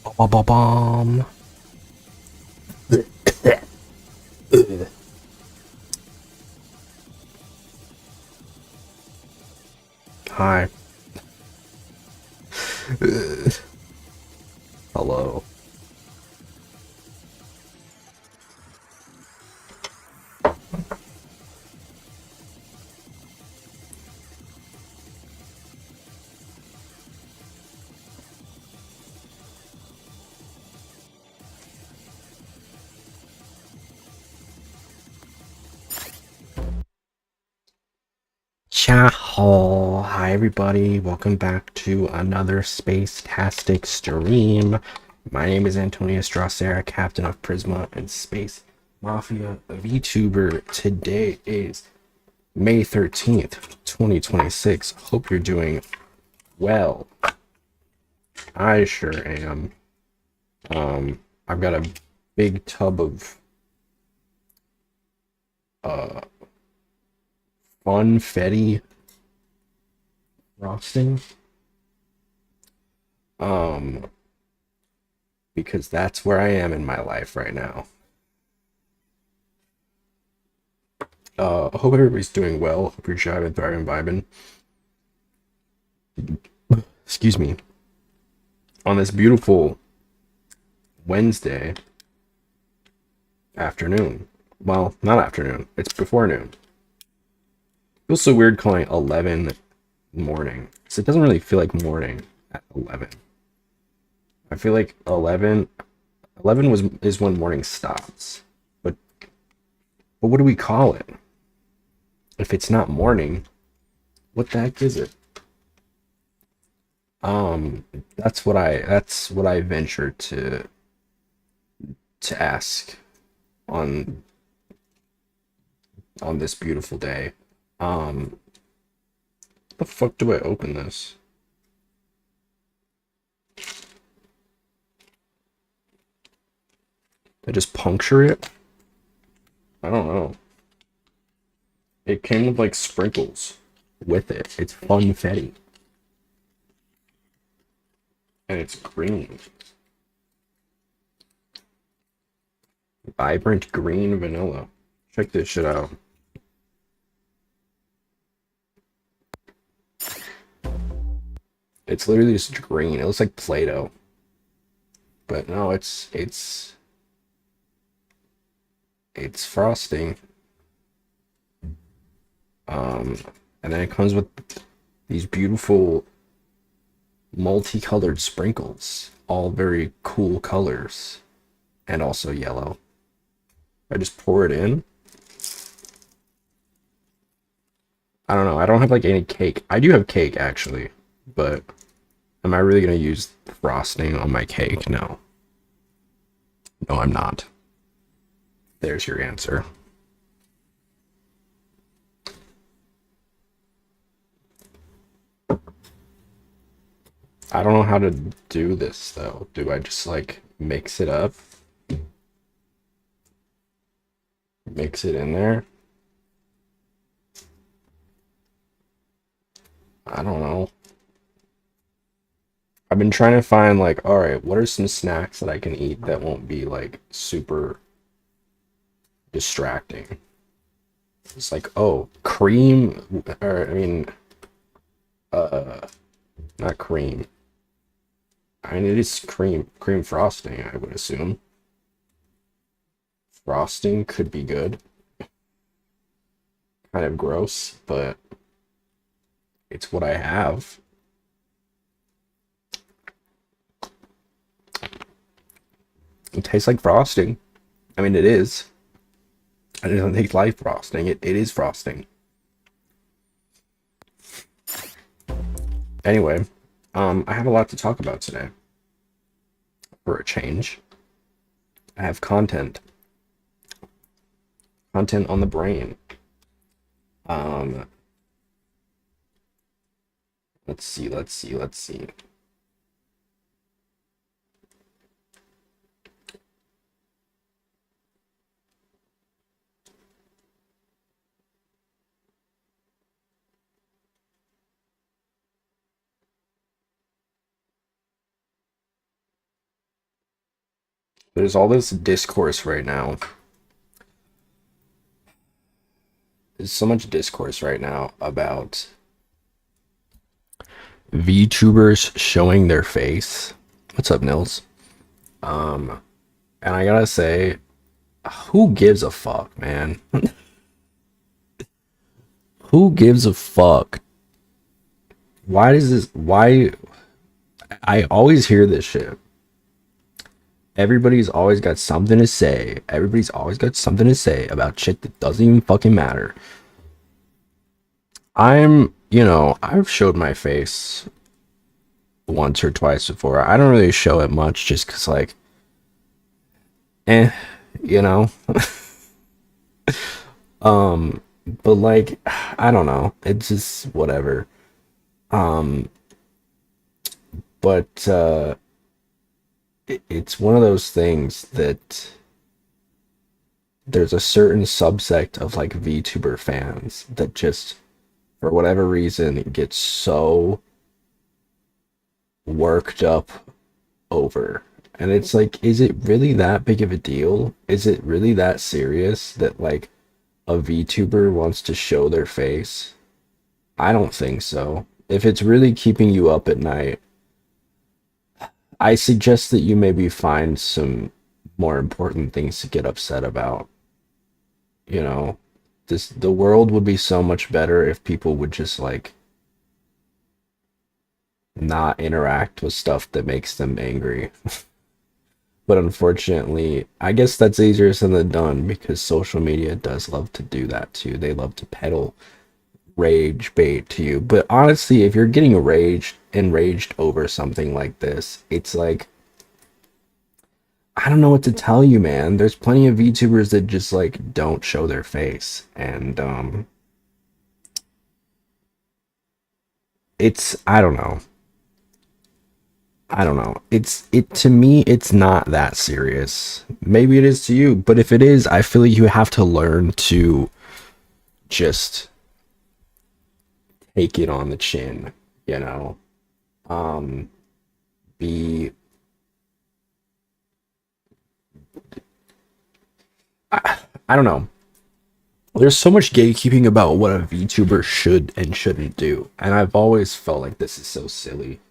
Bomb. Hi. Hello. Ciao. Hi everybody. Welcome back to another Space-tastic stream. My name is Antonius Drosera, Captain of PRISMA and Space Mafia VTuber. Today is May 13th, 2026. Hope you're doing well. I sure am. I've got a big tub of uh funfetti frosting. Um because that's where I am in my life right now. I hope everybody's doing well. Hope you're jiving, thriving, vibing. Excuse me. On this beautiful Wednesday afternoon. Well, not afternoon. It's before noon. Feels so weird calling it 11 morning. So it doesn't really feel like morning at 11. I feel like 11 is when morning stops. But what do we call it? If it's not morning, what the heck is it? That's what I ventured to ask on this beautiful day. The fuck do I open this? I just puncture it? I don't know. It came with like sprinkles with it. It's funfetti. And it's green. Vibrant green vanilla. Check this shit out. It's literally just green. It looks like Play-Doh. But no, it's frosting. And then it comes with these beautiful multicolored sprinkles, all very cool colors, and also yellow. I just pour it in. I don't know. I don't have like any cake. I do have cake actually, but am I really gonna use frosting on my cake? No. No, I'm not. There's your answer. I don't know how to do this though. Do I just like mix it up? Mix it in there? I don't know. I've been trying to find like, all right, what are some snacks that I can eat that won't be like super distracting? It's like, oh, cream, or I mean, uh, not cream. I mean, it is cream frosting, I would assume. Frosting could be good. Kind of gross, but it's what I have. It tastes like frosting. I mean, it is. It doesn't taste like frosting. It is frosting. Anyway, I have a lot to talk about today. For a change, I have content on the brain. Um, let's see. There's all this discourse right now. There's so much discourse right now about VTubers showing their face. What's up, Nils? And I gotta say, who gives a fuck, man? Who gives a fuck? Why does this? Why? I always hear this shit. Everybody's always got something to say. Everybody's always got something to say about shit that doesn't even fucking matter. I've showed my face once or twice before. I don't really show it much just because, like, you know. But like, I don't know. It's just whatever. Um, but it's one of those things that there's a certain subsect of like VTuber fans that just, for whatever reason, gets so worked up over. And it's like, is it really that big of a deal? Is it really that serious that like a VTuber wants to show their face? I don't think so. If it's really keeping you up at night, I suggest that you maybe find some more important things to get upset about. You know, the world would be so much better if people would just like not interact with stuff that makes them angry. But unfortunately, I guess that's easier said than done because social media does love to do that too. They love to peddle rage bait to you. But honestly, if you're getting enraged over something like this, it's like, I don't know what to tell you, man. There's plenty of VTubers that just like don't show their face. And it's, I don't know. It to me, it's not that serious. Maybe it is to you, but if it is, I feel like you have to learn to just take it on the chin, you know. Be I don't know. There's so much gatekeeping about what a VTuber should and shouldn't do, and I've always felt like this is so silly.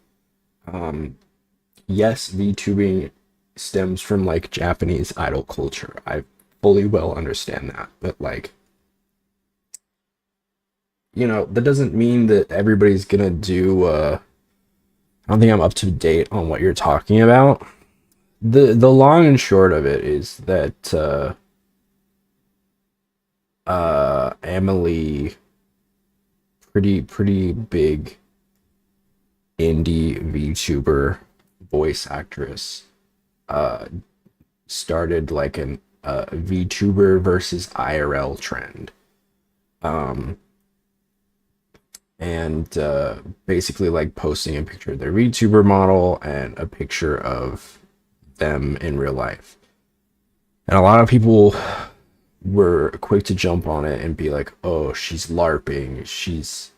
Yes, VTubing stems from like Japanese idol culture. I fully well understand that, but like, that doesn't mean that everybody's gonna do. I don't think I'm up to date on what you're talking about. The long and short of it is that Emily, pretty big indie VTuber voice actress, started like an VTuber versus IRL trend. And basically like posting a picture of their VTuber model and a picture of them in real life. And a lot of people were quick to jump on it and be like, "Oh, she's LARPing. She's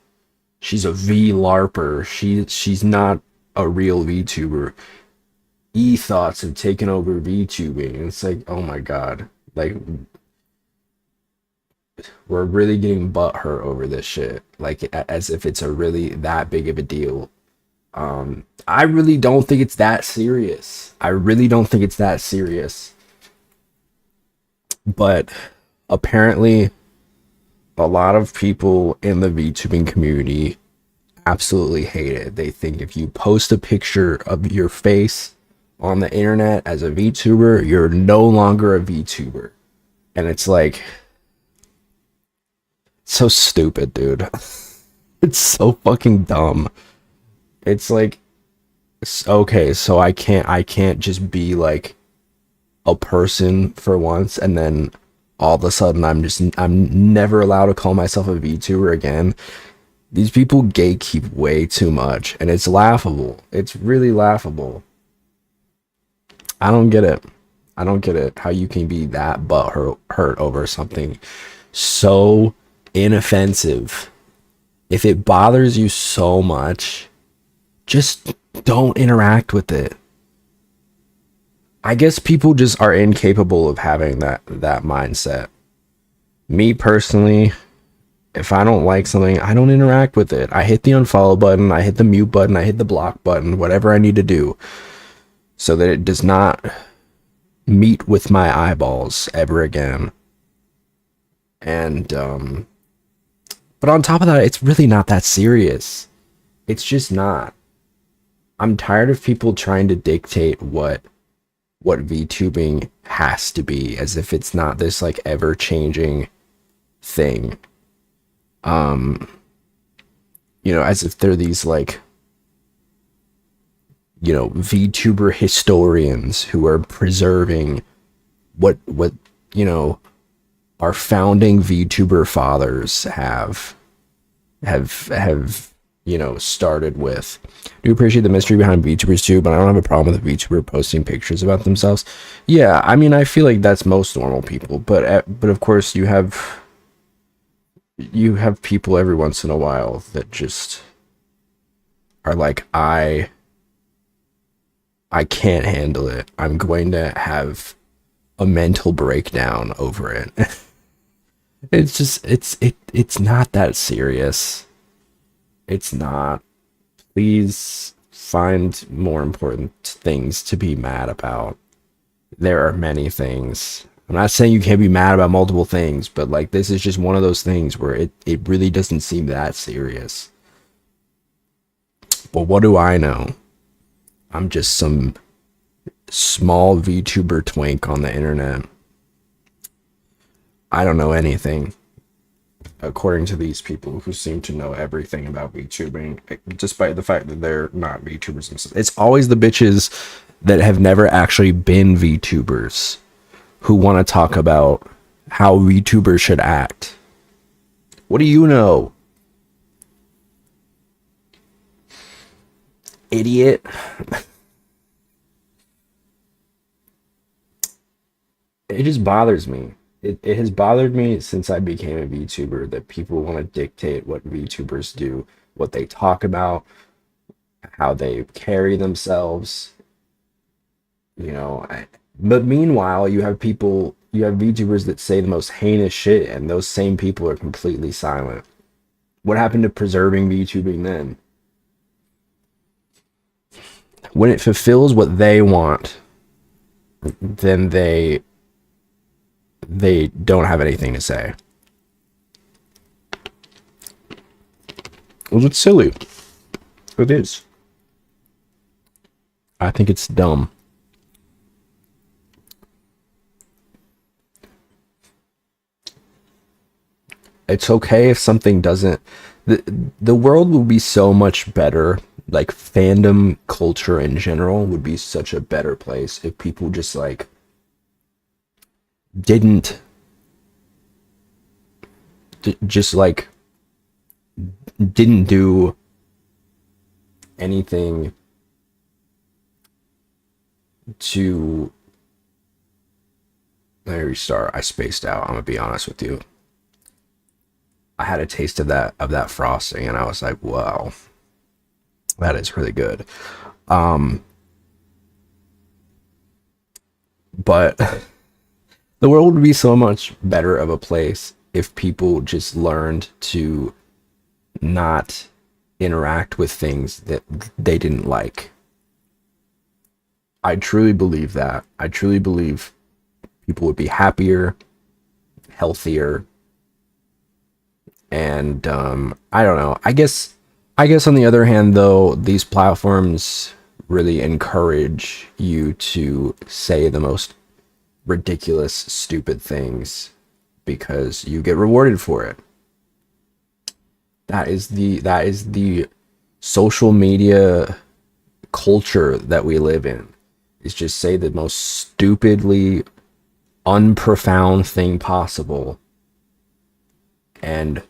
a V LARPer. She's not a real VTuber." E-thoughts have taken over VTubing. And it's like, oh my god. Like, we're really getting butthurt over this shit. Like, as if it's a really that big of a deal. I really don't think it's that serious. But apparently, a lot of people in the VTubing community absolutely hate it. They think if you post a picture of your face on the internet as a VTuber, you're no longer a VTuber. And it's like, so stupid, dude. It's so fucking dumb. It's like, okay, so I can't just be like a person for once, and then all of a sudden I'm never allowed to call myself a VTuber again. These people gatekeep way too much, and it's laughable. It's really laughable. I don't get it. How you can be that hurt over something so inoffensive. If it bothers you so much, just don't interact with it. I guess people just are incapable of having that mindset. Me personally, if I don't like something, I don't interact with it. I hit the unfollow button, I hit the mute button, I hit the block button, whatever I need to do so that it does not meet with my eyeballs ever again. And but on top of that, it's really not that serious. It's just not. I'm tired of people trying to dictate what VTubing has to be, as if it's not this like ever changing thing. As if they're these like, VTuber historians who are preserving what our founding VTuber fathers have started with. I do appreciate the mystery behind VTubers too, but I don't have a problem with a VTuber posting pictures about themselves. Yeah, I mean, I feel like that's most normal people, but of course you have people every once in a while that just are like, I can't handle it. I'm going to have a mental breakdown over it. It's just it's not that serious. It's not. Please find more important things to be mad about. There are many things. I'm not saying you can't be mad about multiple things, but like this is just one of those things where it really doesn't seem that serious. But what do I know? I'm just some small VTuber twink on the internet. I don't know anything, according to these people who seem to know everything about VTubing, despite the fact that they're not VTubers themselves. It's always the bitches that have never actually been VTubers who want to talk about how VTubers should act. What do you know? Idiot. It just bothers me. It has bothered me since I became a VTuber that people want to dictate what VTubers do, what they talk about, how they carry themselves. But meanwhile, you have VTubers that say the most heinous shit, and those same people are completely silent. What happened to preserving VTubing then? When it fulfills what they want, then they don't have anything to say. Well, it's silly. It is. I think it's dumb. It's okay if something doesn't. The world will be so much better. Like fandom culture in general would be such a better place if people just like didn't do anything to. Let me restart. I spaced out. I'm gonna be honest with you. I had a taste of that frosting, and I was like, wow, that is really good. But the world would be so much better of a place if people just learned to not interact with things that they didn't like. I truly believe that. I truly believe people would be happier, healthier, and I don't know. I guess on the other hand, though, these platforms really encourage you to say the most ridiculous, stupid things because you get rewarded for it. That is the social media culture that we live in. Is just say the most stupidly unprofound thing possible, and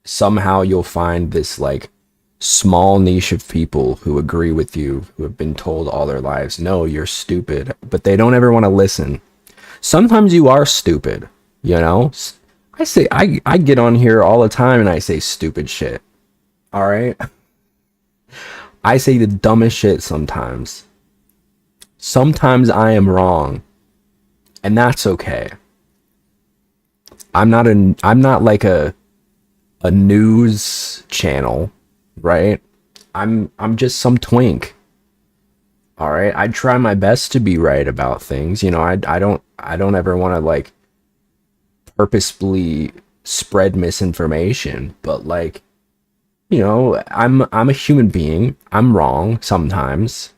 somehow you'll find this like small niche of people who agree with you, who have been told all their lives, no, you're stupid, but they don't ever want to listen. Sometimes you are stupid, I get on here all the time and I say stupid shit. All right. I say the dumbest shit sometimes. Sometimes I am wrong, and that's okay. I'm not like a news channel, right? I'm just some twink. All right. I try my best to be right about things. You know, I don't ever want to like purposefully spread misinformation, but like, you know, I'm a human being. I'm wrong sometimes.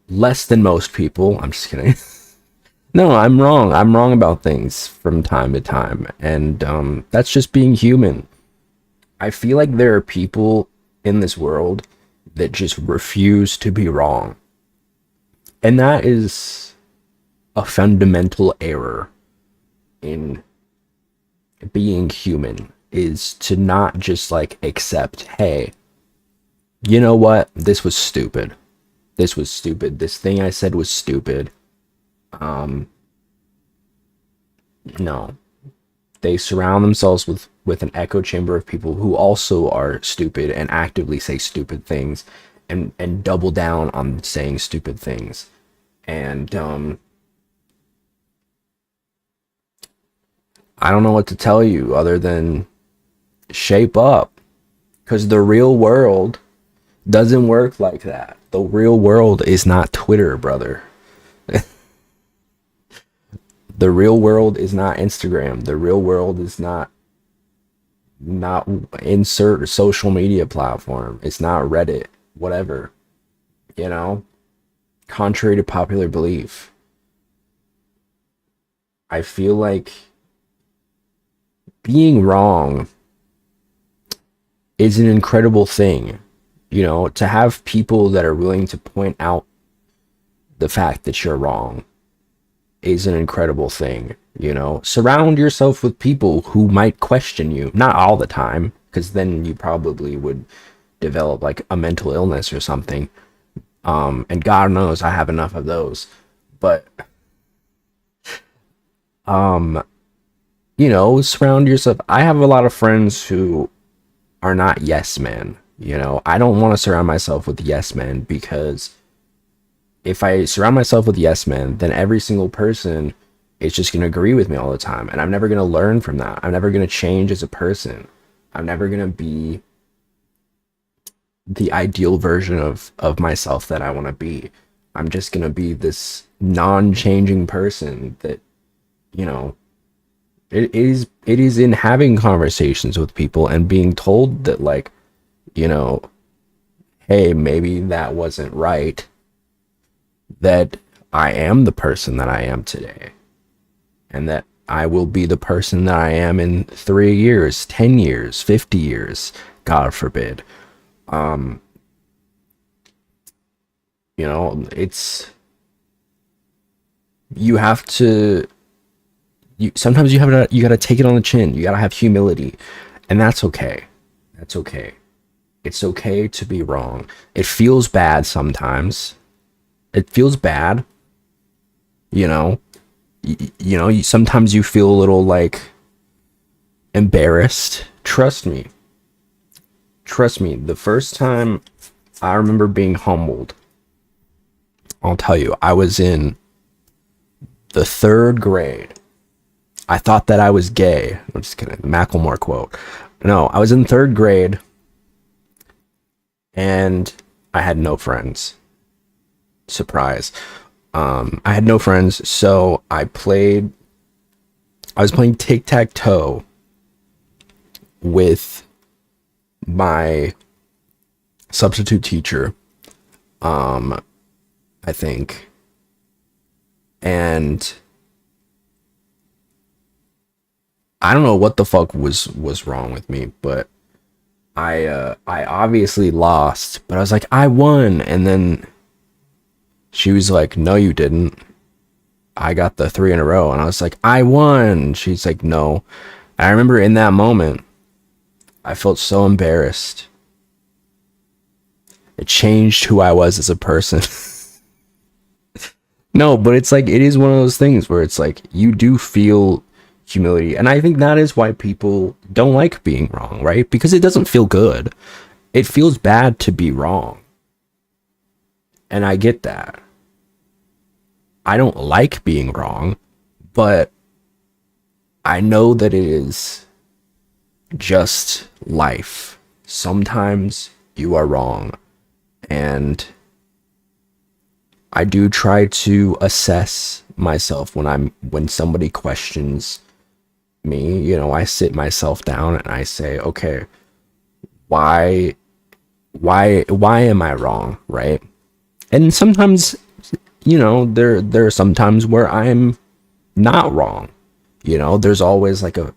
Less than most people. I'm just kidding. No, I'm wrong. I'm wrong about things from time to time, and that's just being human. I feel like there are people in this world that just refuse to be wrong, and that is a fundamental error in being human. Is to not just like accept, hey, you know what? This was stupid. This was stupid. This thing I said was stupid. Um, no, they surround themselves with an echo chamber of people who also are stupid and actively say stupid things and double down on saying stupid things. And I don't know what to tell you other than shape up, because the real world doesn't work like that. The real world is not Twitter, brother. The real world is not Instagram. The real world is not insert social media platform. It's not Reddit, whatever, you know? Contrary to popular belief, I feel like being wrong is an incredible thing. You know, to have people that are willing to point out the fact that you're wrong is an incredible thing. You know, surround yourself with people who might question you, not all the time, because then you probably would develop like a mental illness or something. And God knows I have enough of those. But um, you know, surround yourself. I have a lot of friends who are not yes men. You know, I don't want to surround myself with yes men, because if I surround myself with yes men, then every single person is just going to agree with me all the time. And I'm never going to learn from that. I'm never going to change as a person. I'm never going to be the ideal version of myself that I want to be. I'm just going to be this non-changing person that, you know, it is in having conversations with people and being told that, like, you know, hey, maybe that wasn't right, that I am the person that I am today, and that I will be the person that I am in 3 years, 10 years, 50 years, God forbid. Um, you know, it's, you have to, sometimes you gotta take it on the chin. You gotta have humility, and that's okay. That's okay. It's okay to be wrong. It feels bad sometimes. It feels bad, you know. You know, sometimes you feel a little like embarrassed. Trust me. Trust me. The first time I remember being humbled, I'll tell you, I was in the 3rd grade. I thought that I was gay. I'm just kidding. Macklemore quote. No, I was in 3rd grade and I had no friends. Surprise. I had no friends, so I was playing tic-tac-toe with my substitute teacher, I think. And I don't know what the fuck was wrong with me, but I obviously lost, but I was like, I won. And then she was like, no, you didn't. I got the 3 in a row. And I was like, I won. She's like, no. I remember in that moment, I felt so embarrassed. It changed who I was as a person. No, but it's like, it is one of those things where it's like, you do feel humility. And I think that is why people don't like being wrong, right? Because it doesn't feel good. It feels bad to be wrong. And I get that. I don't like being wrong, but I know that it is just life. Sometimes you are wrong, and I do try to assess myself when somebody questions me. You know, I sit myself down and I say, okay, why why am I wrong, right? And sometimes, you know, there are some times where I'm not wrong. You know, there's always like a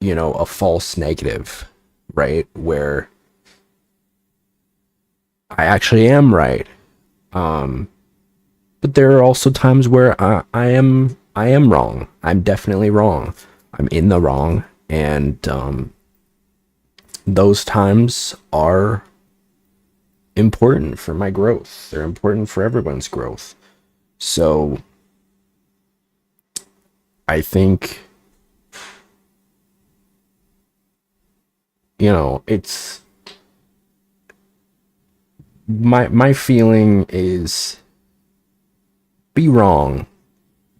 you know, a false negative, right? Where I actually am right. But there are also times where I am wrong. I'm definitely wrong. I'm in the wrong, and those times are important for my growth. They're important for everyone's growth. So I think, you know, it's my feeling is be wrong,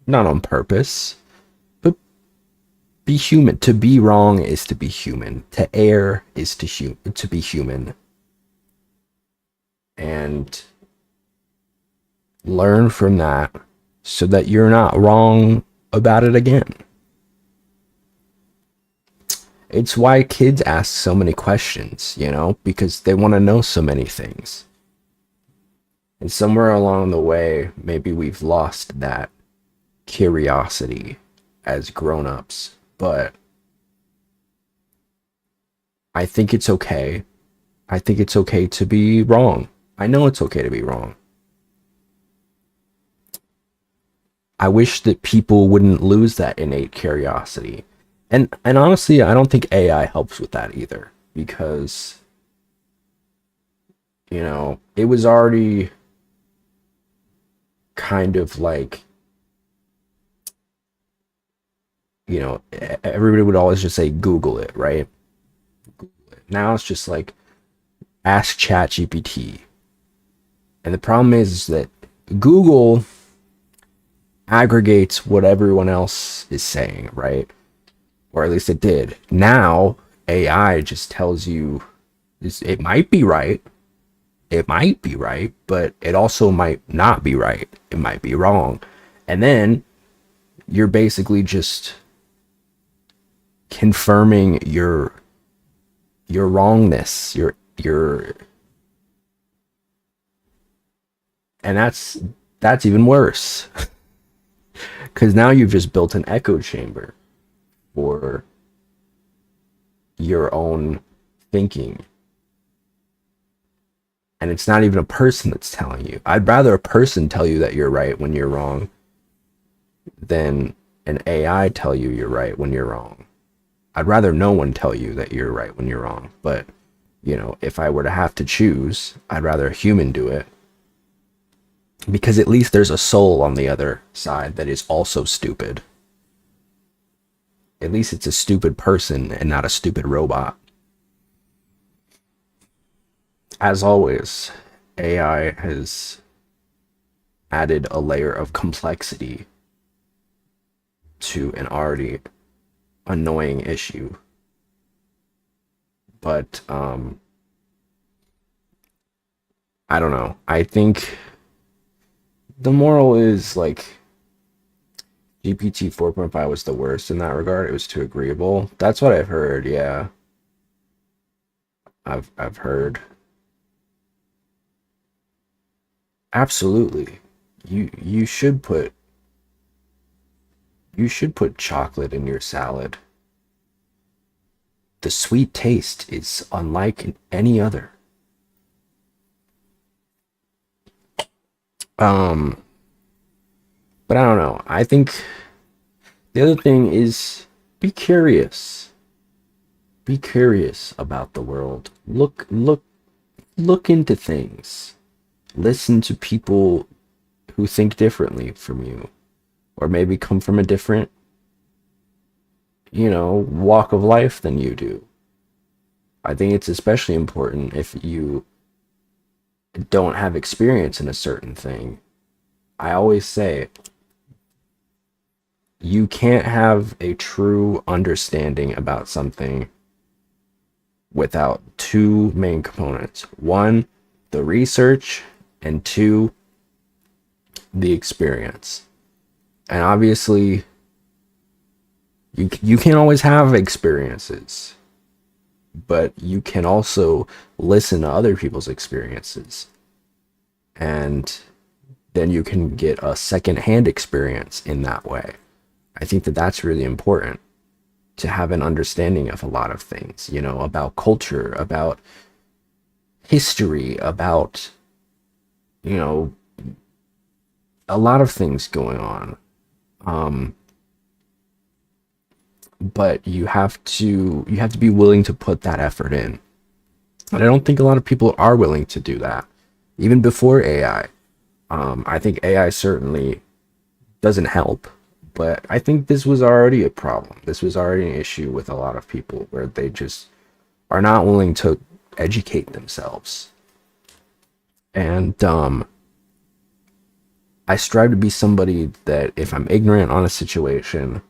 not on purpose, but be human. To be wrong is to be human. To err is to be human. And learn from that so that you're not wrong about it again. It's why kids ask so many questions, you know, because they want to know so many things. And somewhere along the way, maybe we've lost that curiosity as grown-ups, but I think it's okay. I think it's okay to be wrong. I know it's okay to be wrong. I wish that people wouldn't lose that innate curiosity. And honestly, I don't think AI helps with that either, because you know, it was already kind of like, you know, everybody would always just say Google it, right? Now it's just like ask ChatGPT. And the problem is that Google aggregates what everyone else is saying, right? Or at least it did. Now AI just tells you it might be right. It might be right, but it also might not be right. It might be wrong. And then you're basically just confirming your wrongness, your and that's even worse. Cuz now you've just built an echo chamber for your own thinking. And it's not even a person that's telling you. I'd rather a person tell you that you're right when you're wrong than an AI tell you you're right when you're wrong. I'd rather no one tell you that you're right when you're wrong. But, you know, if I were to have to choose, I'd rather a human do it. Because at least there's a soul on the other side that is also stupid. At least it's a stupid person and not a stupid robot. As always, AI has added a layer of complexity to an already annoying issue. But I don't know. I think the moral is like GPT 4.5 was the worst in that regard. It was too agreeable. That's what I've heard. Yeah, I've heard. Absolutely. You should put chocolate in your salad. The sweet taste is unlike any other. Um, but I don't know. I think the other thing is be curious. Be curious about the world. Look into things. Listen to people who think differently from you, or maybe come from a different, you know, walk of life than you do. I think it's especially important if you don't have experience in a certain thing. I always say you can't have a true understanding about something without two main components. One, the research, and two, the experience. And obviously, you can't always have experiences, but you can also listen to other people's experiences. And then you can get a secondhand experience in that way. I think that that's really important, to have an understanding of a lot of things, you know, about culture, about history, about, you know, a lot of things going on. But you have to be willing to put that effort in. And I don't think a lot of people are willing to do that. Even before AI. I think AI certainly doesn't help, but I think this was already a problem. This was already an issue with a lot of people, where they just are not willing to educate themselves. And I strive to be somebody that, if I'm ignorant on a situation,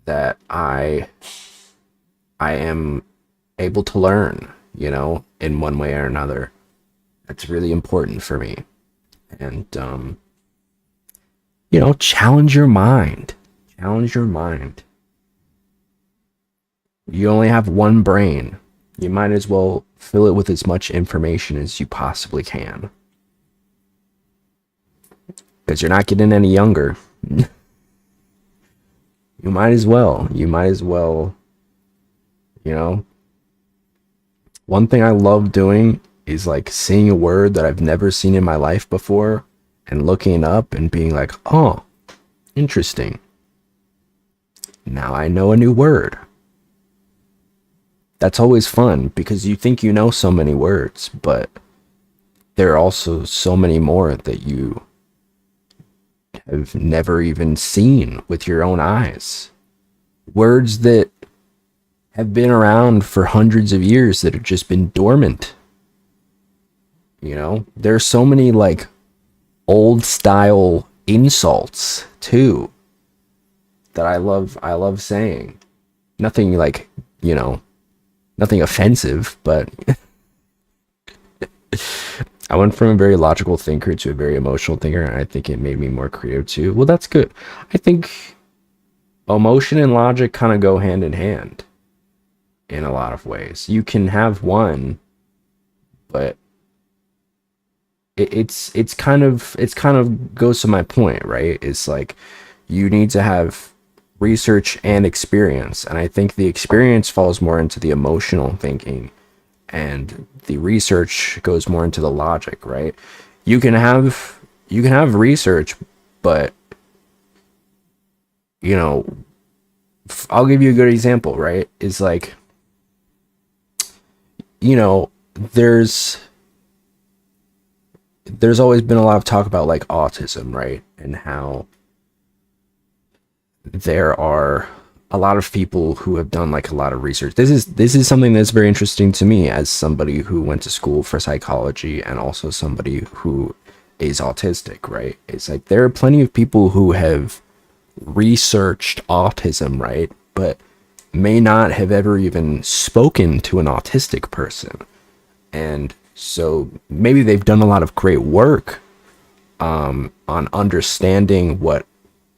that I am able to learn, you know, in one way or another. That's really important for me. And you know, challenge your mind. Challenge your mind. You only have one brain. You might as well fill it with as much information as you possibly can. Because you're not getting any younger. You might as well. You might as well, you know. One thing I love doing is like seeing a word that I've never seen in my life before and looking up and being like, oh, interesting. Now I know a new word. That's always fun, because you think you know so many words, but there are also so many more that you have never even seen with your own eyes. Words that have been around for hundreds of years that have just been dormant. You know, there's so many like old style insults too that I love saying. Nothing like, you know, nothing offensive, but I went from a very logical thinker to a very emotional thinker, and I think it made me more creative too. Well, that's good. I think emotion and logic kind of go hand in hand in a lot of ways. You can have one, but it's kind of goes to my point, right? It's like you need to have research and experience, and I think the experience falls more into the emotional thinking, and the research goes more into the logic, right? You can have research, but you know, I'll give you a good example, right? It's like, you know, there's always been a lot of talk about like autism, right? And how there are a lot of people who have done like a lot of research. This is something that's very interesting to me as somebody who went to school for psychology and also somebody who is autistic, right? It's like there are plenty of people who have researched autism, right? But may not have ever even spoken to an autistic person. And so maybe they've done a lot of great work on understanding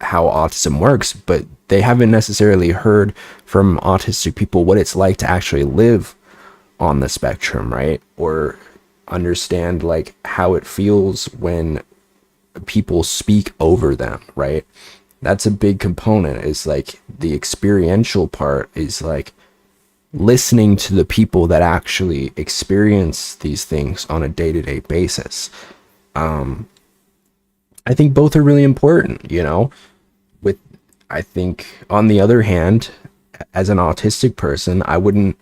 how autism works, but they haven't necessarily heard from autistic people what it's like to actually live on the spectrum, right? Or understand like how it feels when people speak over them, right? That's a big component. Is like the experiential part is like listening to the people that actually experience these things on a day-to-day basis. I think both are really important, you know. I think on the other hand, as an autistic person, I wouldn't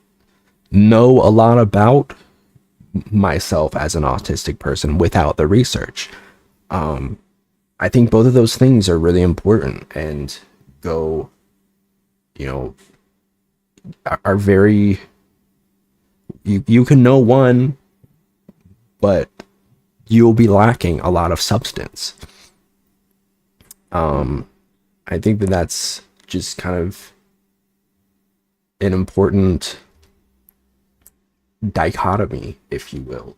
know a lot about myself as an autistic person without the research. I think both of those things are really important and go, you know, are very, you can know one, but you'll be lacking a lot of substance. I think that that's just kind of an important dichotomy, if you will.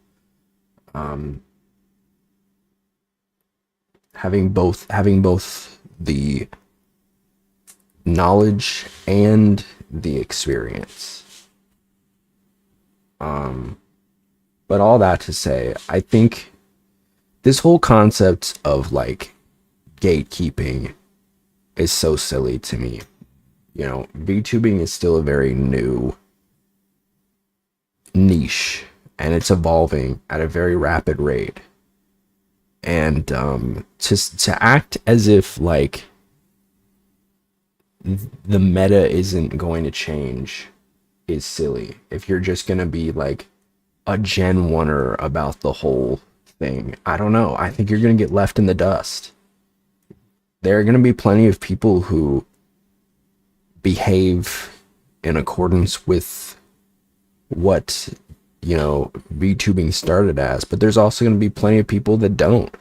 Having both the knowledge and the experience. But all that to say, I think this whole concept of like gatekeeping is so silly to me. You know, VTubing is still a very new niche, and it's evolving at a very rapid rate. And to act as if like the meta isn't going to change is silly. If you're just gonna be like a Gen 1er about the whole thing, I don't know. I think you're gonna get left in the dust. There are gonna be plenty of people who behave in accordance with what, you know, VTubing started as, but there's also going to be plenty of people that don't.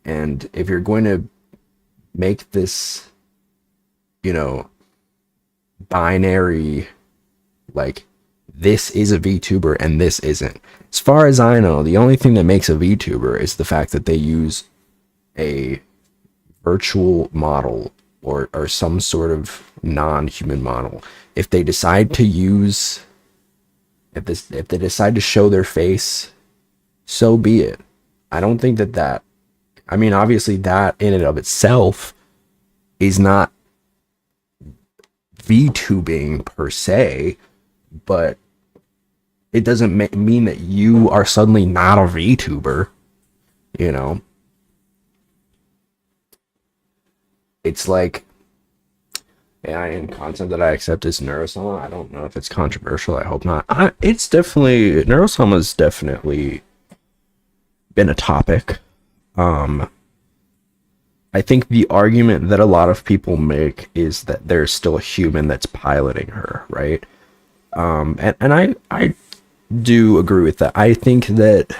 And if you're going to make this, you know, binary, like this is a VTuber and this isn't, as far as I know, the only thing that makes a VTuber is the fact that they use a virtual model or some sort of non-human model. If they decide to use, if they decide to show their face, so be it. I don't think that I mean, obviously that in and of itself is not VTubing per se, but it doesn't mean that you are suddenly not a VTuber, you know? It's like AI and content that I accept as Neurosama. I don't know if it's controversial. I hope not. It's definitely, Neurosama's definitely been a topic. I think the argument that a lot of people make is that there's still a human that's piloting her, right? And I do agree with that. I think that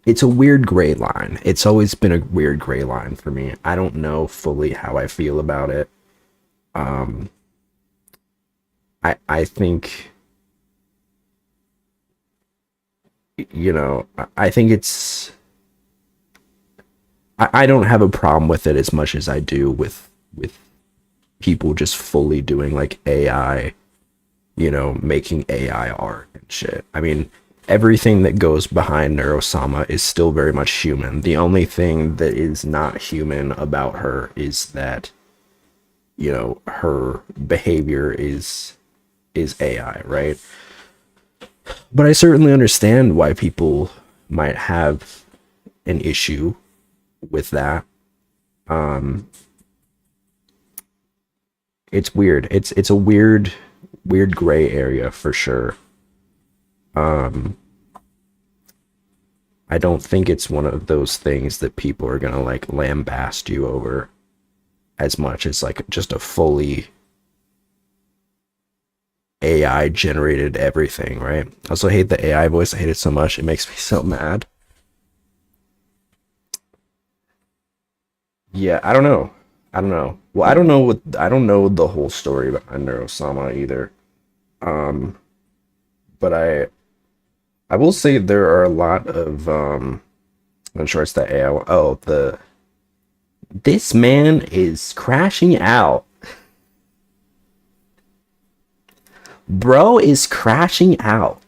it's a weird gray line. It's always been a weird gray line for me. I don't know fully how I feel about it. I think, you know, I think it's, I don't have a problem with it as much as I do with people just fully doing like AI, you know, making AI art and shit. I mean, everything that goes behind Neurosama is still very much human. The only thing that is not human about her is that, you know, her behavior is AI, right? But I certainly understand why people might have an issue with that. It's weird. It's a weird gray area for sure. I don't think it's one of those things that people are gonna like lambast you over as much as like just a fully AI generated everything, right? I also hate the AI voice. I hate it so much. It makes me so mad. Yeah, I don't know. I don't know. Well, I don't know the whole story behind Neurosama either. Um, but I will say there are a lot of I'm sure it's the AI. Oh, this man is crashing out. Bro is crashing out.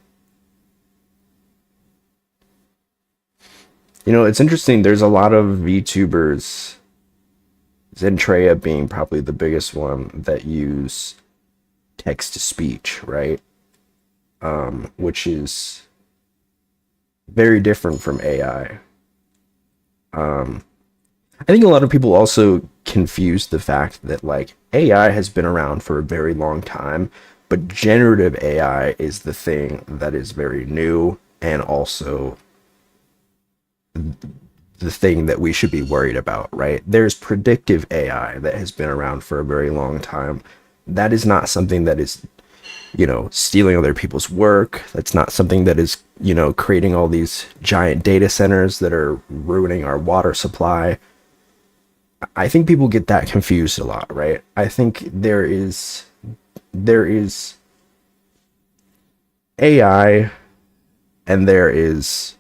You know, it's interesting. There's a lot of VTubers, Zentreya being probably the biggest one, that use text to speech, right? Which is very different from AI. I think a lot of people also confuse the fact that like AI has been around for a very long time, but generative AI is the thing that is very new and also the thing that we should be worried about, right? There's predictive AI that has been around for a very long time. That is not something that is stealing other people's work. That's not something that is, creating all these giant data centers that are ruining our water supply. I think people get that confused a lot, right? I think there is AI and there is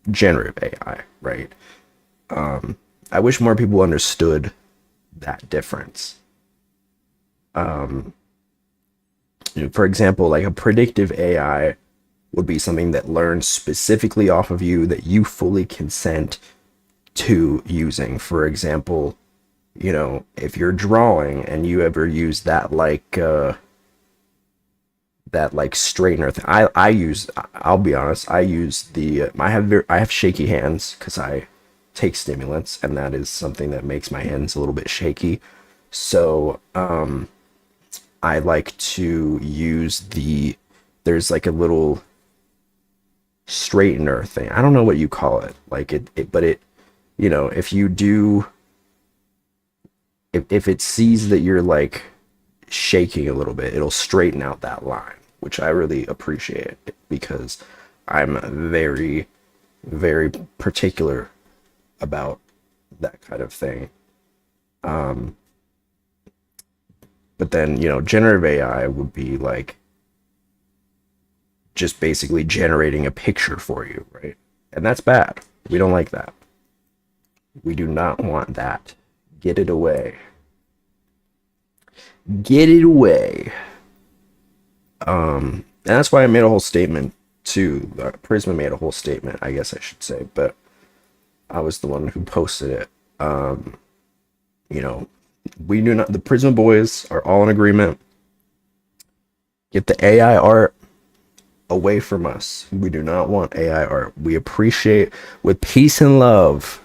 generative AI, right? I wish more people understood that difference. For example, like a predictive AI would be something that learns specifically off of you that you fully consent to using. For example, if you're drawing and you ever use that like straightener thing. I'll be honest, I have shaky hands because I take stimulants, and that is something that makes my hands a little bit shaky. So I like to use there's like a little straightener thing. I don't know what you call it. Like but if you do, if it sees that you're like shaking a little bit, it'll straighten out that line, which I really appreciate because I'm very, very particular about that kind of thing. But then, generative AI would be like just basically generating a picture for you, right? And that's bad. We don't like that. We do not want that. Get it away. Get it away. And that's why I made a whole statement too. Prisma made a whole statement, I guess I should say, but I was the one who posted it. We do not, the Prisma boys are all in agreement. Get the AI art away from us. We do not want AI art. We appreciate, with peace and love.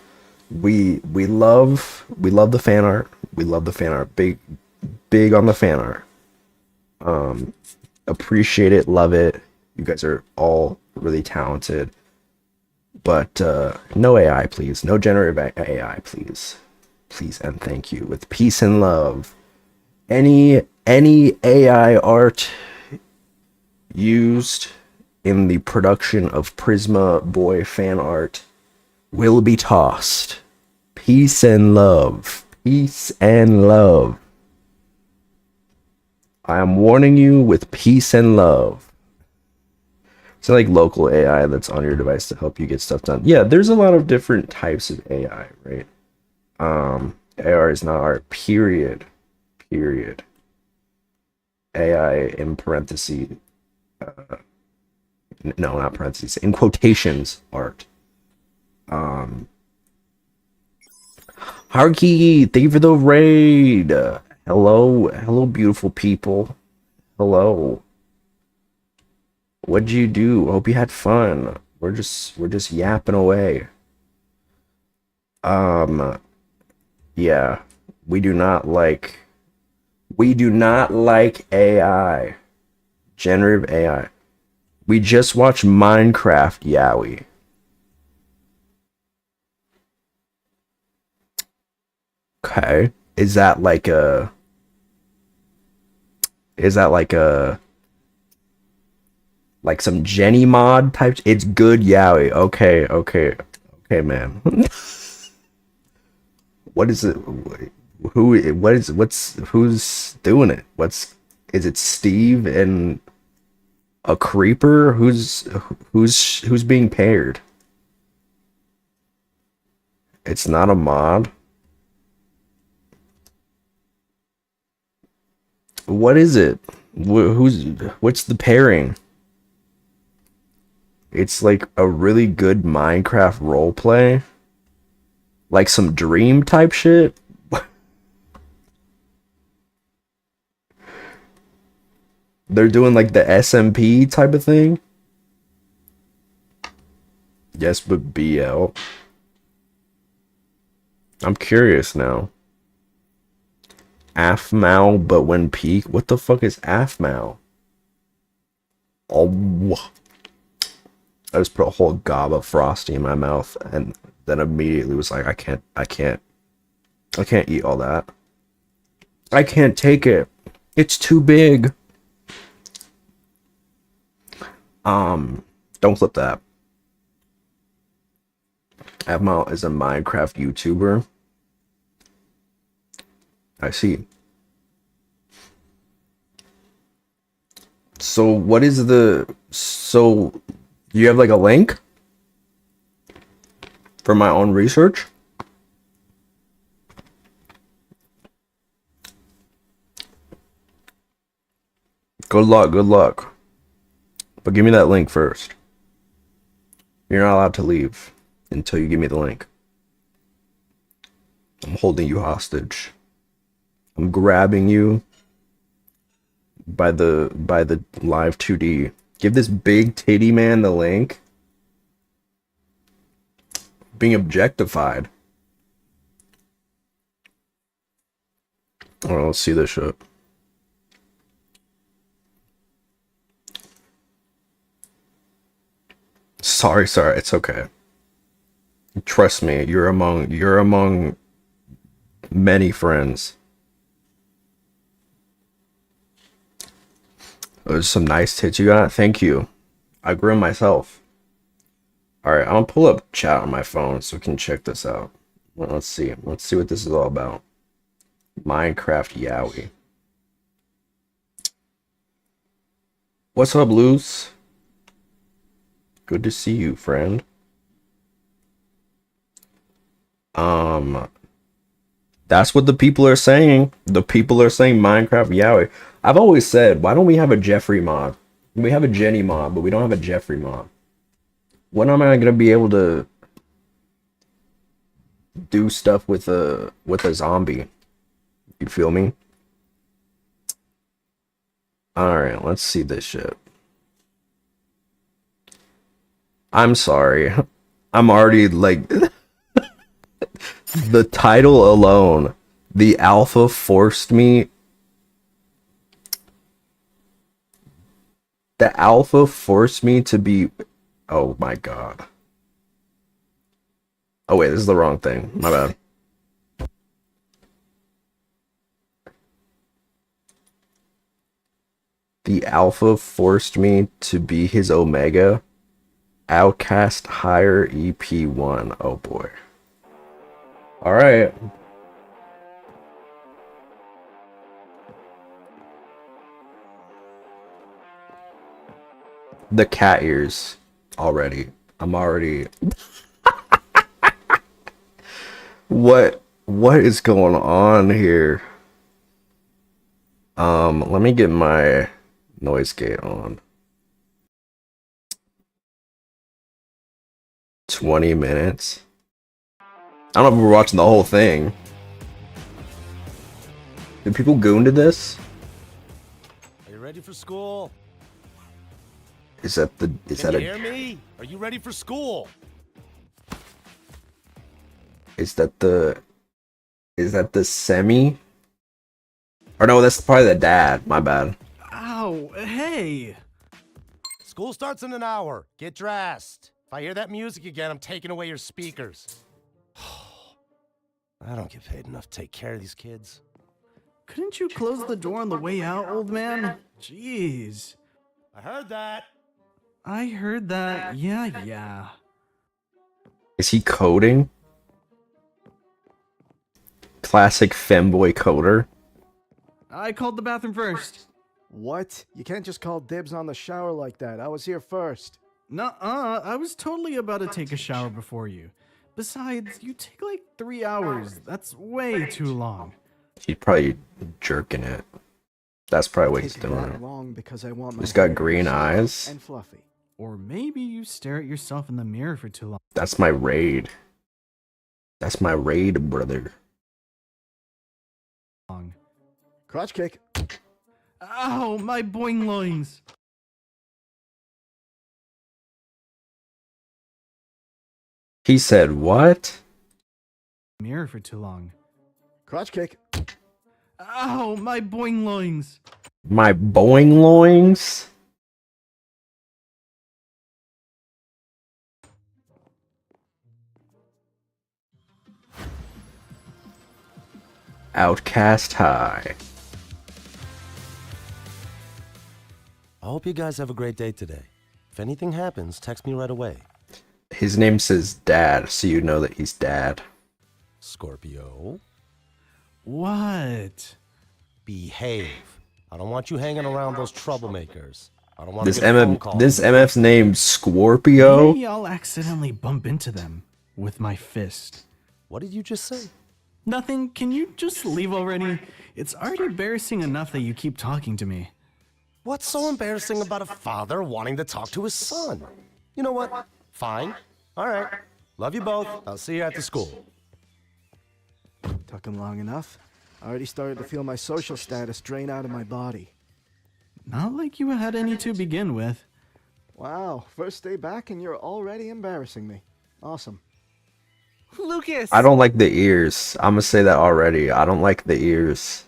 We love the fan art. We love the fan art. Big on the fan art. Appreciate it, love it. You guys are all really talented. But no AI, please. No generative AI, please. Please and thank you. With peace and love. Any AI art used in the production of Prisma Boy fan art will be tossed. Peace and love. Peace and love. I am warning you with peace and love. It's like local AI that's on your device to help you get stuff done. Yeah, there's a lot of different types of AI, right? AR is not art, period. AI in parentheses, no, not parentheses, in quotations, art. Harky, thank you for the raid. Hello, beautiful people. Hello. What'd you do? Hope you had fun. We're just yapping away. Yeah, we do not like AI, generative AI. We just watched Minecraft, Yowie. Okay, is that like a like some Jenny mod type? It's good, Yowie. Okay, man. What is it? Who's doing it? Is it Steve and a creeper? Who's being paired? It's not a mod. What is it? What's the pairing? It's like a really good Minecraft roleplay. Like some dream type shit. They're doing like the SMP type of thing. Yes, but BL. I'm curious now. Afmal, but when peak? What the fuck is Afmal? Oh, I just put a whole gob of Frosty in my mouth and then immediately was like, I can't eat all that. I can't take it. It's too big. Don't flip that. Abmal is a Minecraft YouTuber. I see. So what is so you have like a link for my own research? Good luck, good luck. But give me that link first. You're not allowed to leave until you give me the link. I'm holding you hostage. I'm grabbing you by the live 2D. Give this big titty man the link. Being objectified. Oh, let's see this shit. Sorry, it's okay. Trust me, you're among many friends. Those some nice tits you got. Thank you. I grew them myself. Alright, I'm gonna pull up chat on my phone so we can check this out. Well, let's see. Let's see what this is all about. Minecraft Yowie. What's up, Luz? Good to see you, friend. That's what the people are saying. The people are saying Minecraft Yowie. I've always said, why don't we have a Jeffrey mod? We have a Jenny mod, but we don't have a Jeffrey mod. When am I gonna be able to do stuff with a zombie? You feel me? Alright, let's see this shit. I'm sorry. I'm already like the title alone. The alpha forced me. The alpha forced me to be. Oh my god. Oh wait, this is the wrong thing. My bad. The alpha forced me to be his omega. Outcast higher EP1. Oh boy. Alright. The cat ears. Already. I'm already... What is going on here? Let me get my noise gate on. 20 minutes. I don't know if we're watching the whole thing. Did people go into this? Are you ready for school? Is that a... Can you hear me? Are you ready for school? Is that the semi? Or no, that's probably the dad. My bad. Ow, hey. School starts in an hour. Get dressed. If I hear that music again, I'm taking away your speakers. I don't get paid enough to take care of these kids. Couldn't you close the door on the way out, old man? Jeez. I heard that. I heard that. Yeah. Is he coding? Classic femboy coder. I called the bathroom first. What? You can't just call dibs on the shower like that. I was here first. Nuh-uh, I was totally about to take a shower before you. Besides, you take like 3 hours. That's way too long. He's probably jerking it. That's probably what he's Take that doing. long because I want my He's got hair green soft eyes. and fluffy. Or maybe you stare at yourself in the mirror for too long. That's my raid. That's my raid, brother. Crotch kick. Ow, my boing loins. He said what? Mirror for too long. Crotch kick. Ow, my boing loins. My boing loins? Outcast high. I hope you guys have a great day today. If If anything happens, text me right away. His name says Dad, so you know that he's Dad. Scorpio, What? behave. I don't want you hanging around those troublemakers. I don't want This to get phone MF, calls. this MF's named Scorpio. Maybe I'll accidentally bump into them with my fist. What did you just say? Nothing. Can you just leave already? It's already embarrassing enough that you keep talking to me. What's so embarrassing about a father wanting to talk to his son? You know what? Fine. All right. Love you both. I'll see you at the school. Talking long enough? I already started to feel my social status drain out of my body. Not like you had any to begin with. Wow, first day back and you're already embarrassing me. Awesome. Lucas! I don't like the ears. I'm gonna say that already. I don't like the ears.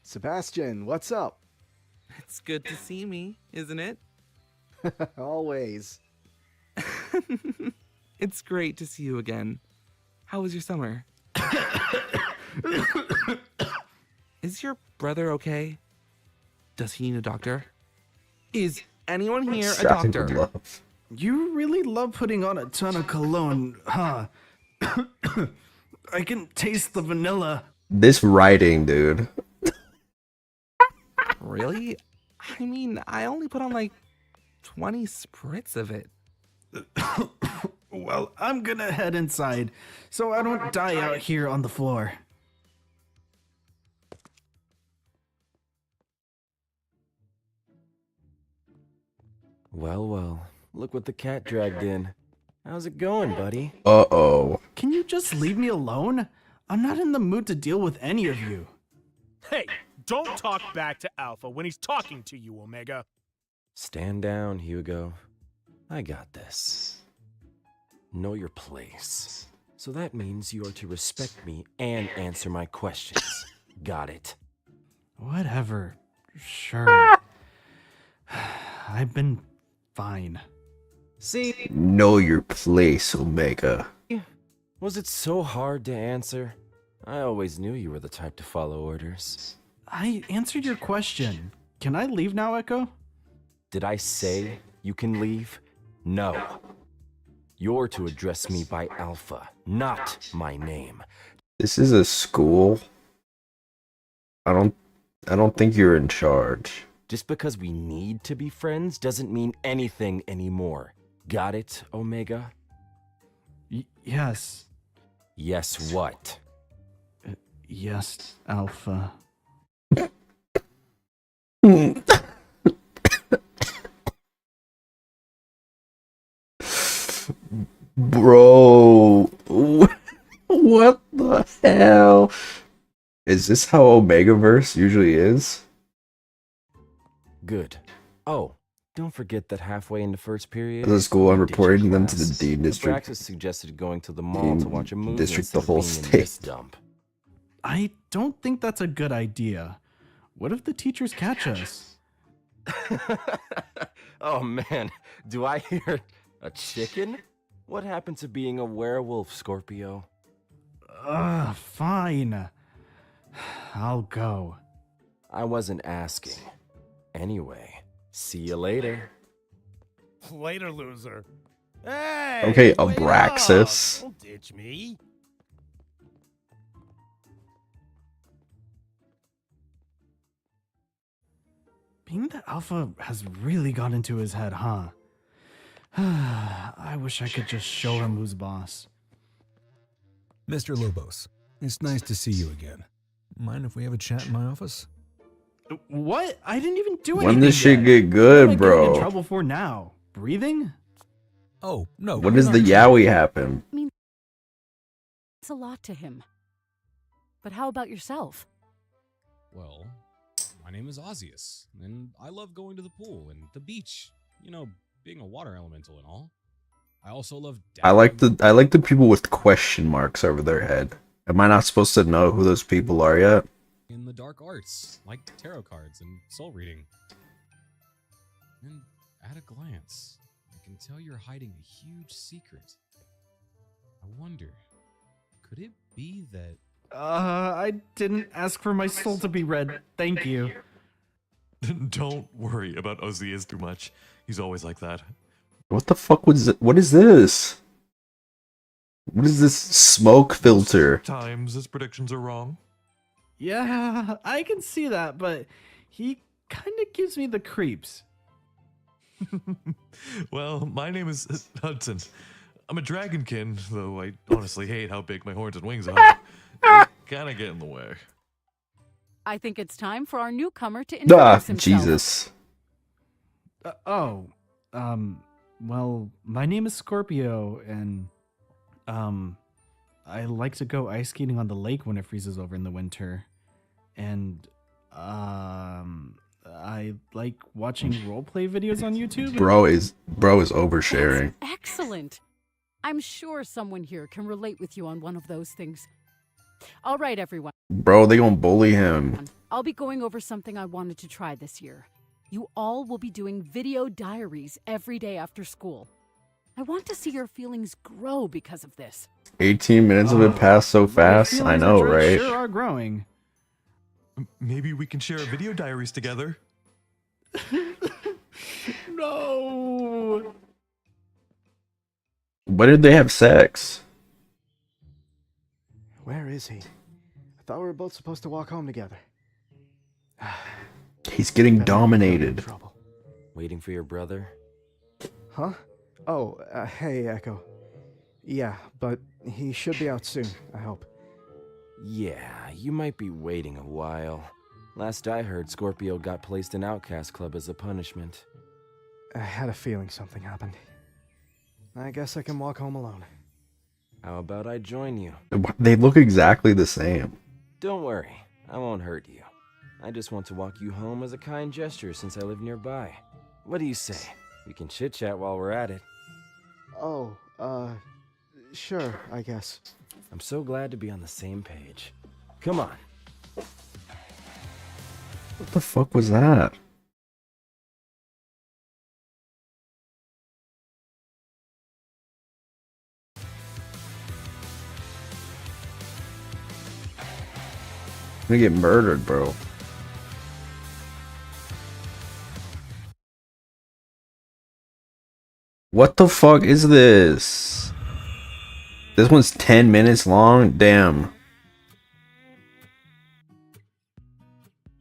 Sebastian, what's up? It's good to see me, isn't it? Always. It's great to see you again. How was your summer? Is your brother okay? Does he need a doctor? Is anyone here a Strapping doctor? love. You really love putting on a ton of cologne, huh? I can taste the vanilla. This writing, dude. Really? I mean, I only put on like 20 spritz of it. Well, I'm gonna head inside so I don't die out here on the floor. Well, well, look what the cat dragged in. How's it going, buddy? Uh-oh. Can you just leave me alone? I'm not in the mood to deal with any of you. Hey, don't talk back to Alpha when he's talking to you, Omega. Stand down, Hugo. I got this. Know your place. So that means you are to respect me and answer my questions. Got it? Whatever. Sure. I've been fine. See? Know your place, Omega. Was it so hard to answer? I always knew you were the type to follow orders. I answered your question. Can I leave now, Echo? Did I say you can leave? No. You're to address me by Alpha, not my name. This is a school. I don't think you're in charge. Just because we need to be friends doesn't mean anything anymore. Got it, Omega? Yes. Yes, what? Yes, Alpha. Bro, what the hell? Is this how Omegaverse usually is? Good. Oh, don't forget that halfway into first period... As a school, I'm you ditch reporting them to the class. Dean District. Praxis suggested going to the mall to watch a movie District, instead the whole of being in this state. dump. I don't think that's a good idea. What if the teachers catch us? Oh man, do I hear a chicken? What happened to being a werewolf, Scorpio? Fine. I'll go. I wasn't asking. Anyway, see you later. Later, loser. Hey! Okay, wait up! Abraxas. Don't ditch me. Being that Alpha has really got into his head, huh? I wish I could just show him who's boss. Mr. Lobos, it's nice to see you again. Mind if we have a chat in my office? What? I didn't even do anything. When this shit yet. get What am I good, getting in bro? trouble for now? Breathing? Oh, no. When you're does the not. yaoi happen? It's a lot to him. But how about yourself? Well, my name is Ozius, and I love going to the pool and the beach. You know, being a water elemental and all. I also love. I like the people with question marks over their head. Am I not supposed to know who those people are yet? in the dark arts, like tarot cards and soul reading. And at a glance, I can tell you're hiding a huge secret. I wonder, could it be that... I didn't ask for my soul to be read. Thank you. Don't worry about Ozias too much. He's always like that. What the fuck was it? What is this? What is this smoke filter? Times his predictions are wrong. Yeah, I can see that, but he kind of gives me the creeps. Well, my name is Hudson. I'm a dragonkin, though I honestly hate how big my horns and wings are. They kind of get in the way. I think it's time for our newcomer to introduce himself. Jesus. Well, my name is Scorpio, and, I like to go ice skating on the lake when it freezes over in the winter. And, I like watching roleplay videos on YouTube. Bro is oversharing. That's excellent. I'm sure someone here can relate with you on one of those things. All right, everyone. Bro, they gonna bully him. I'll be going over something I wanted to try this year. You all will be doing video diaries every day after school. I want to see your feelings grow because of this. 18 minutes of it passed so fast. I know, right? Sure are growing. Maybe we can share our video diaries together. No. When did they have sex? Where is he? I thought we were both supposed to walk home together. He's getting dominated. Trouble. Waiting for your brother? Huh? Oh, hey, Echo. Yeah, but he should be out soon, I hope. Yeah, you might be waiting a while. Last I heard, Scorpio got placed in Outcast Club as a punishment. I had a feeling something happened. I guess I can walk home alone. How about I join you? They look exactly the same. Don't worry, I won't hurt you. I just want to walk you home as a kind gesture since I live nearby. What do you say? We can chit-chat while we're at it. Oh, sure, I guess. I'm so glad to be on the same page. Come on. What the fuck was that? I'm gonna get murdered, bro. What the fuck is this? This one's 10 minutes long? Damn.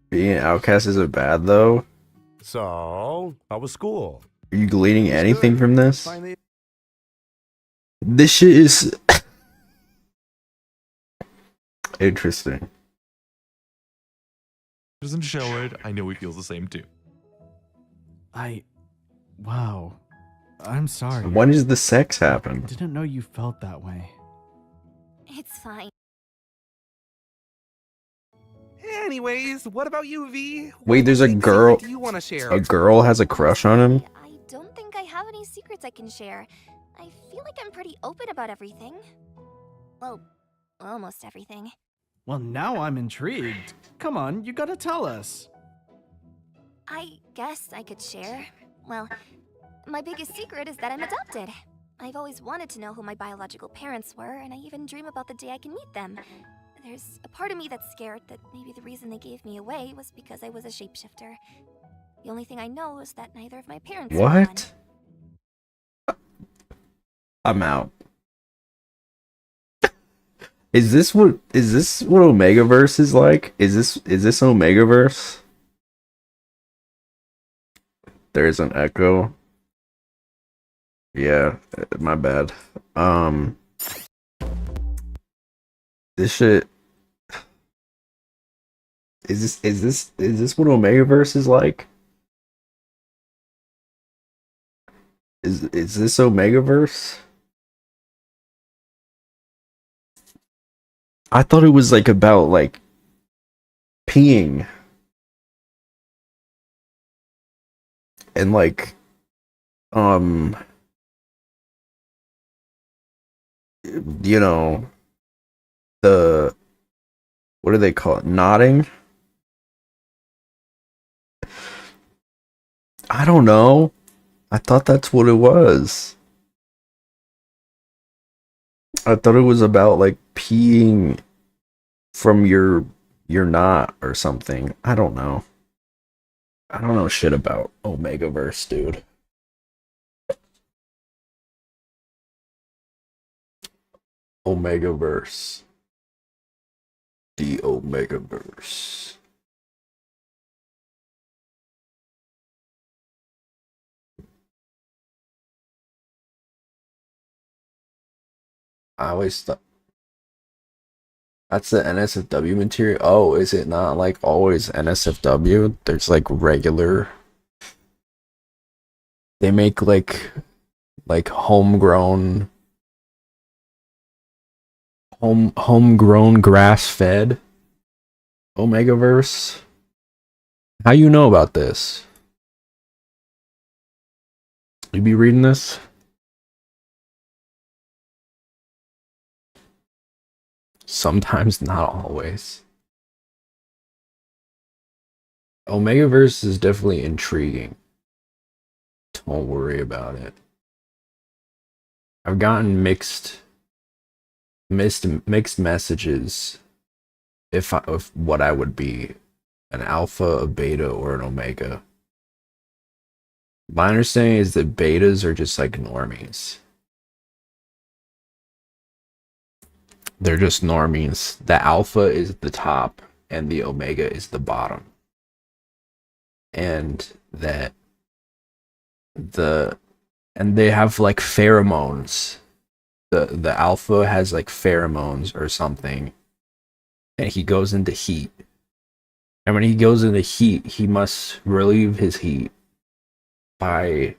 Being an outcast isn't bad, though. So, how was school? Are you gleaning anything good. from this? Finally, This shit is... interesting. Doesn't show it. I know he feels the same too. Wow. I'm sorry. When does the sex happen? Didn't know you felt that way. It's fine. Anyways, what about you, V? Wait, there's a girl... Do you want to share? A girl has a crush on him? I don't think I have any secrets I can share. I feel like I'm pretty open about everything. Well, almost everything. Well, now I'm intrigued. Come on, you gotta tell us. I guess I could share. Well, my biggest secret is that I'm adopted. I've always wanted to know who my biological parents were, and I even dream about the day I can meet them. There's a part of me that's scared that maybe the reason they gave me away was because I was a shapeshifter. The only thing I know is that neither of my parents were What? one. I'm out. Is this what Omegaverse is like? Is this Omegaverse? There's an echo. Yeah, my bad. This shit. Is this what Omegaverse is like? Is this Omegaverse? I thought it was like about like peeing and like you know, the what do they call it? Nodding? I don't know. I thought that's what it was. I thought it was about like peeing from your knot or something. I don't know. I don't know shit about Omegaverse, dude. Omegaverse. The Omegaverse. I always thought that's the NSFW material. Oh, is it not like always NSFW? There's like regular. They make like homegrown grass fed Omegaverse. How you know about this? You be reading this? Sometimes, not always. Omegaverse is definitely intriguing. Don't worry about it. I've gotten mixed messages of what I would be, an alpha, a beta, or an omega. My understanding is that betas are just like normies. They're just normies. The alpha is the top and the omega is the bottom. And they have like pheromones. The alpha has like pheromones or something. And he goes into heat. And when he goes into heat, he must relieve his heat by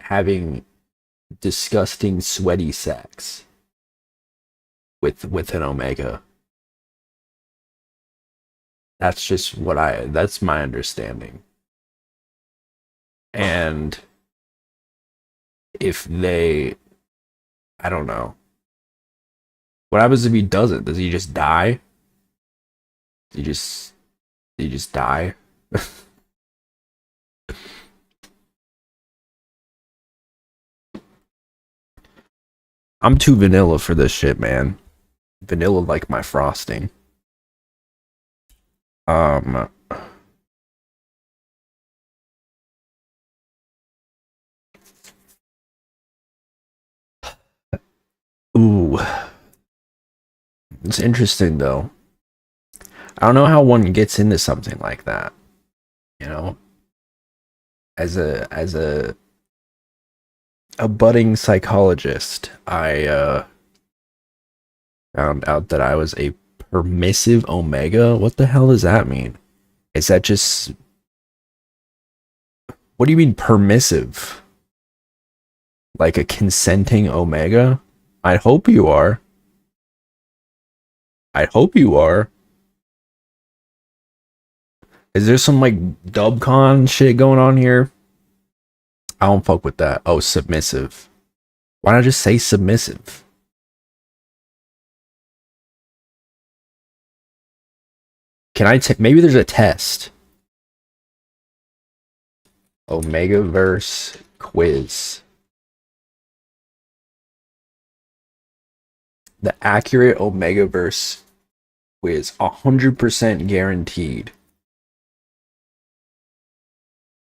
having disgusting sweaty sex with an omega. That's my understanding. And if I don't know. What happens if he doesn't? Does he just die? He just die? I'm too vanilla for this shit, man. Vanilla like my frosting. Ooh. It's interesting though. I don't know how one gets into something like that. You know? As a budding psychologist, I found out that I was a permissive omega. What the hell does that mean? Is that just... What do you mean permissive? Like a consenting omega? I hope you are. I hope you are. Is there some like dubcon shit going on here? I don't fuck with that. Oh, submissive. Why not just say submissive? Can I maybe there's a test. Omegaverse quiz. The accurate Omegaverse quiz, 100% guaranteed.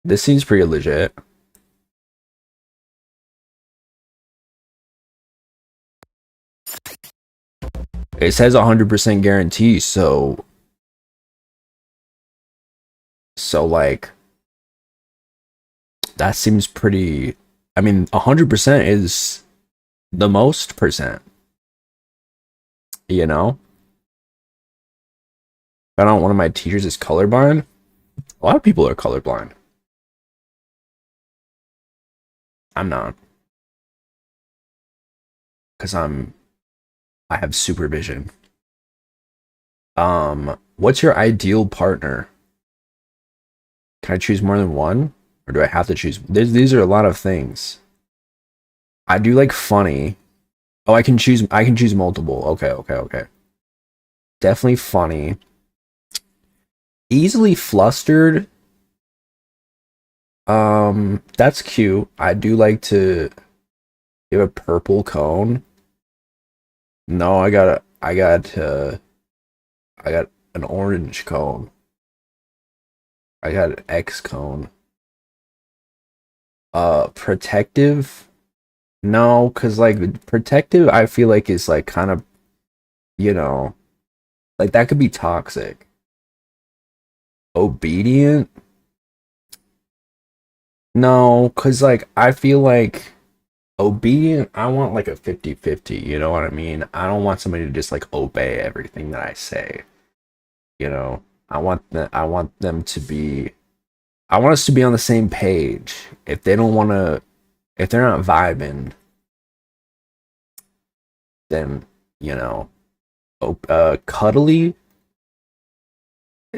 This seems pretty legit. It says 100% guarantee, so like that seems pretty. I mean, 100% is the most percent. You know? I don't. One of my teachers is colorblind. A lot of people are colorblind. I'm not. Because I have supervision. What's your ideal partner? Can I choose more than one? Or do I have to choose? These are a lot of things. I do like funny. Oh, I can choose multiple. Okay. Definitely funny. Easily flustered. That's cute. I do like to give a purple cone. No, I got an orange cone. I got an X cone. Protective? No, cause like protective, I feel like is like kind of, you know, like that could be toxic. Obedient? No, cause like I feel like obedient, I want like a 50-50, you know what I mean? I don't want somebody to just like obey everything that I say. You know, I want them to be, I want us to be on the same page. If they don't want to, if they're not vibing, then, you know, cuddly.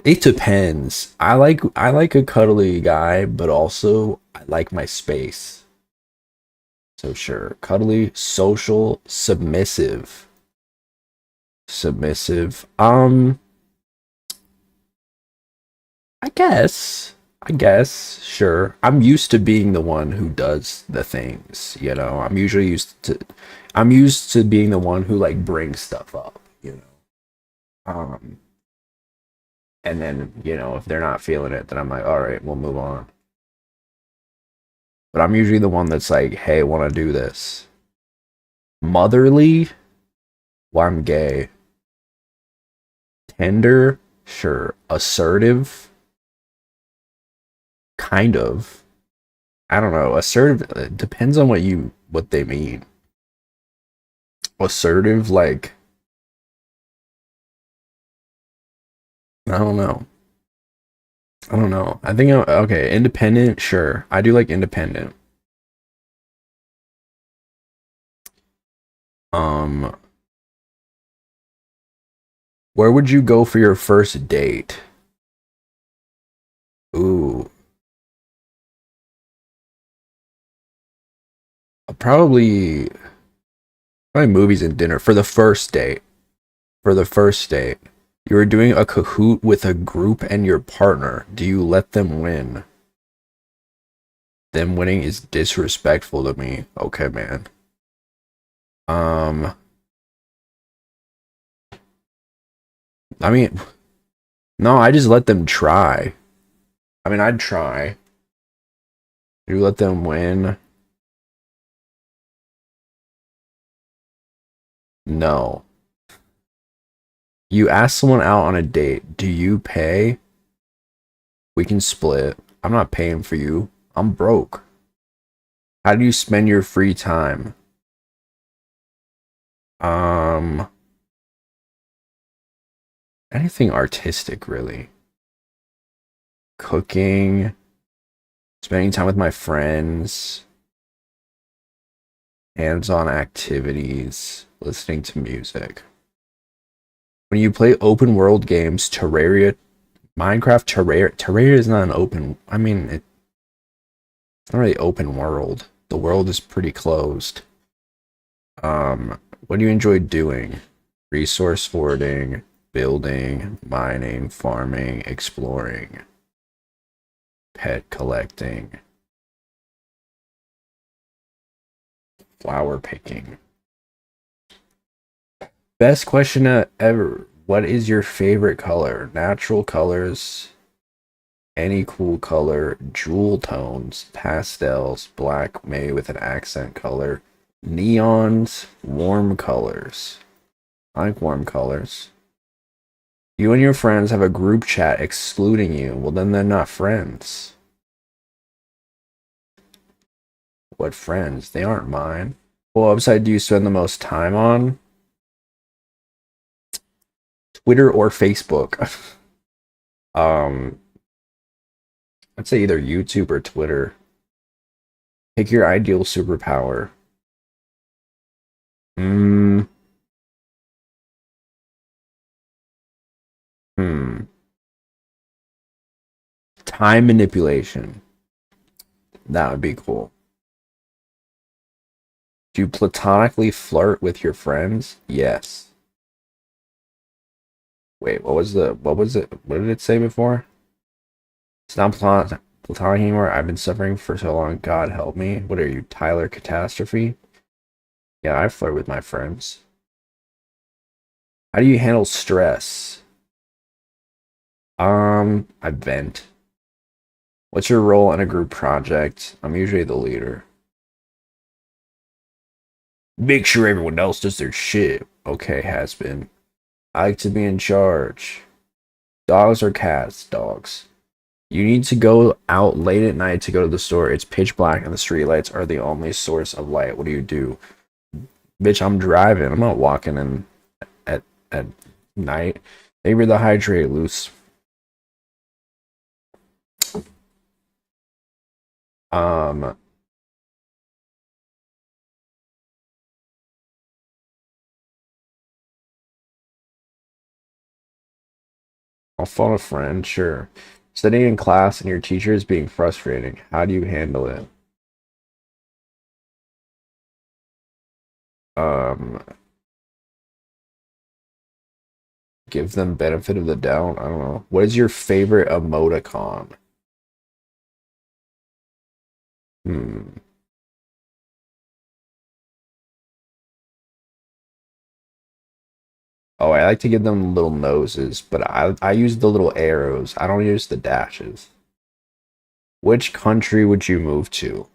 It depends. I like a cuddly guy, but also I like my space. So sure, cuddly, social, submissive. Submissive. I guess, sure. I'm used to being the one who does the things, you know. I'm used to being the one who like brings stuff up, you know. And then, you know, if they're not feeling it, then I'm like, all right, we'll move on. But I'm usually the one that's like, hey, want to do this. Motherly? Well, I'm gay. Tender? Sure. Assertive? Kind of. I don't know. Assertive, it depends on what they mean. Assertive, like, I don't know. I don't know. I think okay, independent, sure. I do like independent. Where would you go for your first date? Ooh. Probably movies and dinner for the first date. For the first date. You are doing a Kahoot with a group and your partner. Do you let them win? Them winning is disrespectful to me. Okay, man. I mean, no, I just let them try. I mean, I'd try. You let them win? No. You ask someone out on a date. Do you pay? We can split. I'm not paying for you. I'm broke. How do you spend your free time? Anything artistic, really. Cooking, spending time with my friends, hands-on activities, listening to music. When you play open world games, Terraria, Minecraft, Terraria is not an open, I mean, it's not really open world. The world is pretty closed. What do you enjoy doing? Resource forwarding, building, mining, farming, exploring, pet collecting, flower picking. Best question ever. What is your favorite color? Natural colors, any cool color, jewel tones, pastels, black made with an accent color, neons, warm colors. I like warm colors. You and your friends have a group chat excluding you. Well, then they're not friends. What friends? They aren't mine. What website do you spend the most time on? Twitter or Facebook? I'd say either YouTube or Twitter. Pick your ideal superpower. Time manipulation. That would be cool. Do you platonically flirt with your friends? Yes. Wait, what was it? What did it say before? It's not platonic anymore. I've been suffering for so long. God help me. What are you, Tyler Catastrophe? Yeah, I flirt with my friends. How do you handle stress? I vent. What's your role in a group project? I'm usually the leader. Make sure everyone else does their shit. Okay, has been. I like to be in charge. Dogs or cats? Dogs. You need to go out late at night to go to the store. It's pitch black and the streetlights are the only source of light. What do you do? Bitch, I'm driving. I'm not walking in at night. Maybe the hydrate loose. I'll phone a friend, sure. Studying in class and your teacher is being frustrating. How do you handle it? Give them benefit of the doubt. I don't know. What is your favorite emoticon? Oh, I like to give them little noses, but I use the little arrows. I don't use the dashes. Which country would you move to?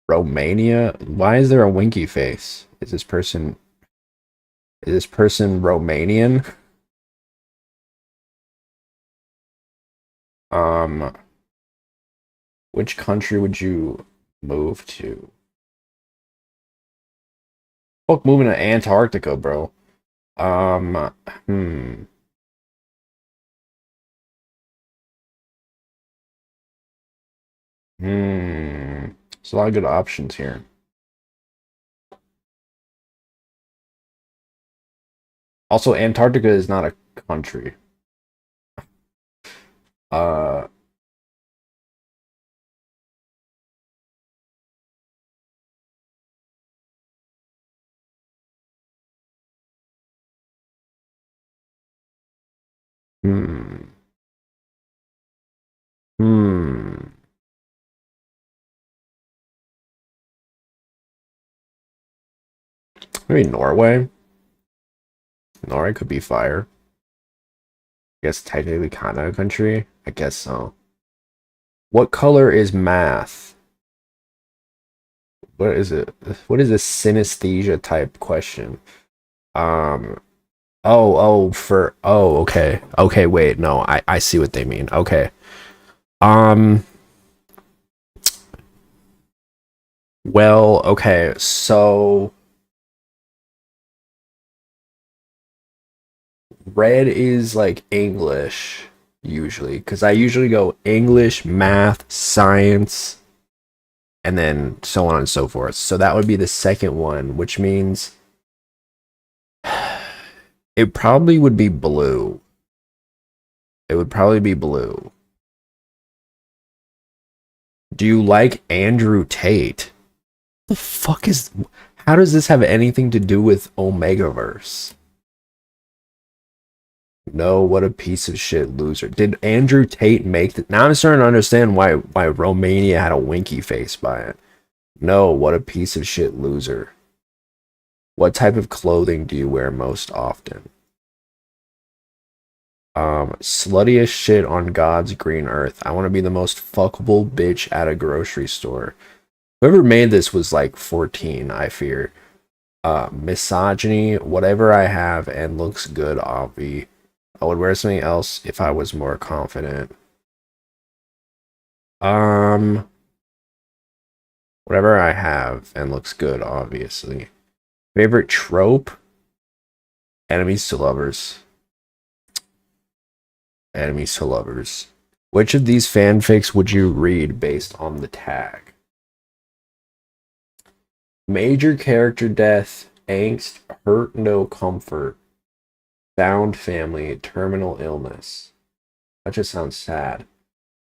Romania? Why is there a winky face? Is this person Romanian? Which country would you move to? Fuck moving to Antarctica, bro. There's a lot of good options here. Also, Antarctica is not a country. Maybe Norway. Norway could be fire. I guess technically kind of a country. I guess so. What color is math? What is it? What is a synesthesia type question? Okay. Okay, wait, no, I see what they mean. Okay. Well, okay, so red is like English usually, because I usually go English, math, science, and then so on and so forth. So that would be the second one, which means it probably would be blue. It would probably be blue. Do you like Andrew Tate? The fuck is... How does this have anything to do with Omegaverse? No, what a piece of shit loser. Did Andrew Tate make the... Now I'm starting to understand why Romania had a winky face by it. No, what a piece of shit loser. What type of clothing do you wear most often? Sluttiest shit on God's green earth. I want to be the most fuckable bitch at a grocery store. Whoever made this was like 14, I fear. Misogyny, whatever I have and looks good, obvi. I would wear something else if I was more confident. Whatever I have and looks good, obviously. Favorite trope? Enemies to lovers. Enemies to lovers. Which of these fanfics would you read based on the tag? Major character death, angst, hurt, no comfort, found family, terminal illness. That just sounds sad.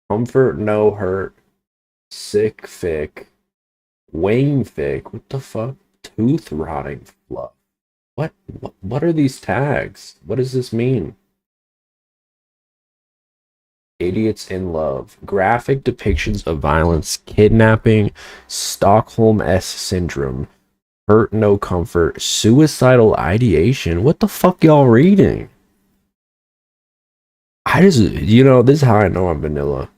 Comfort, no hurt, sick fic, wing fic. What the fuck? Tooth rotting fluff. What are these tags? What does this mean? Idiots in love. Graphic depictions of violence, kidnapping, Stockholm S syndrome, hurt no comfort, suicidal ideation. What the fuck y'all reading? This is how I know I'm vanilla.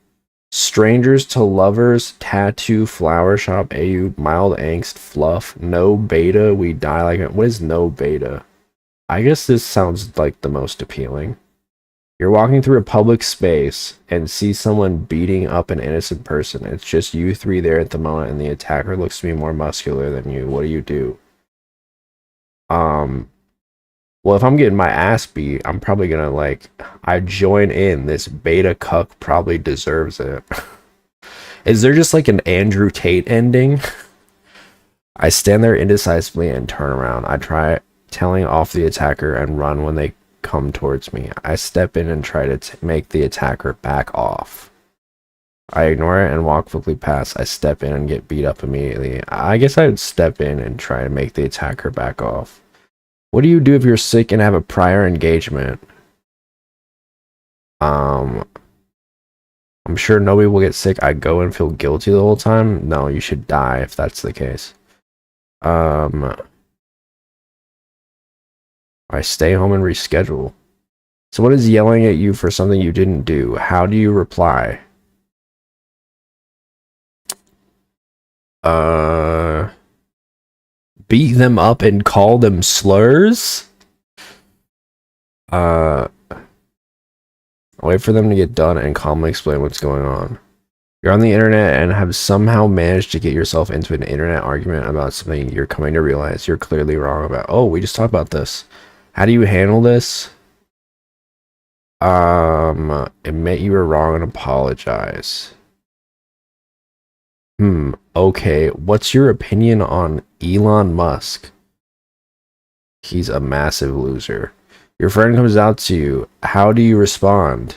Strangers to lovers, tattoo, flower shop, AU, mild angst, fluff, no beta, we die like it. What is no beta? I guess this sounds like the most appealing. You're walking through a public space and see someone beating up an innocent person. It's just you three there at the moment, and the attacker looks to be more muscular than you. What do you do? Well, if I'm getting my ass beat, I'm probably gonna like, I join in. This beta cuck probably deserves it. Is there just like an Andrew Tate ending? I stand there indecisively and turn around. I try telling off the attacker and run when they come towards me. I step in and try to make the attacker back off. I ignore it and walk quickly past. I step in and get beat up immediately. I guess I would step in and try to make the attacker back off. What do you do if you're sick and have a prior engagement? I'm sure nobody will get sick. I go and feel guilty the whole time. No, you should die if that's the case. I stay home and reschedule. Someone is yelling at you for something you didn't do. How do you reply? Beat them up and call them slurs? I'll wait for them to get done and calmly explain what's going on. You're on the internet and have somehow managed to get yourself into an internet argument about something you're coming to realize you're clearly wrong about. Oh, we just talked about this. How do you handle this? Admit you were wrong and apologize. Okay. What's your opinion on Elon Musk? He's a massive loser. Your friend comes out to you. How do you respond?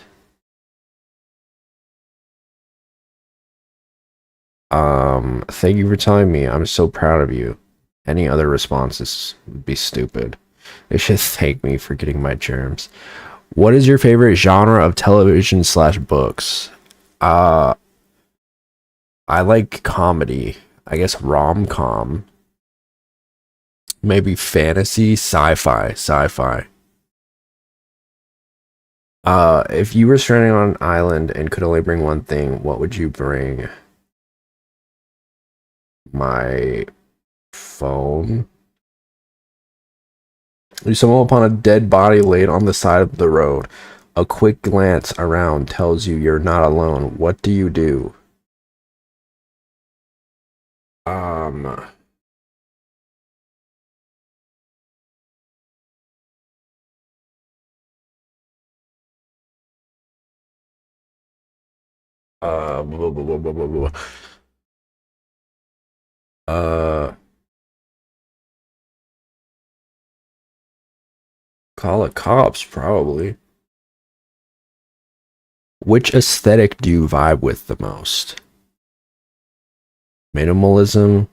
Thank you for telling me. I'm so proud of you. Any other responses would be stupid. They should thank me for getting my germs. What is your favorite genre of television / books? I like comedy. I guess rom-com. Maybe fantasy, sci-fi. If you were stranded on an island and could only bring one thing, what would you bring? My phone. You stumble upon a dead body laid on the side of the road. A quick glance around tells you you're not alone. What do you do? Blah, blah, blah, blah, blah, blah. Call the cops, probably. Which aesthetic do you vibe with the most? Minimalism,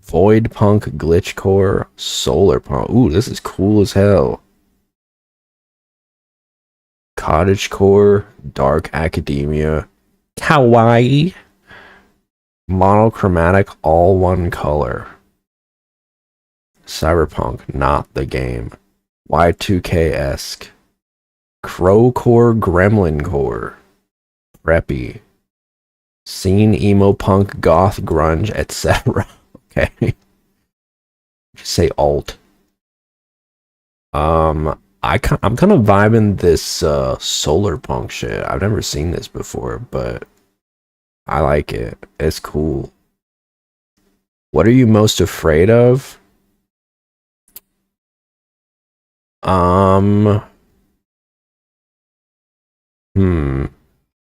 void punk, glitchcore, solar punk. Ooh, this is cool as hell. Cottagecore, dark academia, kawaii, monochromatic, all one color. Cyberpunk, not the game. Y2K-esque. Crowcore, gremlincore. Preppy. Scene, emo, punk, goth, grunge, etc. Okay. Just say alt. I'm kind of vibing this solar punk shit. I've never seen this before, but I like it. It's cool. What are you most afraid of?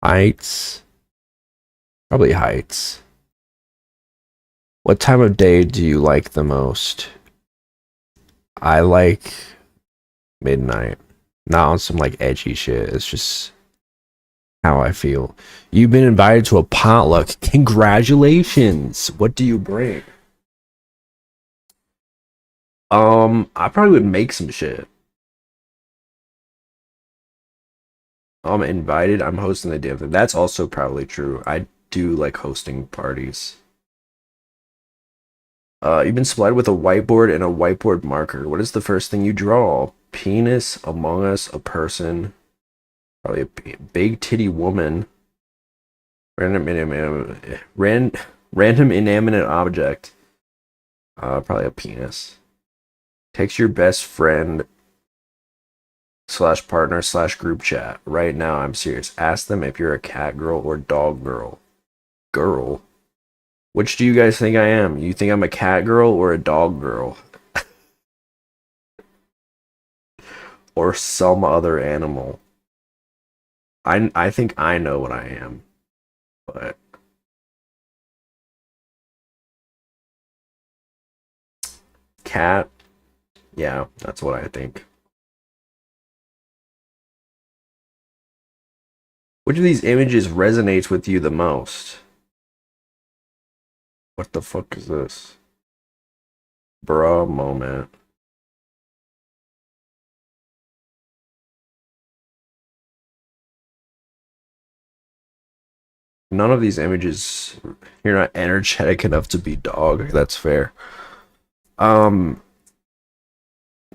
Heights. Probably heights. What time of day do you like the most? I like midnight. Not on some like edgy shit. It's just how I feel. You've been invited to a potluck. Congratulations. What do you bring? I probably would make some shit. I'm invited. I'm hosting the damn thing. That's also probably true. I do like hosting parties. You've been supplied with a whiteboard and a whiteboard marker. What is the first thing you draw? Penis, Among Us, a person. Probably a big titty woman. Random inanimate object. Probably a penis. Text your best friend / partner / group chat. Right now, I'm serious. Ask them if you're a cat girl or dog girl. Girl? Which do you guys think I am? You think I'm a cat girl or a dog girl? Or some other animal? I think I know what I am. But cat? Yeah, that's what I think. Which of these images resonates with you the most? What the fuck is this? Bruh moment. None of these images, you're not energetic enough to be dog. That's fair. None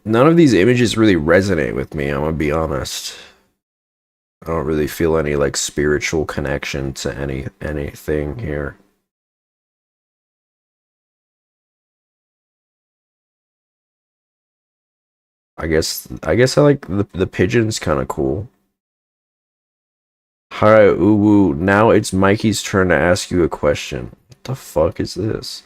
of these images really resonate with me, I'm gonna be honest. I don't really feel any like spiritual connection to anything here. I guess I like the pigeon's kind of cool. Hi, Uwu. Now it's Mikey's turn to ask you a question. What the fuck is this?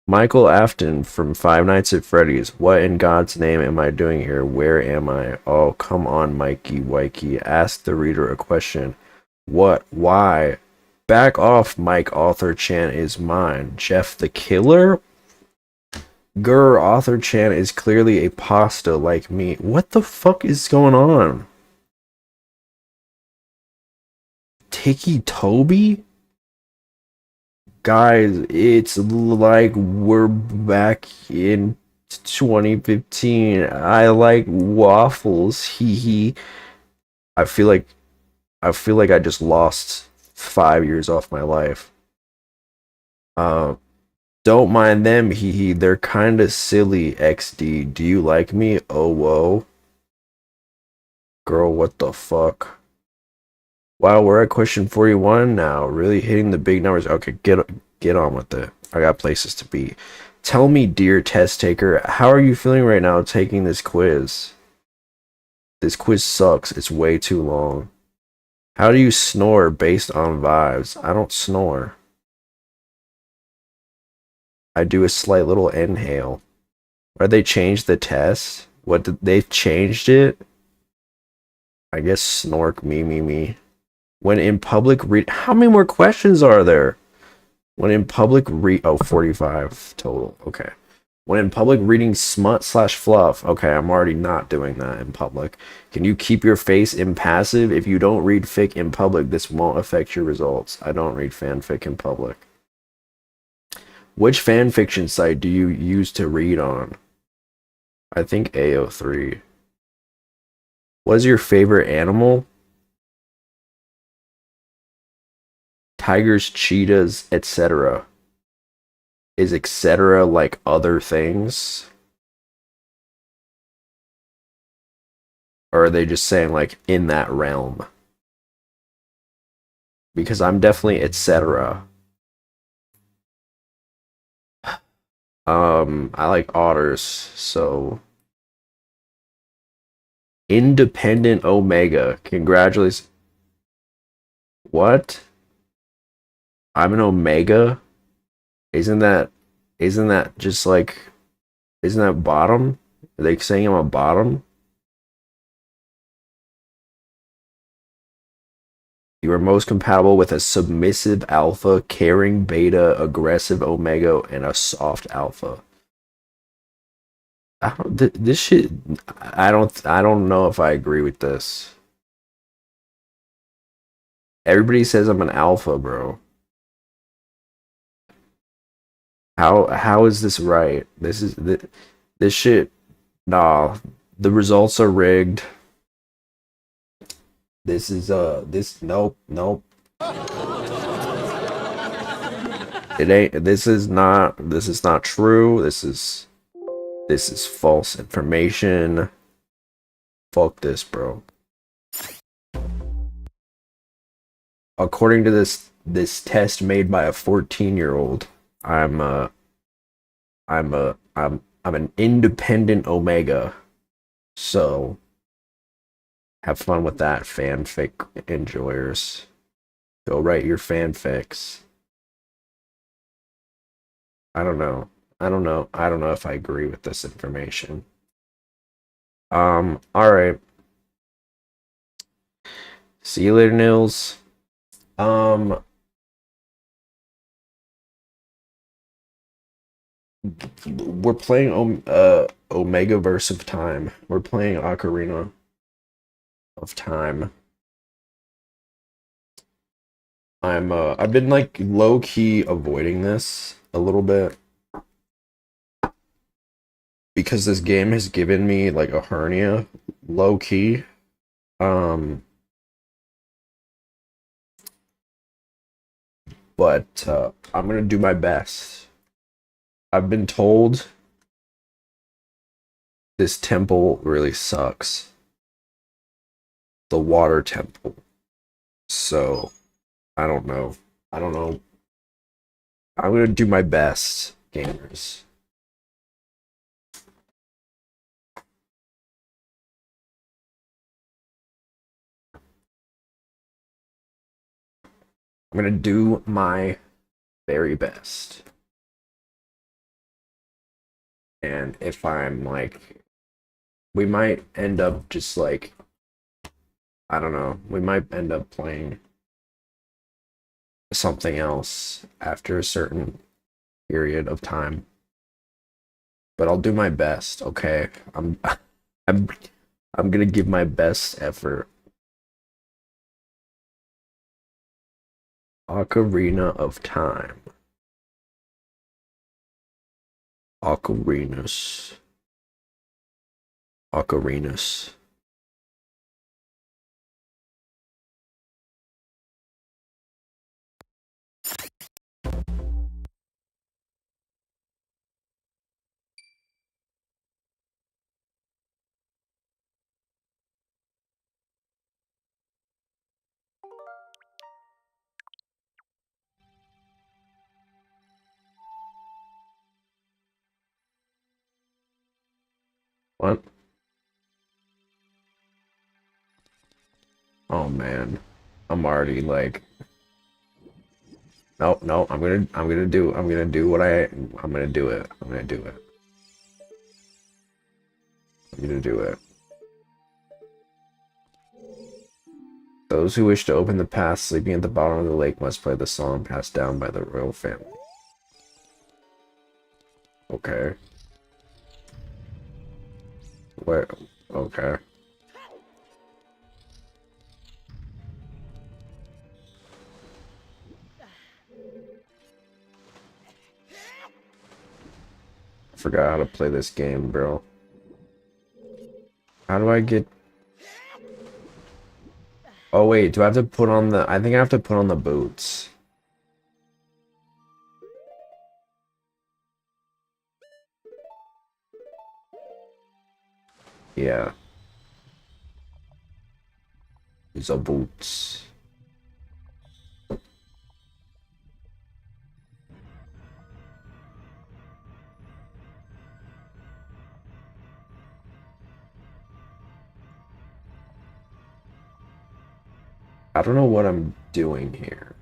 Michael Afton from Five Nights at Freddy's. What in God's name am I doing here? Where am I? Oh, come on, Mikey Wikey. Ask the reader a question. What? Why? Back off, Mike Author Chan is mine. Jeff the Killer? Grr, Author Chan is clearly a pasta like me. What the fuck is going on? Tiki Toby? Guys, it's like we're back in 2015. I like waffles. Hee hee. I feel like I just lost 5 years off my life. Don't mind them. Hee hee. They're kind of silly. XD. Do you like me? Oh whoa. Girl, what the fuck? Wow, we're at question 41 now. Really hitting the big numbers. Okay, get on with it. I got places to be. Tell me, dear test taker, how are you feeling right now taking this quiz? This quiz sucks. It's way too long. How do you snore based on vibes? I don't snore. I do a slight little inhale. Or they changed the test? They've changed it? I guess snork me. When in public how many more questions are there? When in public oh, 45 total. Okay. When in public reading smut / fluff. Okay, I'm already not doing that in public. Can you keep your face impassive? If you don't read fic in public, this won't affect your results. I don't read fanfic in public. Which fanfiction site do you use to read on? I think AO3. What is your favorite animal? Tigers, cheetahs, etc. Is etc. like other things? Or are they just saying like in that realm? Because I'm definitely etc. I like otters, so Independent Omega. Congratulations. What? I'm an Omega? Isn't that just like, isn't that bottom? Are they saying I'm a bottom? You are most compatible with a submissive alpha, caring beta, aggressive omega, and a soft alpha. This shit. I don't know if I agree with this. Everybody says I'm an alpha, bro. How is this right? This shit. Nah, the results are rigged. This is nope. It ain't. This is not true. This is false information. Fuck this, bro. according to this test made by a 14-year-old, I'm an independent Omega. So have fun with that, fanfic enjoyers. Go write your fanfics. I don't know. I don't know if I agree with this information. All right. See you later, Nils. We're playing Omega Verse of Time. We're playing Ocarina of Time. I've been like low key avoiding this a little bit because this game has given me like a hernia, low key. But I'm gonna do my best. I've been told this temple really sucks. The water temple. So I don't know. I'm gonna do my best, gamers. I'm gonna do my very best. And if I'm like, we might end up just like, I don't know, we might end up playing something else after a certain period of time. But I'll do my best, okay? I'm gonna give my best effort. Ocarina of Time. Ocarinas. Ocarinas. What? Oh man. I'm already like, no, I'm gonna do I'm gonna do it. I'm gonna do it. I'm gonna do it. Those who wish to open the path sleeping at the bottom of the lake must play the song passed down by the royal family. Okay. Where? Okay. I forgot how to play this game, bro. How do I get... Oh wait, do I have to put on the... I think I have to put on the boots. Yeah. The boots. I don't know what I'm doing here.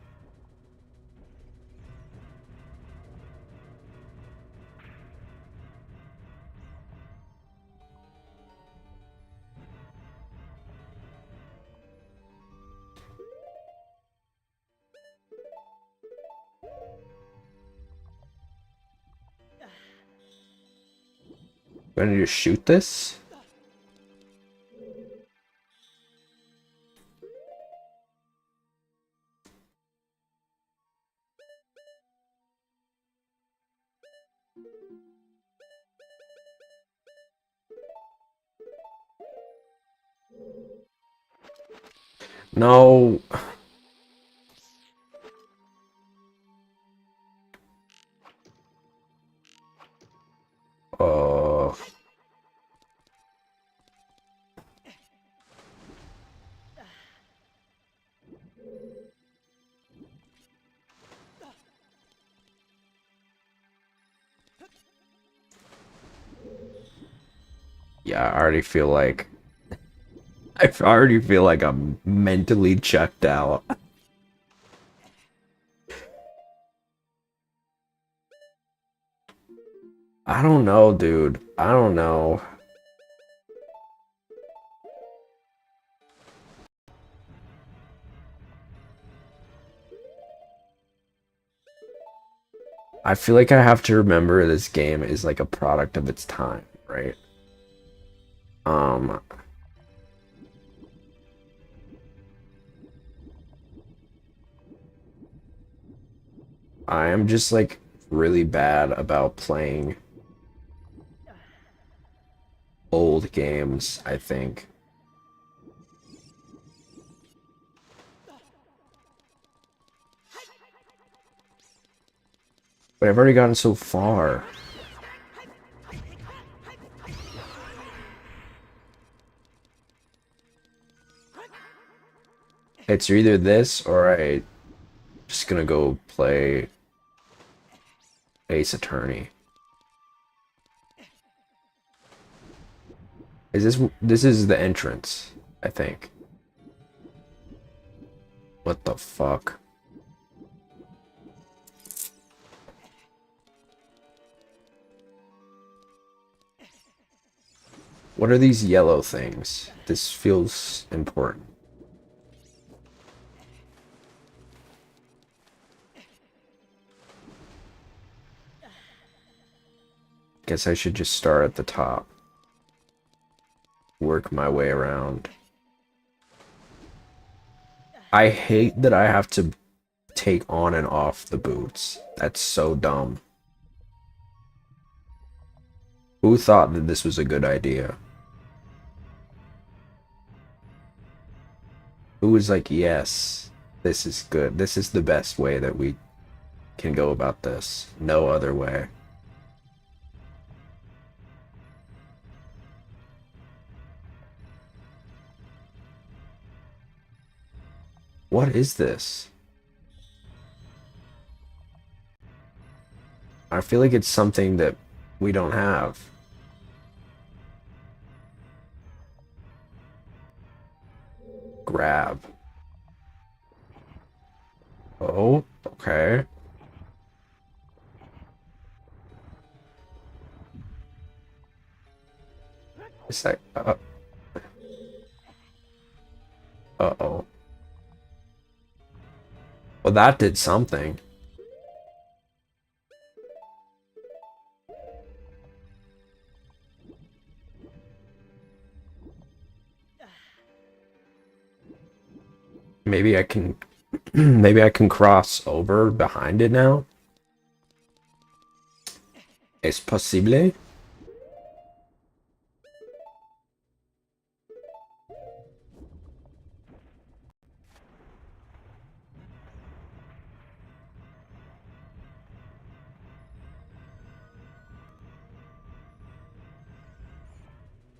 Do I need to shoot this? No. Yeah, I already feel like I'm mentally checked out. I don't know, dude. I don't know. I feel like I have to remember this game is like a product of its time, right? Um, I am just like really bad about playing old games, I think. But I've already gotten so far. It's either this or I just gonna go play Ace Attorney. This is the entrance, I think. What the fuck? What are these yellow things? This feels important. Guess I should just start at the top. Work my way around. I hate that I have to take on and off the boots. That's so dumb. Who thought that this was a good idea? Who was like, yes, this is good. This is the best way that we can go about this. No other way. What is this? I feel like it's something that we don't have. Grab. Oh, okay. It's like, uh-oh. Well, that did something. Maybe I can maybe I can cross over behind it now. Es posible?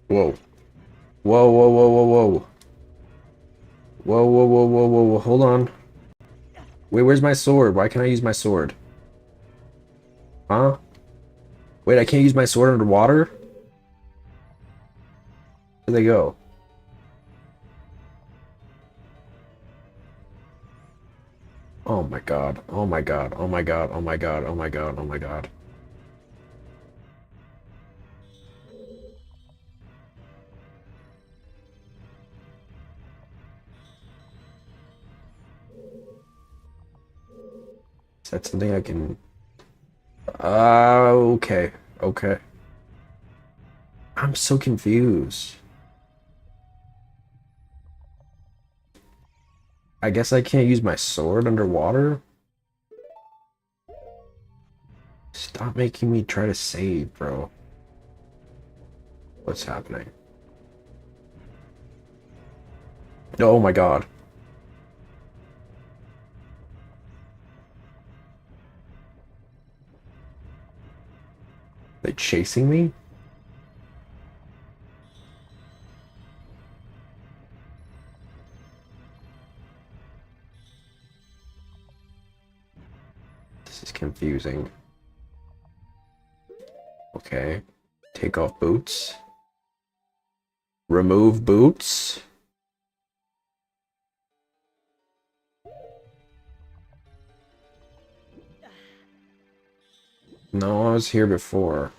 Whoa. Whoa, whoa, whoa, whoa, whoa. Whoa, whoa, whoa, whoa, whoa, whoa, hold on. Wait, where's my sword? Why can't I use my sword? Huh? Wait, I can't use my sword underwater? Where'd they go? Oh my god. Oh my god. Oh my god. Oh my god. Oh my god. Oh my god. Is that something I can... okay. Okay. I'm so confused. I guess I can't use my sword underwater? Stop making me try to save, bro. What's happening? Oh my god. They chasing me? This is confusing. Okay. Take off boots. Remove boots. No, I was here before.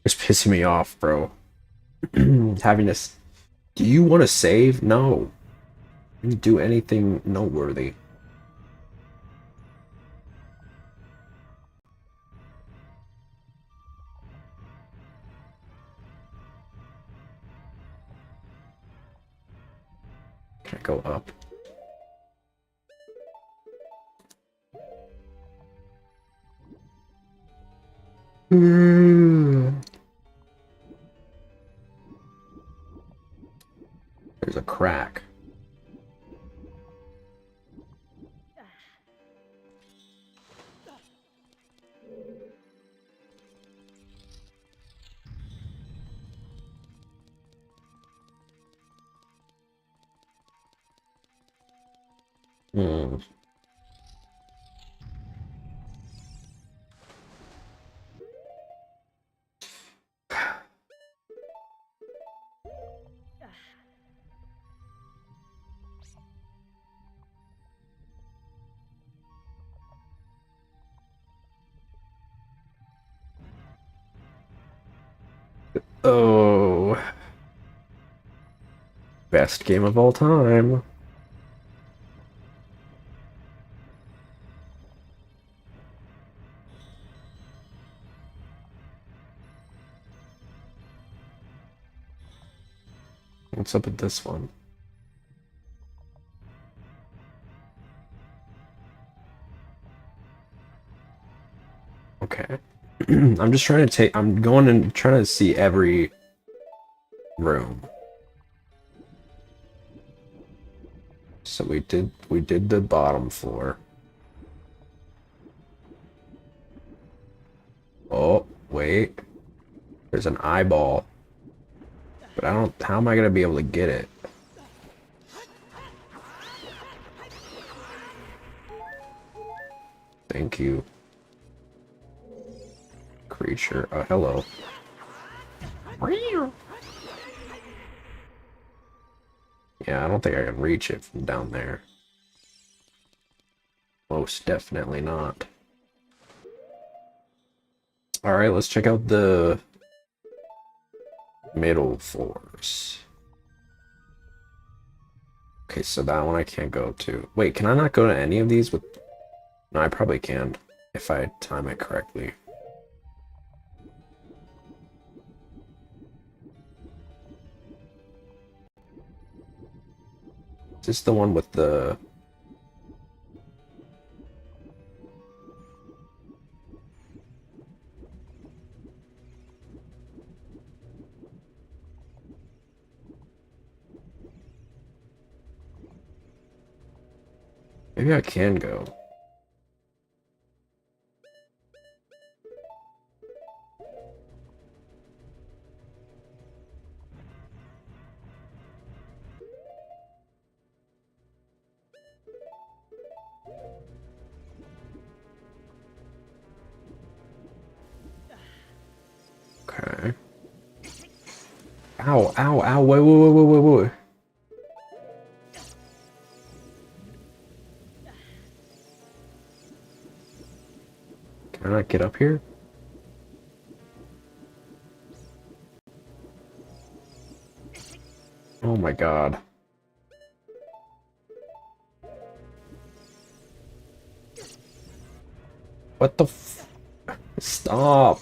It's pissing me off, bro. Having to. Do you want to save? No. You didn't do anything noteworthy. Can I go up? There's a crack. Hmm. Oh. Best game of all time. What's up with this one? Okay. I'm just trying to take. I'm going and trying to see every room. So we did the bottom floor. Oh, wait. There's an eyeball. But I don't. How am I gonna be able to get it? Thank you. Creature. Oh, hello. Yeah, I don't think I can reach it from down there. Most definitely not. Alright, let's check out the middle floors. Okay, so that one I can't go to. Wait, can I not go to any of these with... No, I probably can, if I time it correctly. Is this the one with the... Maybe I can go. Okay. Ow, ow, ow, wait. Can I not get up here? Oh my god. What the f... Stop!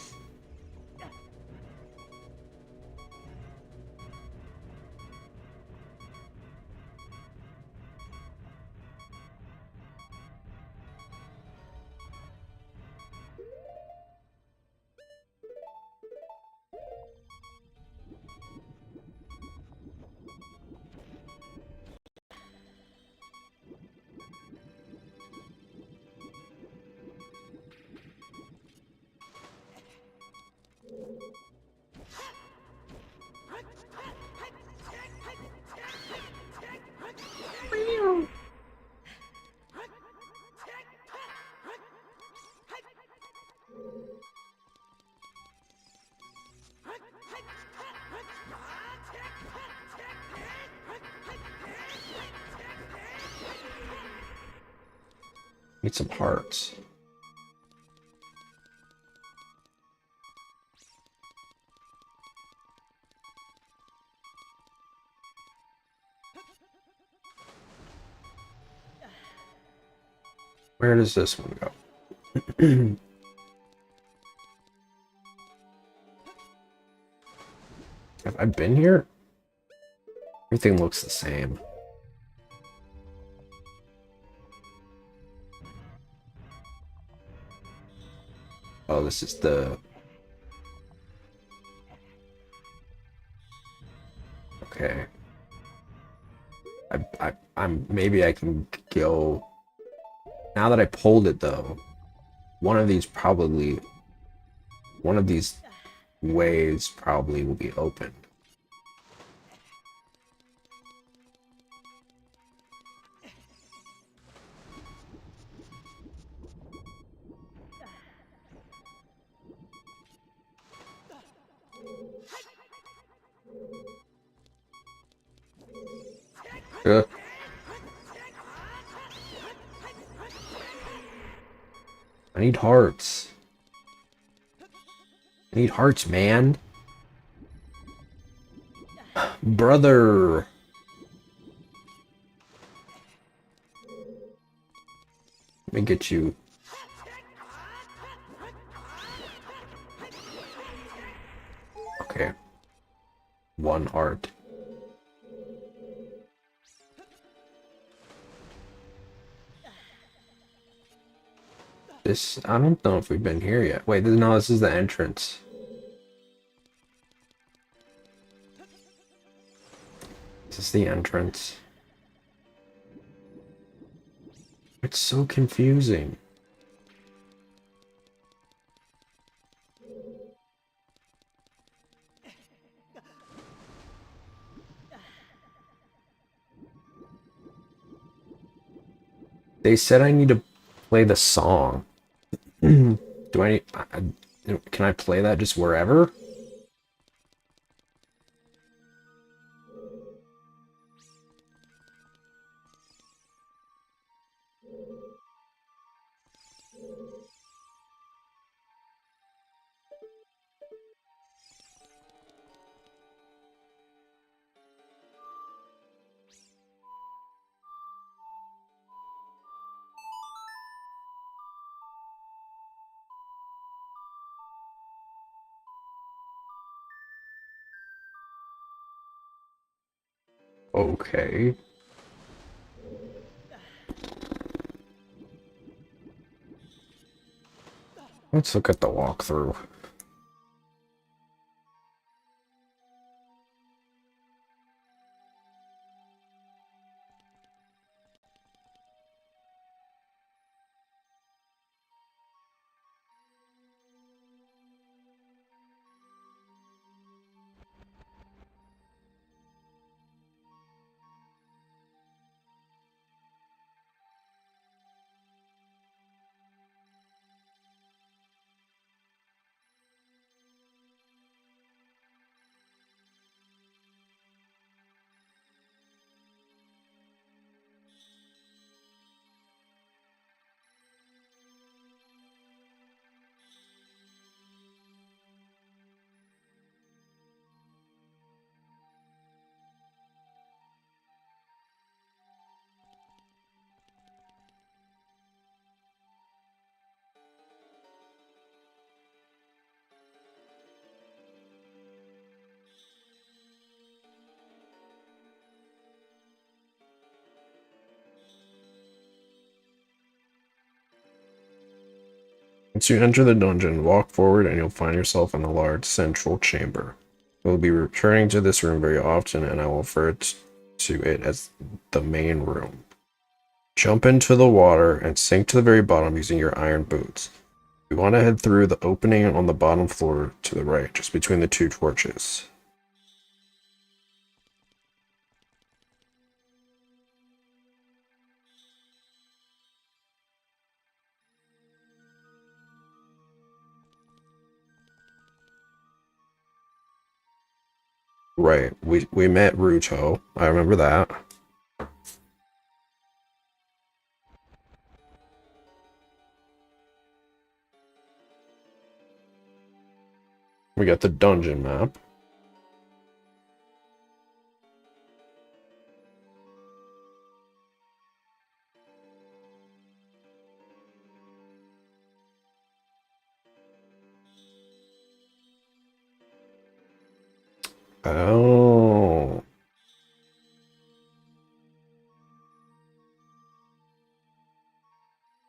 Need some hearts. Where does this one go? Have I been here? Everything looks the same. Oh, this is the... Okay. I'm maybe I can go... Now that I pulled it though, one of these ways probably will be open. I need hearts. I need hearts, man. Brother. Let me get you. Okay. One heart. This, I don't know if we've been here yet. Wait, no, this is the entrance. This is the entrance. It's so confusing. They said I need to play the song. Do I need... can I play that just wherever? Okay. Let's look at the walkthrough. Once you enter the dungeon, walk forward and you'll find yourself in a large central chamber. We'll be returning to this room very often, and I will refer to it as the main room. Jump into the water and sink to the very bottom using your iron boots. We want to head through the opening on the bottom floor to the right, just between the two torches. Right, we met Ruto. I remember that. We got the dungeon map. Oh.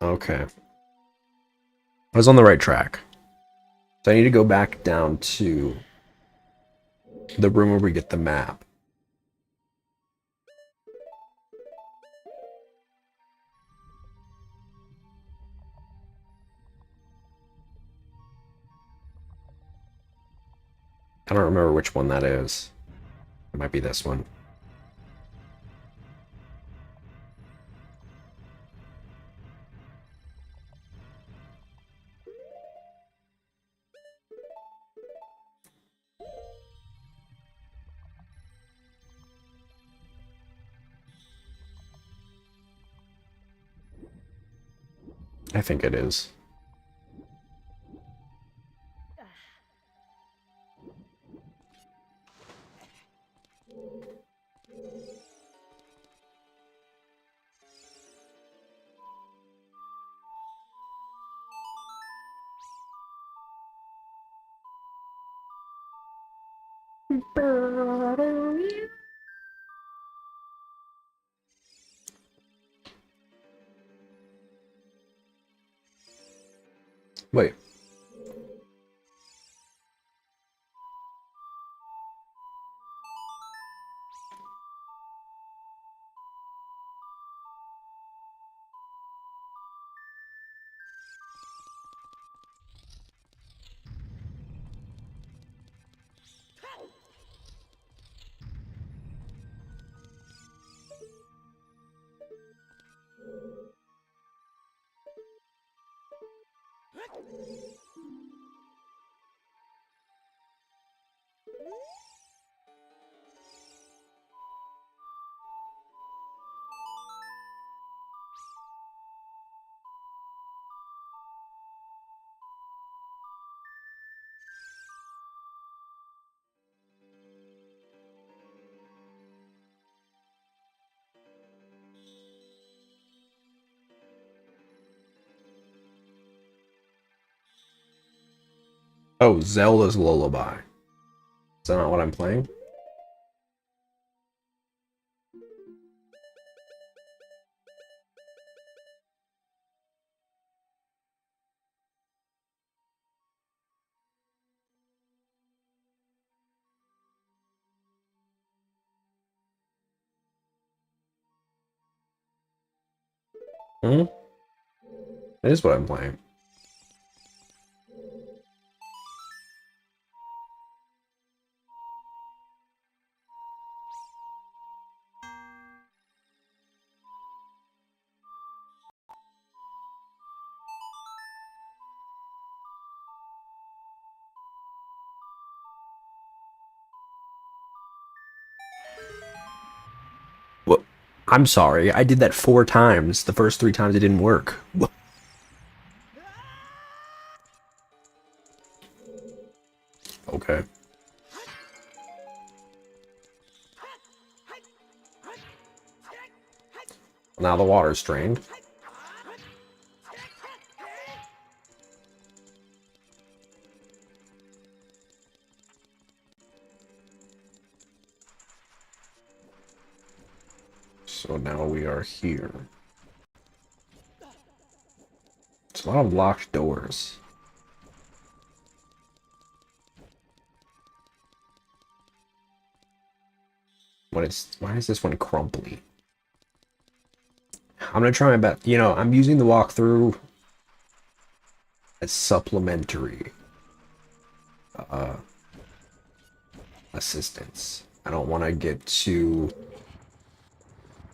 Okay. I was on the right track. So I need to go back down to the room where we get the map. I don't remember which one that is. It might be this one. I think it is. Wait. Oh, Zelda's Lullaby. Is that not what I'm playing? Hmm? That is what I'm playing. Well, I'm sorry. I did that 4 times. The first 3 times it didn't work. Okay. Now the water's drained. So now we are here. It's a lot of locked doors. Why is this one crumply? I'm gonna try my best. You know, I'm using the walkthrough as supplementary assistance. I don't want to get too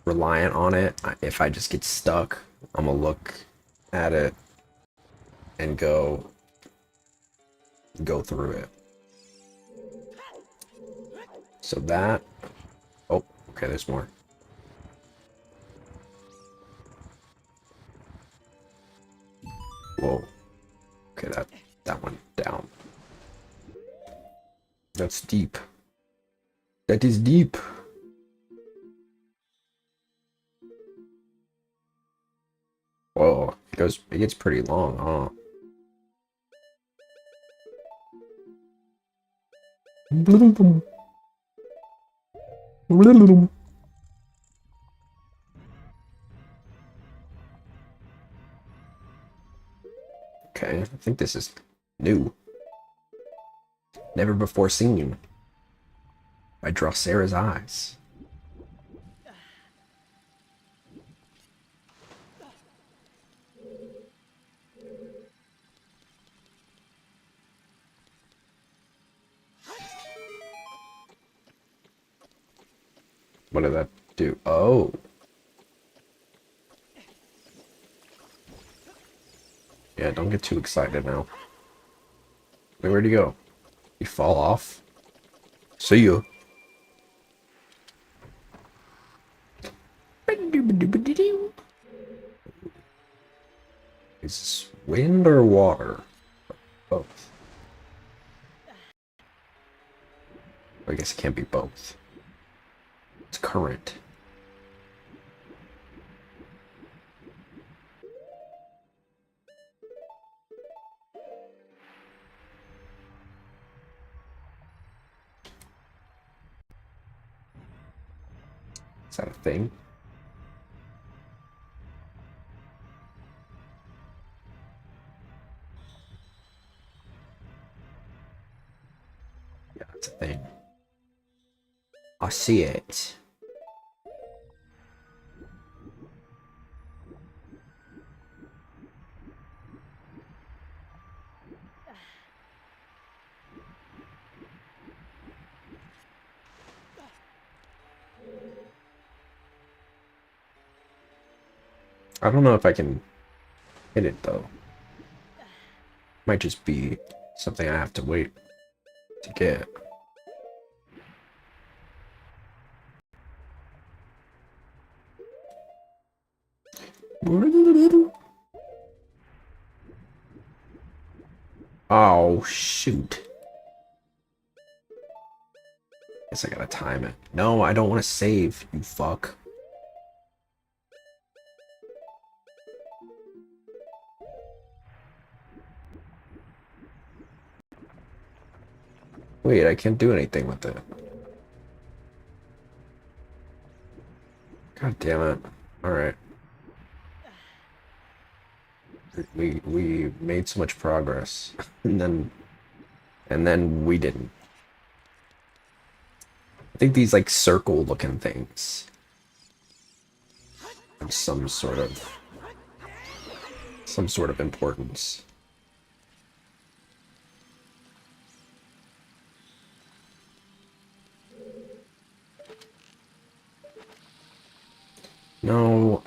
reliant on it. If I just get stuck, I'm gonna look at it and go through it. So that. Oh, okay. There's more. Whoa. Okay, that went down. That's deep. That is deep. Whoa, it gets pretty long, huh? Okay, I think this is new. Never before seen. By Drosera's eyes. What did that do? Oh. Yeah, don't get too excited now. Wait, where'd he go? You fall off? See you. Is this wind or water? Both. I guess it can't be both. It's current. Is that a thing? Yeah, it's a thing. I see it. I don't know if I can hit it though. Might just be something I have to wait to get. Oh, shoot. Guess I gotta time it. No, I don't want to save, you fuck. Wait, I can't do anything with it. God damn it. Alright. We made so much progress. and then we didn't. I think these like circle looking things have some sort of importance. No.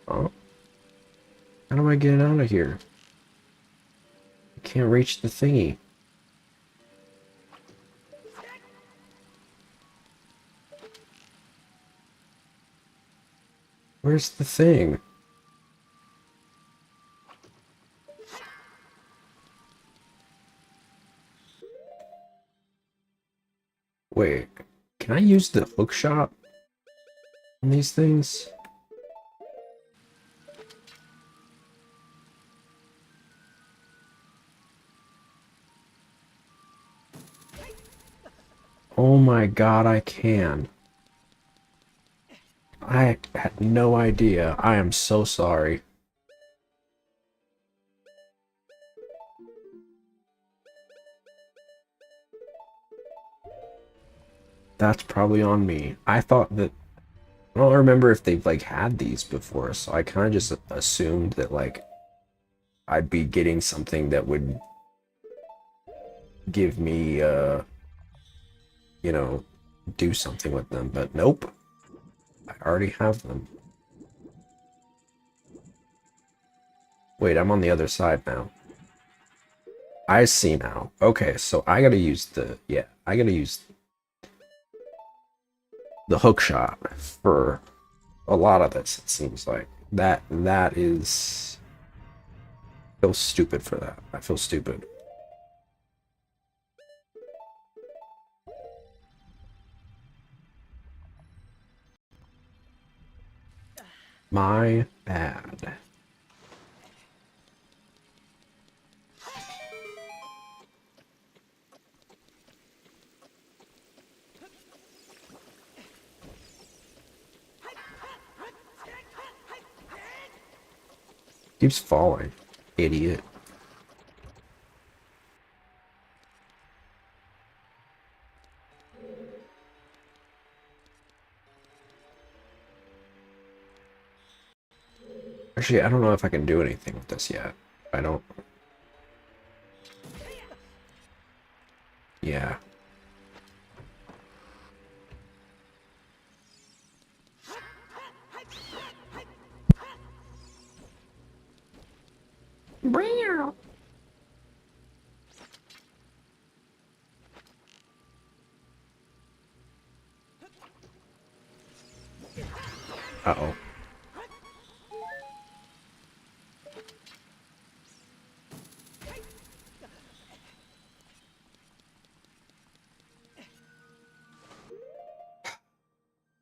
Oh. How do I get out of here? I can't reach the thingy. Where's the thing? Wait, can I use the hook shot on these things? Oh my god, I can. I had no idea. I am so sorry. That's probably on me. I thought that... I don't remember if they've like had these before, so I kind of just assumed that like I'd be getting something that would give me you know, do something with them, but nope. I already have them. Wait, I'm on the other side now. I see now. Okay, so I gotta use the, yeah, I gotta use the hook shot for a lot of this, it seems like. That is... I feel stupid for that. I feel stupid. My bad. Keeps falling. Idiot. Actually, I don't know if I can do anything with this yet. I don't... Yeah. Uh-oh.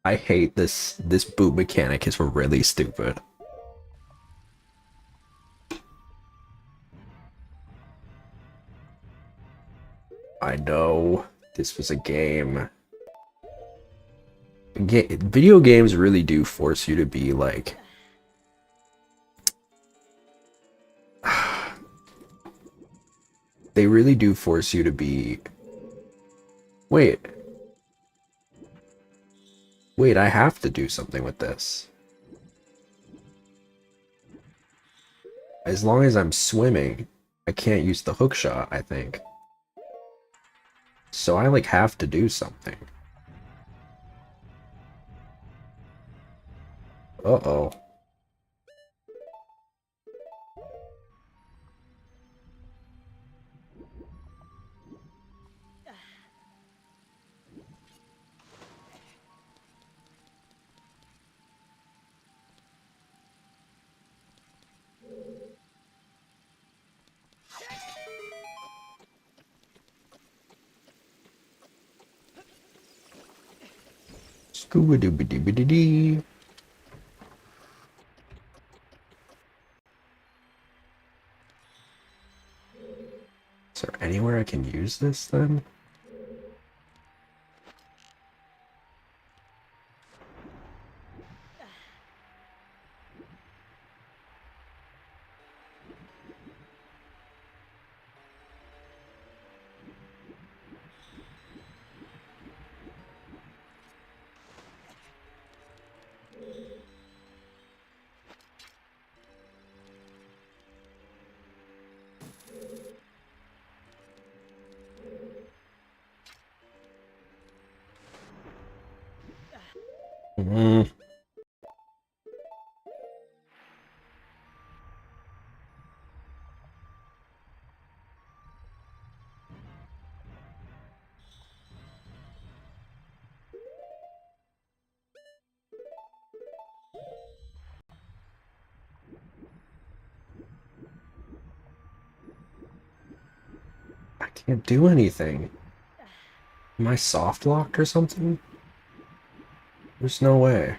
I hate this boot mechanic is really stupid. I know this was a game. Video games really do force you to be like they really do force you to be wait, I have to do something with this. As long as I'm swimming, I can't use the hook shot, I think. So I like have to do something. Uh-oh. Scuba dooby dooby dee dee. Is there anywhere I can use this then? Mm. I can't do anything. Am I soft locked or something? There's no way.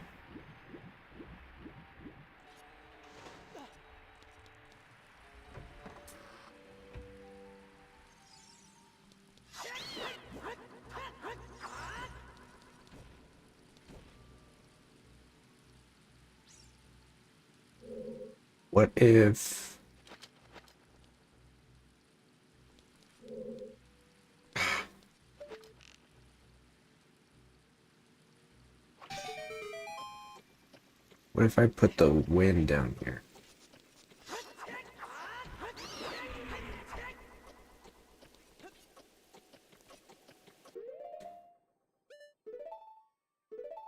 What if... What if I put the wind down here?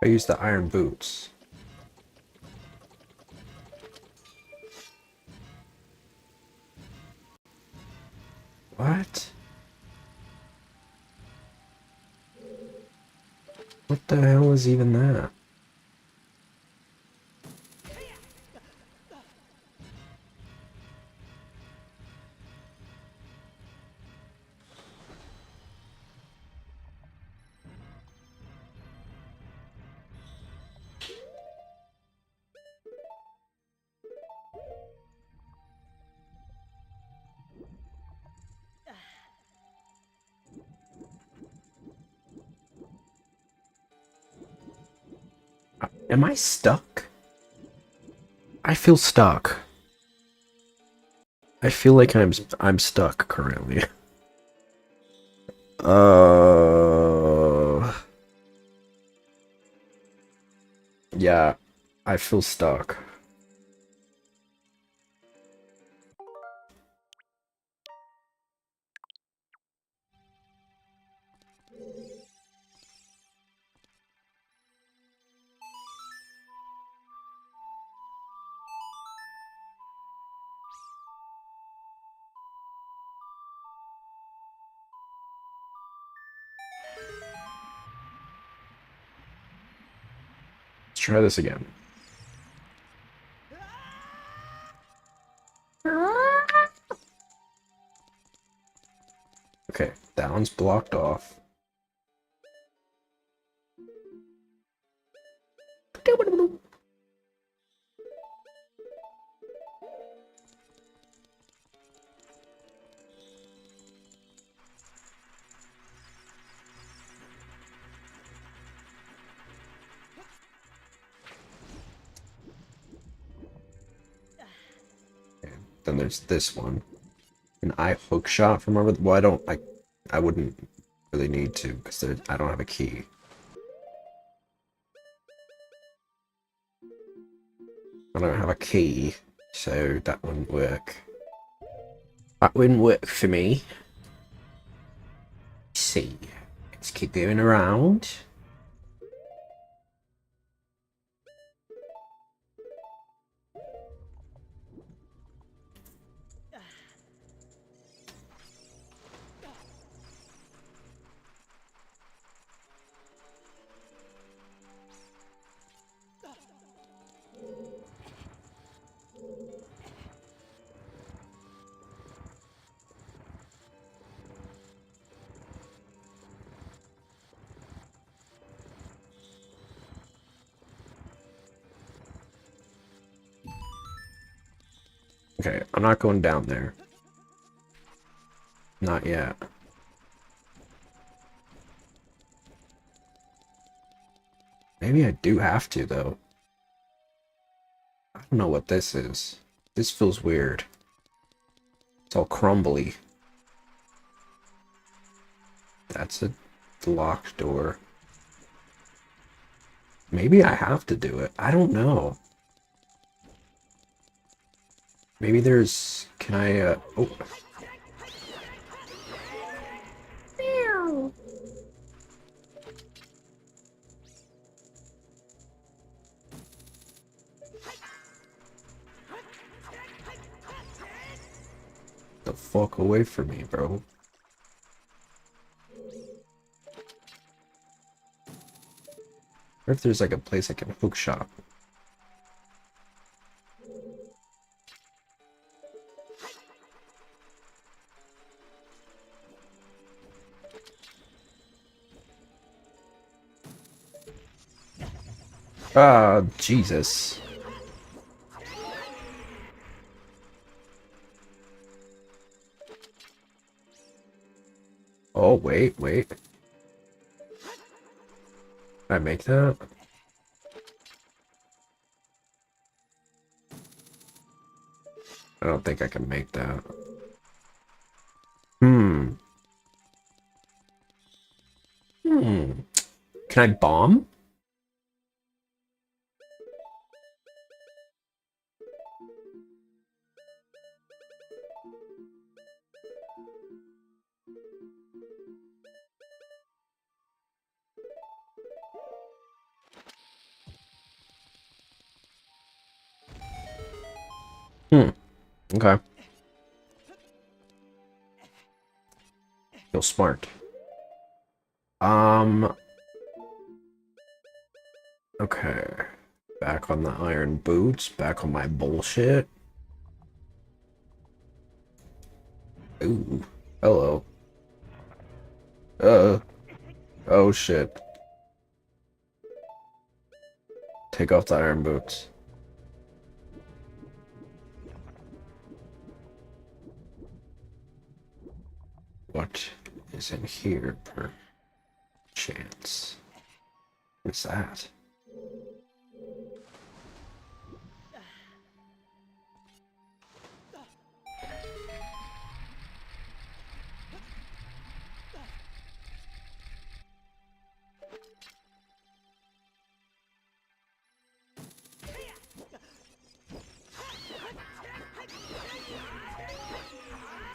I use the iron boots. What the hell is even that? Am I stuck? I feel stuck. I feel like I'm stuck currently. Yeah, I feel stuck. Let's try this again. Okay, that one's blocked off. Then there's this one. An eye hook shot from over. Well, I wouldn't really need to because I don't have a key. I don't have a key, so that wouldn't work. That wouldn't work for me. Let's see, let's keep going around. Okay, I'm not going down there. Not yet. Maybe I do have to, though. I don't know what this is. This feels weird. It's all crumbly. That's a locked door. Maybe I have to do it. I don't know. Maybe there's... Can I, oh. Meow. The fuck away from me, bro. Or if there's like a place I can hook shot. Ah, Jesus. Oh, wait. Did I make that? I don't think I can make that. Can I bomb? Okay. Feel smart. Okay. Back on the iron boots, back on my bullshit. Ooh. Hello. Oh shit. Take off the iron boots. What is in here per chance? What's that?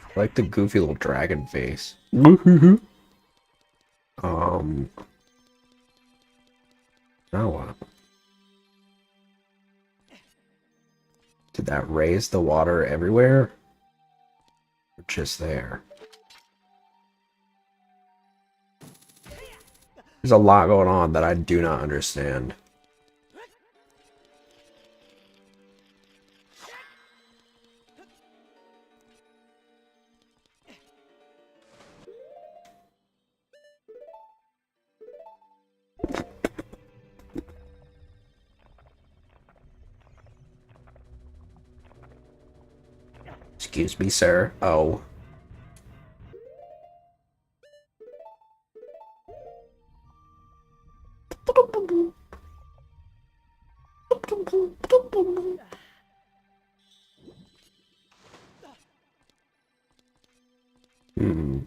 I like the goofy little dragon face. Now what? Did that raise the water everywhere? Or just there? There's a lot going on that I do not understand. Excuse me, sir. Oh. Hmm.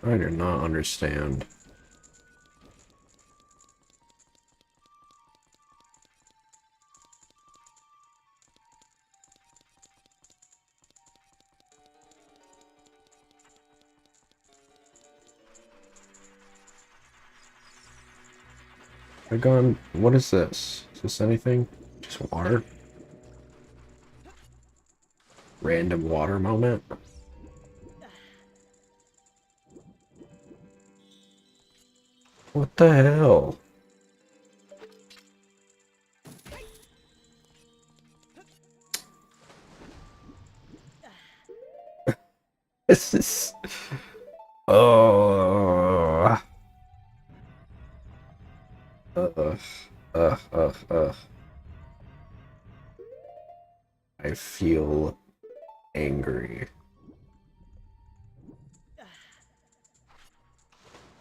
I do not understand. What is this? Is this anything? Just water? Random water moment? What the hell? This is... Oh. Ugh. I feel angry.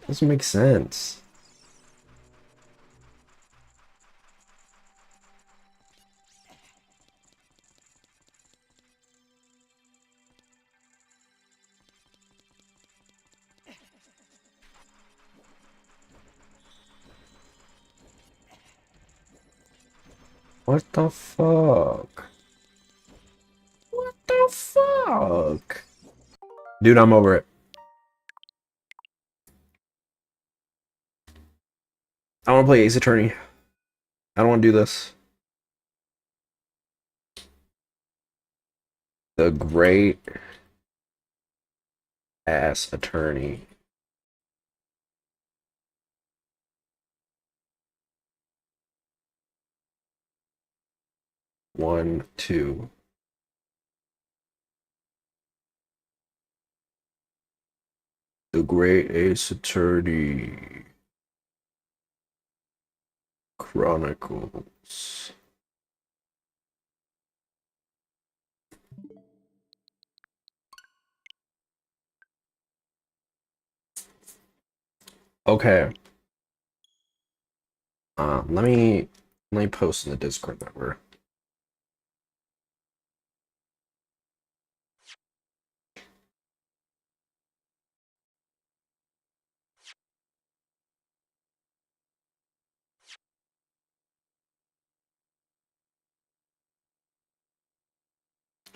Doesn't make sense. What the fuck? What the fuck? Dude, I'm over it. I want to play Ace Attorney. I don't want to do this. The great ass attorney. One, two. The Great Ace Attorney Chronicles. Okay. Let me post in the Discord number.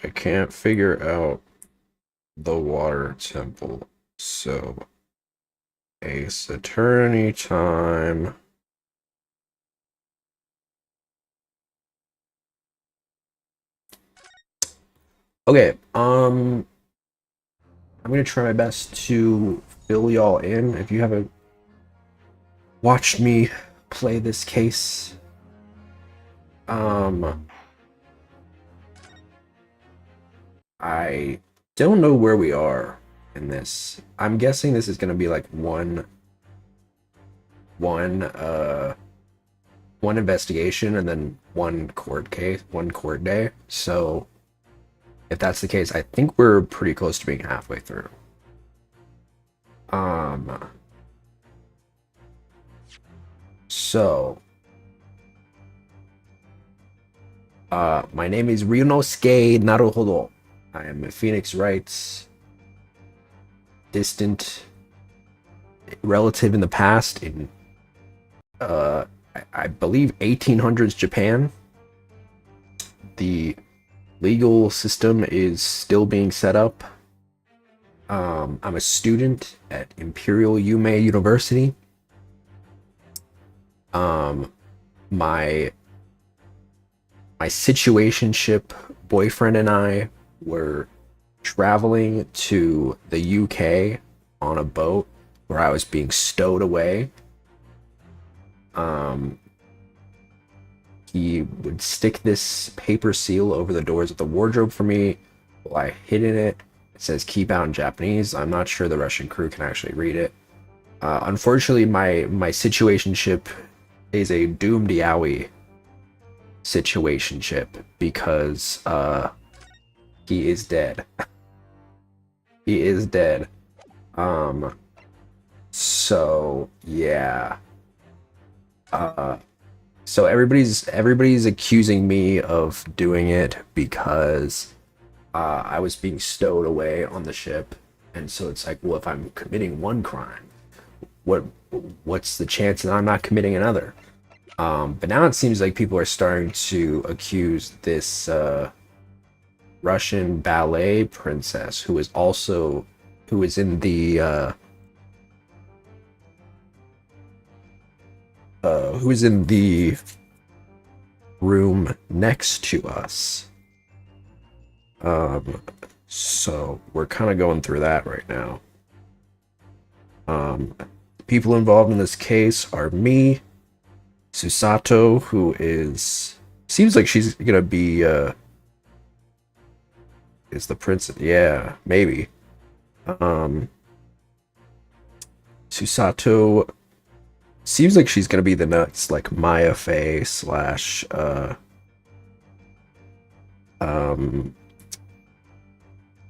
I can't figure out the water temple, so Ace Attorney time. Okay, I'm I'm gonna try my best to fill y'all in. If you haven't watched me play this case, I don't know where we are in this. I'm guessing this is gonna be like one investigation and then one court day. So if that's the case, I think we're pretty close to being halfway through. So my name is Ryunosuke Naruhodo. I am a Phoenix Wright's distant relative in the past in I believe 1800s Japan. The legal system is still being set up. I'm a student at Imperial Yume University. My situationship boyfriend and I were traveling to the UK on a boat where I was being stowed away. He would stick this paper seal over the doors of the wardrobe for me while I hid in it. It says keep out in Japanese. I'm not sure the Russian crew can actually read it. Unfortunately, my situationship is a doomed yaoi situationship because he is dead. He is dead. So yeah. So everybody's accusing me of doing it because I was being stowed away on the ship, and so it's like, well, if I'm committing one crime, what's the chance that I'm not committing another? But now it seems like people are starting to accuse this Russian ballet princess who is in the who is in the room next to us. So we're kind of going through that right now. People involved in this case are me, Susato, who seems like she's gonna be is the princess. Yeah, maybe. Susato seems like she's gonna be the next like Maya Fey /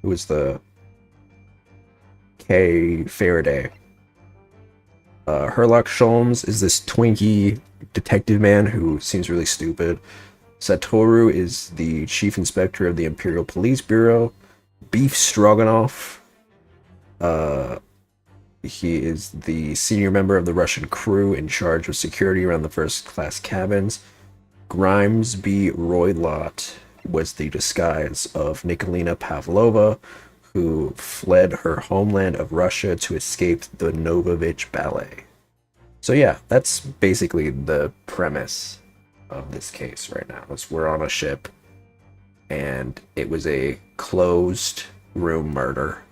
who was the Kay Faraday. Herlock Sholmes is this twinkie detective man who seems really stupid. Satoru is the chief inspector of the Imperial Police Bureau. Beef Stroganoff, he is the senior member of the Russian crew in charge of security around the first-class cabins. Grimes B. Roylott was the disguise of Nikolina Pavlova, who fled her homeland of Russia to escape the Novovich Ballet. So yeah, that's basically the premise of this case right now. We're on a ship, and it was a closed room murder.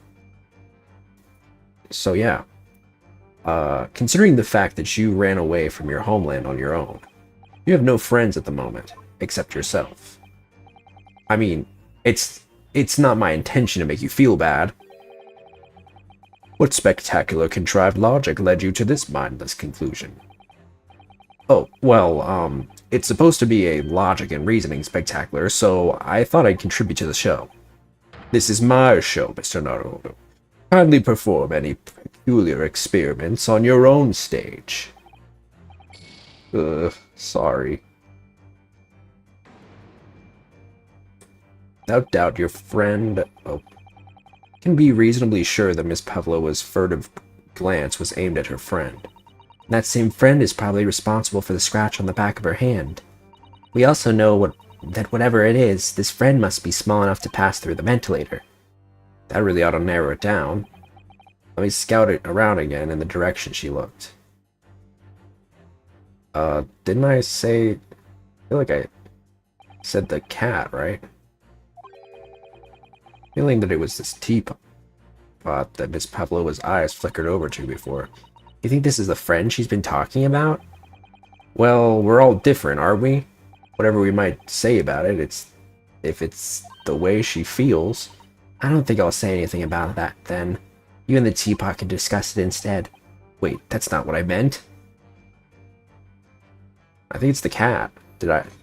So yeah, considering the fact that you ran away from your homeland on your own, you have no friends at the moment, except yourself. I mean, it's not my intention to make you feel bad. What spectacular contrived logic led you to this mindless conclusion? Oh, well, it's supposed to be a logic and reasoning spectacular, so I thought I'd contribute to the show. This is my show, Mr. Naruto. Kindly perform any peculiar experiments on your own stage. Sorry. Without doubt, your friend can be reasonably sure that Miss Pavlova's furtive glance was aimed at her friend. That same friend is probably responsible for the scratch on the back of her hand. We also know that whatever it is, this friend must be small enough to pass through the ventilator. That really ought to narrow it down. Let me scout it around again in the direction she looked. Didn't I say... I feel like I said the cat, right? Feeling that it was this teapot. spot that Miss Pavlova's eyes flickered over to before. You think this is the friend she's been talking about? Well, we're all different, aren't we? Whatever we might say about it, if it's the way she feels. I don't think I'll say anything about that, then. You and the teapot can discuss it instead. Wait, that's not what I meant. I think it's the cat.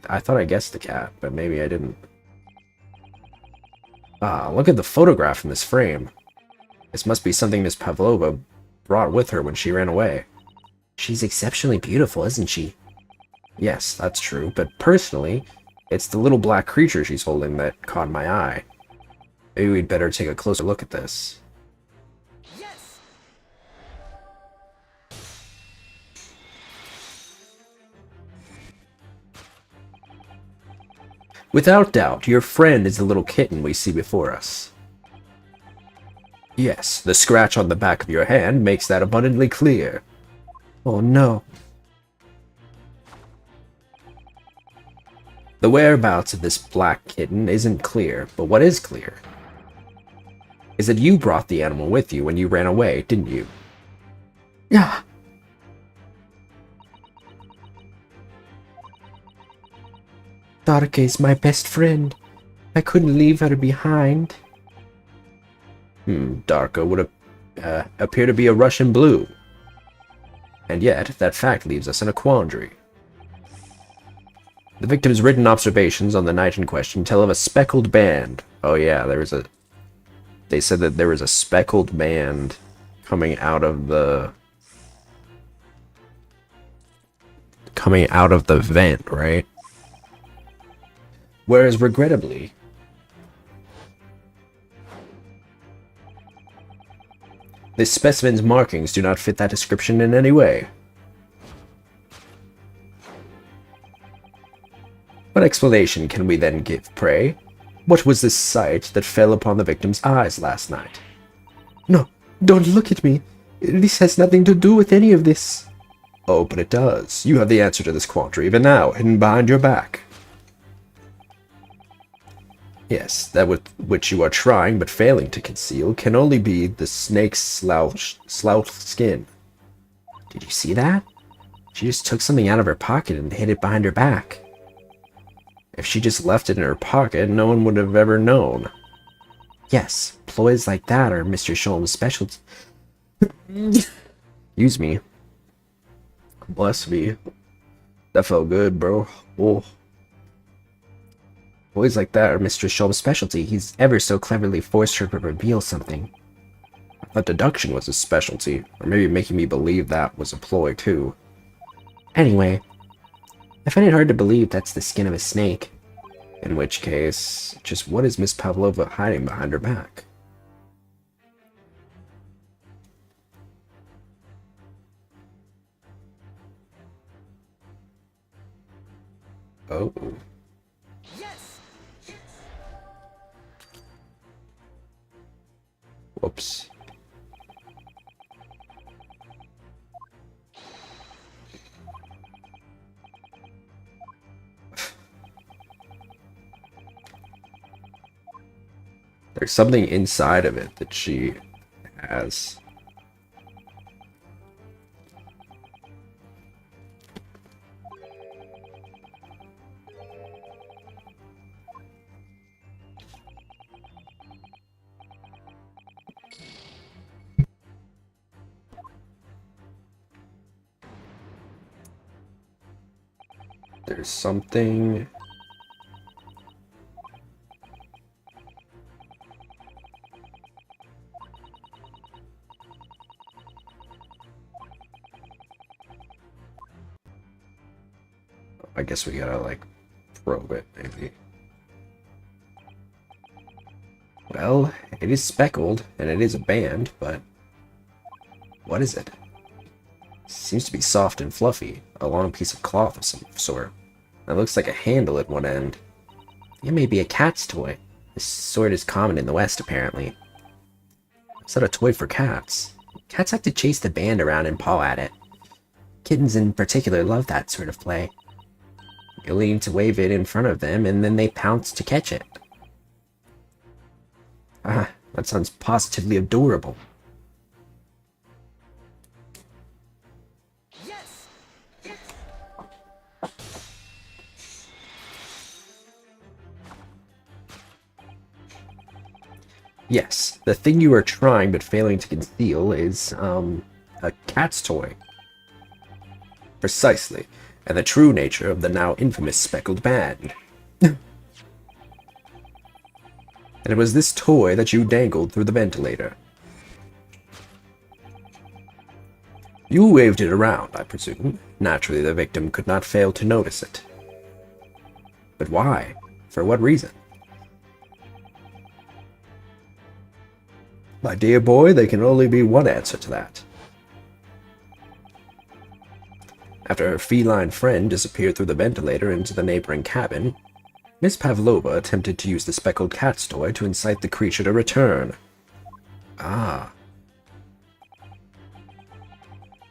I thought I guessed the cat, but maybe I didn't. Ah, look at the photograph in this frame. This must be something Miss Pavlova brought with her when she ran away. She's exceptionally beautiful, isn't she? Yes, that's true, but personally, it's the little black creature she's holding that caught my eye. Maybe we'd better take a closer look at this. Yes! Without doubt, your friend is the little kitten we see before us. Yes, the scratch on the back of your hand makes that abundantly clear. Oh no. The whereabouts of this black kitten isn't clear, but what is clear is that you brought the animal with you when you ran away, didn't you? Yeah. Darka is my best friend. I couldn't leave her behind. Darka would appear to be a Russian blue. And yet, that fact leaves us in a quandary. The victim's written observations on the night in question tell of a speckled band. Oh yeah, they said that there was a speckled band coming out of the vent, right? Whereas, regrettably, this specimen's markings do not fit that description in any way. What explanation can we then give, pray? What was this sight that fell upon the victim's eyes last night? No, don't look at me. This has nothing to do with any of this. Oh, but it does. You have the answer to this quandary even now, hidden behind your back. Yes, that which you are trying but failing to conceal can only be the snake's slouch skin. Did you see that? She just took something out of her pocket and hid it behind her back. If she just left it in her pocket, no one would have ever known. Yes, ploys like that are Mr. Sholm's specialty. Excuse me. Bless me. That felt good, bro. Oh. Ploys like that are Mr. Sholm's specialty. He's ever so cleverly forced her to reveal something. I thought deduction was his specialty, or maybe making me believe that was a ploy too. Anyway, I find it hard to believe that's the skin of a snake. In which case, just what is Miss Pavlova hiding behind her back? Oh. Yes! Whoops. There's something inside of it that she has. There's something. I guess we gotta, like, probe it, maybe. Well, it is speckled, and it is a band, but what is it? Seems to be soft and fluffy, a long piece of cloth of some sort. It looks like a handle at one end. It may be a cat's toy. This sort is common in the West, apparently. It's not a toy for cats. Cats have to chase the band around and paw at it. Kittens in particular love that sort of play. You lean to wave it in front of them, and then they pounce to catch it. Ah, That sounds positively adorable. Yes, the thing you are trying but failing to conceal is, a cat's toy. Precisely, and the true nature of the now infamous speckled band. And it was this toy that you dangled through the ventilator. You waved it around, I presume. Naturally, the victim could not fail to notice it. But why? For what reason? My dear boy, there can only be one answer to that. After her feline friend disappeared through the ventilator into the neighboring cabin, Miss Pavlova attempted to use the speckled cat's toy to incite the creature to return. Ah.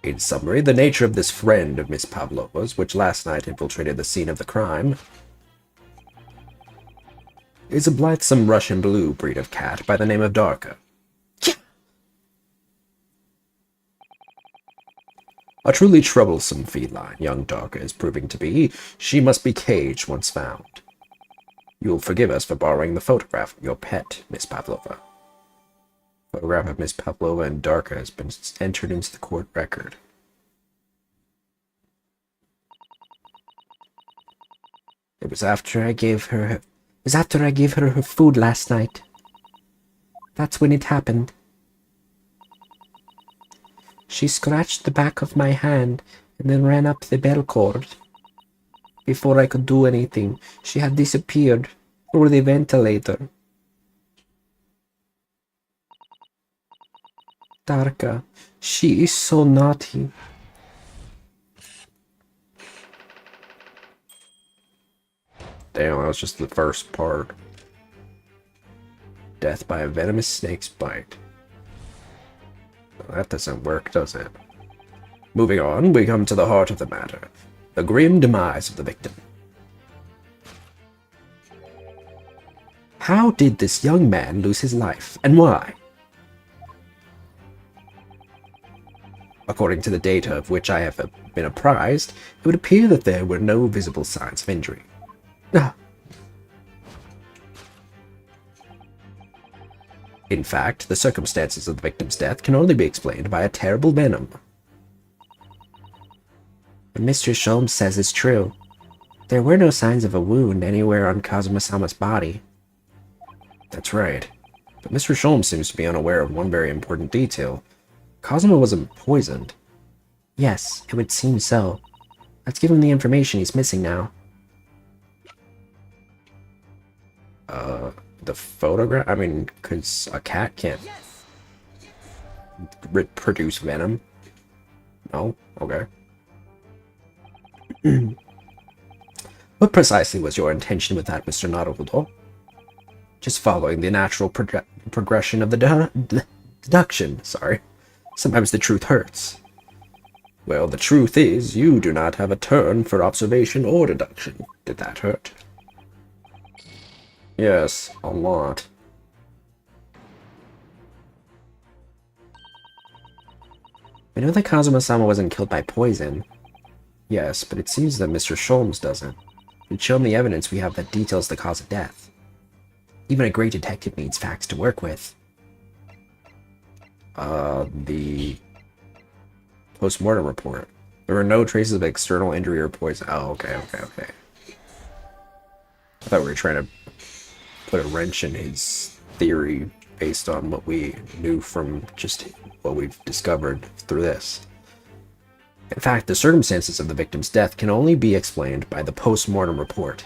In summary, the nature of this friend of Miss Pavlova's, which last night infiltrated the scene of the crime, is a blithesome Russian blue breed of cat by the name of Darka. A truly troublesome feline, young Darka is proving to be. She must be caged once found. You'll forgive us for borrowing the photograph of your pet, Miss Pavlova. Photograph of Miss Pavlova and Darka has been entered into the court record. It was after I gave her her food last night. That's when it happened. She scratched the back of my hand and then ran up the bell cord. Before I could do anything, she had disappeared through the ventilator. Darka, she is so naughty. Damn, that was just the first part. Death by a venomous snake's bite. Well, that doesn't work, does it? Moving on, we come to the heart of the matter. The grim demise of the victim. How did this young man lose his life, and why? According to the data of which I have been apprised, it would appear that there were no visible signs of injury. In fact, the circumstances of the victim's death can only be explained by a terrible venom. What Mr. Sholmes says is true. There were no signs of a wound anywhere on Kazuma-sama's body. That's right. But Mr. Sholmes seems to be unaware of one very important detail. Kazuma wasn't poisoned. Yes, it would seem so. Let's give him the information he's missing now. The photograph? I mean, because a cat can't produce venom. No? Okay. What precisely was your intention with that, Mr. Naruto? Just following the natural progression of the deduction, sorry. Sometimes the truth hurts. Well, the truth is, you do not have a turn for observation or deduction. Did that hurt? Yes, a lot. I know that Kazuma-sama wasn't killed by poison. Yes, but it seems that Mr. Sholmes doesn't. He'd shown the evidence we have that details the cause of death. Even a great detective needs facts to work with. The post-mortem report. There were no traces of external injury or poison. Oh, okay. I thought we were trying to put a wrench in his theory based on what we knew from just what we've discovered through this. In fact, the circumstances of the victim's death can only be explained by the post-mortem report.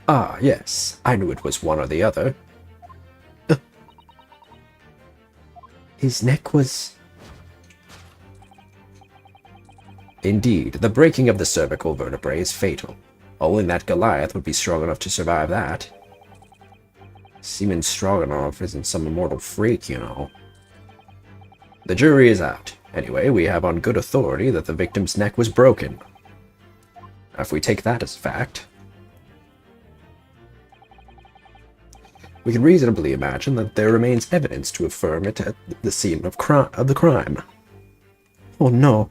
Ah, yes, I knew it was one or the other. His neck was... Indeed, the breaking of the cervical vertebrae is fatal. Only that Goliath would be strong enough to survive that. Seeming strong enough isn't some immortal freak, you know. The jury is out. Anyway, we have on good authority that the victim's neck was broken. If we take that as fact... We can reasonably imagine that there remains evidence to affirm it at the scene of the crime. Oh no,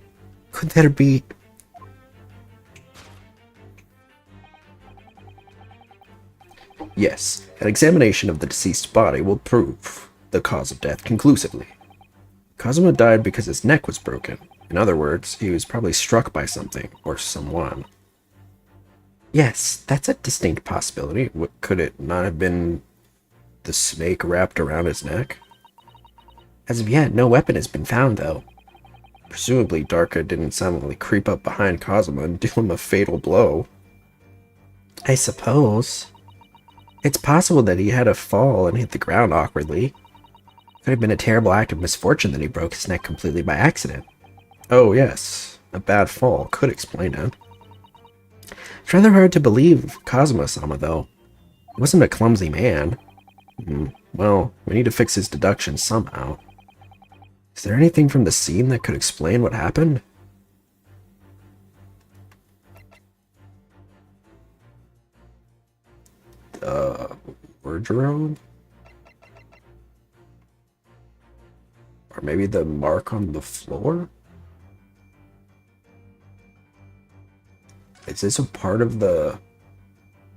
could there be... Yes, an examination of the deceased body will prove the cause of death conclusively. Kazuma died because his neck was broken. In other words, he was probably struck by something or someone. Yes, that's a distinct possibility. Could it not have been the snake wrapped around his neck? As of yet, no weapon has been found, though. Presumably, Darka didn't suddenly creep up behind Kazuma and do him a fatal blow. I suppose. It's possible that he had a fall and hit the ground awkwardly. Could have been a terrible act of misfortune that he broke his neck completely by accident. Oh yes, a bad fall could explain it. It's rather hard to believe Kazuma-sama, though. He wasn't a clumsy man. Well, we need to fix his deductions somehow. Is there anything from the scene that could explain what happened? Wardrobe? Or maybe the mark on the floor? Is this a part of the...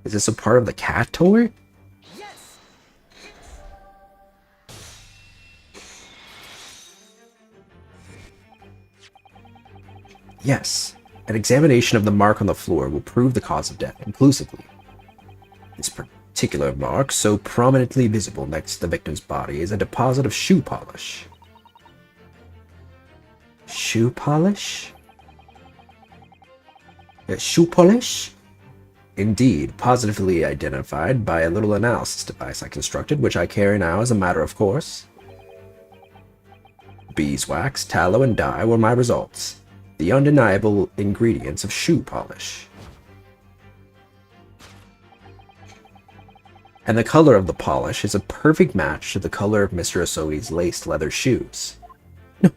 Is this a part of the cat toy? Yes. An examination of the mark on the floor will prove the cause of death conclusively. This particular mark, so prominently visible next to the victim's body, is a deposit of shoe polish. Shoe polish? Shoe polish? Indeed, positively identified by a little analysis device I constructed, which I carry now as a matter of course. Beeswax, tallow, and dye were my results. The undeniable ingredients of shoe polish. And the color of the polish is a perfect match to the color of Mr. Asogi's laced leather shoes. No.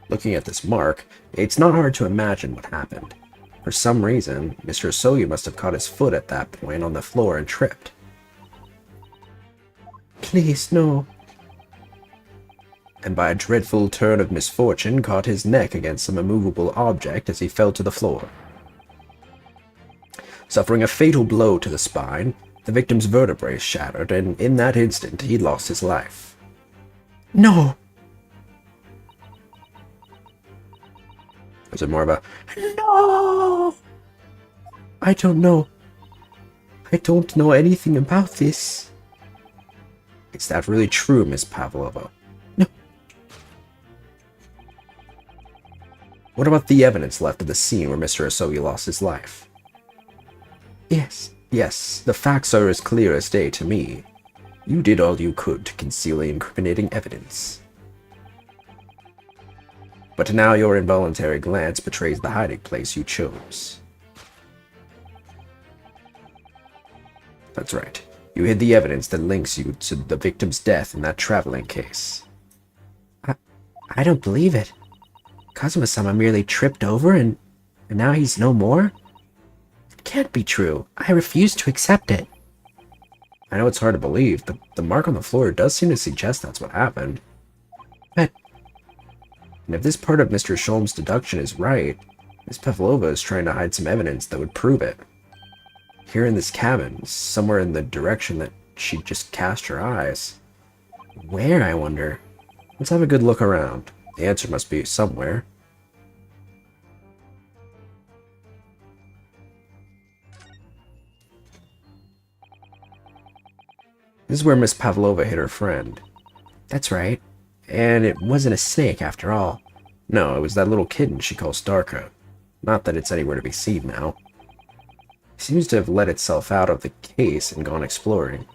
Looking at this mark, it's not hard to imagine what happened. For some reason, Mr. Asogi must have caught his foot at that point on the floor and tripped. Please, no. And by a dreadful turn of misfortune caught his neck against some immovable object as he fell to the floor. Suffering a fatal blow to the spine, the victim's vertebrae shattered, and in that instant he lost his life. No! Was it more of a, no! I don't know. I don't know anything about this. Is that really true, Miss Pavlova? No. What about the evidence left of the scene where Mr. Asogi lost his life? Yes, the facts are as clear as day to me. You did all you could to conceal the incriminating evidence. But now your involuntary glance betrays the hiding place you chose. That's right. You hid the evidence that links you to the victim's death in that traveling case. I don't believe it. Kazuma-sama merely tripped over and now he's no more? It can't be true. I refuse to accept it. I know it's hard to believe, but the mark on the floor does seem to suggest that's what happened. But... And if this part of Mr. Sholm's deduction is right, Miss Pavlova is trying to hide some evidence that would prove it. Here in this cabin, somewhere in the direction that she just cast her eyes. Where, I wonder? Let's have a good look around. The answer must be somewhere. This is where Miss Pavlova hit her friend. That's right. And it wasn't a snake after all. No, it was that little kitten she calls Darka. Not that it's anywhere to be seen now. It seems to have let itself out of the case and gone exploring.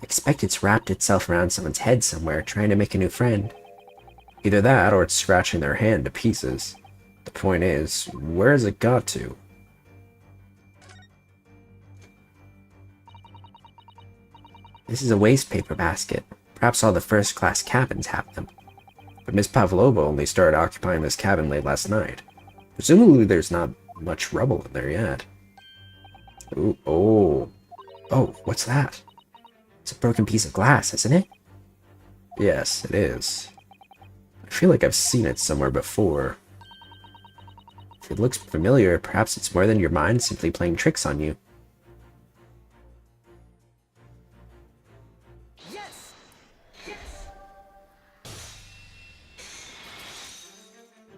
Expect it's wrapped itself around someone's head somewhere, trying to make a new friend. Either that, or it's scratching their hand to pieces. The point is, where has it got to? This is a waste paper basket. Perhaps all the first-class cabins have them. But Miss Pavlova only started occupying this cabin late last night. Presumably there's not much rubble in there yet. Ooh, oh. Oh, what's that? It's a broken piece of glass, isn't it? Yes, it is. I feel like I've seen it somewhere before. If it looks familiar, perhaps it's more than your mind simply playing tricks on you. Yes!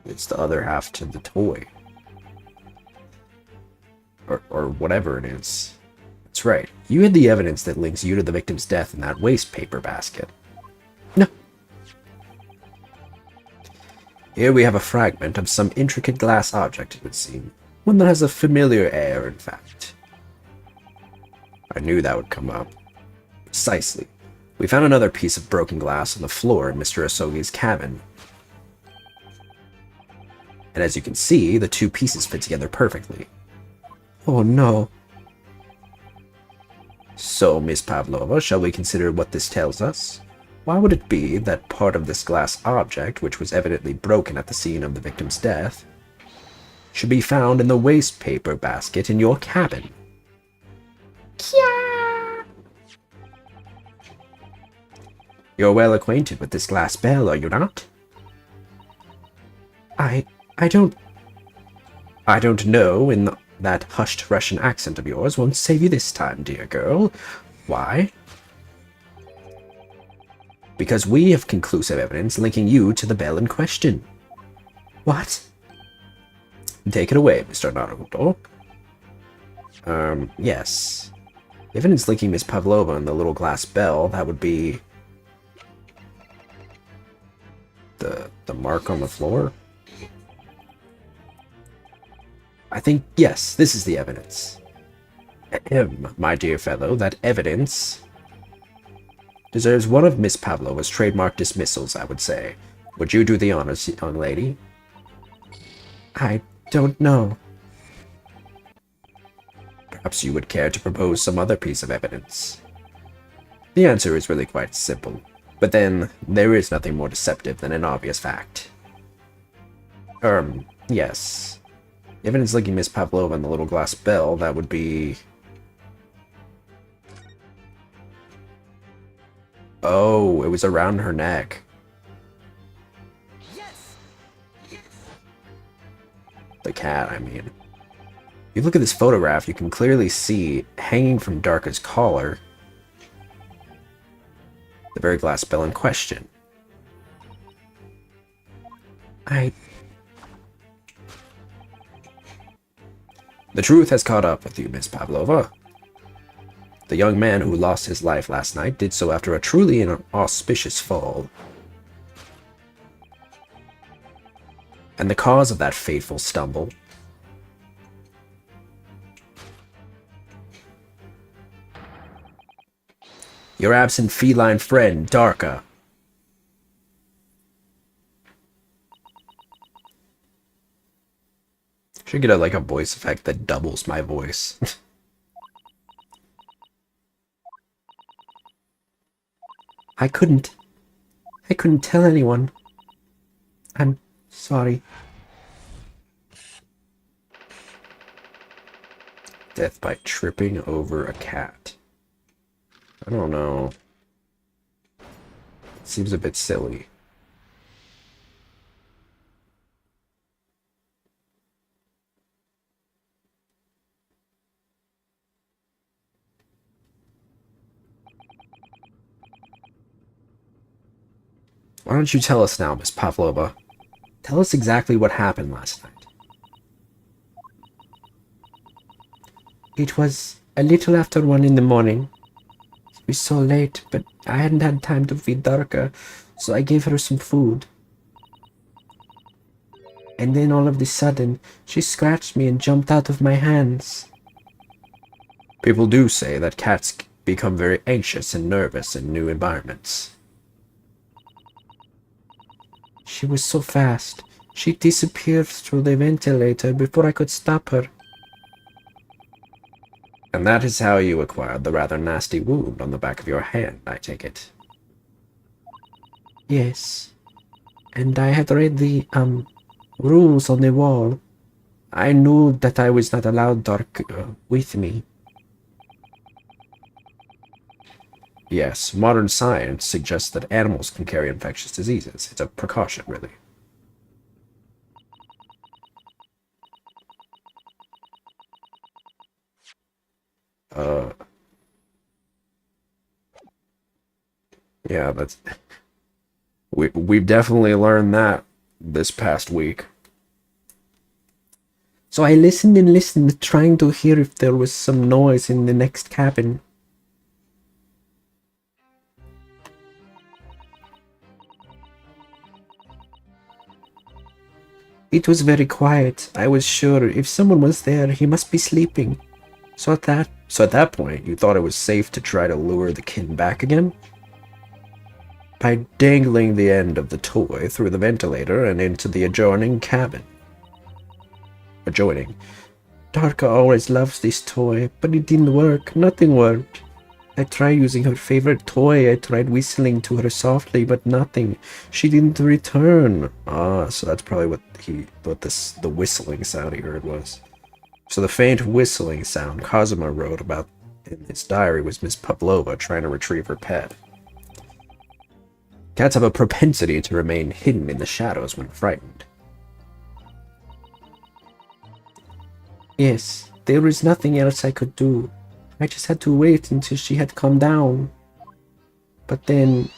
It's the other half to the toy. Or whatever it is. That's right. You had the evidence that links you to the victim's death in that waste paper basket. No. Here we have a fragment of some intricate glass object, it would seem. One that has a familiar air, in fact. I knew that would come up. Precisely. We found another piece of broken glass on the floor in Mr. Asogi's cabin. And as you can see, the two pieces fit together perfectly. Oh no. So, Miss Pavlova, shall we consider what this tells us? Why would it be that part of this glass object, which was evidently broken at the scene of the victim's death, should be found in the waste paper basket in your cabin? Kya! You're well acquainted with this glass bell, are you not? I don't know, in that hushed Russian accent of yours won't save you this time, dear girl. Why? Because we have conclusive evidence linking you to the bell in question. What? Take it away, Mr. Naruto. Yes. Evidence linking Miss Pavlova and the little glass bell, that would be... the mark on the floor? I think, yes, this is the evidence. My dear fellow, that evidence deserves one of Miss Pavlova's trademark dismissals, I would say. Would you do the honors, young lady? I don't know. Perhaps you would care to propose some other piece of evidence. The answer is really quite simple, but then there is nothing more deceptive than an obvious fact. Yes. Evidence linking Miss Pavlova and the little glass bell, that would be... Oh, it was around her neck. Yes! The cat, I mean. If you look at this photograph, you can clearly see, hanging from Darka's collar, the very glass bell in question. The truth has caught up with you, Miss Pavlova. The young man who lost his life last night did so after a truly inauspicious fall. And the cause of that fateful stumble your absent feline friend, Darka. Should get like a voice effect that doubles my voice. I couldn't tell anyone. I'm sorry. Death by tripping over a cat. I don't know. It seems a bit silly. Why don't you tell us now, Miss Pavlova? Tell us exactly what happened last night. It was a little after 1 in the morning. It was so late, but I hadn't had time to feed Darka, so I gave her some food. And then all of a sudden, she scratched me and jumped out of my hands. People do say that cats become very anxious and nervous in new environments. She was so fast. She disappeared through the ventilator before I could stop her. And that is how you acquired the rather nasty wound on the back of your hand, I take it. Yes. And I had read the, rules on the wall. I knew that I was not allowed Dark with me. Yes, modern science suggests that animals can carry infectious diseases. It's a precaution, really. Yeah, we've definitely learned that this past week. So I listened and listened, trying to hear if there was some noise in the next cabin. It was very quiet. I was sure if someone was there, he must be sleeping. So at that point, you thought it was safe to try to lure the kitten back again? By dangling the end of the toy through the ventilator and into the adjoining cabin. Darka always loves this toy, but it didn't work. Nothing worked. I tried using her favorite toy. I tried whistling to her softly, but nothing. She didn't return. Ah, so that's probably what the whistling sound he heard was. So the faint whistling sound Kazuma wrote about in his diary was Miss Pavlova trying to retrieve her pet. Cats have a propensity to remain hidden in the shadows when frightened. Yes, there was nothing else I could do. I just had to wait until she had calmed down. But then...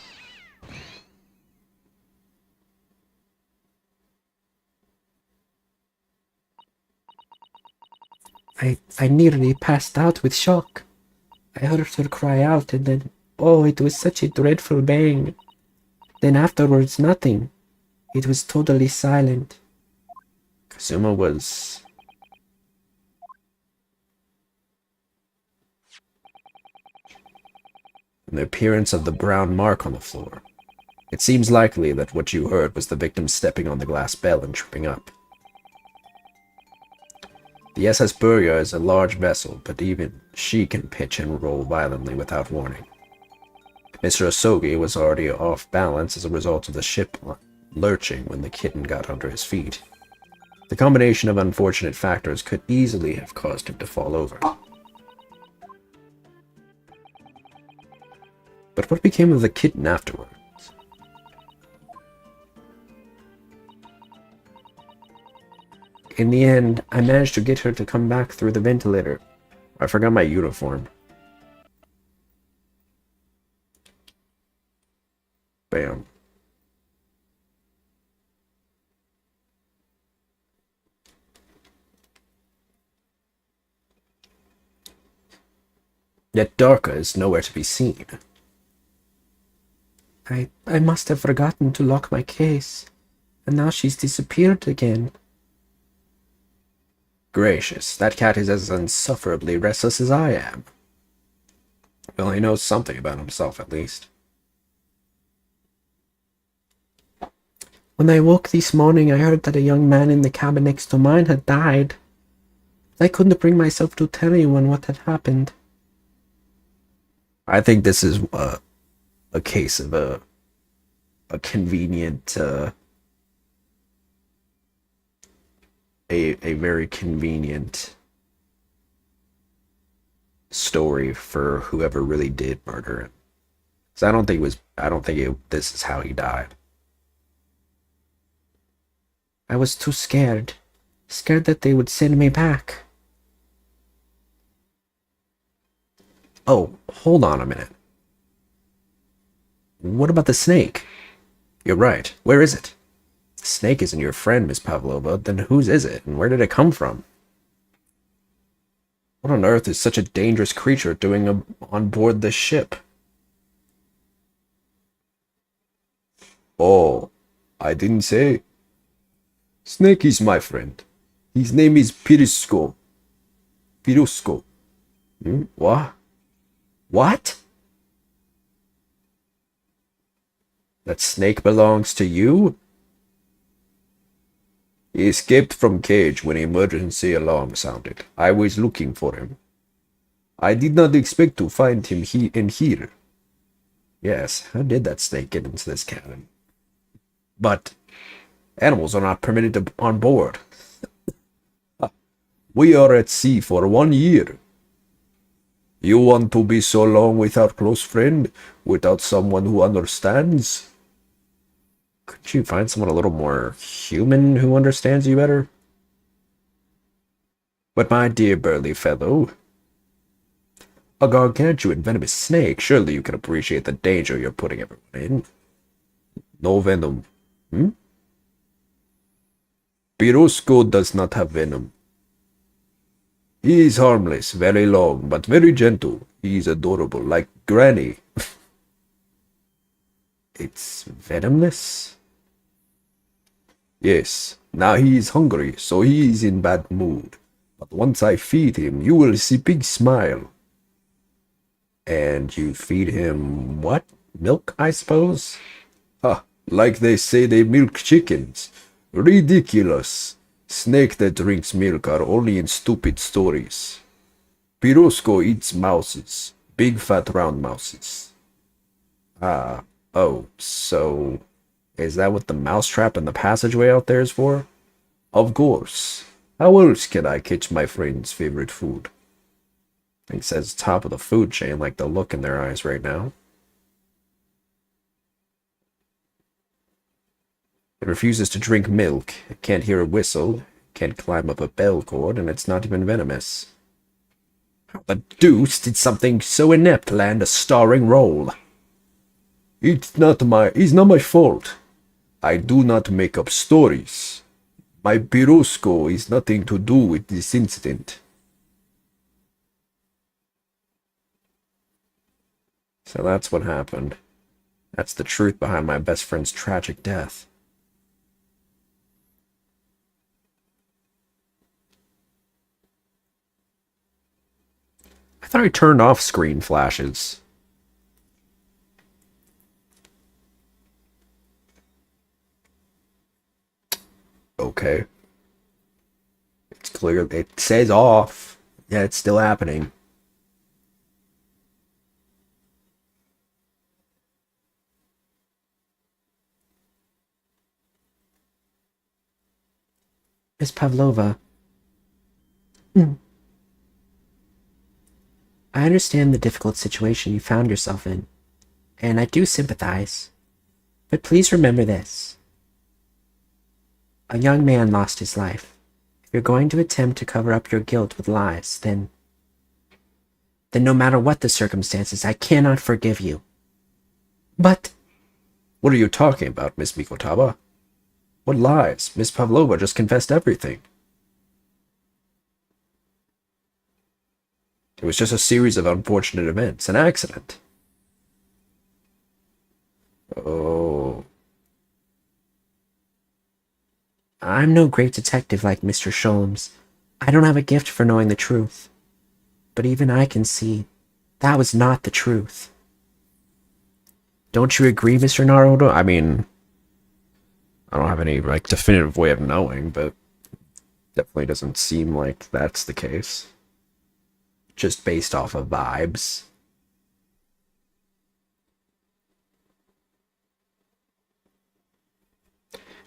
I nearly passed out with shock. I heard her cry out and then... Oh, it was such a dreadful bang. Then afterwards, nothing. It was totally silent. Kazuma was... and the appearance of the brown mark on the floor. It seems likely that what you heard was the victim stepping on the glass bell and tripping up. The SS Burya is a large vessel, but even she can pitch and roll violently without warning. Mr. Osogi was already off balance as a result of the ship lurching when the kitten got under his feet. The combination of unfortunate factors could easily have caused him to fall over. But what became of the kitten afterwards? In the end, I managed to get her to come back through the ventilator. I forgot my uniform. Bam. Yet Darka is nowhere to be seen. I must have forgotten to lock my case, and now she's disappeared again. Gracious, that cat is as insufferably restless as I am. Well, he knows something about himself, at least. When I woke this morning, I heard that a young man in the cabin next to mine had died. I couldn't bring myself to tell anyone what had happened. I think this is a case of a convenient, a very convenient story for whoever really did murder him. So I don't think this is how he died. I was too scared. Scared that they would send me back. Oh, hold on a minute. What about the snake? You're right. Where is it? The snake isn't your friend, Miss Pavlova. Then whose is it, and where did it come from? What on earth is such a dangerous creature doing on board this ship? Oh, I didn't say. Snake is my friend. His name is Pirusko. Pirusko. What? What? That snake belongs to you? He escaped from cage when emergency alarm sounded. I was looking for him. I did not expect to find him in here. Yes, how did that snake get into this cabin? But animals are not permitted on board. We are at sea for 1 year. You want to be so long without close friend, without someone who understands? Could you find someone a little more human who understands you better? But my dear burly fellow, a gargantuan venomous snake, surely you can appreciate the danger you're putting everyone in. No venom. Pirosco does not have venom. He is harmless, very long, but very gentle. He is adorable, like Granny. It's venomless? Yes, now he is hungry, so he is in bad mood. But once I feed him, you will see big smile. And you feed him what? Milk, I suppose? Ha, like they say they milk chickens. Ridiculous. Snake that drinks milk are only in stupid stories. Pirosco eats mouses. Big fat round mouses. Oh, so is that what the mousetrap in the passageway out there is for? Of course. How else can I catch my friend's favorite food? He says top of the food chain, like the look in their eyes right now. It refuses to drink milk, it can't hear a whistle, can't climb up a bell cord, and it's not even venomous. How the deuce did something so inept land a starring role? It's not my fault. I do not make up stories. My Pirosco is nothing to do with this incident. So that's what happened. That's the truth behind my best friend's tragic death. I thought I turned off screen flashes. Okay. It's clear. It says off. Yeah, it's still happening. Miss Pavlova. I understand the difficult situation you found yourself in, and I do sympathize. But please remember this. A young man lost his life. If you're going to attempt to cover up your guilt with lies, then no matter what the circumstances, I cannot forgive you. But what are you talking about, Miss Mikotaba? What lies? Miss Pavlova just confessed everything. It was just a series of unfortunate events, an accident. Oh. I'm no great detective like Mr. Sholmes. I don't have a gift for knowing the truth. But even I can see that was not the truth. Don't you agree, Mr. Naruto? I mean, I don't have any, like, definitive way of knowing, but definitely doesn't seem like that's the case. Just based off of vibes.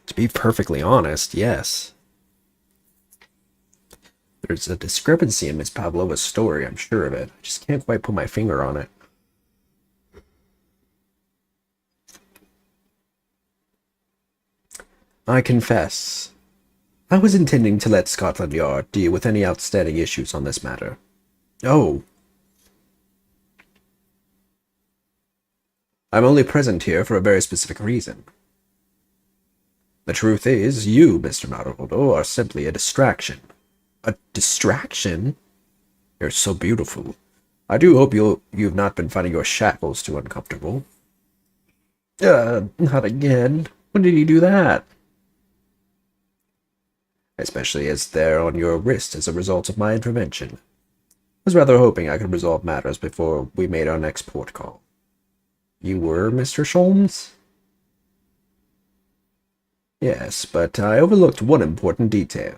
To be perfectly honest, yes. There's a discrepancy in Miss Pavlova's story, I'm sure of it. I just can't quite put my finger on it. I confess, I was intending to let Scotland Yard deal with any outstanding issues on this matter. Oh. I'm only present here for a very specific reason. The truth is, you, Mr. Naruto, are simply a distraction. A distraction? You're so beautiful. I do hope you've not been finding your shackles too uncomfortable. Not again. When did he do that? Especially as they're on your wrist as a result of my intervention. I was rather hoping I could resolve matters before we made our next port call. You were Mr. Sholmes? Yes, but I overlooked one important detail.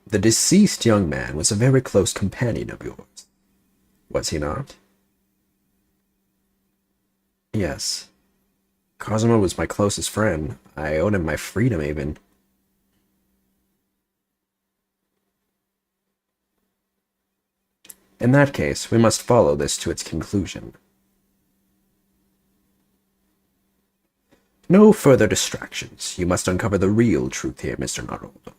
The deceased young man was a very close companion of yours. Was he not? Yes. Cosimo was my closest friend. I owed him my freedom, even. In that case, we must follow this to its conclusion. No further distractions. You must uncover the real truth here, Mr. Naruto.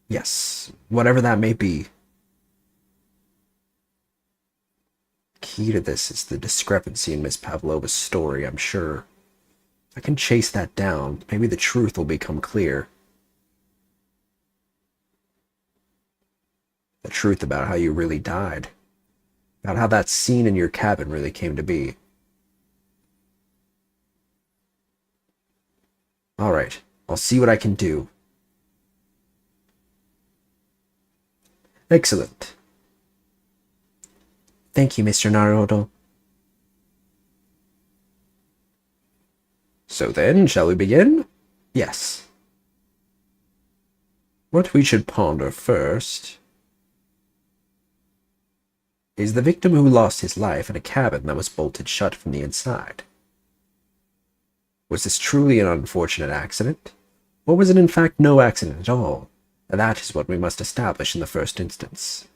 Yes, whatever that may be. Key to this is the discrepancy in Miss Pavlova's story, I'm sure. If I can chase that down, maybe the truth will become clear. The truth about how you really died. About how that scene in your cabin really came to be. Alright, I'll see what I can do. Excellent. Thank you, Mr. Naruto. So then, shall we begin? Yes. What we should ponder first is the victim who lost his life in a cabin that was bolted shut from the inside. Was this truly an unfortunate accident? Or was it in fact no accident at all? And that is what we must establish in the first instance.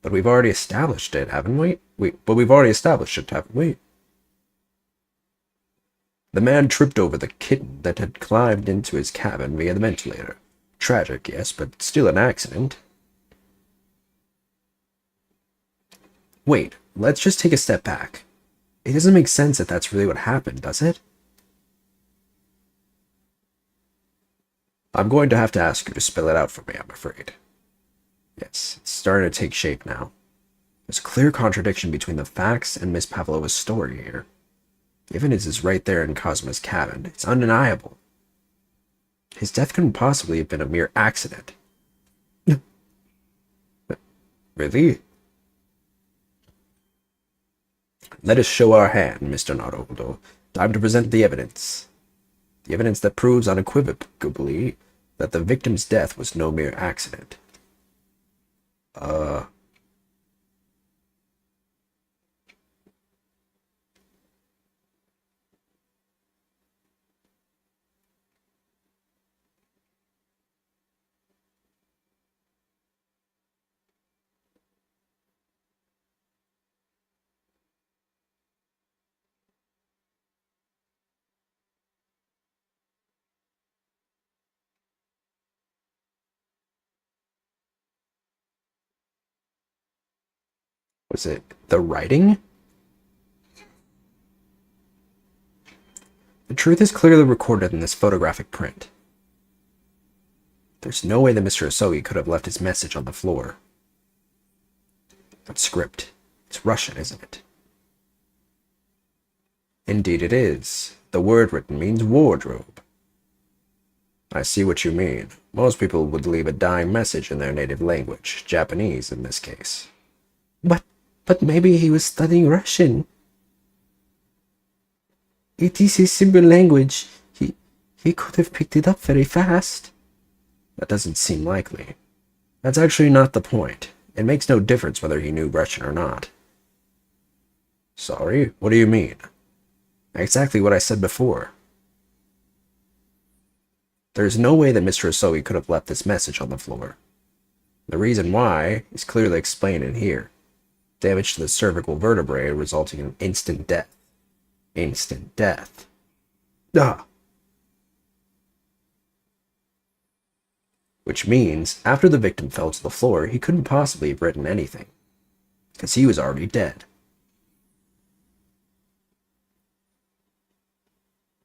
But we've already established it, haven't we? We've already established it, haven't we? The man tripped over the kitten that had climbed into his cabin via the ventilator. Tragic, yes, but still an accident. Wait, let's just take a step back. It doesn't make sense that that's really what happened, does it? I'm going to have to ask you to spell it out for me, I'm afraid. Yes, it's starting to take shape now. There's a clear contradiction between the facts and Miss Pavlova's story here. The evidence is right there in Cosmo's cabin. It's undeniable. His death couldn't possibly have been a mere accident. Really? Let us show our hand, Mr. Naruto. Time to present the evidence. The evidence that proves unequivocally that the victim's death was no mere accident. Was it the writing? The truth is clearly recorded in this photographic print. There's no way that Mr. Asogi could have left his message on the floor. That script. It's Russian, isn't it? Indeed it is. The word written means wardrobe. I see what you mean. Most people would leave a dying message in their native language, Japanese in this case. But maybe he was studying Russian. It is his simple language. He could have picked it up very fast. That doesn't seem likely. That's actually not the point. It makes no difference whether he knew Russian or not. Sorry? What do you mean? Exactly what I said before. There's no way that Mr. Asogi could have left this message on the floor. The reason why is clearly explained in here. Damage to the cervical vertebrae resulting in instant death. Instant death. Which means, after the victim fell to the floor, he couldn't possibly have written anything, because he was already dead.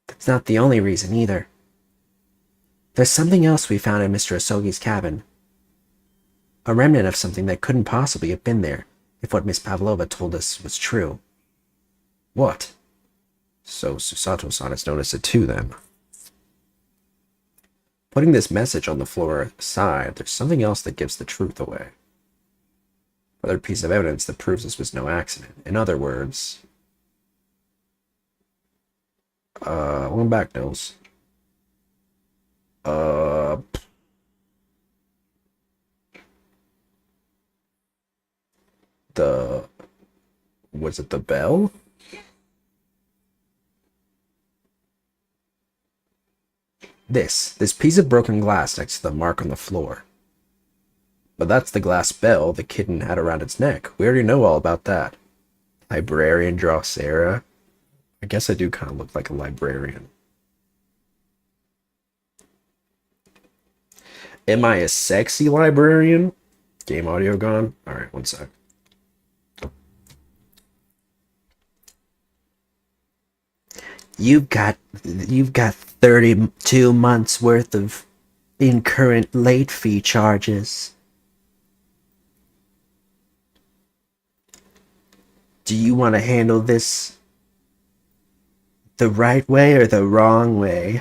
That's not the only reason either. There's something else we found in Mr. Asogi's cabin. A remnant of something that couldn't possibly have been there, if what Miss Pavlova told us was true. What? So Susato-san has noticed it too, then. Putting this message on the floor aside, there's something else that gives the truth away. Another piece of evidence that proves this was no accident. In other words... Welcome back, Nils. Was it the bell? This piece of broken glass next to the mark on the floor. But that's the glass bell the kitten had around its neck. We already know all about that. Librarian Drosera. I guess I do kind of look like a librarian. Am I a sexy librarian? Game audio gone? Alright, one sec. You've got 32 months worth of incurrent late fee charges. Do you want to handle this the right way or the wrong way?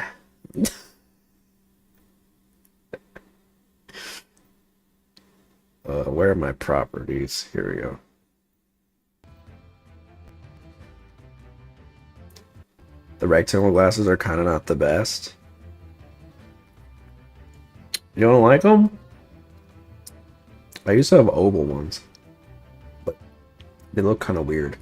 Where are my properties? Here we go. The rectangle glasses are kind of not the best. You don't like them? I used to have oval ones, but they look kind of weird.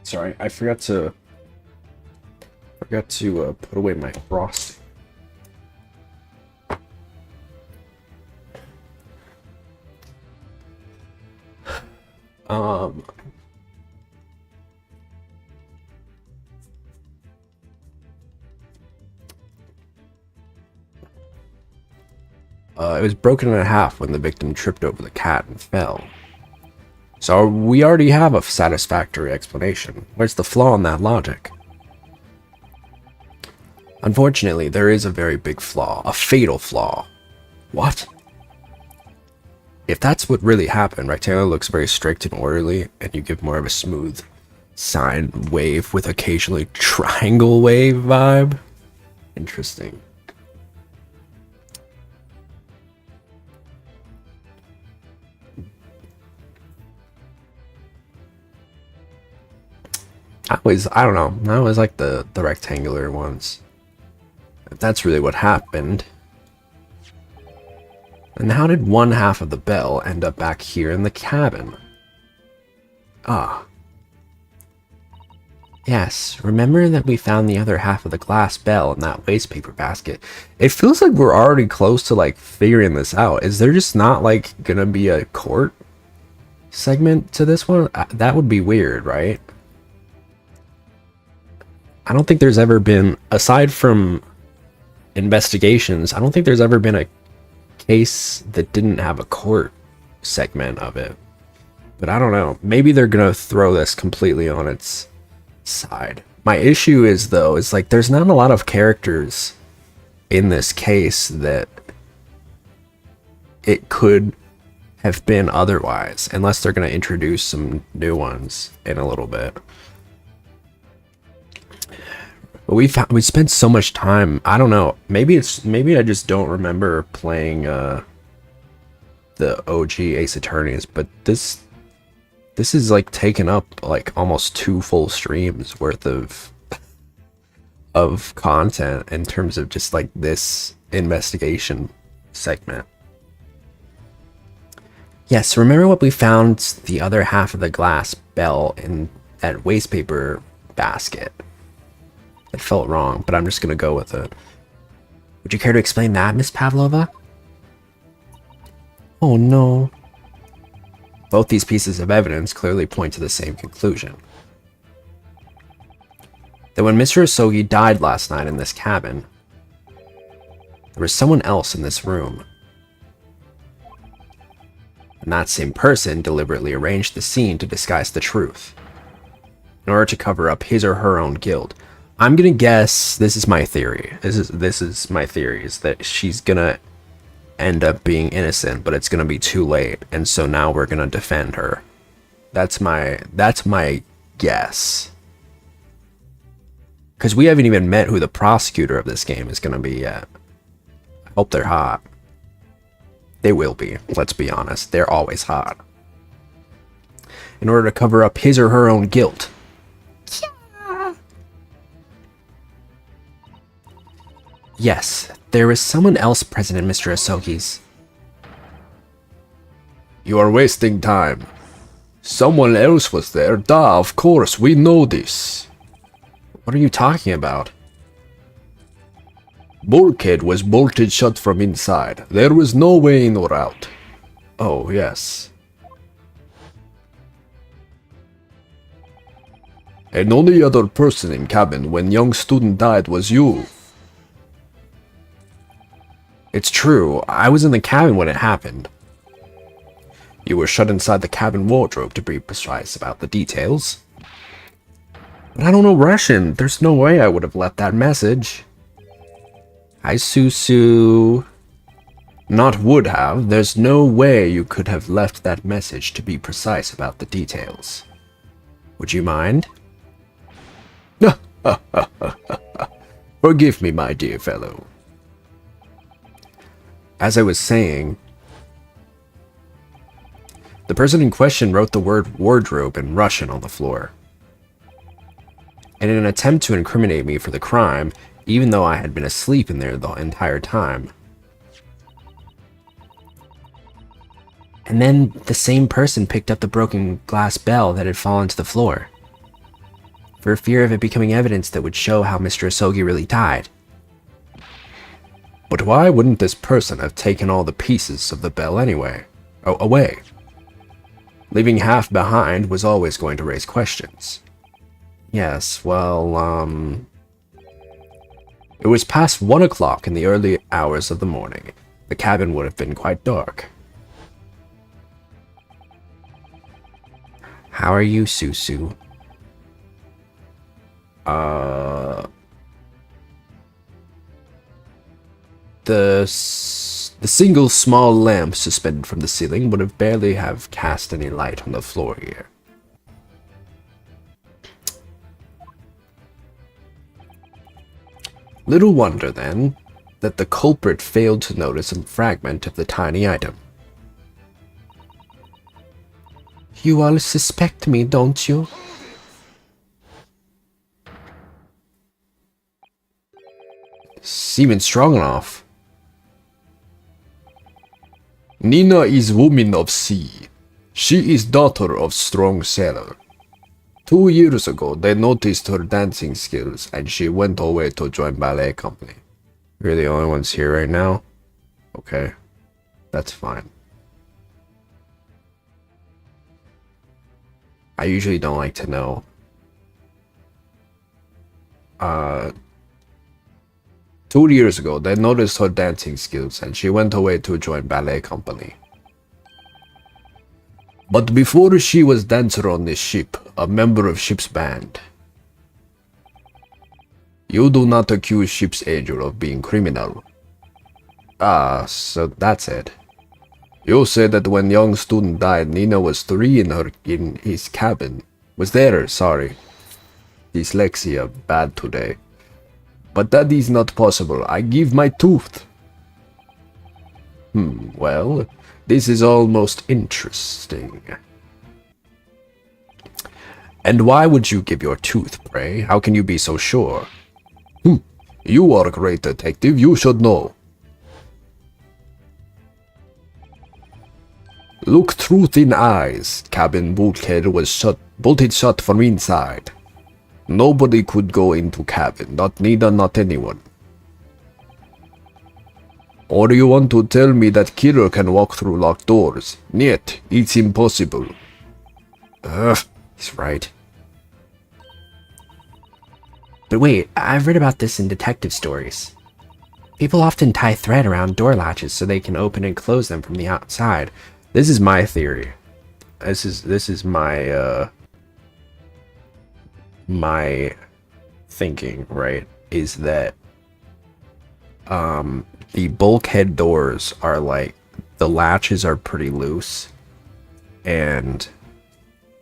Sorry, I forgot to put away my frosting. It was broken in half when the victim tripped over the cat and fell. So we already have a satisfactory explanation. Where's the flaw in that logic? Unfortunately, there is a very big flaw. A fatal flaw. What? If that's what really happened, rectangle looks very strict and orderly, and you give more of a smooth sine wave with occasionally triangle wave vibe. Interesting. I don't know. I always like the rectangular ones. If that's really what happened. And how did one half of the bell end up back here in the cabin? Ah. Yes, remember that we found the other half of the glass bell in that waste paper basket. It feels like we're already close to like figuring this out. Is there just not like gonna be a court segment to this one? That would be weird, right? I don't think there's ever been, aside from investigations, I don't think there's ever been a case that didn't have a court segment of it. But I don't know. Maybe they're gonna throw this completely on its side. My issue is, though, is like there's not a lot of characters in this case that it could have been otherwise, unless they're gonna introduce some new ones in a little bit. But we spent so much time. I don't know. Maybe I just don't remember playing the OG Ace Attorneys. But this is like taken up like almost 2 full streams worth of content in terms of just like this investigation segment. Yes, remember what we found the other half of the glass bell in that waste paper basket. It felt wrong, but I'm just gonna go with it. Would you care to explain that, Miss Pavlova? Oh no. Both these pieces of evidence clearly point to the same conclusion. That when Mr. Osogi died last night in this cabin, there was someone else in this room. And that same person deliberately arranged the scene to disguise the truth, in order to cover up his or her own guilt. I'm gonna guess, this is my theory. This is my theory, is that she's gonna end up being innocent, but it's gonna be too late, and so now we're gonna defend her. That's my guess. Because we haven't even met who the prosecutor of this game is gonna be yet. I hope they're hot. They will be, let's be honest. They're always hot. In order to cover up his or her own guilt. Yes, there was someone else present in Mr. Asogi's. You are wasting time. Someone else was there. Duh, of course, we know this. What are you talking about? Bulkhead was bolted shut from inside. There was no way in or out. Oh, yes. And only other person in cabin when young student died was you. It's true, I was in the cabin when it happened. You were shut inside the cabin wardrobe, to be precise about the details. But I don't know Russian. There's no way I would have left that message. Hi, Susu. Not would have. There's no way you could have left that message, to be precise about the details. Would you mind? Forgive me, my dear fellow. As I was saying, the person in question wrote the word wardrobe in Russian on the floor. And in an attempt to incriminate me for the crime, even though I had been asleep in there the entire time. And then the same person picked up the broken glass bell that had fallen to the floor, for fear of it becoming evidence that would show how Mr. Asogi really died. But why wouldn't this person have taken all the pieces of the bell anyway? Away? Leaving half behind was always going to raise questions. Yes, well, It was past 1 o'clock in the early hours of the morning. The cabin would have been quite dark. How are you, Susu? The single small lamp suspended from the ceiling would have barely have cast any light on the floor here. Little wonder, then, that the culprit failed to notice a fragment of the tiny item. You all suspect me, don't you? Seeming strong enough. Nina is woman of sea. She is daughter of strong sailor. 2 years ago, they noticed her dancing skills and she went away to join ballet company. You're the only ones here right now? Okay, that's fine. I usually don't like to know. 2 years ago, they noticed her dancing skills and she went away to join ballet company. But before she was dancer on this ship, a member of ship's band. You do not accuse ship's angel of being criminal. Ah, so that's it. You said that when young student died, Nina was 3 in his cabin. Was there, sorry. Dyslexia, bad today. But that is not possible. I give my tooth. Well, this is almost interesting. And why would you give your tooth, pray? How can you be so sure? You are a great detective, you should know. Look truth in eyes. Cabin bulkhead was bolted shut from inside. Nobody could go into cabin, not Nina, not anyone. Or do you want to tell me that killer can walk through locked doors? Niet, it's impossible. He's right. But wait, I've read about this in detective stories. People often tie thread around door latches so they can open and close them from the outside. This is my theory. This is my my thinking, right? Is that the bulkhead doors are like, the latches are pretty loose, and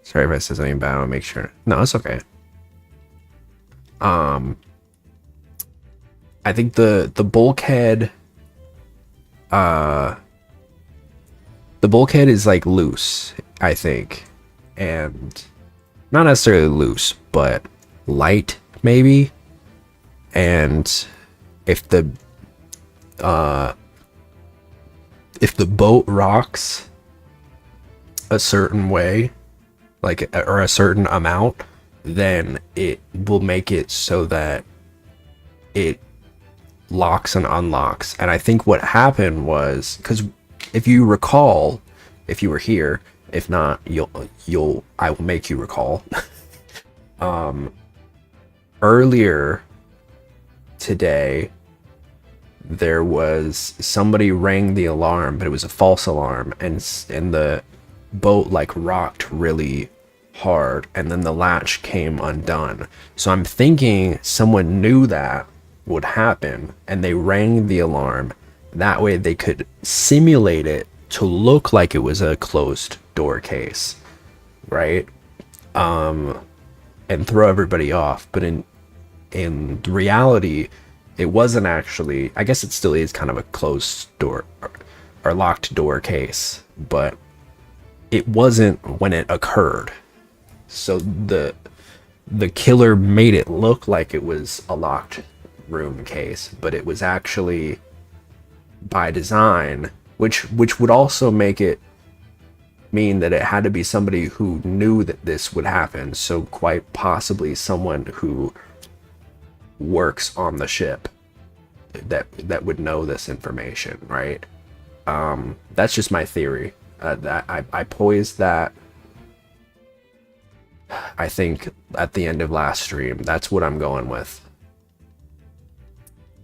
sorry if I said something bad, I want to make sure. No, it's okay. I think the bulkhead is like loose, I think, and not necessarily loose, but light maybe. And if the if the boat rocks a certain way, like, or a certain amount, then it will make it so that it locks and unlocks. And I think what happened was, because if you recall, if you were here, if not, I will make you recall. Earlier today, there was somebody rang the alarm, but it was a false alarm, and the boat like rocked really hard, and then the latch came undone. So I'm thinking someone knew that would happen, and they rang the alarm. That way they could simulate it to look like it was a closed door case, right? And throw everybody off. But in reality, it wasn't actually. I guess it still is kind of a closed door or locked door case, but it wasn't when it occurred. So the killer made it look like it was a locked room case, but it was actually by design, which would also make it mean that it had to be somebody who knew that this would happen. So quite possibly someone who works on the ship that would know this information, right? That's just my theory. That I poised that, I think, at the end of last stream. That's what I'm going with.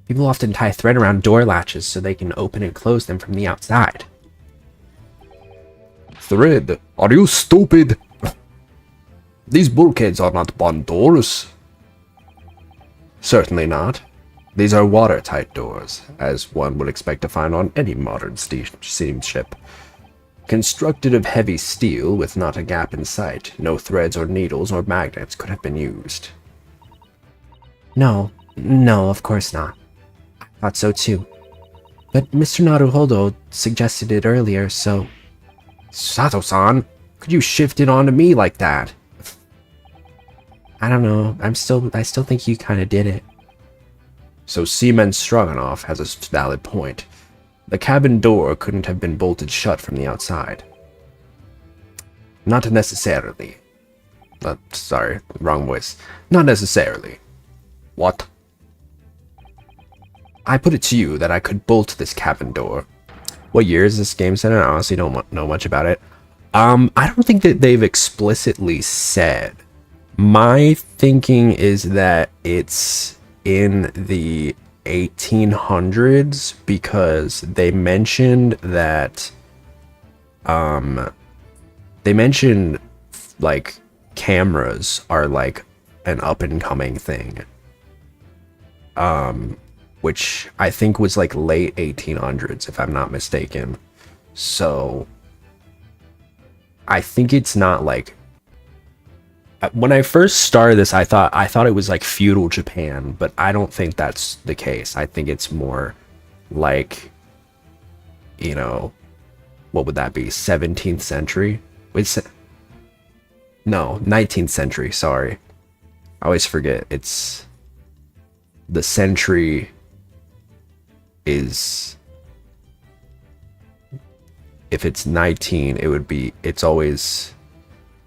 People often tie thread around door latches so they can open and close them from the outside. Thread? Are you stupid? These bulkheads are not bond doors. Certainly not. These are watertight doors, as one would expect to find on any modern steamship. Constructed of heavy steel with not a gap in sight, no threads or needles or magnets could have been used. No, of course not. I thought so too. But Mr. Naruhodo suggested it earlier, so... Sato-san, could you shift it onto me like that? I don't know. I still think you kind of did it. So Seaman Stroganoff has a valid point. The cabin door couldn't have been bolted shut from the outside. Not necessarily. Sorry, wrong voice. Not necessarily. What? I put it to you that I could bolt this cabin door. What year is this game set in? I honestly don't know much about it. I don't think that they've explicitly said. My thinking is that it's in the 1800s because they mentioned that they mentioned like cameras are like an up and coming thing, which I think was like late 1800s if I'm not mistaken. So I think it's not like, when I first started this, I thought it was like feudal Japan, but I don't think that's the case. I think it's more like, you know, what would that be? 17th century? Wait, no, 19th century, sorry. I always forget. It's the century is, if it's 19, it would be, it's always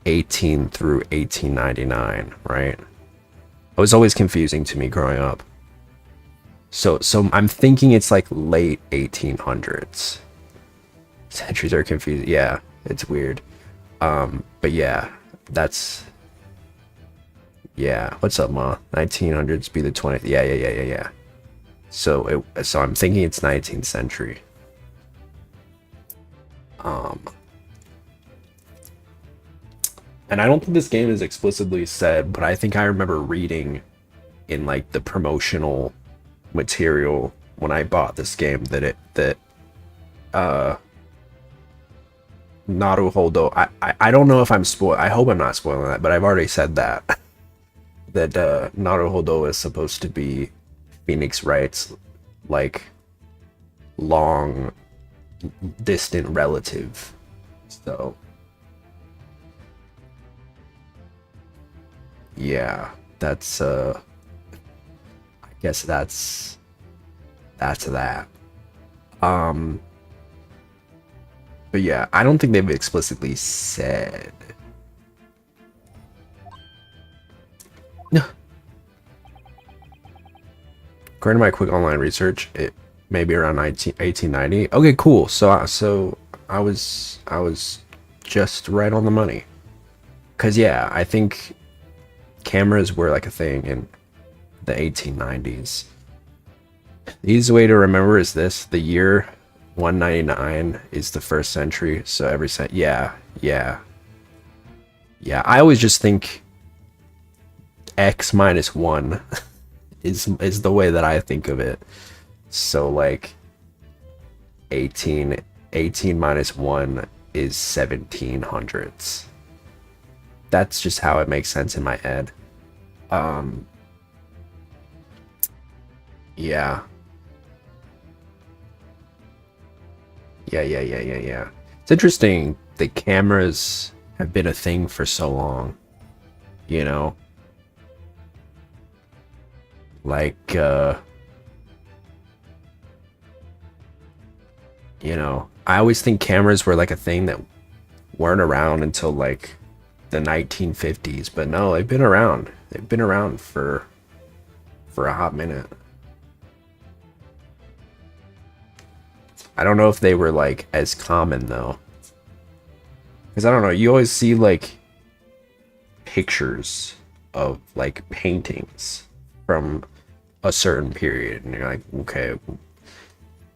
18 through 1899, right? It was always confusing to me growing up. So I'm thinking it's like late 1800s. Centuries are confusing. Yeah, it's weird. But yeah, that's, yeah. What's up, Ma? 1900s be the 20th. Yeah. So I'm thinking it's 19th century. And I don't think this game is explicitly said, but I think I remember reading in like the promotional material when I bought this game that Naruhodo, I don't know if I'm I hope I'm not spoiling that, but I've already said that that Naruhodo is supposed to be Phoenix Wright's like long distant relative. So yeah, that's I guess that's that. But yeah, I don't think they've explicitly said. No. According to my quick online research, it may be around 1890. Okay, cool. So I was just right on the money. Cause yeah, I think cameras were like a thing in the 1890s. The easy way to remember is this: the year 199 is the first century. So every yeah. I always just think x minus 1 is the way that I think of it. So like 18 minus 1 is 1700s. That's just how it makes sense in my head. Yeah. Yeah. It's interesting the cameras have been a thing for so long. You know? Like, you know, I always think cameras were like a thing that weren't around until like the 1950s, but no, they've been around. They've been around for a hot minute. I don't know if they were like as common though. Because I don't know, you always see like pictures of like paintings from a certain period and you're like, okay,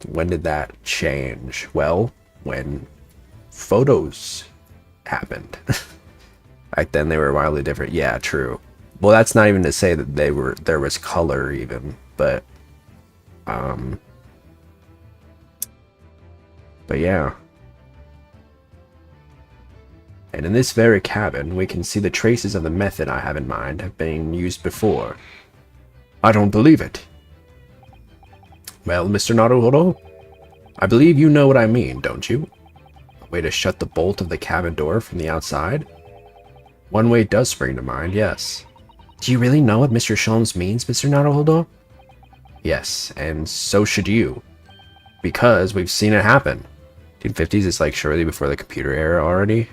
when did that change? Well, when photos happened. Back then they were wildly different. Yeah, true. Well, that's not even to say that there was color even, but yeah. And in this very cabin, we can see the traces of the method I have in mind have been used before. I don't believe it. Well, Mr. Naruhodo, I believe you know what I mean, don't you? A way to shut the bolt of the cabin door from the outside? One way does spring to mind, yes. Do you really know what Mr. Sholmes means, Mr. Naruhodo? Yes, and so should you. Because we've seen it happen. 1950s is like surely before the computer era already.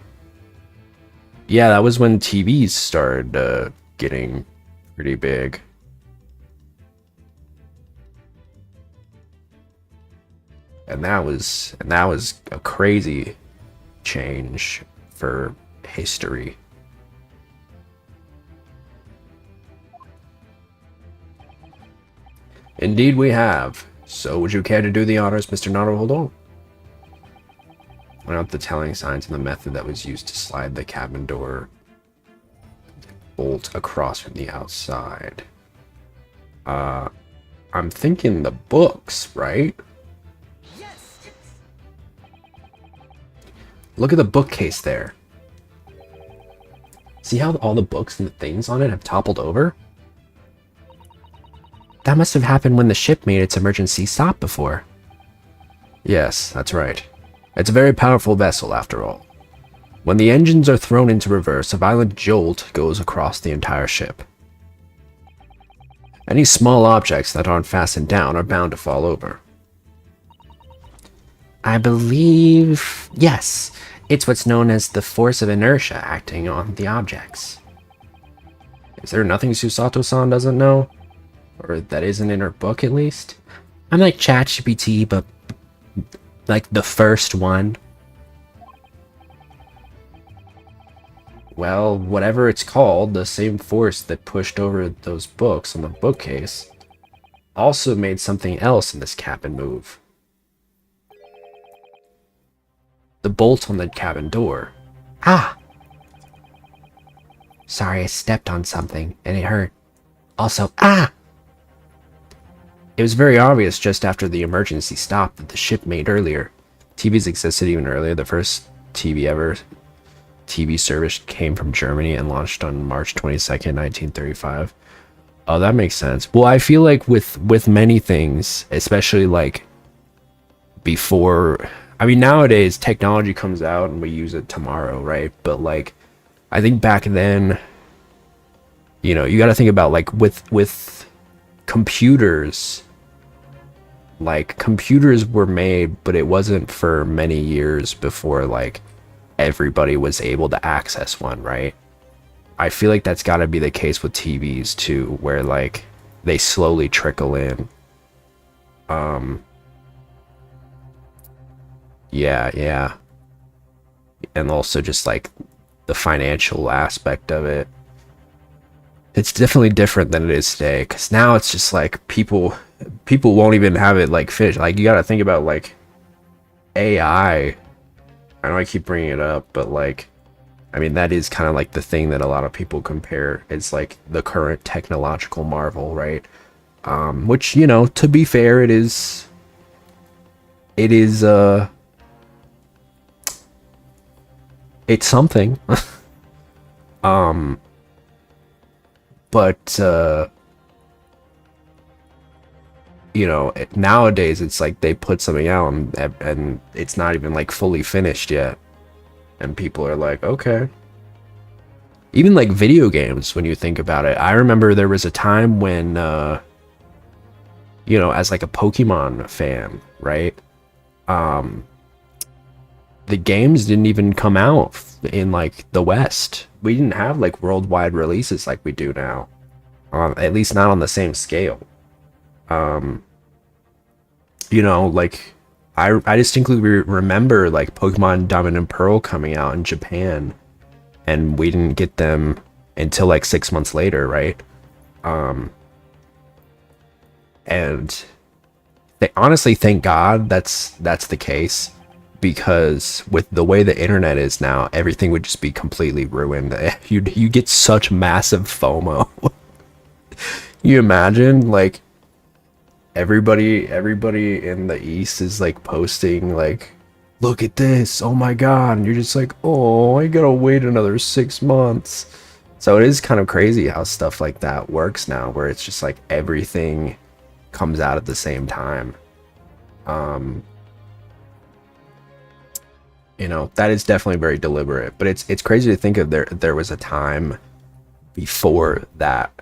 Yeah, that was when TVs started getting pretty big. And that was a crazy change for history. Indeed we have. So would you care to do the honors, Mr. Naruhodo? Point out the telling signs and the method that was used to slide the cabin door bolt across from the outside. I'm thinking the books, right? Yes. Look at the bookcase there. See how all the books and the things on it have toppled over? That must have happened when the ship made its emergency stop before. Yes, that's right. It's a very powerful vessel, after all. When the engines are thrown into reverse, a violent jolt goes across the entire ship. Any small objects that aren't fastened down are bound to fall over. I believe... yes. It's what's known as the force of inertia acting on the objects. Is there nothing Susato-san doesn't know? Or that isn't in her book, at least? I'm like ChatGPT, but... like the first one. Well, whatever it's called, the same force that pushed over those books on the bookcase also made something else in this cabin move. The bolt on the cabin door. Ah! Sorry, I stepped on something, and it hurt. Also, ah! It was very obvious just after the emergency stop that the ship made earlier. TVs existed even earlier. The first TV service came from Germany and launched on March 22nd, 1935. Oh, that makes sense. Well, I feel like with many things, especially like before... I mean, nowadays, technology comes out and we use it tomorrow, right? But like, I think back then, you know, you got to think about like with computers... like computers were made, but it wasn't for many years before like everybody was able to access one, right? I feel like that's got to be the case with TVs too, where like they slowly trickle in. Yeah. And also just like the financial aspect of it. It's definitely different than it is today, because now it's just like people won't even have it like finished. Like you got to think about like AI. I know I keep bringing it up, but like, I mean, that is kind of like the thing that a lot of people compare. It's like the current technological marvel, right? Which, you know, to be fair, it's something. But you know, nowadays it's like they put something out and it's not even like fully finished yet, and people are like, okay. Even like video games, when you think about it, I remember there was a time when you know, as like a Pokemon fan, right? The games didn't even come out in like the West. We didn't have like worldwide releases like we do now, at least not on the same scale. You know, like I distinctly remember like Pokemon Diamond and Pearl coming out in Japan, and we didn't get them until like 6 months later, right? And they honestly, thank God that's the case, because with the way the internet is now, everything would just be completely ruined. You get such massive FOMO. You imagine like everybody in the East is like posting like, look at this, oh my God, and you're just like, oh, I gotta wait another 6 months. So it is kind of crazy how stuff like that works now, where it's just like everything comes out at the same time. You know, that is definitely very deliberate, but it's crazy to think of there was a time before that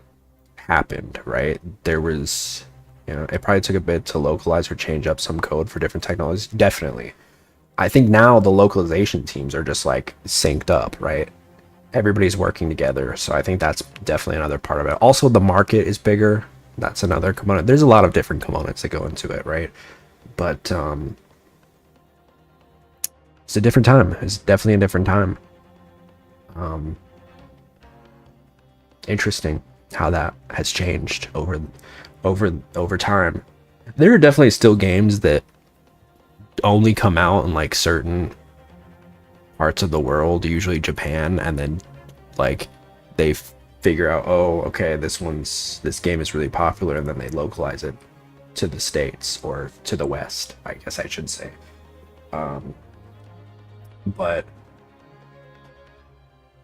happened, right? There was, you know, it probably took a bit to localize or change up some code for different technologies. Definitely. I think now the localization teams are just like synced up, right? Everybody's working together. So I think that's definitely another part of it. Also, the market is bigger. That's another component. There's a lot of different components that go into it, right? But it's a different time. It's definitely a different time. Interesting how that has changed over time. There are definitely still games that only come out in like certain parts of the world, usually Japan, and then like they figure out, oh, okay, this game is really popular, and then they localize it to the States or to the West, I guess I should say. But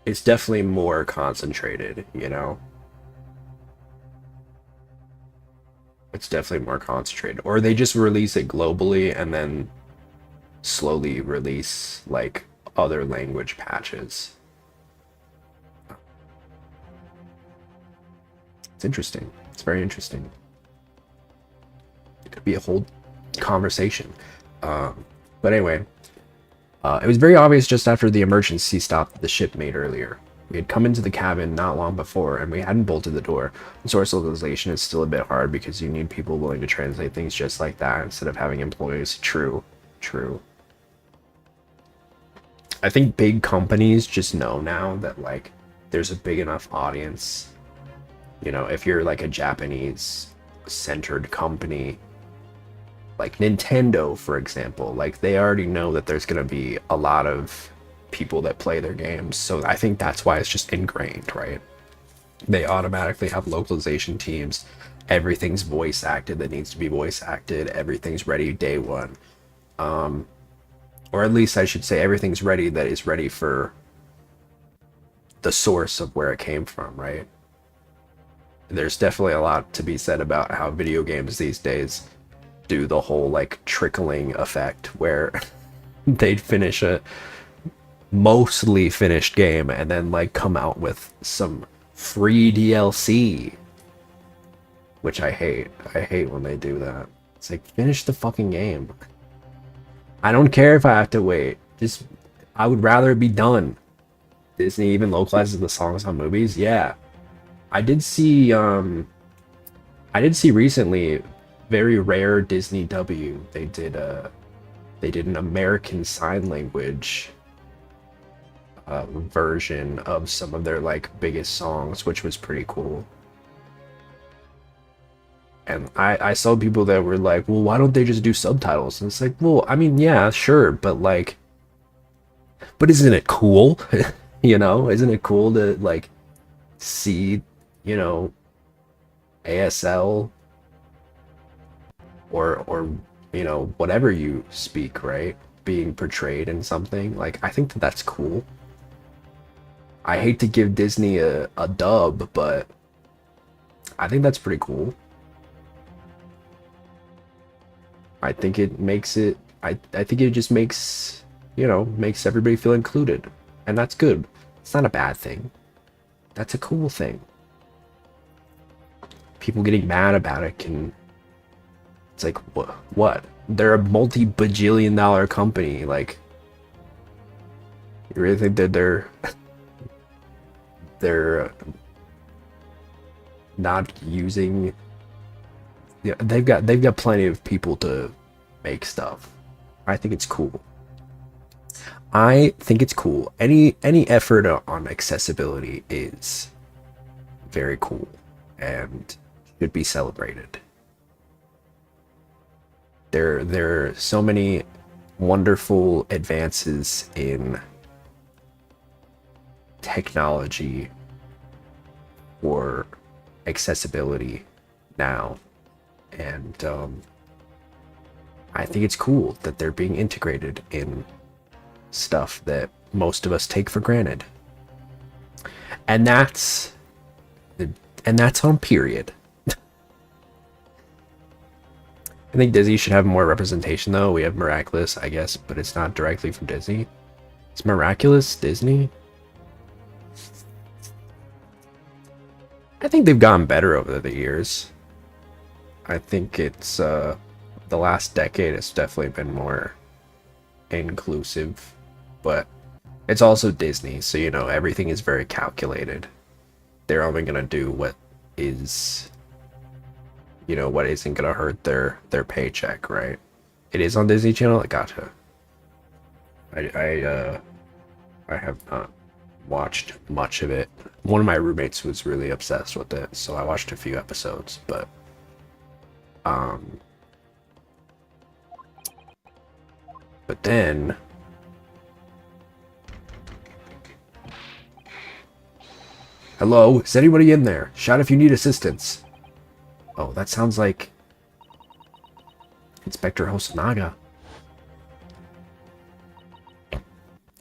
it's definitely more concentrated, you know? It's definitely more concentrated. Or they just release it globally and then slowly release like other language patches. It's interesting. It's very interesting. It could be a whole conversation. But anyway, it was very obvious just after the emergency stop that the ship made earlier. We had come into the cabin not long before, and we hadn't bolted the door. And source localization is still a bit hard because you need people willing to translate things just like that instead of having employees. True. I think big companies just know now that like there's a big enough audience. You know, if you're like a Japanese-centered company, like Nintendo, for example, like they already know that there's going to be a lot of people that play their games. So I think that's why it's just ingrained, right? They automatically have localization teams. Everything's voice acted that needs to be voice acted. Everything's ready day one. Or at least I should say everything's ready that is ready for the source of where it came from, right? There's definitely a lot to be said about how video games these days do the whole like trickling effect where they'd finish a mostly finished game and then like come out with some free DLC, which I hate when they do that. It's like, finish the fucking game. I don't care if I have to wait. Just, I would rather it be done. Disney even localizes the songs on movies. Yeah. I did see recently, very rare Disney W. They did an American Sign Language version of some of their like biggest songs, which was pretty cool. And I saw people that were like, well, why don't they just do subtitles? And it's like, well, I mean, yeah, sure, but like, but isn't it cool? You know, isn't it cool to like see, you know, ASL or you know, whatever you speak, right, being portrayed in something? Like, I think that that's cool. I hate to give Disney a dub, but I think that's pretty cool. I think it makes it, I think it just makes, you know, makes everybody feel included. And that's good. It's not a bad thing. That's a cool thing. People getting mad about it can, it's like, what? They're a multi-bajillion-dollar company. Like, you really think that they're not using? Yeah, they've got plenty of people to make stuff. I think it's cool. I think it's cool. Any effort on accessibility is very cool and should be celebrated. There are so many wonderful advances in technology for accessibility now, and I think it's cool that they're being integrated in stuff that most of us take for granted, and that's on period. I think Disney should have more representation, though. We have Miraculous, I guess, but it's not directly from Disney. Is Miraculous Disney? I think they've gotten better over the years. I think it's the last decade has definitely been more inclusive, but it's also Disney, so you know, everything is very calculated. They're only gonna do what is, you know, what isn't gonna hurt their paycheck, right? It is on Disney Channel. I gotcha. I have not watched much of it. One of my roommates was really obsessed with it, so I watched a few episodes, but then hello, is anybody in there? Shout if you need assistance. Oh, that sounds like Inspector Hosonaga.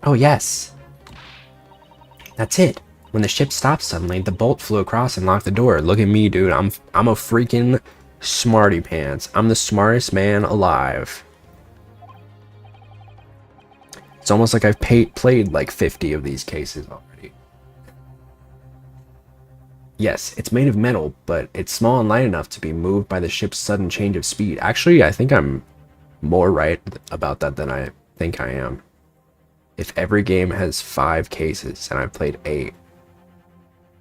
Oh yes. That's it. When the ship stopped suddenly, the bolt flew across and locked the door. Look at me, dude. I'm a freaking smarty pants. I'm the smartest man alive. It's almost like I've played like 50 of these cases already. Yes, it's made of metal, but it's small and light enough to be moved by the ship's sudden change of speed. Actually, I think I'm more right about that than I think I am. If every game has 5 cases and I've played 8,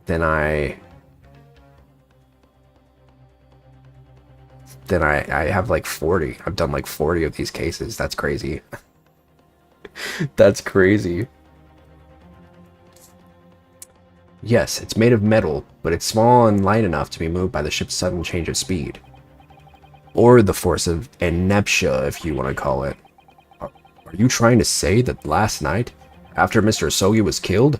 then I have like 40. I've done like 40 of these cases. That's crazy. That's crazy. Yes, it's made of metal, but it's small and light enough to be moved by the ship's sudden change of speed. Or the force of inertia, if you want to call it. Are you trying to say that last night, after Mr. Asogi was killed?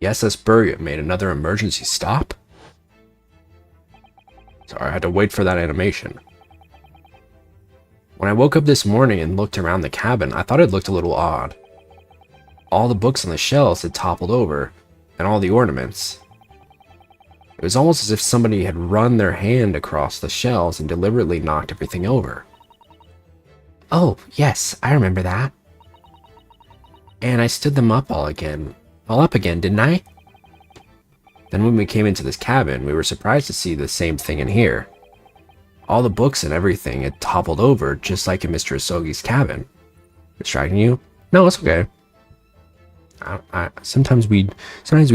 The SS Burget made another emergency stop? Sorry, I had to wait for that animation. When I woke up this morning and looked around the cabin, I thought it looked a little odd. All the books on the shelves had toppled over, and all the ornaments. It was almost as if somebody had run their hand across the shelves and deliberately knocked everything over. Oh, yes, I remember that. And I stood them up all up again, didn't I? Then when we came into this cabin, we were surprised to see the same thing in here. All the books and everything had toppled over, just like in Mr. Asogi's cabin. Distracting you? No, it's okay. Sometimes we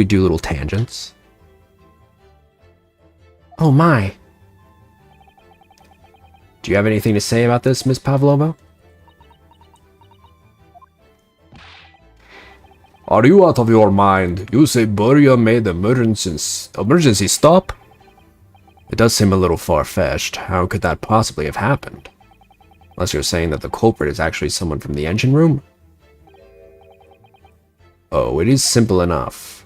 do little tangents. Oh my. Do you have anything to say about this, Miss Pavlova? Are you out of your mind? You say Buria made the emergency stop? It does seem a little far-fetched. How could that possibly have happened? Unless you're saying that the culprit is actually someone from the engine room? Oh, it is simple enough.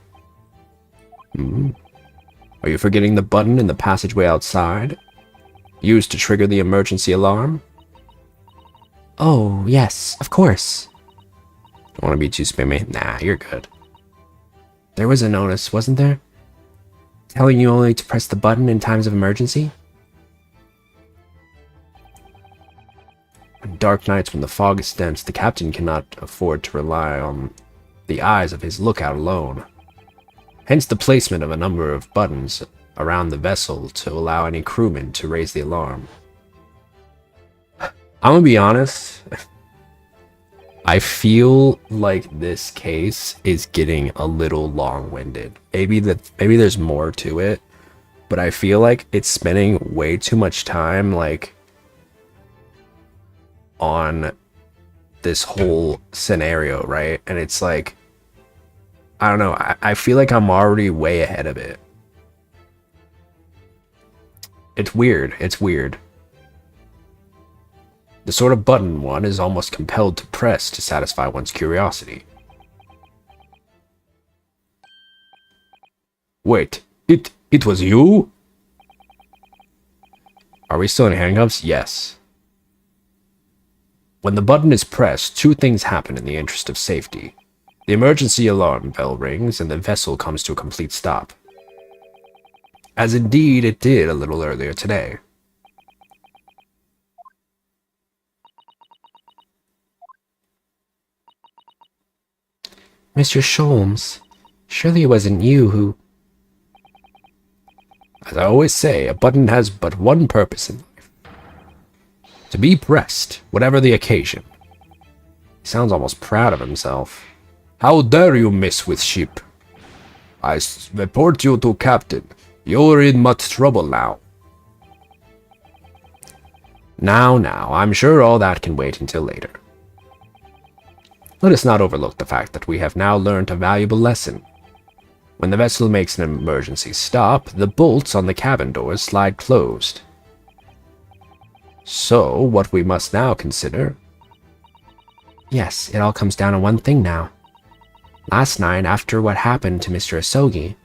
Are you forgetting the button in the passageway outside? Used to trigger the emergency alarm? Oh, yes, of course. Don't want to be too spammy? Nah, you're good. There was a notice, wasn't there? Telling you only to press the button in times of emergency? On dark nights when the fog is dense, the captain cannot afford to rely on the eyes of his lookout alone. Hence the placement of a number of buttons around the vessel to allow any crewman to raise the alarm. I'm gonna be honest. I feel like this case is getting a little long-winded. Maybe there's more to it, but I feel like it's spending way too much time like on this whole scenario, right? And it's like, I don't know, I feel like I'm already way ahead of it. It's weird. The sort of button one is almost compelled to press to satisfy one's curiosity. Wait, it was you? Are we still in handcuffs? Yes. When the button is pressed, two things happen in the interest of safety. The emergency alarm bell rings and the vessel comes to a complete stop. As indeed it did a little earlier today. Mr. Sholmes, surely it wasn't you who... As I always say, a button has but one purpose in life. To be pressed, whatever the occasion. He sounds almost proud of himself. How dare you mess with ship? I report you to Captain. You're in much trouble now. Now, I'm sure all that can wait until later. Let us not overlook the fact that we have now learned a valuable lesson. When the vessel makes an emergency stop, the bolts on the cabin doors slide closed. So, what we must now consider... Yes, it all comes down to one thing now. Last night, after what happened to Mr. Asogi,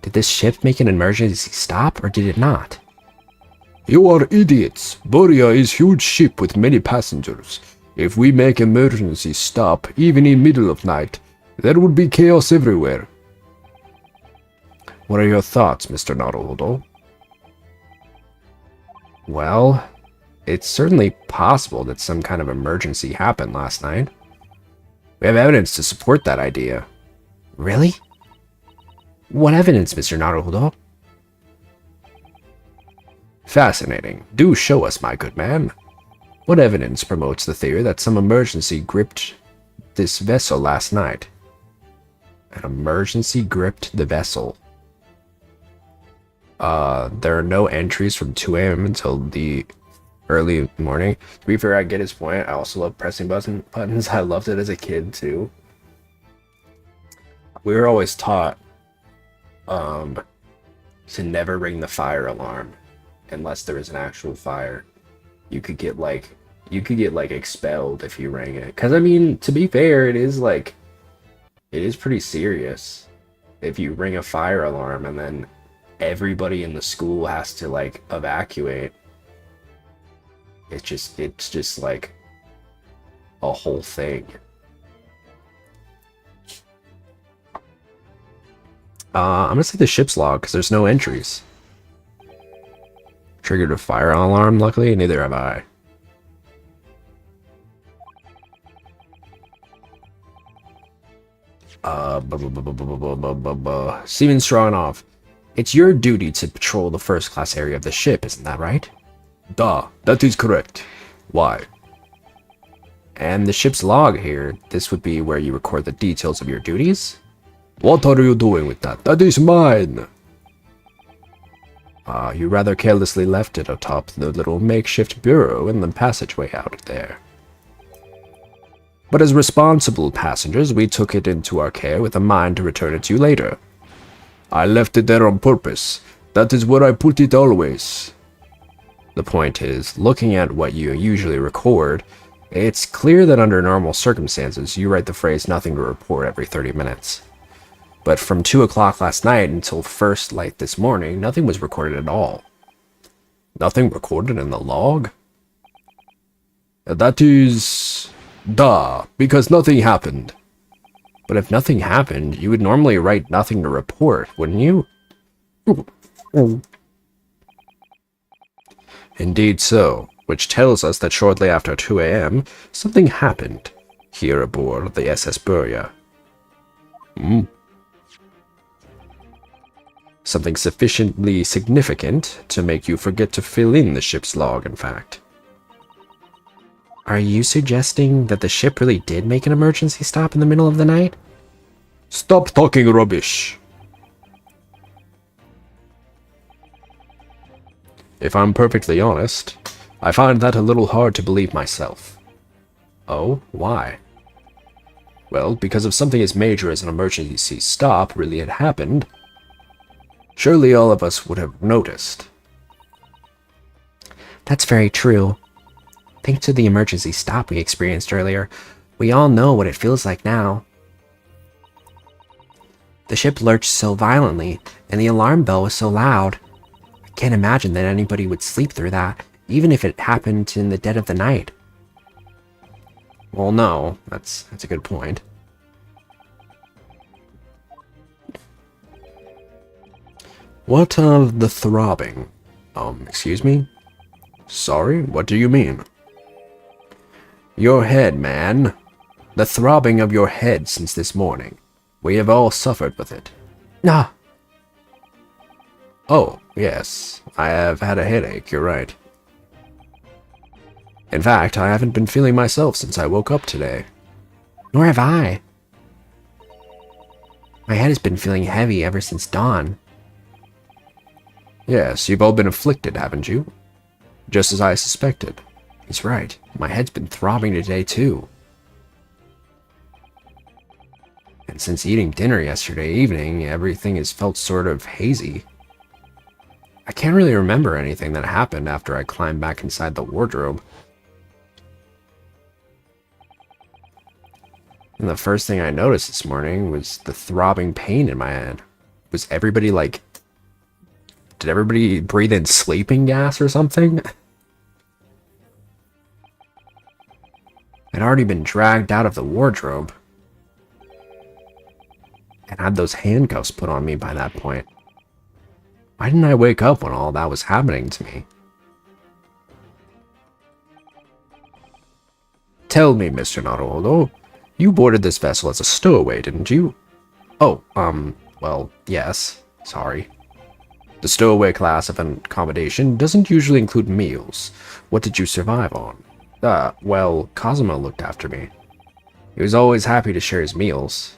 did this ship make an emergency stop, or did it not? You are idiots. Buria is huge ship with many passengers. If we make emergency stop, even in middle of night, there would be chaos everywhere. What are your thoughts, Mr. Naruhodo? Well, it's certainly possible that some kind of emergency happened last night. We have evidence to support that idea. Really? What evidence, Mr. Naruhodo? Fascinating. Do show us, my good man. What evidence promotes the theory that some emergency gripped this vessel last night? An emergency gripped the vessel. There are no entries from 2 a.m. until the early morning. To be fair, I get his point. I also love pressing buttons. I loved it as a kid, too. We were always taught to never ring the fire alarm unless there is an actual fire. You could get expelled if you rang it. Because I mean, to be fair, it is pretty serious if you ring a fire alarm and then everybody in the school has to like evacuate. It's just like a whole thing. I'm gonna say the ship's log, because there's no entries. Triggered a fire alarm, luckily, neither have I. Seaman Stroganoff, it's your duty to patrol the first-class area of the ship, isn't that right? Duh, that is correct. Why? And the ship's log here, this would be where you record the details of your duties? What are you doing with that? That is mine! You rather carelessly left it atop the little makeshift bureau in the passageway out there. But as responsible passengers, we took it into our care with a mind to return it to you later. I left it there on purpose. That is where I put it always. The point is, looking at what you usually record, it's clear that under normal circumstances, you write the phrase nothing to report every 30 minutes. But from 2 o'clock last night until first light this morning, nothing was recorded at all. Nothing recorded in the log? That is... duh, because nothing happened. But if nothing happened, you would normally write nothing to report, wouldn't you? Indeed so, which tells us that shortly after 2 a.m., something happened here aboard the SS Buria. Something sufficiently significant to make you forget to fill in the ship's log, in fact. Are you suggesting that the ship really did make an emergency stop in the middle of the night? Stop talking rubbish! If I'm perfectly honest, I find that a little hard to believe myself. Oh, why? Well, because if something as major as an emergency stop really had happened, surely all of us would have noticed. That's very true. Thanks to the emergency stop we experienced earlier, we all know what it feels like now. The ship lurched so violently, and the alarm bell was so loud. I can't imagine that anybody would sleep through that, even if it happened in the dead of the night. Well, no, that's a good point. What of the throbbing? Excuse me? Sorry, what do you mean? Your head, man. The throbbing of your head since this morning. We have all suffered with it. Ah. Oh, yes. I have had a headache, you're right. In fact, I haven't been feeling myself since I woke up today. Nor have I. My head has been feeling heavy ever since dawn. Yes, you've all been afflicted, haven't you? Just as I suspected. He's right. My head's been throbbing today, too. And since eating dinner yesterday evening, everything has felt sort of hazy. I can't really remember anything that happened after I climbed back inside the wardrobe. And the first thing I noticed this morning was the throbbing pain in my head. Was everybody like... Did everybody breathe in sleeping gas or something? I'd already been dragged out of the wardrobe. And had those handcuffs put on me by that point. Why didn't I wake up when all that was happening to me? Tell me, Mr. Naruhodo, you boarded this vessel as a stowaway, didn't you? Oh, well, yes. Sorry. The stowaway class of an accommodation doesn't usually include meals. What did you survive on? Well, Cosmo looked after me. He was always happy to share his meals.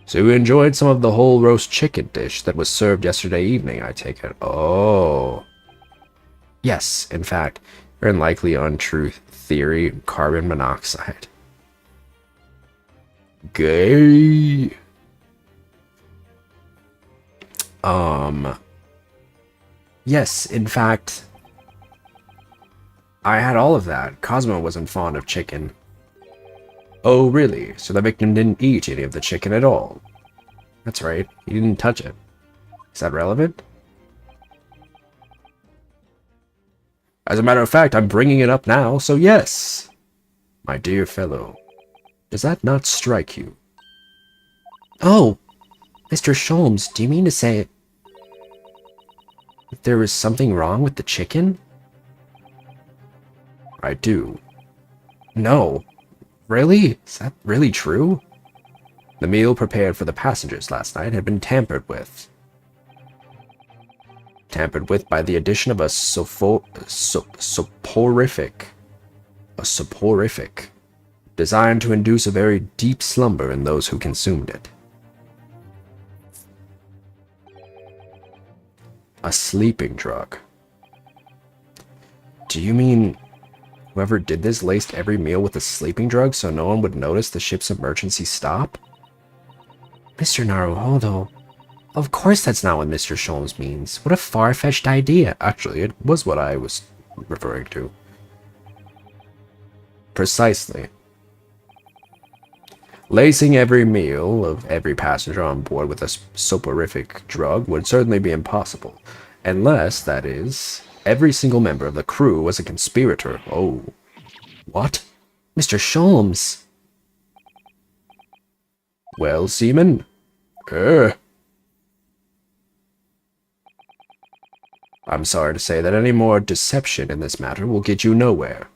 So you enjoyed some of the whole roast chicken dish that was served yesterday evening, I take it. Oh. Yes, in fact, your unlikely untrue theory, carbon monoxide. Gay. Yes, in fact, I had all of that. Cosmo wasn't fond of chicken. Oh, really? So the victim didn't eat any of the chicken at all? That's right, he didn't touch it. Is that relevant? As a matter of fact, I'm bringing it up now, so yes! My dear fellow, does that not strike you? Oh, Mr. Sholmes, do you mean to say there was something wrong with the chicken? I do. No. Really? Is that really true? The meal prepared for the passengers last night had been tampered with. Tampered with by the addition of a soporific. A soporific. Designed to induce a very deep slumber in those who consumed it. A sleeping drug. Do you mean whoever did this laced every meal with a sleeping drug so no one would notice the ship's emergency stop? Mr. Naruhodo, of course that's not what Mr. Sholmes means. What a far-fetched idea. Actually, it was what I was referring to. Precisely. Lacing every meal of every passenger on board with a soporific drug would certainly be impossible. Unless, that is, every single member of the crew was a conspirator. Oh. What? Mr. Sholmes! Well, seaman? I'm sorry to say that any more deception in this matter will get you nowhere.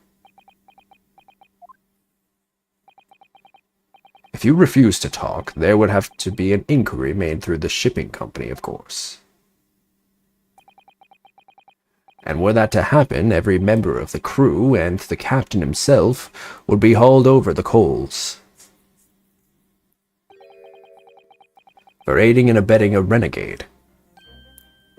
If you refuse to talk, there would have to be an inquiry made through the shipping company, of course. And were that to happen, every member of the crew and the captain himself would be hauled over the coals. For aiding and abetting a renegade.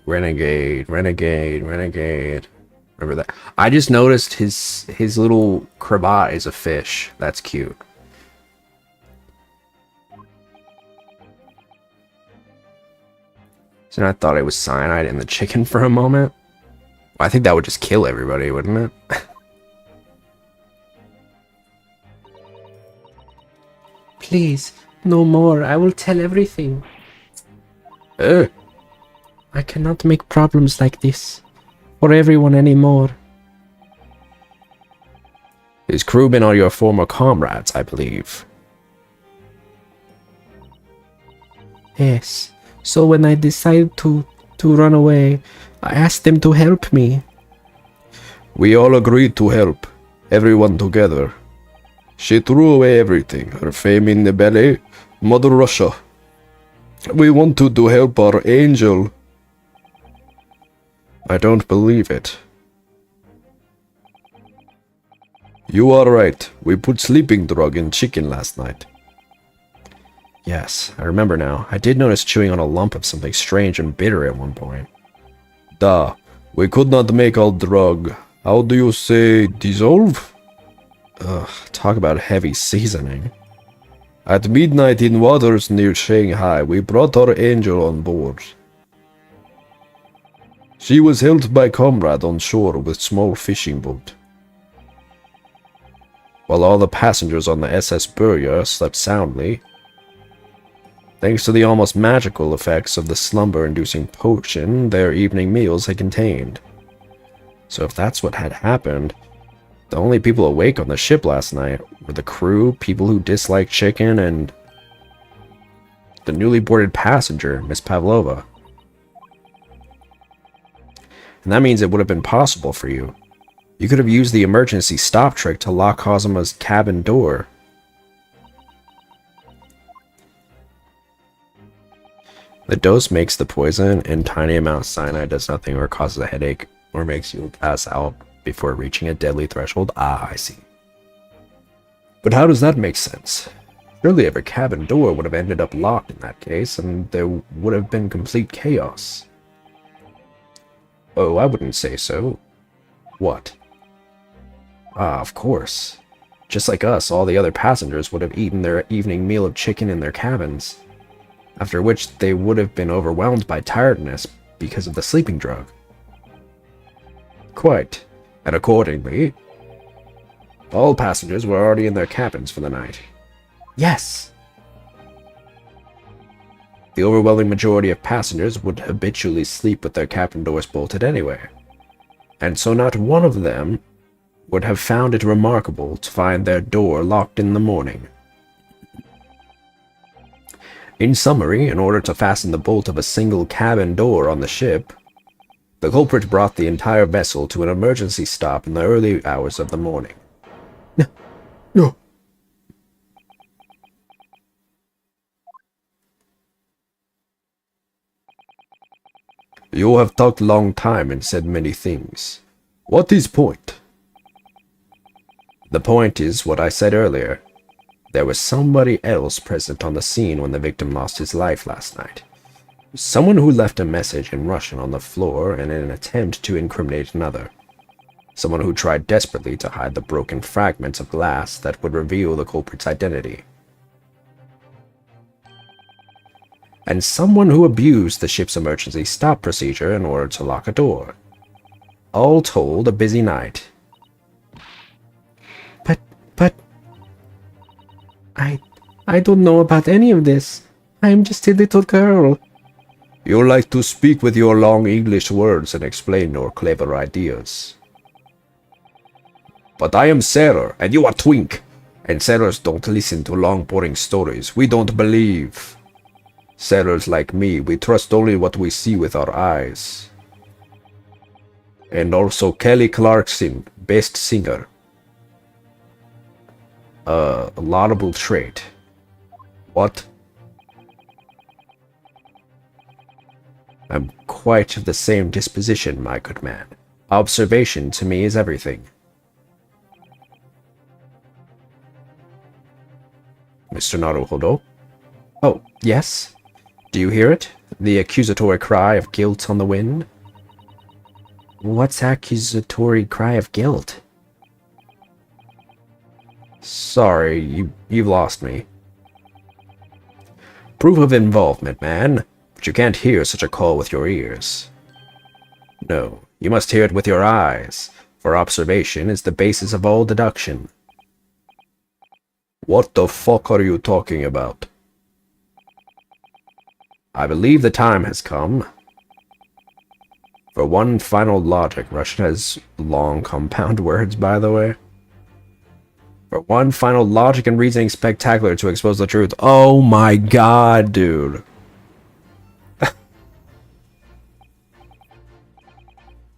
Renegade. Remember that? I just noticed his little cravat is a fish. That's cute. So I thought it was cyanide in the chicken for a moment. I think that would just kill everybody, wouldn't it? Please, no more. I will tell everything. I cannot make problems like this for everyone anymore. His crewmen are your former comrades, I believe. Yes. So when I decided to run away, I asked them to help me. We all agreed to help. Everyone together. She threw away everything. Her fame in the belly. Mother Russia. We wanted to help our angel. I don't believe it. You are right. We put sleeping drug in chicken last night. Yes, I remember now. I did notice chewing on a lump of something strange and bitter at one point. Duh. We could not make our drug. How do you say dissolve? Ugh, talk about heavy seasoning. At midnight in waters near Shanghai, we brought our angel on board. She was held by comrade on shore with small fishing boat. While all the passengers on the SS Burya slept soundly, thanks to the almost magical effects of the slumber-inducing potion their evening meals had contained. So if that's what had happened, the only people awake on the ship last night were the crew, people who disliked chicken, and the newly boarded passenger, Miss Pavlova. And that means it would have been possible for you. You could have used the emergency stop trick to lock Kazuma's cabin door. The dose makes the poison, and tiny amount of cyanide does nothing or causes a headache or makes you pass out before reaching a deadly threshold. Ah, I see. But how does that make sense? Surely every cabin door would have ended up locked in that case, and there would have been complete chaos. Oh, I wouldn't say so. What? Ah, of course. Just like us, all the other passengers would have eaten their evening meal of chicken in their cabins, after which they would have been overwhelmed by tiredness because of the sleeping drug. Quite. And accordingly, all passengers were already in their cabins for the night. Yes! The overwhelming majority of passengers would habitually sleep with their cabin doors bolted anyway, and so not one of them would have found it remarkable to find their door locked in the morning. In summary, in order to fasten the bolt of a single cabin door on the ship, the culprit brought the entire vessel to an emergency stop in the early hours of the morning. No. You have talked long time and said many things. What is point? The point is what I said earlier. There was somebody else present on the scene when the victim lost his life last night. Someone who left a message in Russian on the floor in an attempt to incriminate another. Someone who tried desperately to hide the broken fragments of glass that would reveal the culprit's identity. And someone who abused the ship's emergency stop procedure in order to lock a door. All told, a busy night. But... I don't know about any of this. I'm just a little girl. You like to speak with your long English words and explain your clever ideas. But I am Sailor, and you are Twink. And sailors don't listen to long boring stories. We don't believe. Sailors like me, we trust only what we see with our eyes. And also Kelly Clarkson, best singer. A laudable trait. What? I'm quite of the same disposition, my good man. Observation to me is everything. Mr. Naruhodo? Oh, yes? Do you hear it? The accusatory cry of guilt on the wind? What's accusatory cry of guilt? Sorry, you've lost me. Proof of involvement, man. But you can't hear such a call with your ears. No, you must hear it with your eyes, for observation is the basis of all deduction. What the fuck are you talking about? I believe the time has come. For one final logic, Russian has long compound words, by the way. For one final logic and reasoning spectacular to expose the truth. Oh my god, dude.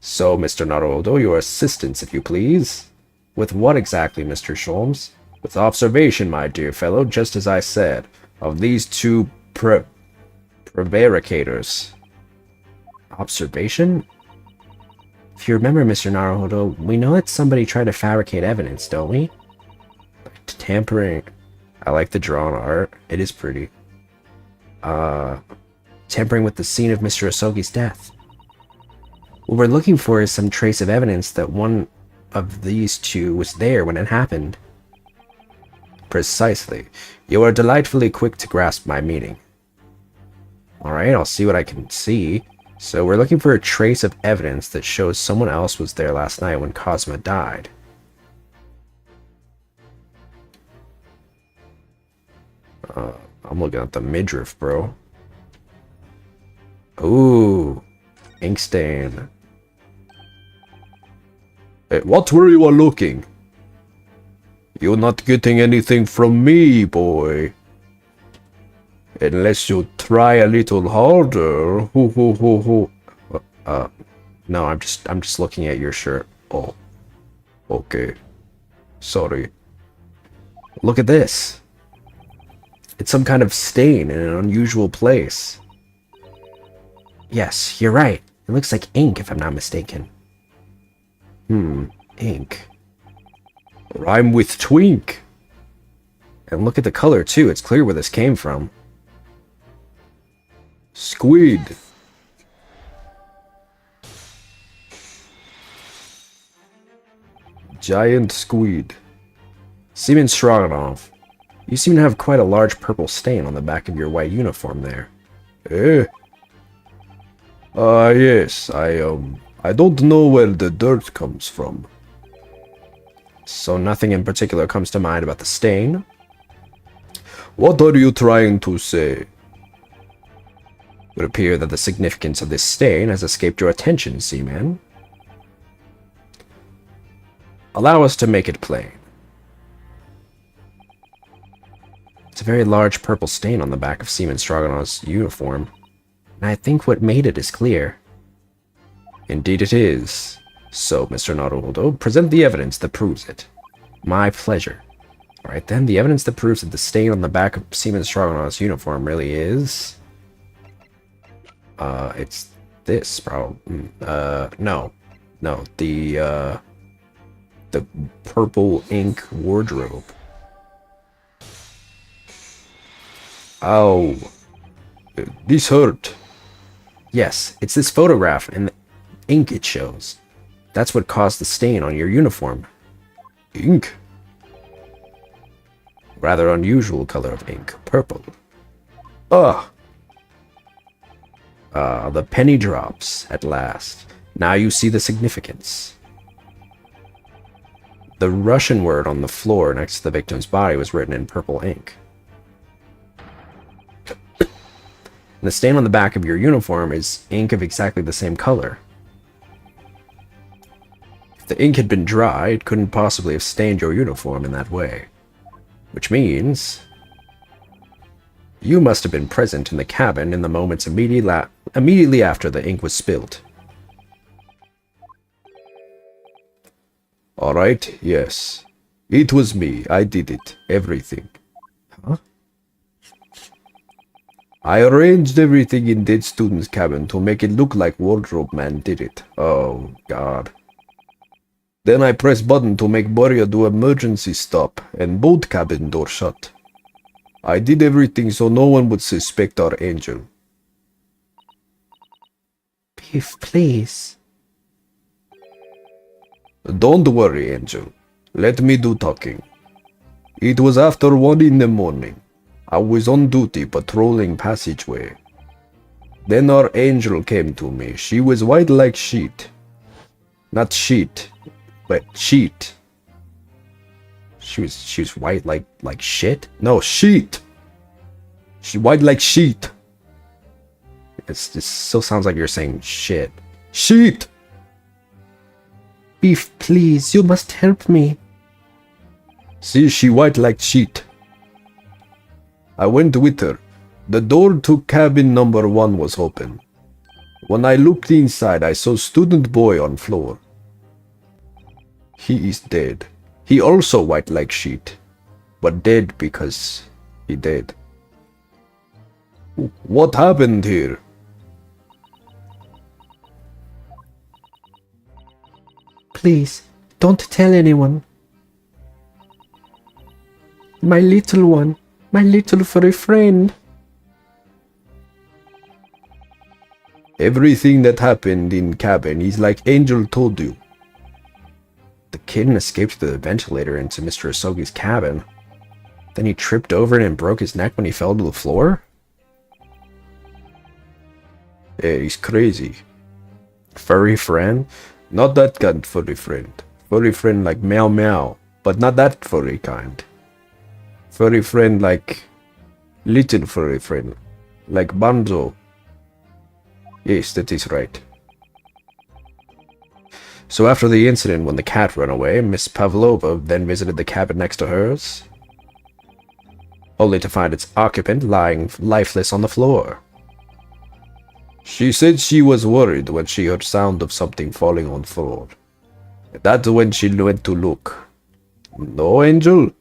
So, Mr. Naruhodo, your assistance, if you please. With what exactly, Mr. Sholmes? With observation, my dear fellow, just as I said, of these two prevaricators. Observation? If you remember, Mr. Naruhodo, we know that somebody tried to fabricate evidence, don't we? Tampering. I like the drawn art. It is pretty. Tampering with the scene of Mr. Asogi's death. What we're looking for is some trace of evidence that one of these two was there when it happened. Precisely. You are delightfully quick to grasp my meaning. Alright, I'll see what I can see. So we're looking for a trace of evidence that shows someone else was there last night when Cosma died. I'm looking at the midriff, bro. Ooh. Ink stain. Hey, what were you looking? You're not getting anything from me, boy. Unless you try a little harder. Hoo hoo hoo hoo. No, I'm just looking at your shirt. Oh. Okay. Sorry. Look at this. It's some kind of stain in an unusual place. Yes, you're right. It looks like ink, if I'm not mistaken. Ink. Rhyme with twink. And look at the color, too. It's clear where this came from. Squid. Giant squid. Seaman Stroganoff. You seem to have quite a large purple stain on the back of your white uniform there. Eh? Yes, I don't know where the dirt comes from. So nothing in particular comes to mind about the stain? What are you trying to say? It would appear that the significance of this stain has escaped your attention, Seaman. Allow us to make it plain. It's a very large purple stain on the back of Seaman Stroganoff's uniform, and I think what made it is clear. Indeed it is. So, Mr. Naruhodo, present the evidence that proves it. My pleasure. Alright then, the evidence that proves that the stain on the back of Seaman Stroganoff's uniform really is... it's this, probably. No. No, the purple ink wardrobe. Ow. This hurt. Yes, it's this photograph and the ink it shows. That's what caused the stain on your uniform. Ink? Rather unusual color of ink. Purple. Ugh. The penny drops, at last. Now you see the significance. The Russian word on the floor next to the victim's body was written in purple ink. And the stain on the back of your uniform is ink of exactly the same color. If the ink had been dry, it couldn't possibly have stained your uniform in that way. Which means... you must have been present in the cabin in the moments immediately after the ink was spilled. Alright, yes. It was me. I did it. Everything. Huh? I arranged everything in dead student's cabin to make it look like Wardrobe Man did it. Oh, God. Then I pressed button to make Boria do emergency stop, and both cabin doors shut. I did everything so no one would suspect our angel. Beef, please. Don't worry, Angel. Let me do talking. It was after 1 in the morning. I was on duty patrolling passageway. Then our angel came to me. She was white like sheet. Not sheet, but sheet. She was white like shit? No, sheet! She white like sheet. It still sounds like you're saying shit. Sheet! Beef, please, you must help me. See, she white like sheet. I went with her. The door to cabin number 1 was open. When I looked inside, I saw student boy on floor. He is dead. He also white like sheet, but dead because he dead. What happened here? Please, don't tell anyone. My little one, my little furry friend. Everything that happened in cabin is like Angel told you. The kitten escaped through the ventilator into Mr. Asogi's cabin. Then he tripped over it and broke his neck when he fell to the floor? Yeah, he's crazy. Furry friend? Not that kind of furry friend. Furry friend like meow meow, but not that furry kind. Furry friend like little furry friend, like Banzo. Yes, that is right. So after the incident when the cat ran away, Miss Pavlova then visited the cabin next to hers, only to find its occupant lying lifeless on the floor. She said she was worried when she heard sound of something falling on the floor. That's when she went to look. No, Angel?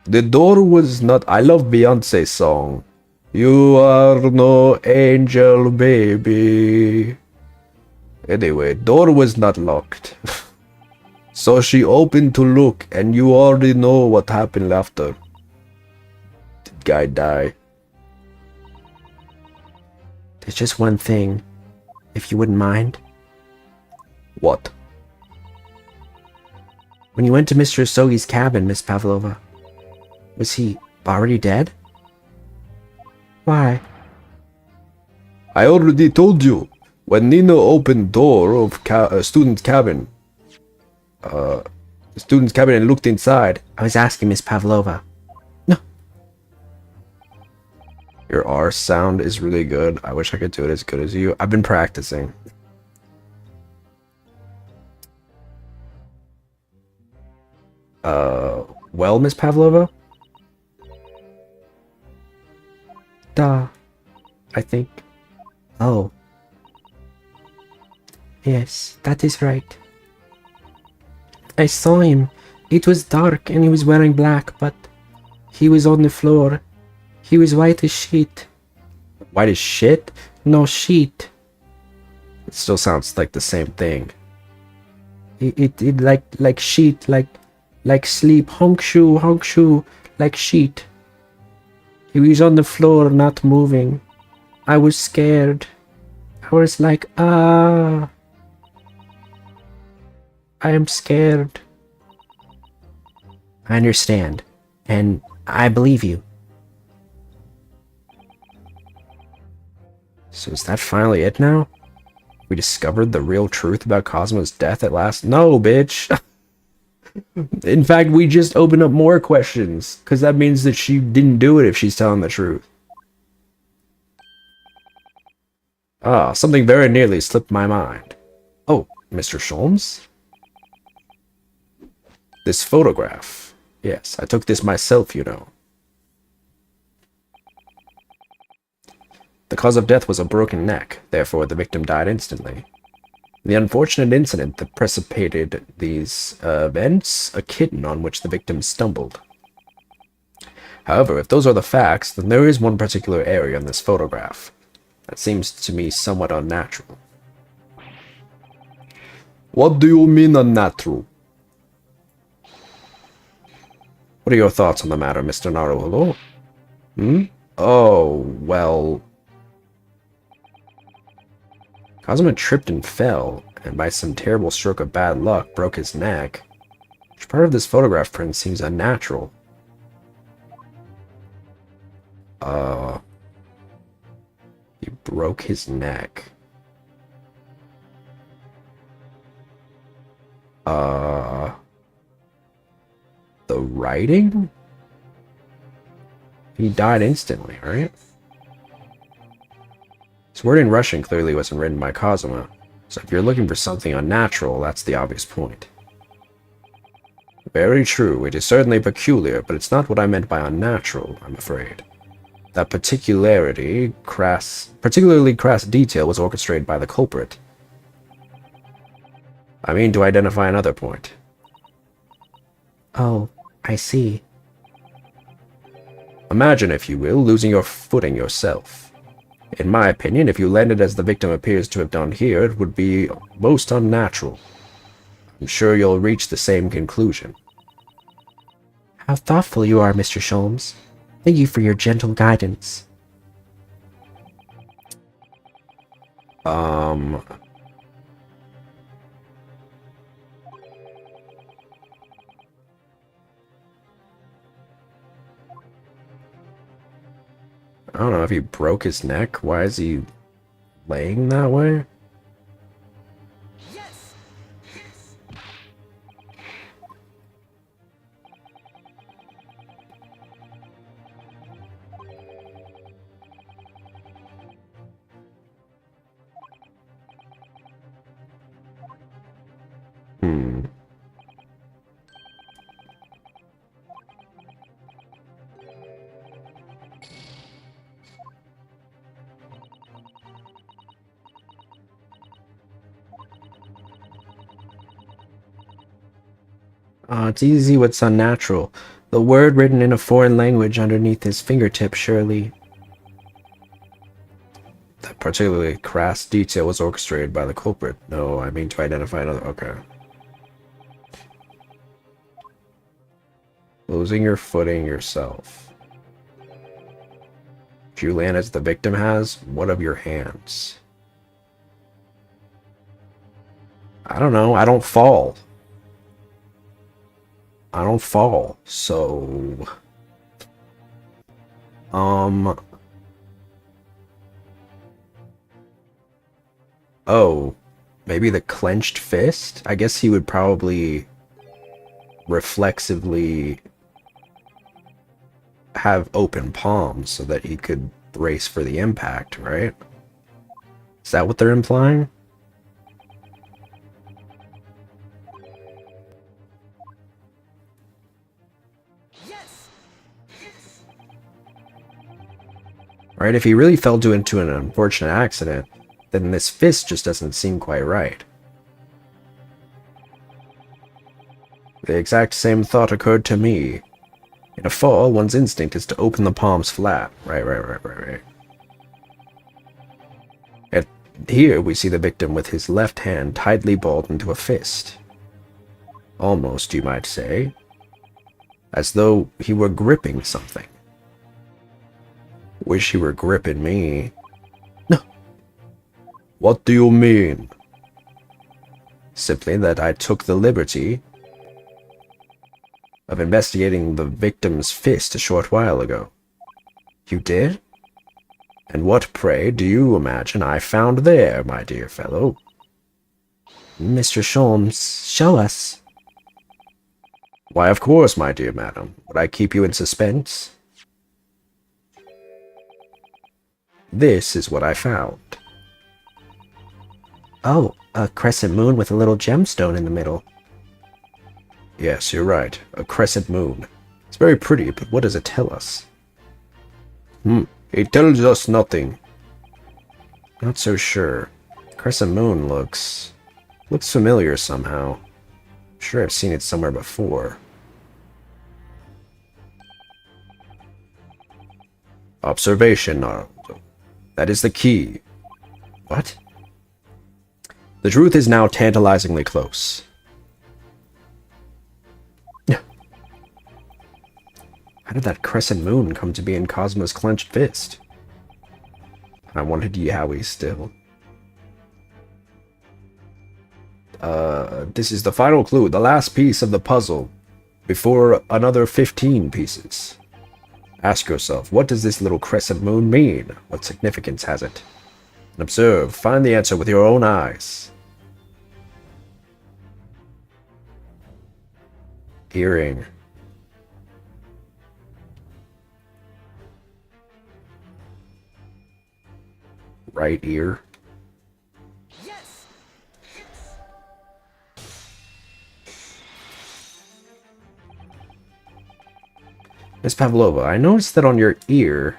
The door was not... I love Beyonce's song. You are no angel, baby. Anyway, door was not locked. So she opened to look, and you already know what happened after. Did guy die? There's just one thing, if you wouldn't mind. What? When you went to Mr. Asogi's cabin, Miss Pavlova, was he already dead? Why? I already told you. When Nino opened door of student's cabin, and looked inside. I was asking Miss Pavlova. No. Your R sound is really good. I wish I could do it as good as you. I've been practicing. Well, Miss Pavlova? Da, I think. Oh. Yes, that is right. I saw him. It was dark and he was wearing black, but he was on the floor. He was white as sheet. White as shit? No, sheet. It still sounds like the same thing. It like sheet, like sleep. Honkshu, like sheet. He was on the floor, not moving. I was scared. I was like, ah. I am scared. I understand, and I believe you. So is that finally it now? We discovered the real truth about Cosmo's death at last? No, bitch! In fact, we just opened up more questions, because that means that she didn't do it if she's telling the truth. Ah, something very nearly slipped my mind. Oh, Mr. Sholmes? This photograph. Yes, I took this myself, you know. The cause of death was a broken neck, therefore the victim died instantly. The unfortunate incident that precipitated these events, a kitten on which the victim stumbled. However, if those are the facts, then there is one particular area in this photograph that seems to me somewhat unnatural. What do you mean unnatural? What are your thoughts on the matter, Mr. Naruholo? Oh, well... Cosmo tripped and fell, and by some terrible stroke of bad luck, broke his neck. Which part of this photograph print seems unnatural? He broke his neck. The writing? He died instantly, right? This word in Russian clearly wasn't written by Cosmo, so if you're looking for something unnatural, that's the obvious point. Very true, it is certainly peculiar, but it's not what I meant by unnatural, I'm afraid. That particularly crass detail was orchestrated by the culprit. I mean to identify another point. Oh, I see. Imagine, if you will, losing your footing yourself. In my opinion, if you landed as the victim appears to have done here, it would be most unnatural. I'm sure you'll reach the same conclusion. How thoughtful you are, Mr. Sholmes. Thank you for your gentle guidance. I don't know if he broke his neck. Why is he laying that way? It's easy what's unnatural. The word written in a foreign language underneath his fingertip, surely. That particularly crass detail was orchestrated by the culprit. No, I mean to identify another... Okay. Losing your footing yourself. If you land as the victim has, what of your hands? I don't know, I don't fall. I don't fall, so... Oh, maybe the clenched fist? I guess he would probably reflexively have open palms so that he could brace for the impact, right? Is that what they're implying? Right? If he really fell into an unfortunate accident, then this fist just doesn't seem quite right. The exact same thought occurred to me. In a fall, one's instinct is to open the palms flat. Right. And here we see the victim with his left hand tightly balled into a fist. Almost, you might say, as though he were gripping something. Wish he were gripping me. No. What do you mean? Simply that I took the liberty of investigating the victim's fist a short while ago. You did? And what, pray, do you imagine I found there, my dear fellow? Mr. Sholmes, show us. Why, of course, my dear madam. Would I keep you in suspense? This is what I found. Oh, a crescent moon with a little gemstone in the middle. Yes, you're right. A crescent moon. It's very pretty, but what does it tell us? It tells us nothing. Not so sure. Crescent moon looks familiar somehow. I'm sure I've seen it somewhere before. Observation, Naruto. That is the key. What? The truth is now tantalizingly close. How did that crescent moon come to be in Cosmo's clenched fist? I wanted Yowie still. This is the final clue, the last piece of the puzzle, before another 15 pieces. Ask yourself, what does this little crescent moon mean? What significance has it? And observe, find the answer with your own eyes. Earring. Right ear. Yes. Miss Pavlova, I noticed that on your ear,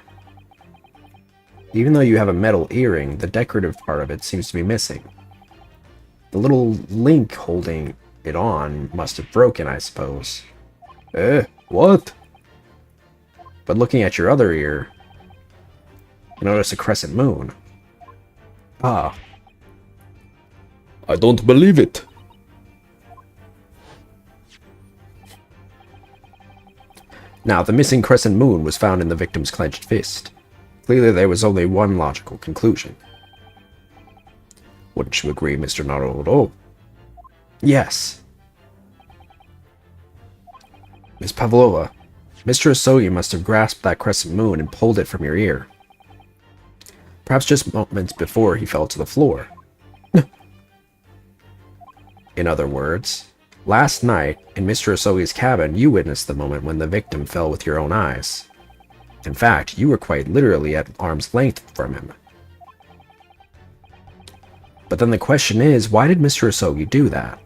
even though you have a metal earring, the decorative part of it seems to be missing. The little link holding it on must have broken, I suppose. What? But looking at your other ear, you notice a crescent moon. Ah. I don't believe it. Now, the missing crescent moon was found in the victim's clenched fist. Clearly, there was only one logical conclusion. Wouldn't you agree, Mr. Naruto? Yes. Miss Pavlova, Mr. Asogi must have grasped that crescent moon and pulled it from your ear. Perhaps just moments before he fell to the floor. In other words, last night, in Mr. Asogi's cabin, you witnessed the moment when the victim fell with your own eyes. In fact, you were quite literally at arm's length from him. But then the question is, why did Mr. Asogi do that?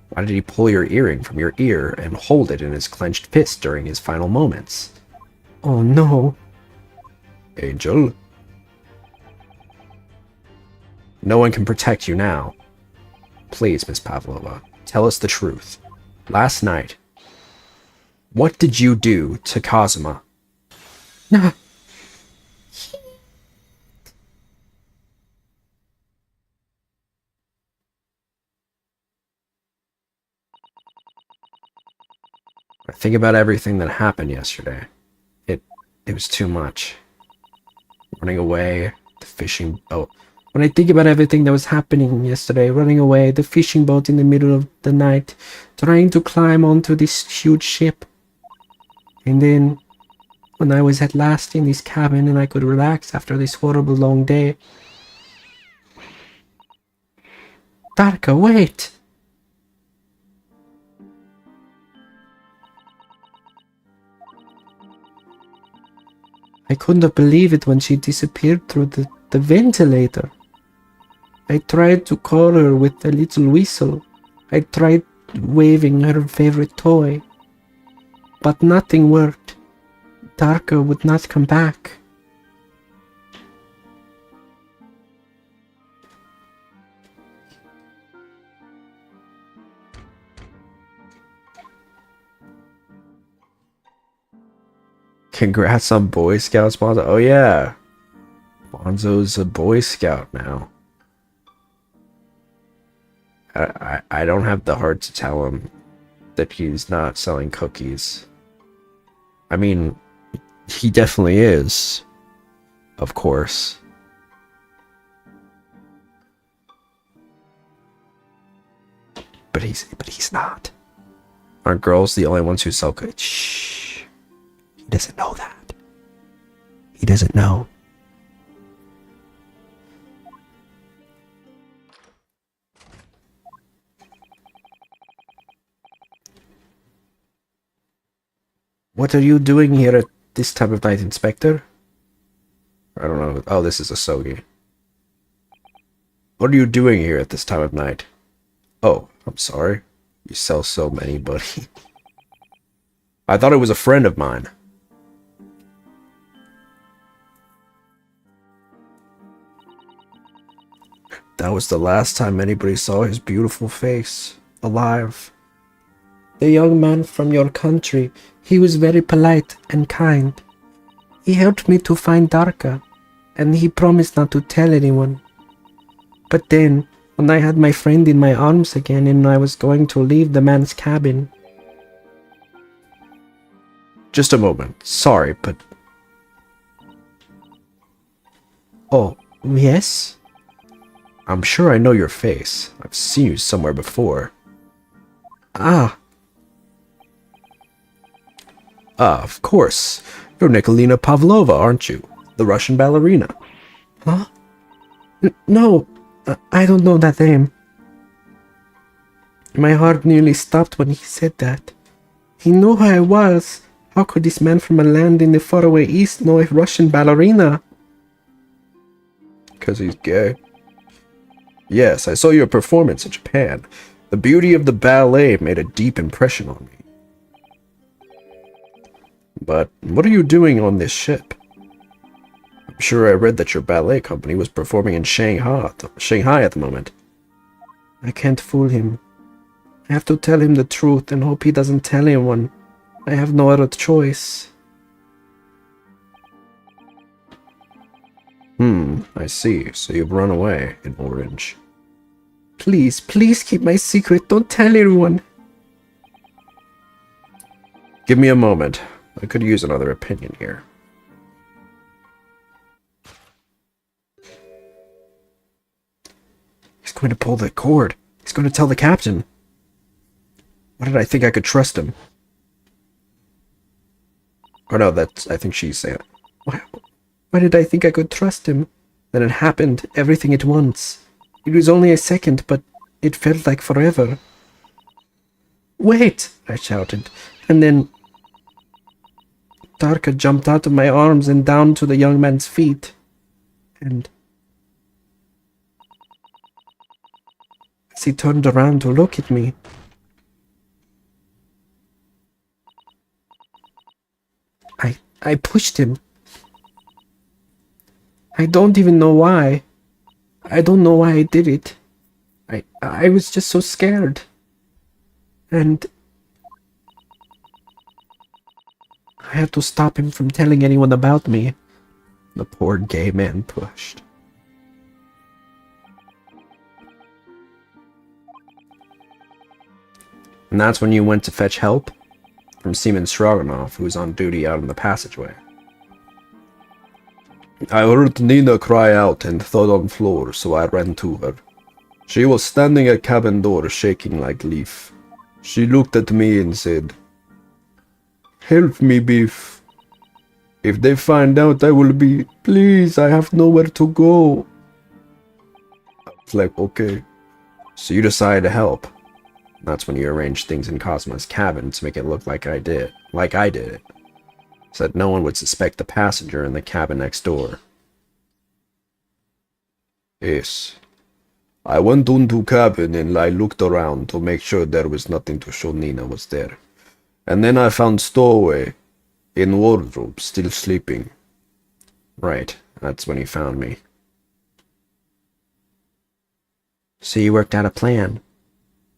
Why did he pull your earring from your ear and hold it in his clenched fist during his final moments? Oh no. Angel? No one can protect you now. Please, Miss Pavlova, tell us the truth. Last night, what did you do to Kazuma? No. I think about everything that happened yesterday. It was too much. Running away, the fishing boat. When I think about everything that was happening yesterday, running away, the fishing boat in the middle of the night, trying to climb onto this huge ship. And then, when I was at last in this cabin and I could relax after this horrible long day. Darka, wait! I couldn't believe it when she disappeared through the ventilator. I tried to call her with a little whistle. I tried waving her favorite toy. But nothing worked. Darka would not come back. Congrats on Boy Scouts, Bonzo. Oh yeah. Bonzo's a Boy Scout now. I don't have the heart to tell him that he's not selling cookies. I mean, he definitely is. Of course. But he's not. Aren't girls the only ones who sell cookies? Shh. He doesn't know that. He doesn't know. What are you doing here at this time of night, Inspector? I don't know. Oh, this is a Sogi. What are you doing here at this time of night? Oh, I'm sorry. You sell so many, buddy. I thought it was a friend of mine. That was the last time anybody saw his beautiful face. Alive. The young man from your country. He was very polite and kind. He helped me to find Darka, and he promised not to tell anyone. But then, when I had my friend in my arms again and I was going to leave the man's cabin... Just a moment. Sorry, but... Oh, yes? I'm sure I know your face. I've seen you somewhere before. Ah, of course. You're Nikolina Pavlova, aren't you? The Russian ballerina. Huh? No, I don't know that name. My heart nearly stopped when he said that. He knew who I was. How could this man from a land in the faraway east know a Russian ballerina? Because he's gay. Yes, I saw your performance in Japan. The beauty of the ballet made a deep impression on me. But what are you doing on this ship? I'm sure I read that your ballet company was performing in Shanghai at the moment. I can't fool him. I have to tell him the truth and hope he doesn't tell anyone. I have no other choice. I see. So you've run away in Orange. Please, please keep my secret. Don't tell anyone. Give me a moment. I could use another opinion here. He's going to pull the cord. He's going to tell the captain. Why did I think I could trust him? Or no, that's... I think she's saying... Why did I think I could trust him? Then it happened, everything at once. It was only a second, but it felt like forever. Wait! I shouted, and then... Darka jumped out of my arms and down to the young man's feet. And... as he turned around to look at me... I pushed him. I don't even know why. I don't know why I did it. I was just so scared. And... I had to stop him from telling anyone about me. The poor gay man pushed. And that's when you went to fetch help? From Seaman Stroganov, who was on duty out in the passageway. I heard Nina cry out and thud on floor, so I ran to her. She was standing at cabin door, shaking like leaf. She looked at me and said, "Help me, Beef. If they find out, I will be... Please, I have nowhere to go." I was like, okay. So you decided to help. That's when you arranged things in Cosmo's cabin to make it look like I did it. So that no one would suspect the passenger in the cabin next door. Yes. I went into cabin and I looked around to make sure there was nothing to show Nina was there. And then I found Stowaway in wardrobe, still sleeping. Right, that's when he found me. So you worked out a plan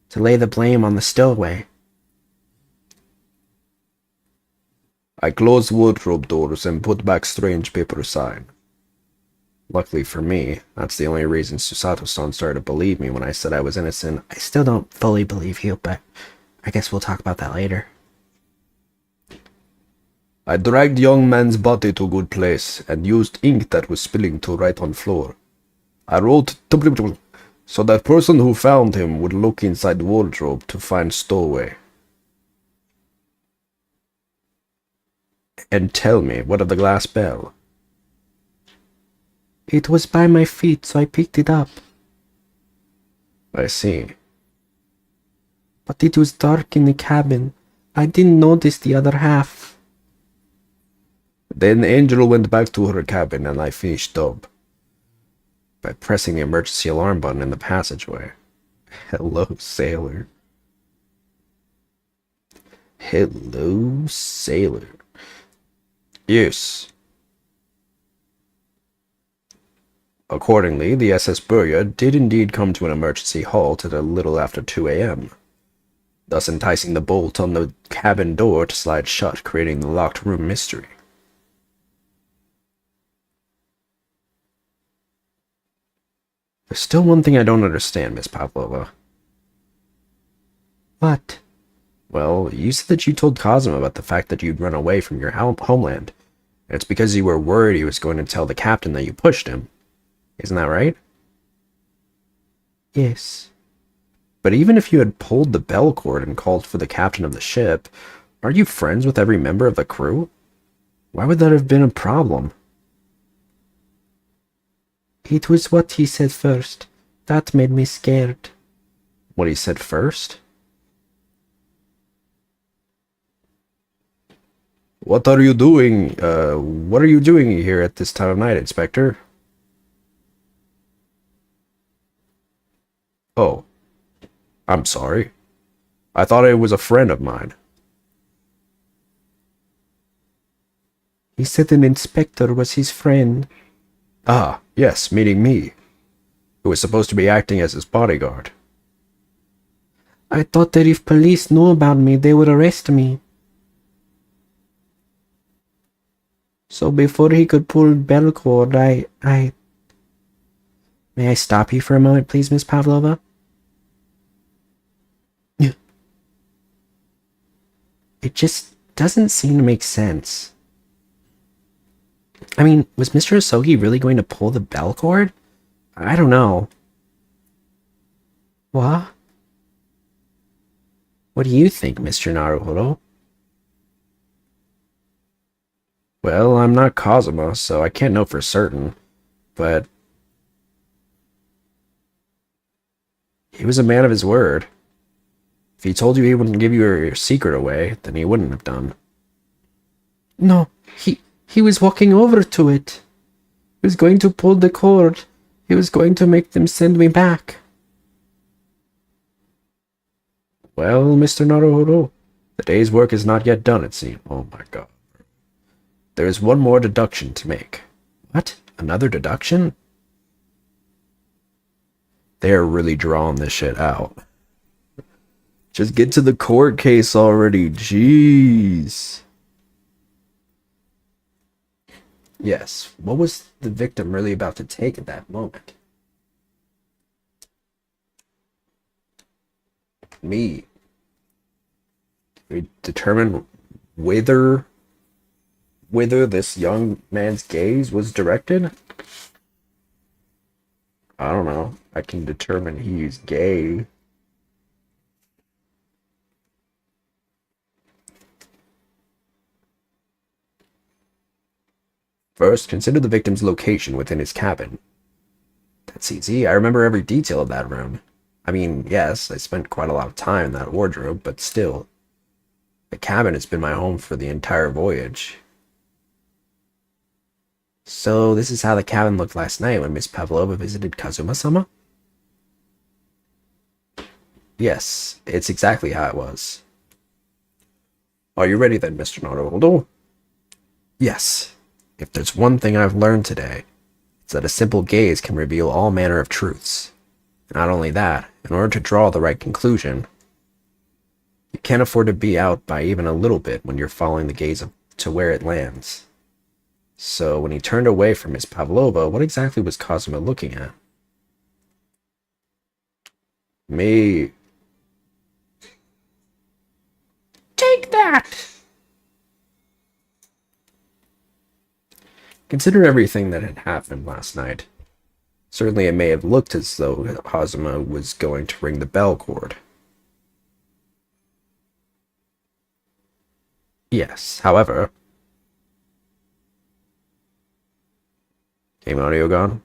to lay the blame on the Stowaway. I closed wardrobe doors and put back strange paper sign. Luckily for me, that's the only reason Susato-san started to believe me when I said I was innocent. I still don't fully believe you, but I guess we'll talk about that later. I dragged young man's body to a good place and used ink that was spilling to write on floor. I wrote so that person who found him would look inside the wardrobe to find stowaway. And tell me, what of the glass bell? It was by my feet, so I picked it up. I see. But it was dark in the cabin. I didn't notice the other half. Then Angel went back to her cabin and I finished up by pressing the emergency alarm button in the passageway. Hello, sailor. Hello, sailor. Yes. Accordingly, the SS Burya did indeed come to an emergency halt at a little after 2 a.m., thus enticing the bolt on the cabin door to slide shut, creating the locked room mystery. There's still one thing I don't understand, Miss Pavlova. What? Well, you said that you told Kazuma about the fact that you'd run away from your homeland. And it's because you were worried he was going to tell the captain that you pushed him. Isn't that right? Yes. But even if you had pulled the bell cord and called for the captain of the ship, aren't you friends with every member of the crew? Why would that have been a problem? It was what he said first. That made me scared. What he said first? What are you doing? What are you doing here at this time of night, Inspector? Oh. I'm sorry. I thought it was a friend of mine. He said an inspector was his friend. Ah, yes, meaning me, who was supposed to be acting as his bodyguard. I thought that if police knew about me, they would arrest me. So before he could pull bell cord, May I stop you for a moment, please, Miss Pavlova? It just doesn't seem to make sense. I mean, was Mr. Asogi really going to pull the bell cord? I don't know. What? What do you think, Mr. Naruhodo? Well, I'm not Kazuma, so I can't know for certain, but he was a man of his word. If he told you he wouldn't give your secret away, then he wouldn't have done. No, he was walking over to it. He was going to pull the cord. He was going to make them send me back. Well, Mr. Naruhodo, the day's work is not yet done, it seems. Oh my god. There is one more deduction to make. What? Another deduction? They're really drawing this shit out. Just get to the court case already. Jeez. Yes, what was the victim really about to take at that moment? Me. We determine whether this young man's gaze was directed? I don't know. I can determine he's gay. First, consider the victim's location within his cabin. That's easy. I remember every detail of that room. I mean, yes, I spent quite a lot of time in that wardrobe, but still. The cabin has been my home for the entire voyage. So, this is how the cabin looked last night when Miss Pavlova visited Kazuma-sama? Yes, it's exactly how it was. Are you ready then, Mr. Naruhodo? Yes. If there's one thing I've learned today, it's that a simple gaze can reveal all manner of truths. Not only that, in order to draw the right conclusion, you can't afford to be out by even a little bit when you're following the gaze of to where it lands. So when he turned away from Miss Pavlova, what exactly was Cosmo looking at? Me. Take that! Consider everything that had happened last night. Certainly it may have looked as though Cosmo was going to ring the bell cord. Yes, however... Game audio gone?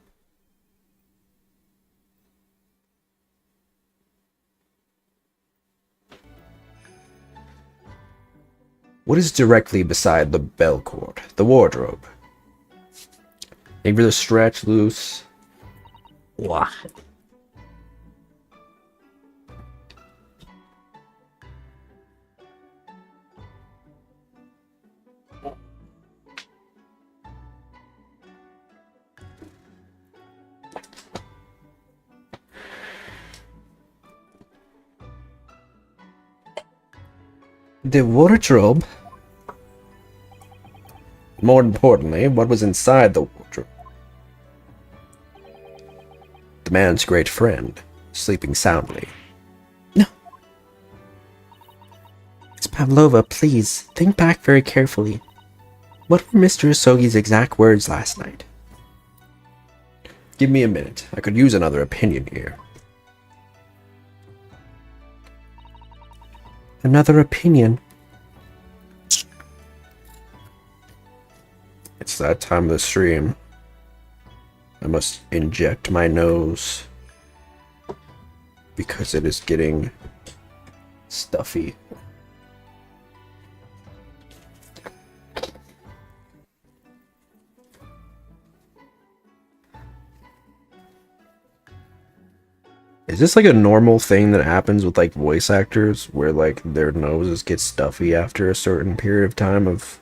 What is directly beside the bell cord? The wardrobe. Maybe the stretch loose. What? The wardrobe? More importantly, what was inside the wardrobe? The man's great friend, sleeping soundly. No. Miss Pavlova, please, think back very carefully. What were Mr. Usogi's exact words last night? Give me a minute. I could use another opinion here. Another opinion? It's that time of the stream. I must inject my nose because it is getting stuffy. Is this like a normal thing that happens with like voice actors where like their noses get stuffy after a certain period of time of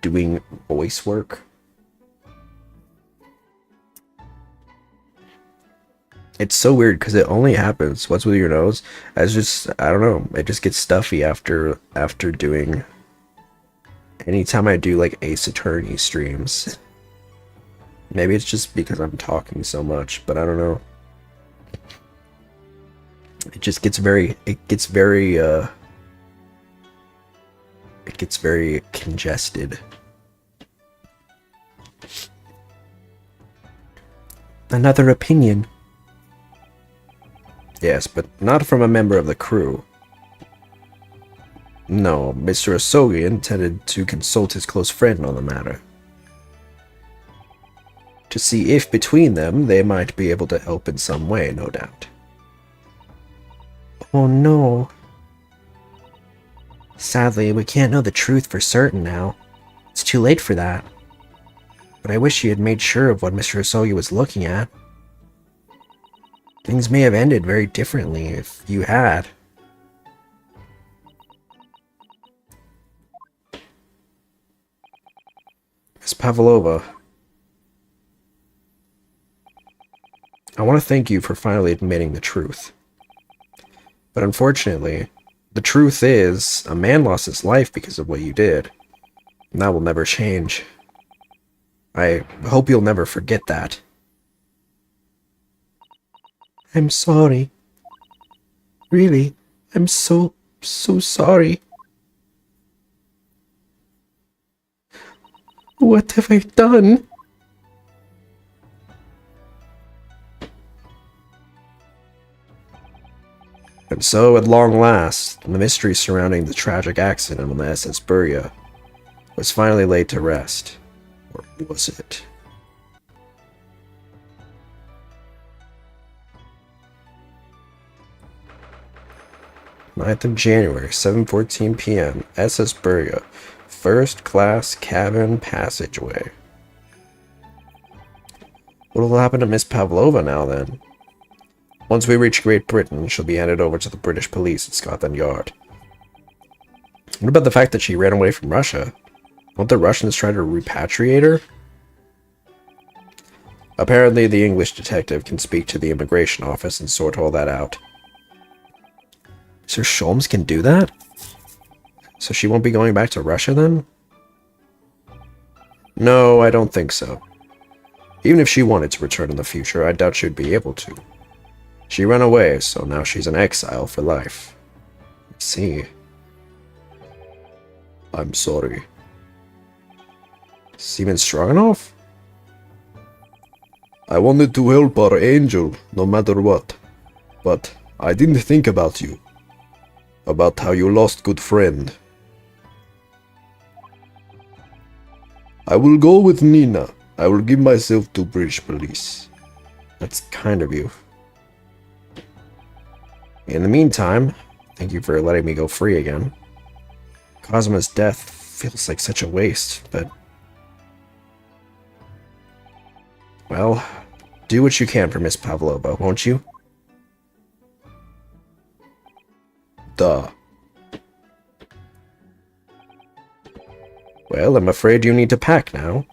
doing voice work? It's so weird because it only happens, what's with your nose? As just, I don't know, it just gets stuffy after doing, anytime I do like Ace Attorney streams. Maybe it's just because I'm talking so much, but I don't know. It just gets very, it gets very congested. Another opinion. Yes, but not from a member of the crew. No, Mr. Usogi intended to consult his close friend on the matter. To see if between them they might be able to help in some way, no doubt. Oh no. Sadly, we can't know the truth for certain now. It's too late for that. But I wish you had made sure of what Mr. Usogi was looking at. Things may have ended very differently if you had. Miss Pavlova, I want to thank you for finally admitting the truth. But unfortunately, the truth is, a man lost his life because of what you did. And that will never change. I hope you'll never forget that. I'm sorry. Really, I'm so sorry. What have I done? And so, at long last, the mystery surrounding the tragic accident on the SS Buria was finally laid to rest. Or was it? January 9th, 7:14 p.m. SS Buria, first class cabin passageway. What will happen to Miss Pavlova now then? Once we reach Great Britain, she'll be handed over to the British police at Scotland Yard. What about the fact that she ran away from Russia? Won't the Russians try to repatriate her? Apparently, the English detective can speak to the immigration office and sort all that out. Sir Sholmes can do that? So she won't be going back to Russia then? No, I don't think so. Even if she wanted to return in the future, I doubt she'd be able to. She ran away, so now she's in exile for life. I see. I'm sorry. Seems strong enough? I wanted to help our angel, no matter what. But I didn't think about you. About how you lost good friend. I will go with Nina. I will give myself to British police. That's kind of you. In the meantime, thank you for letting me go free again. Cosmo's death feels like such a waste, but... well, do what you can for Miss Pavlova, won't you? Duh. Well, I'm afraid you need to pack now.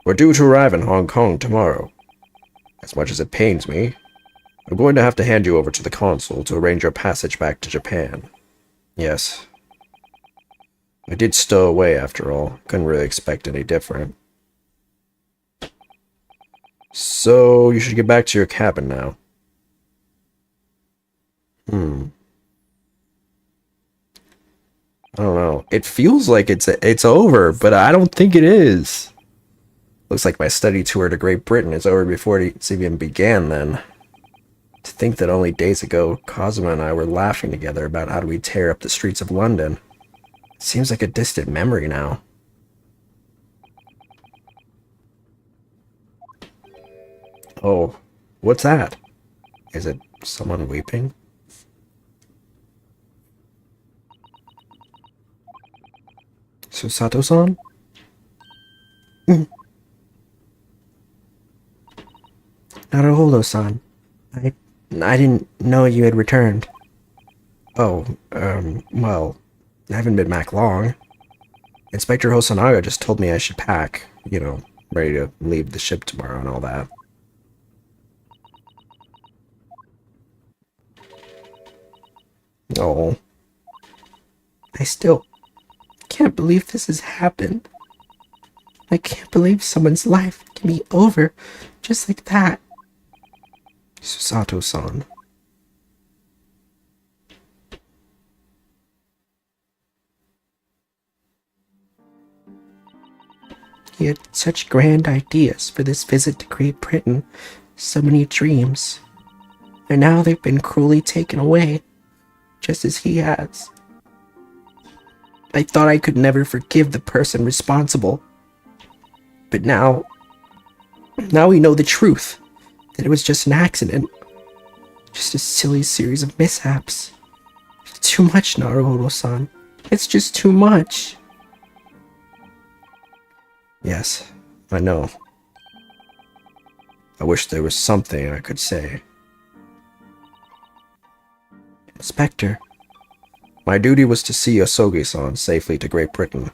We're due to arrive in Hong Kong tomorrow. As much as it pains me, I'm going to have to hand you over to the consul to arrange your passage back to Japan. Yes. I did stow away after all. Couldn't really expect any different. So, you should get back to your cabin now. I don't know. It feels like it's over, but I don't think it is. Looks like my study tour to Great Britain is over before it's even began then. To think that only days ago, Cosmo and I were laughing together about how do we tear up the streets of London. It seems like a distant memory now. Oh, what's that? Is it someone weeping? Susato-san? Naruhodo-san. I didn't know you had returned. Oh, well, I haven't been back long. Inspector Hosonaga just told me I should pack, you know, ready to leave the ship tomorrow and all that. Oh. I still can't believe this has happened. I can't believe someone's life can be over just like that. Susato-san. He had such grand ideas for this visit to Great Britain, so many dreams. And now they've been cruelly taken away, just as he has. I thought I could never forgive the person responsible. But now we know the truth, that it was just an accident. Just a silly series of mishaps. It's too much, Naruhodo-san. It's just too much. Yes, I know. I wish there was something I could say. Inspector. My duty was to see Osogi-san safely to Great Britain,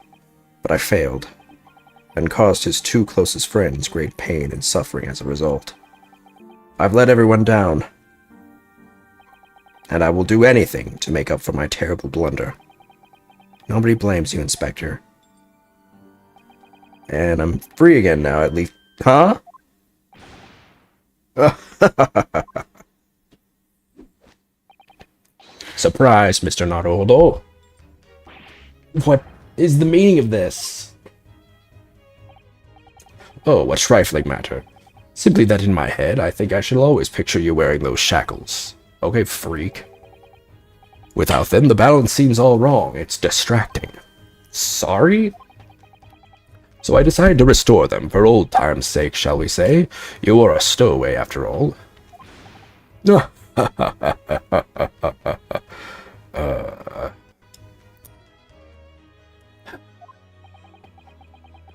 but I failed, and caused his two closest friends great pain and suffering as a result. I've let everyone down, and I will do anything to make up for my terrible blunder. Nobody blames you, Inspector. And I'm free again now, at least. Huh? Surprise, Mr. Naruhodo. What is the meaning of this? Oh, a trifling matter. Simply that in my head, I think I shall always picture you wearing those shackles. Okay, freak. Without them, the balance seems all wrong. It's distracting. Sorry? So I decided to restore them, for old time's sake, shall we say. You are a stowaway, after all.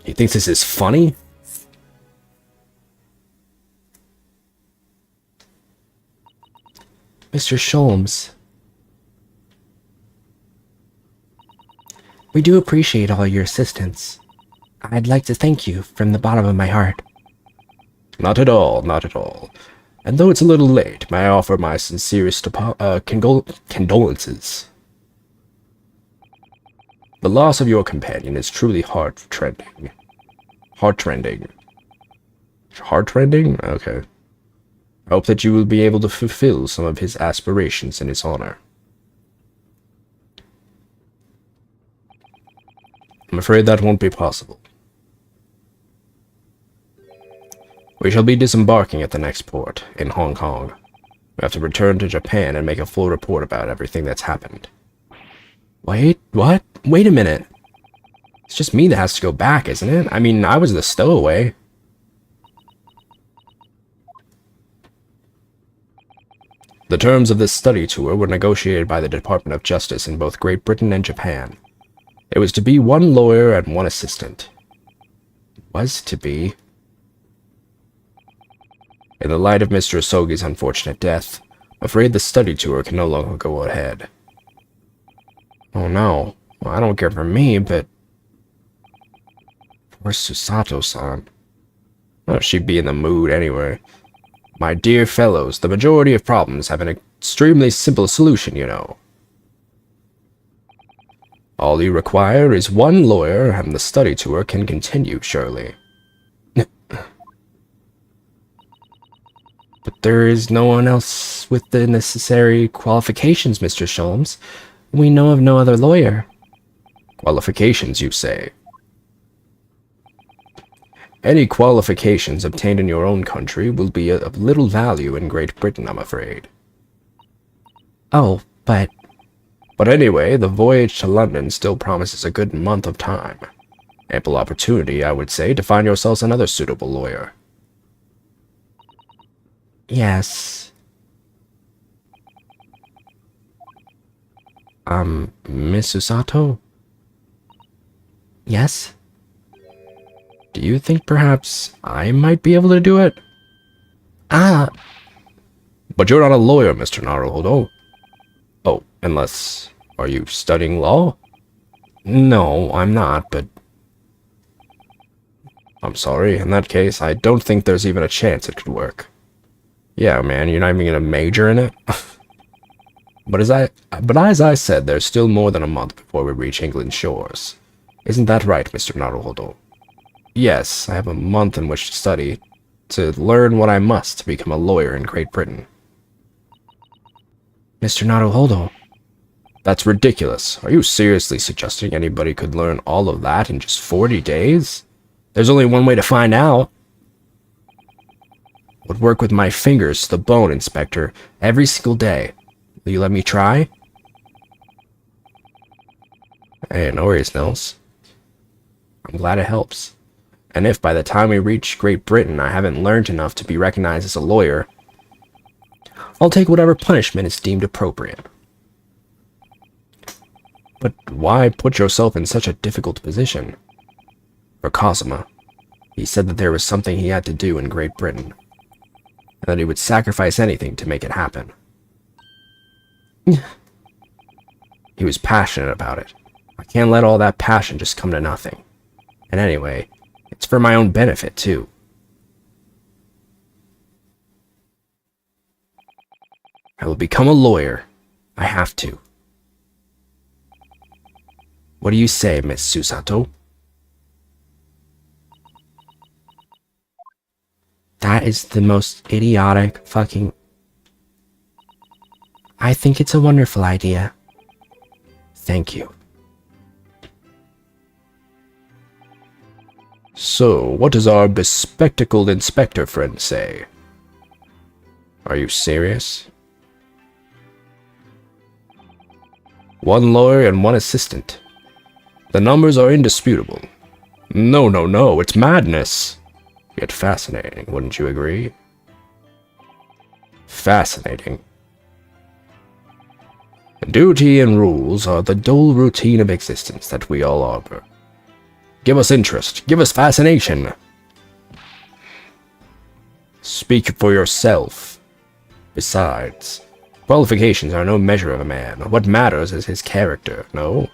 He thinks this is funny? Mr. Sholmes. We do appreciate all your assistance. I'd like to thank you from the bottom of my heart. Not at all, not at all. And though it's a little late, may I offer my sincerest condolences. The loss of your companion is truly heart-rending. Heartrending. Heartrending? Okay. I hope that you will be able to fulfill some of his aspirations in his honor. I'm afraid that won't be possible. We shall be disembarking at the next port, in Hong Kong. We have to return to Japan and make a full report about everything that's happened. Wait, what? Wait a minute. It's just me that has to go back, isn't it? I mean, I was the stowaway. The terms of this study tour were negotiated by the Department of Justice in both Great Britain and Japan. It was to be 1 lawyer and 1 assistant. Was to be. In the light of Mr. Asogi's unfortunate death, I'm afraid the study tour can no longer go ahead. Oh no. Well, I don't care for me, but... Poor Susato-san. Oh, she'd be in the mood anyway. My dear fellows, the majority of problems have an extremely simple solution, you know. All you require is 1 lawyer, and the study tour can continue, surely. But there is no one else with the necessary qualifications, Mr. Sholmes. We know of no other lawyer. Qualifications, you say? Any qualifications obtained in your own country will be of little value in Great Britain, I'm afraid. Oh, but... But anyway, the voyage to London still promises a good month of time. Ample opportunity, I would say, to find yourselves another suitable lawyer. Yes. Miss Susato? Yes? Do you think perhaps I might be able to do it? Ah. But you're not a lawyer, Mr. Naruhodo. Oh, unless... Are you studying law? No, I'm not, but... I'm sorry, in that case, I don't think there's even a chance it could work. Yeah, man, you're not even gonna major in it? But as I said, there's still more than a month before we reach England's shores. Isn't that right, Mr. Naruhodo? Yes, I have a month in which to study, to learn what I must to become a lawyer in Great Britain. Mr. Naruhodo. That's ridiculous. Are you seriously suggesting anybody could learn all of that in just 40 days? There's only one way to find out. Would work with my fingers to the bone, Inspector, every single day. Will you let me try? Hey, no worries, Nils. I'm glad it helps. And if by the time we reach Great Britain I haven't learned enough to be recognized as a lawyer, I'll take whatever punishment is deemed appropriate. But why put yourself in such a difficult position? For Cosima, he said that there was something he had to do in Great Britain, and that he would sacrifice anything to make it happen. He was passionate about it. I can't let all that passion just come to nothing. And anyway, it's for my own benefit, too. I will become a lawyer. I have to. What do you say, Miss Susato? That is the most idiotic fucking... I think it's a wonderful idea. Thank you. So, what does our bespectacled inspector friend say? Are you serious? 1 lawyer and 1 assistant. The numbers are indisputable. No, it's madness. Yet fascinating, wouldn't you agree? Fascinating. Duty and rules are the dull routine of existence that we all harbor. Give us interest. Give us fascination. Speak for yourself. Besides, qualifications are no measure of a man. What matters is his character, no?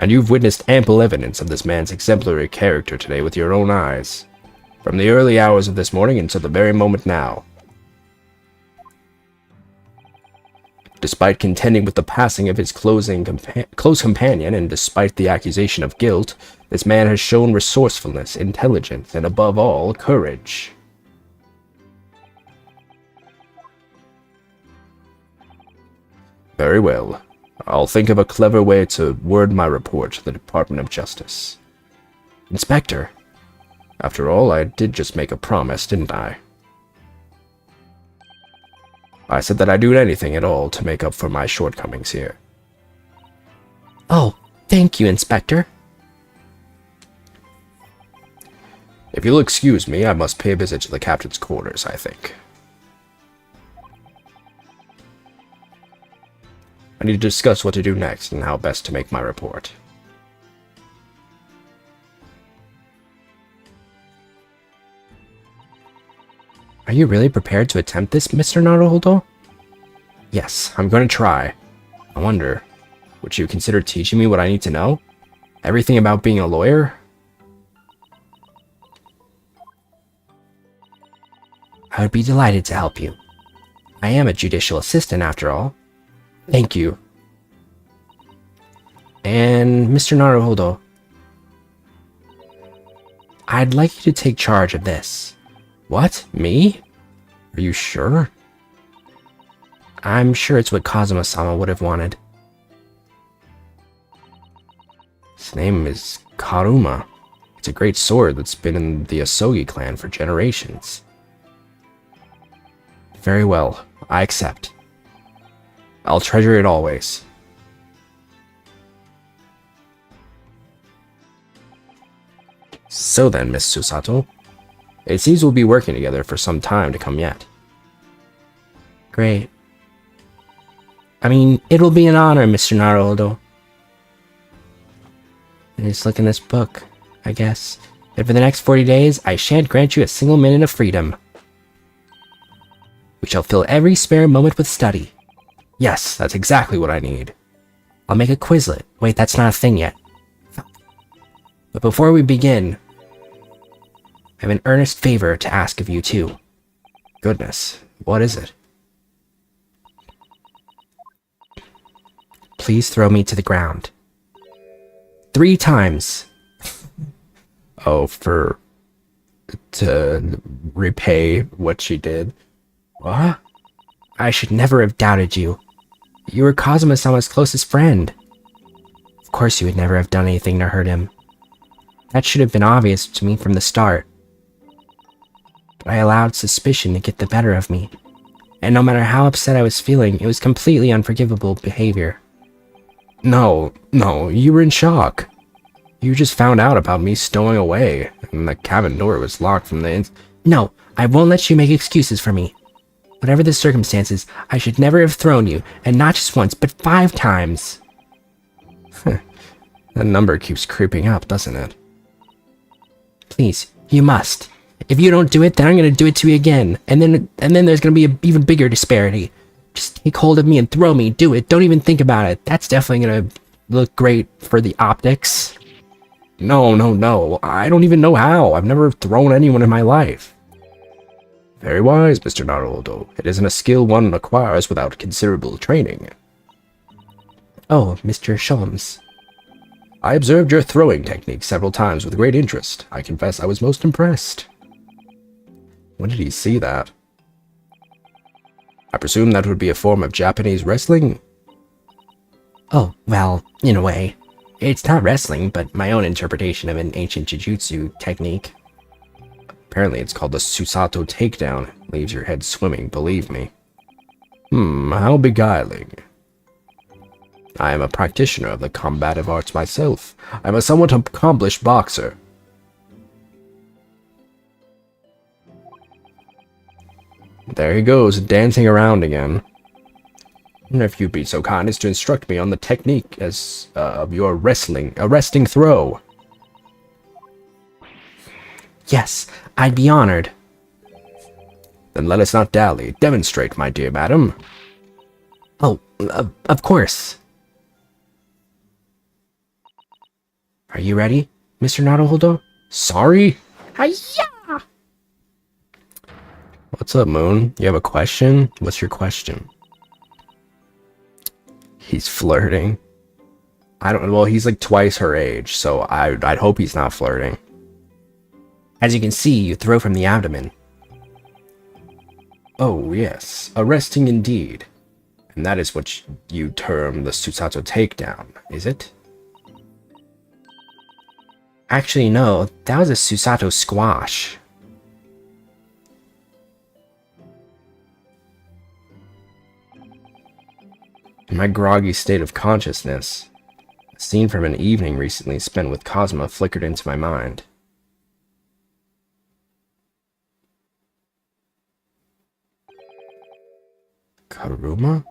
And you've witnessed ample evidence of this man's exemplary character today with your own eyes. From the early hours of this morning until the very moment now. Despite contending with the passing of his close companion, and despite the accusation of guilt, this man has shown resourcefulness, intelligence, and above all, courage. Very well. I'll think of a clever way to word my report to the Department of Justice. Inspector, after all, I did just make a promise, didn't I? I said that I'd do anything at all to make up for my shortcomings here. Oh, thank you, Inspector. If you'll excuse me, I must pay a visit to the captain's quarters, I think. I need to discuss what to do next and how best to make my report. Are you really prepared to attempt this, Mr. Naruhodo? Yes, I'm going to try. I wonder, would you consider teaching me what I need to know? Everything about being a lawyer? I would be delighted to help you. I am a judicial assistant, after all. Thank you. And, Mr. Naruhodo, I'd like you to take charge of this. What? Me? Are you sure? I'm sure it's what Kazuma-sama would have wanted. His name is Karuma. It's a great sword that's been in the Asogi clan for generations. Very well, I accept. I'll treasure it always. So then, Miss Susato, it seems we'll be working together for some time to come yet. Great. I mean, it'll be an honor, Mr. Naruhodo. Just look in this book, I guess. And for the next 40 days, I shan't grant you a single minute of freedom. We shall fill every spare moment with study. Yes, that's exactly what I need. I'll make a Quizlet. Wait, that's not a thing yet. But before we begin, I have an earnest favor to ask of you, too. Goodness, what is it? Please throw me to the ground. 3 times. Oh, to repay what she did? What? I should never have doubted you. You were Kazuma-sama's closest friend. Of course you would never have done anything to hurt him. That should have been obvious to me from the start. But I allowed suspicion to get the better of me. And no matter how upset I was feeling, it was completely unforgivable behavior. No, you were in shock. You just found out about me stowing away, and the cabin door was locked from the No, I won't let you make excuses for me. Whatever the circumstances, I should never have thrown you, and not just once, but 5 times. That number keeps creeping up, doesn't it? Please, you must. If you don't do it, then I'm going to do it to you again, and then there's going to be an even bigger disparity. Just take hold of me and throw me, do it, don't even think about it. That's definitely going to look great for the optics. No, I don't even know how. I've never thrown anyone in my life. Very wise, Mr. Naruhodo. It isn't a skill one acquires without considerable training. Oh, Mr. Sholmes. I observed your throwing technique several times with great interest. I confess I was most impressed. When did he see that? I presume that would be a form of Japanese wrestling? Oh, well, in a way. It's not wrestling, but my own interpretation of an ancient jujutsu technique. Apparently it's called the Susato takedown. Leaves your head swimming, believe me. How beguiling. I am a practitioner of the combative arts myself. I'm a somewhat accomplished boxer. There he goes, dancing around again. If you'd be so kind as to instruct me on the technique of your arresting throw. Yes, I'd be honored. Then let us not dally. Demonstrate, my dear madam. Oh, of course. Are you ready, Mr. Naruhodo? Sorry? Hi-ya! What's up, Moon? You have a question? What's your question? He's flirting. I don't. Well, he's like twice her age, so I'd hope he's not flirting. As you can see, you throw from the abdomen. Oh yes, arresting indeed. And that is what you term the Susato takedown, is it? Actually, no, that was a Susato squash. In my groggy state of consciousness, a scene from an evening recently spent with Cosma flickered into my mind. Karuma?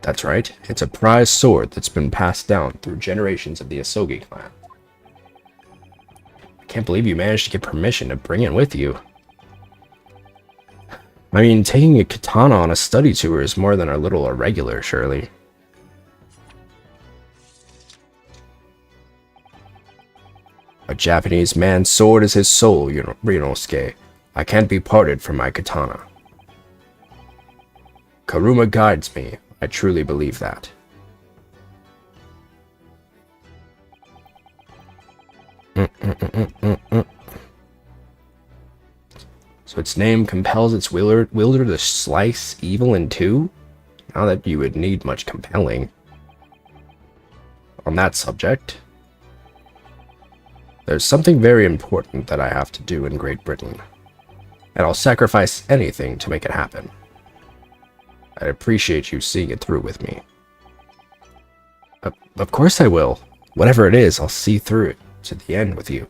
That's right, it's a prized sword that's been passed down through generations of the Asogi clan. I can't believe you managed to get permission to bring it with you. I mean, taking a katana on a study tour is more than a little irregular, surely. A Japanese man's sword is his soul, Ryunosuke. I can't be parted from my katana. Karuma guides me. I truly believe that. So its name compels its wielder to slice evil in two? Not that you would need much compelling. On that subject, there's something very important that I have to do in Great Britain, and I'll sacrifice anything to make it happen. I'd appreciate you seeing it through with me. Of course I will. Whatever it is, I'll see through it to the end with you.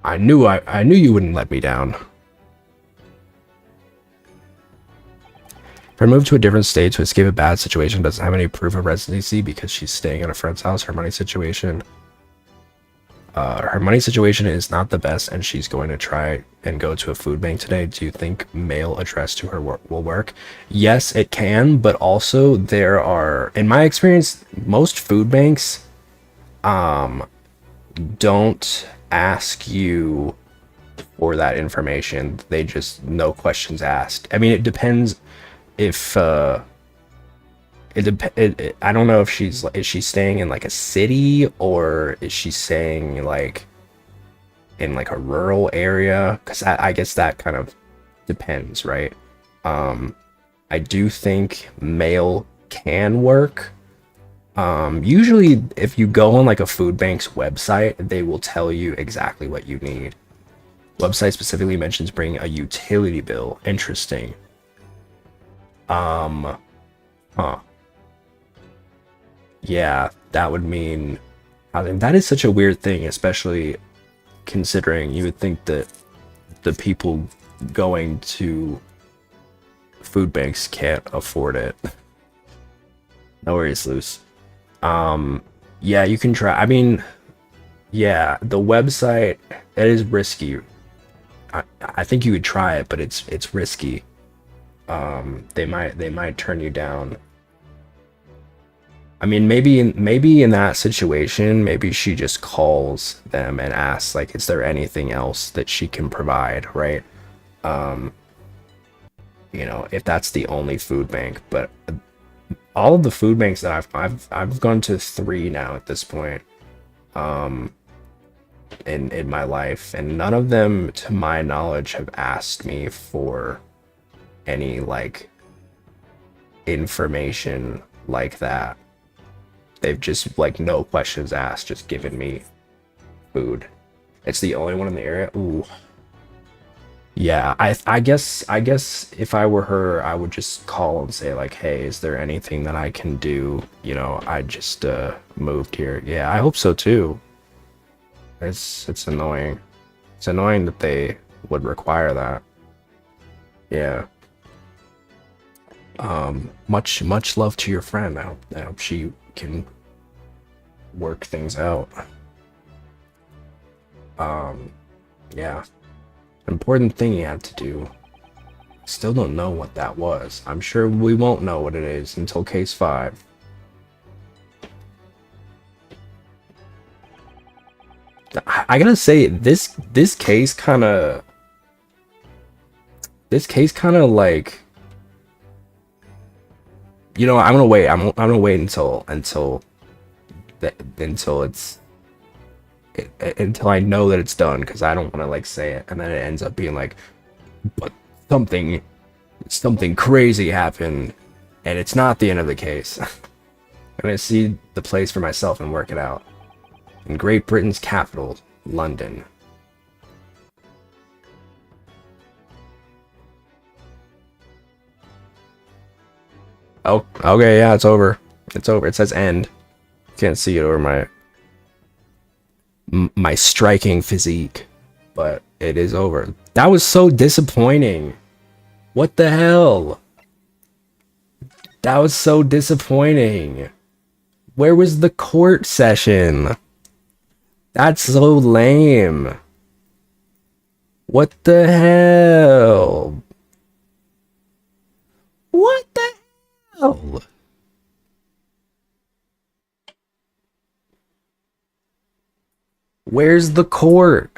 I knew you wouldn't let me down. If I move to a different state to escape a bad situation, doesn't have any proof of residency because she's staying at a friend's house. Her money situation is not the best, and she's going to try and go to a food bank today. Do you think mail addressed to her will work? Yes, it can, but also there are, in my experience, most food banks don't ask you for that information. They just, no questions asked. I mean, it depends. If I don't know if is she staying in like a city, or is she staying like in like a rural area? Because I guess that kind of depends, right? I do think mail can work. Usually if you go on like a food bank's website, they will tell you exactly what you need. Website specifically mentions bringing a utility bill. Interesting. Yeah, that would mean, I mean, that is such a weird thing, especially considering you would think that the people going to food banks can't afford it. No worries, Luce. Yeah, you can try. I mean, yeah, the website, it is risky. I think you could try it, but it's risky. They might turn you down. I mean, maybe in that situation, maybe she just calls them and asks, like, is there anything else that she can provide, right? You know, if that's the only food bank. But all of the food banks that I've gone to 3 now at this point, in my life, and none of them, to my knowledge, have asked me for any like information like that. They've just, like, no questions asked, just given me food. It's the only one in the area. Ooh. Yeah, I guess if I were her, I would just call and say, like, hey, is there anything that I can do? You know, I just moved here. Yeah, I hope so too. It's annoying. It's annoying that they would require that. Yeah. Much love to your friend. I hope she can work things out. Yeah. Important thing you had to do. Still don't know what that was. I'm sure we won't know what it is until case 5. I gotta say this case kind of like, you know, I'm gonna wait. I'm gonna wait until until I know that it's done, because I don't want to like say it and then it ends up being like, but something crazy happened and it's not the end of the case. I'm gonna see the place for myself and work it out. In Great Britain's capital, London. Oh, okay, yeah, it's over. It's over. It says end. Can't see it over my striking physique, but it is over. That was so disappointing. What the hell? That was so disappointing. Where was the court session? That's so lame. What the hell? What the hell? Where's the court?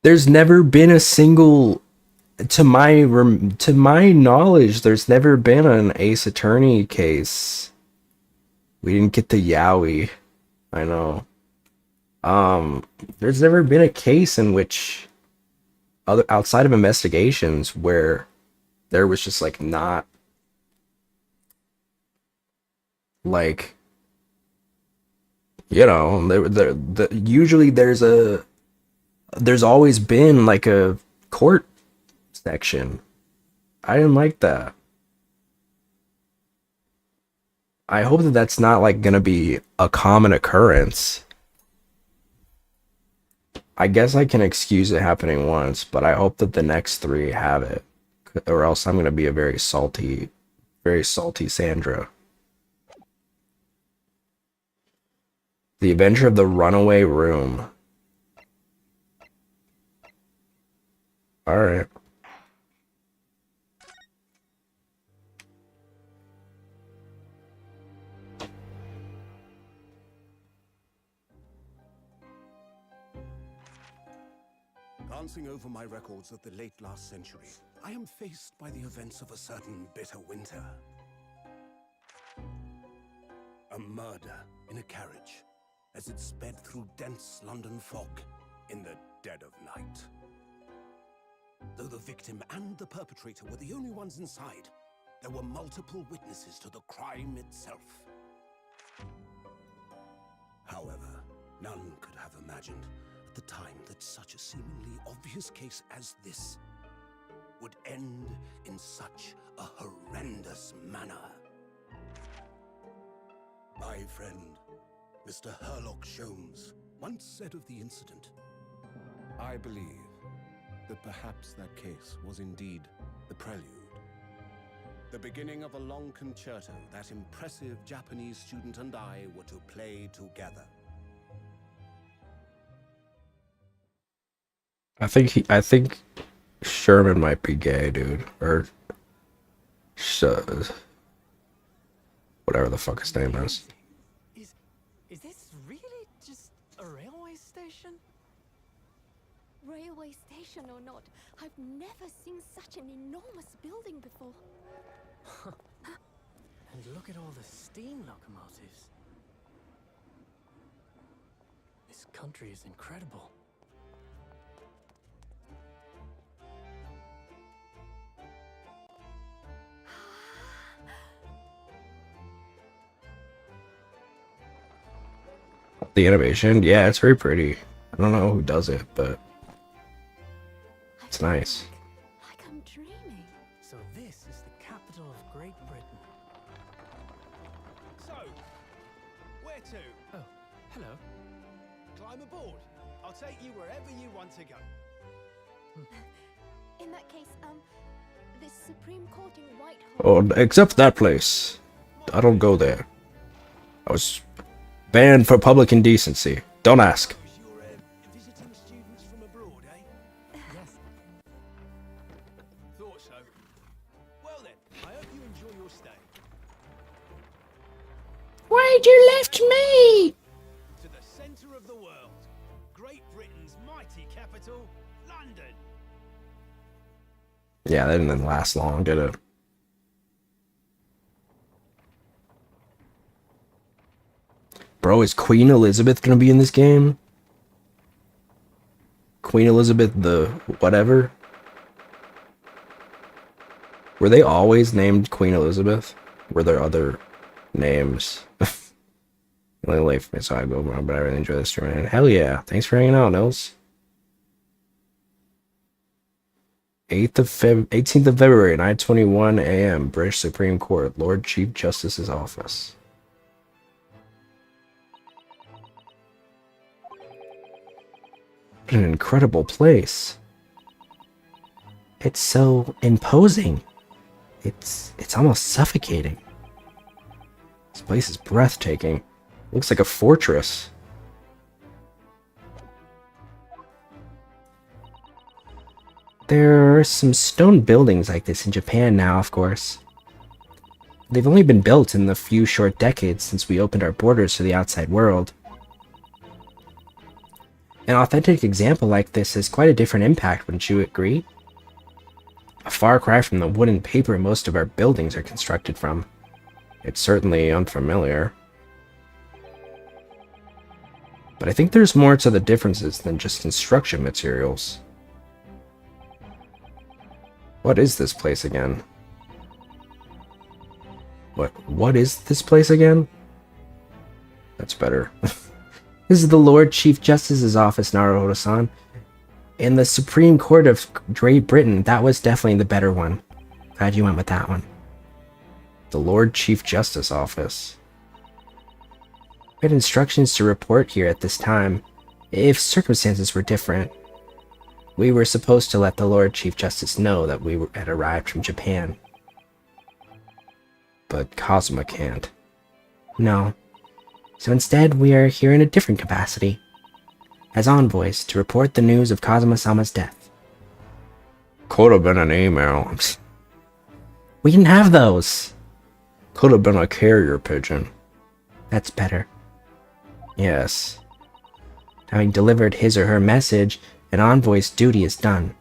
There's never been a single, to my knowledge, there's never been an Ace Attorney case. We didn't get the Yowie. I know. There's never been a case in which, outside of investigations, where there was just like not like, you know, usually there's always been like a court section. I didn't like that. I hope that that's not like gonna be a common occurrence. I guess I can excuse it happening once, but I hope that the next 3 have it, or else I'm gonna be a very salty Sandra. The Adventure of the Runaway Room. Alright. Glancing over my records of the late last century, I am faced by the events of a certain bitter winter. A murder in a carriage as it sped through dense London fog in the dead of night. Though the victim and the perpetrator were the only ones inside, there were multiple witnesses to the crime itself. However, none could have imagined at the time that such a seemingly obvious case as this would end in such a horrendous manner. My friend, Mr. Herlock Sholmes, once said of the incident, "I believe that perhaps that case was indeed the prelude. The beginning of a long concerto that impressive Japanese student and I were to play together." I think Sherman might be gay, dude. Or whatever the fuck his name is. Is this really just a railway station? Railway station or not, I've never seen such an enormous building before. And look at all the steam locomotives. This country is incredible. The animation, yeah, it's very pretty. I don't know who does it, but it's nice. Like I'm dreaming. So this is the capital of Great Britain. So, where to? Oh, hello. Climb aboard. I'll take you wherever you want to go. In that case, the Supreme Court in Whitehall. Oh, except that place. I don't go there. I was banned for public indecency. Don't ask. Visiting students from abroad, eh? Yes. Thought so. Well then, I hope you enjoy your stay. Yeah, that didn't last long, did it? Bro, is Queen Elizabeth gonna be in this game? Queen Elizabeth the whatever? Were they always named Queen Elizabeth? Were there other names? Really late for me, so I go wrong, but I really enjoy this stream. And hell yeah. Thanks for hanging out, Nils. 18th of February, 9:21 a.m. British Supreme Court, Lord Chief Justice's office. What an incredible place. It's so imposing. It's almost suffocating. This place is breathtaking. Looks like a fortress. There are some stone buildings like this in Japan now, of course. They've only been built in the few short decades since we opened our borders to the outside world. An authentic example like this has quite a different impact, wouldn't you agree? A far cry from the wood and paper most of our buildings are constructed from. It's certainly unfamiliar. But I think there's more to the differences than just construction materials. What is this place again? What is this place again? That's better. This is the Lord Chief Justice's office, Naruhodo-san. In the Supreme Court of Great Britain, that was definitely the better one. Glad you went with that one. The Lord Chief Justice office. We had instructions to report here at this time, if circumstances were different. We were supposed to let the Lord Chief Justice know that we had arrived from Japan. But Kazuma can't. No. So instead, we are here in a different capacity. As envoys to report the news of Kazuma-sama's death. Could have been an email. We didn't have those. Could have been a carrier pigeon. That's better. Yes. Having delivered his or her message, an envoy's duty is done.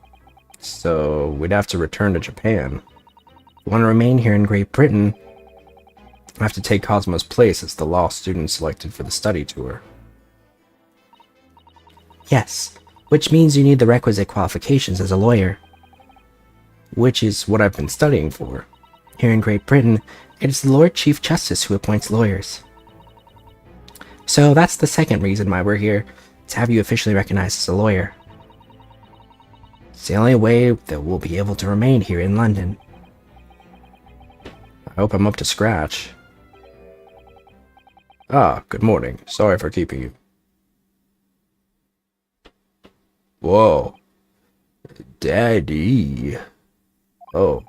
So we'd have to return to Japan. If we want to remain here in Great Britain, I have to take Kazuma's place as the law student selected for the study tour. Yes, which means you need the requisite qualifications as a lawyer. Which is what I've been studying for. Here in Great Britain, it is the Lord Chief Justice who appoints lawyers. So that's the second reason why we're here, to have you officially recognized as a lawyer. It's the only way that we'll be able to remain here in London. I hope I'm up to scratch. Ah, good morning. Sorry for keeping you. Whoa. Daddy. Oh.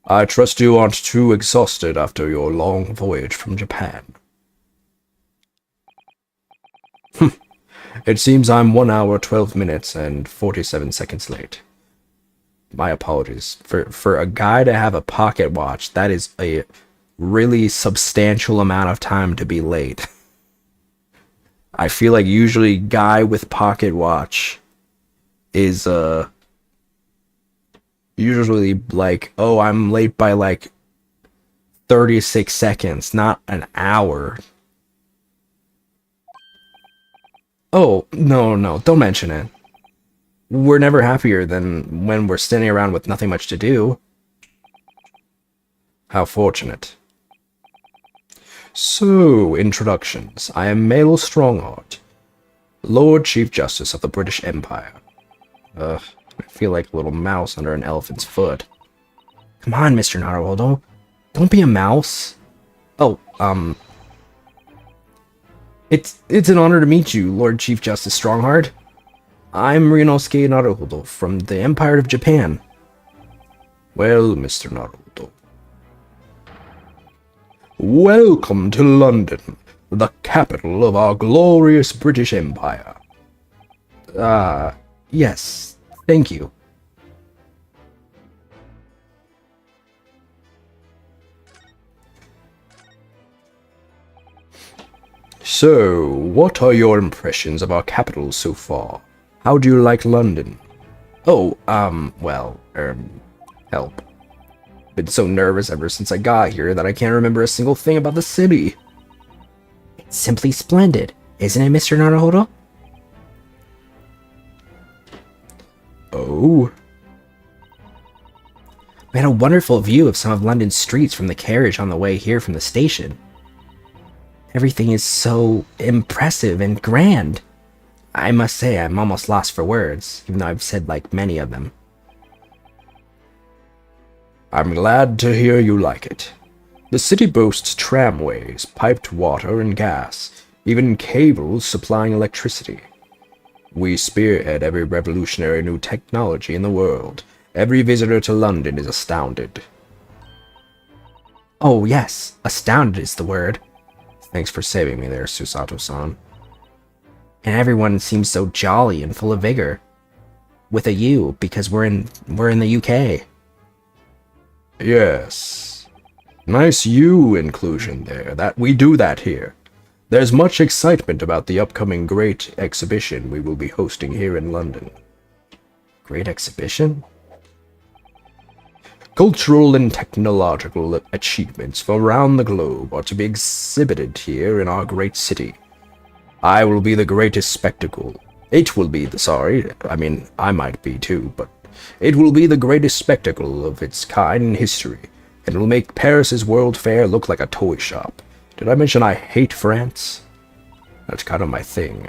I trust you aren't too exhausted after your long voyage from Japan. It seems I'm 1 hour, 12 minutes, and 47 seconds late. My apologies. For a guy to have a pocket watch, that is a really substantial amount of time to be late. I feel like usually guy with pocket watch is usually like, oh, I'm late by like 36 seconds, not an hour. Oh, no, don't mention it. We're never happier than when we're standing around with nothing much to do. How fortunate. So, introductions. I am Male Strongheart, Lord Chief Justice of the British Empire. I feel like a little mouse under an elephant's foot. Come on, Mr. Naruhodo. Don't be a mouse. Oh, It's an honor to meet you, Lord Chief Justice Strongheart. I'm Ryunosuke Naruhodo from the Empire of Japan. Well, Mr. Naruhodo. Welcome to London, the capital of our glorious British Empire. Yes, thank you. So, what are your impressions of our capital so far? How do you like London? Oh, help. Been so nervous ever since I got here that I can't remember a single thing about the city. It's simply splendid, isn't it, Mr. Naruhodo? Oh? We had a wonderful view of some of London's streets from the carriage on the way here from the station. Everything is so impressive and grand. I must say I'm almost lost for words, even though I've said like many of them. I'm glad to hear you like it. The city boasts tramways, piped water and gas, even cables supplying electricity. We spearhead every revolutionary new technology in the world. Every visitor to London is astounded. Oh yes, astounded is the word. Thanks for saving me there, Susato-san. And everyone seems so jolly and full of vigor. With a U, because we're in the UK. Yes. Nice U inclusion there. We do that here. There's much excitement about the upcoming great exhibition we will be hosting here in London. Great exhibition? Cultural and technological achievements from around the globe are to be exhibited here in our great city. I will be the greatest spectacle. It will be I might be too, but it will be the greatest spectacle of its kind in history, and will make Paris's World Fair look like a toy shop. Did I mention I hate France? That's kind of my thing.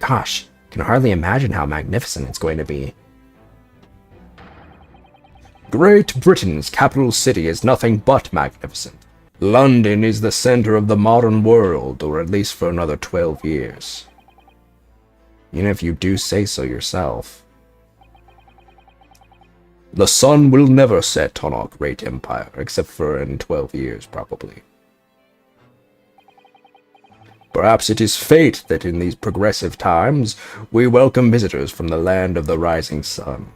Gosh, can hardly imagine how magnificent it's going to be. Great Britain's capital city is nothing but magnificent. London is the center of the modern world, or at least for another 12 years. Even if you do say so yourself. The sun will never set on our great empire, except for in 12 years, probably. Perhaps it is fate that in these progressive times, we welcome visitors from the land of the rising sun.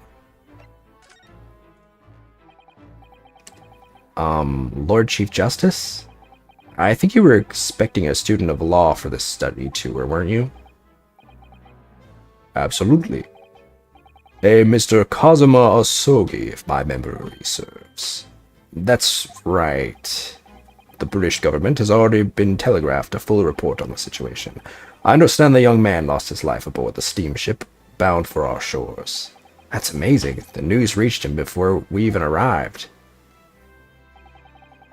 Lord Chief Justice? I think you were expecting a student of law for this study tour, weren't you? Absolutely. A Mr. Kazuma Asogi, if my memory serves. That's right. The British government has already been telegraphed a full report on the situation. I understand the young man lost his life aboard the steamship bound for our shores. That's amazing. The news reached him before we even arrived.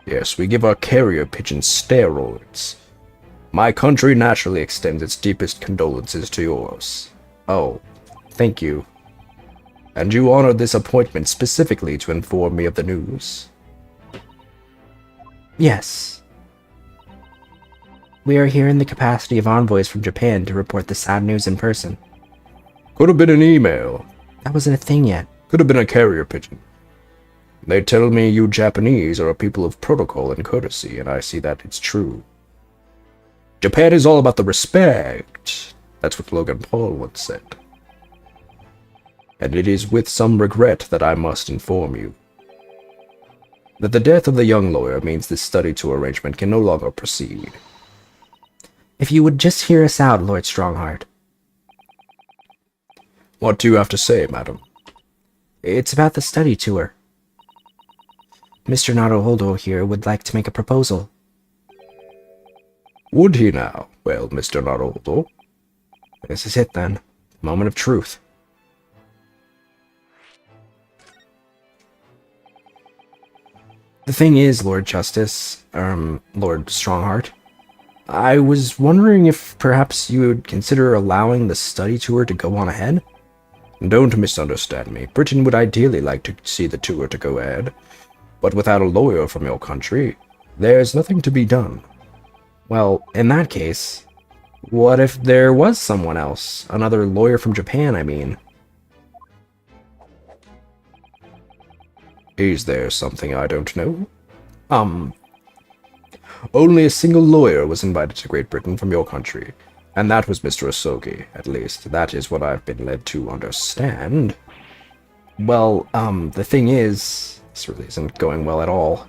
Yes, we give our carrier pigeons steroids. My country naturally extends its deepest condolences to yours. Oh, thank you. And you honored this appointment specifically to inform me of the news. Yes. We are here in the capacity of envoys from Japan to report the sad news in person. Could have been an email. That wasn't a thing yet. Could have been a carrier pigeon. They tell me you Japanese are a people of protocol and courtesy, and I see that it's true. Japan is all about the respect. That's what Logan Paul once said. And it is with some regret that I must inform you that the death of the young lawyer means this study tour arrangement can no longer proceed. If you would just hear us out, Lord Strongheart. What do you have to say, madam? It's about the study tour. Mr. Naruhodo here would like to make a proposal. Would he now? Well, Mr. Naruhodo. This is it then. Moment of truth. The thing is, Lord Justice, Lord Strongheart, I was wondering if perhaps you would consider allowing the study tour to go on ahead? Don't misunderstand me. Britain would ideally like to see the tour to go ahead. But without a lawyer from your country, there's nothing to be done. Well, in that case, what if there was someone else? Another lawyer from Japan, I mean. Is there something I don't know? Only a single lawyer was invited to Great Britain from your country, and that was Mr. Asogi. At least, that is what I've been led to understand. Well, the thing is, this really isn't going well at all.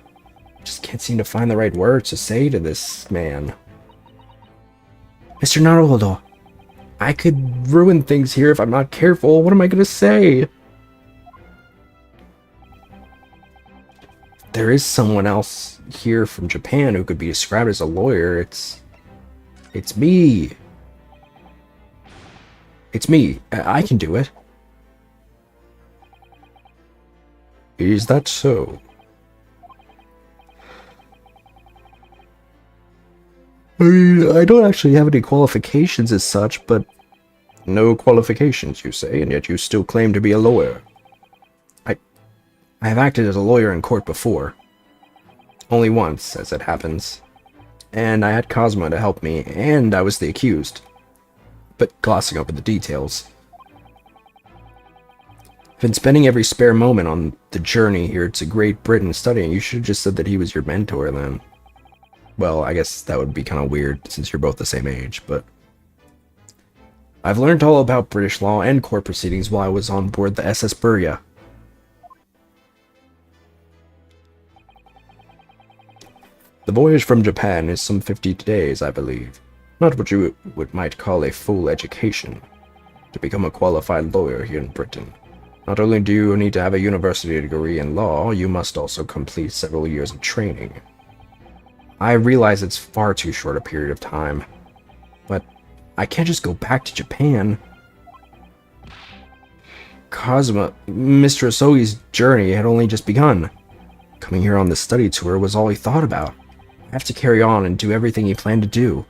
I just can't seem to find the right words to say to this man. Mr. Naruhodo, I could ruin things here if I'm not careful. What am I going to say? there is someone else here from Japan who could be described as a lawyer. It's me. It's me. I can do it. Is that so? I mean, I don't actually have any qualifications as such, but... No qualifications, you say, and yet you still claim to be a lawyer. I have acted as a lawyer in court before. Only once, as it happens. And I had Cosmo to help me, and I was the accused. But glossing over the details. I've been spending every spare moment on the journey here to Great Britain studying. You should have just said that he was your mentor then. Well, I guess that would be kind of weird since you're both the same age, but... I've learned all about British law and court proceedings while I was on board the SS Burya. The voyage from Japan is some 50 days, I believe. Not what you might call a full education. To become a qualified lawyer here in Britain, not only do you need to have a university degree in law, you must also complete several years of training. I realize it's far too short a period of time, but I can't just go back to Japan. Cosmo, Mr. Asogi's journey had only just begun. Coming here on this study tour was all he thought about. I have to carry on and do everything he planned to do.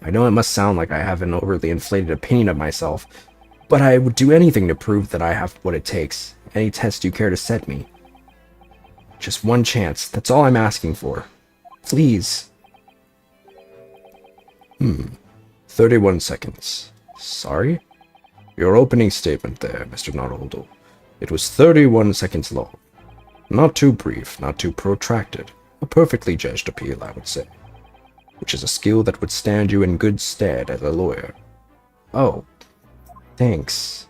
I know it must sound like I have an overly inflated opinion of myself, but I would do anything to prove that I have what it takes. Any test you care to set me. Just one chance, that's all I'm asking for. Please. 31 seconds. Sorry? Your opening statement there, Mr. Naruto. It was 31 seconds long. Not too brief, not too protracted. A perfectly judged appeal, I would say. Which is a skill that would stand you in good stead as a lawyer. Oh, thanks.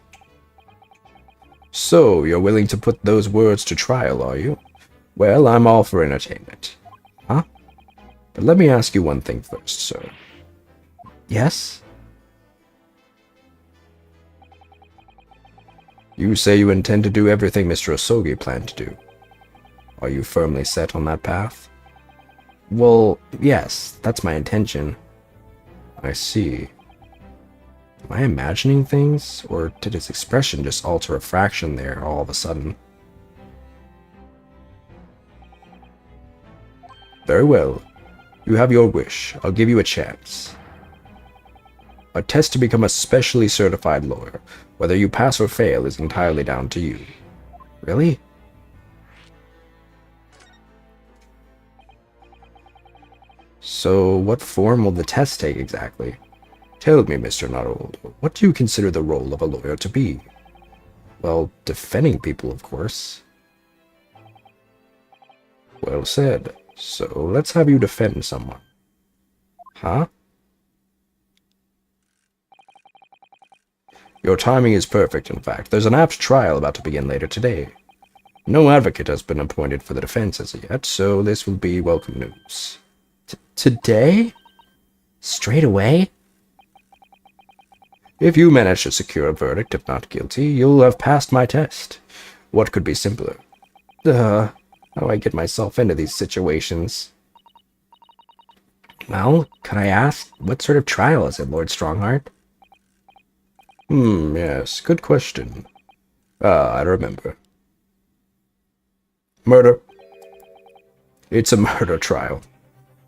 So, you're willing to put those words to trial, are you? Well, I'm all for entertainment. Huh? But let me ask you one thing first, sir. Yes? You say you intend to do everything Mr. Asogi planned to do. Are you firmly set on that path? Well, yes, that's my intention. I see. Am I imagining things, or did his expression just alter a fraction there all of a sudden? Very well. You have your wish. I'll give you a chance. A test to become a specially certified lawyer. Whether you pass or fail is entirely down to you. Really? So, what form will the test take exactly? Tell me, Mr. Naruto, what do you consider the role of a lawyer to be? Well, defending people, of course. Well said. So, let's have you defend someone. Huh? Your timing is perfect, in fact. There's an apt trial about to begin later today. No advocate has been appointed for the defense as yet, so this will be welcome news. Today? Straight away? If you manage to secure a verdict, if not guilty, you'll have passed my test. What could be simpler? How do I get myself into these situations? Well, could I ask, what sort of trial is it, Lord Strongheart? Yes, good question. I remember. Murder. It's a murder trial.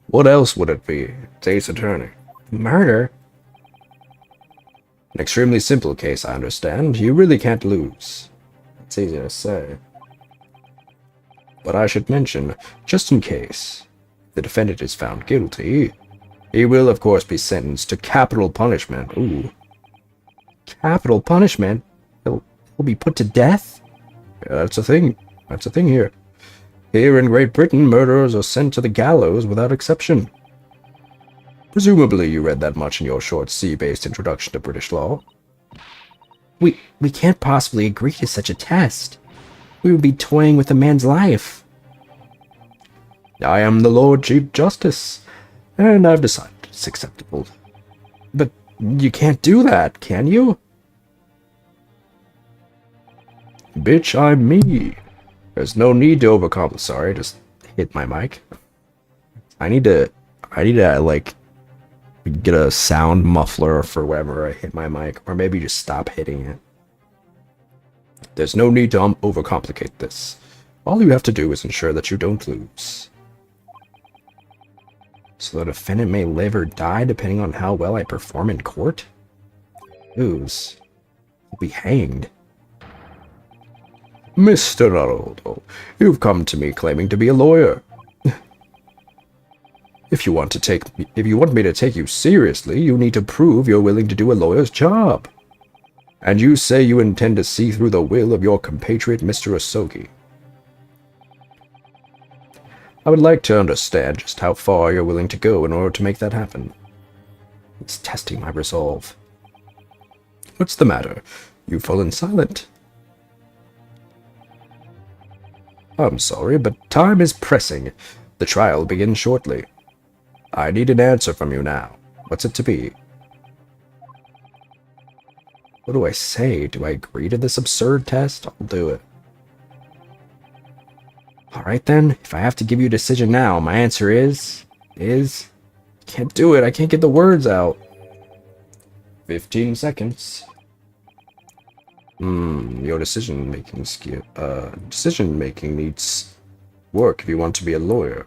What else would it be? Ace Attorney. Murder? An extremely simple case, I understand. You really can't lose. It's easy to say. But I should mention, just in case, the defendant is found guilty, he will of course be sentenced to capital punishment. Ooh. Capital punishment? He'll be put to death? Yeah, that's a thing. That's a thing here. Here in Great Britain, murderers are sent to the gallows without exception. Presumably you read that much in your short sea-based introduction to British law. We can't possibly agree to such a test. We would be toying with a man's life. I am the Lord Chief Justice, and I've decided it's acceptable. But you can't do that, can you? Bitch, I'm me. There's no need to overcomplicate. Sorry, I just hit my mic. I need to like get a sound muffler for whenever I hit my mic, or maybe just stop hitting it. There's no need to overcomplicate this. All you have to do is ensure that you don't lose. So the defendant may live or die depending on how well I perform in court? Lose. He'll be hanged. Mr. Naruto, you've come to me claiming to be a lawyer. If you want me to take you seriously, you need to prove you're willing to do a lawyer's job. And you say you intend to see through the will of your compatriot, Mr. Asogi. I would like to understand just how far you're willing to go in order to make that happen. It's testing my resolve. What's the matter? You've fallen silent. I'm sorry, but time is pressing. The trial begins shortly. I need an answer from you now. What's it to be? What do I say? Do I agree to this absurd test? I'll do it. Alright then, if I have to give you a decision now, my answer is... Can't do it, I can't get the words out. 15 seconds. Your decision-making skill... decision-making needs work if you want to be a lawyer.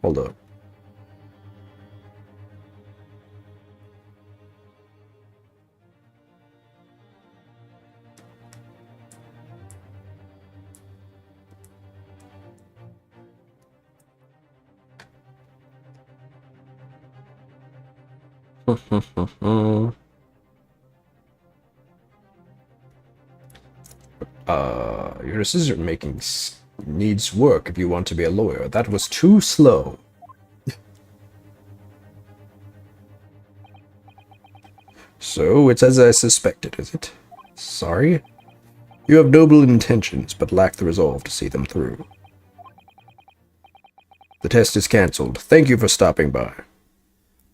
Hold up. Your decision making needs work if you want to be a lawyer. That was too slow. So, it's as I suspected, is it? Sorry? You have noble intentions, but lack the resolve to see them through. The test is cancelled. Thank you for stopping by.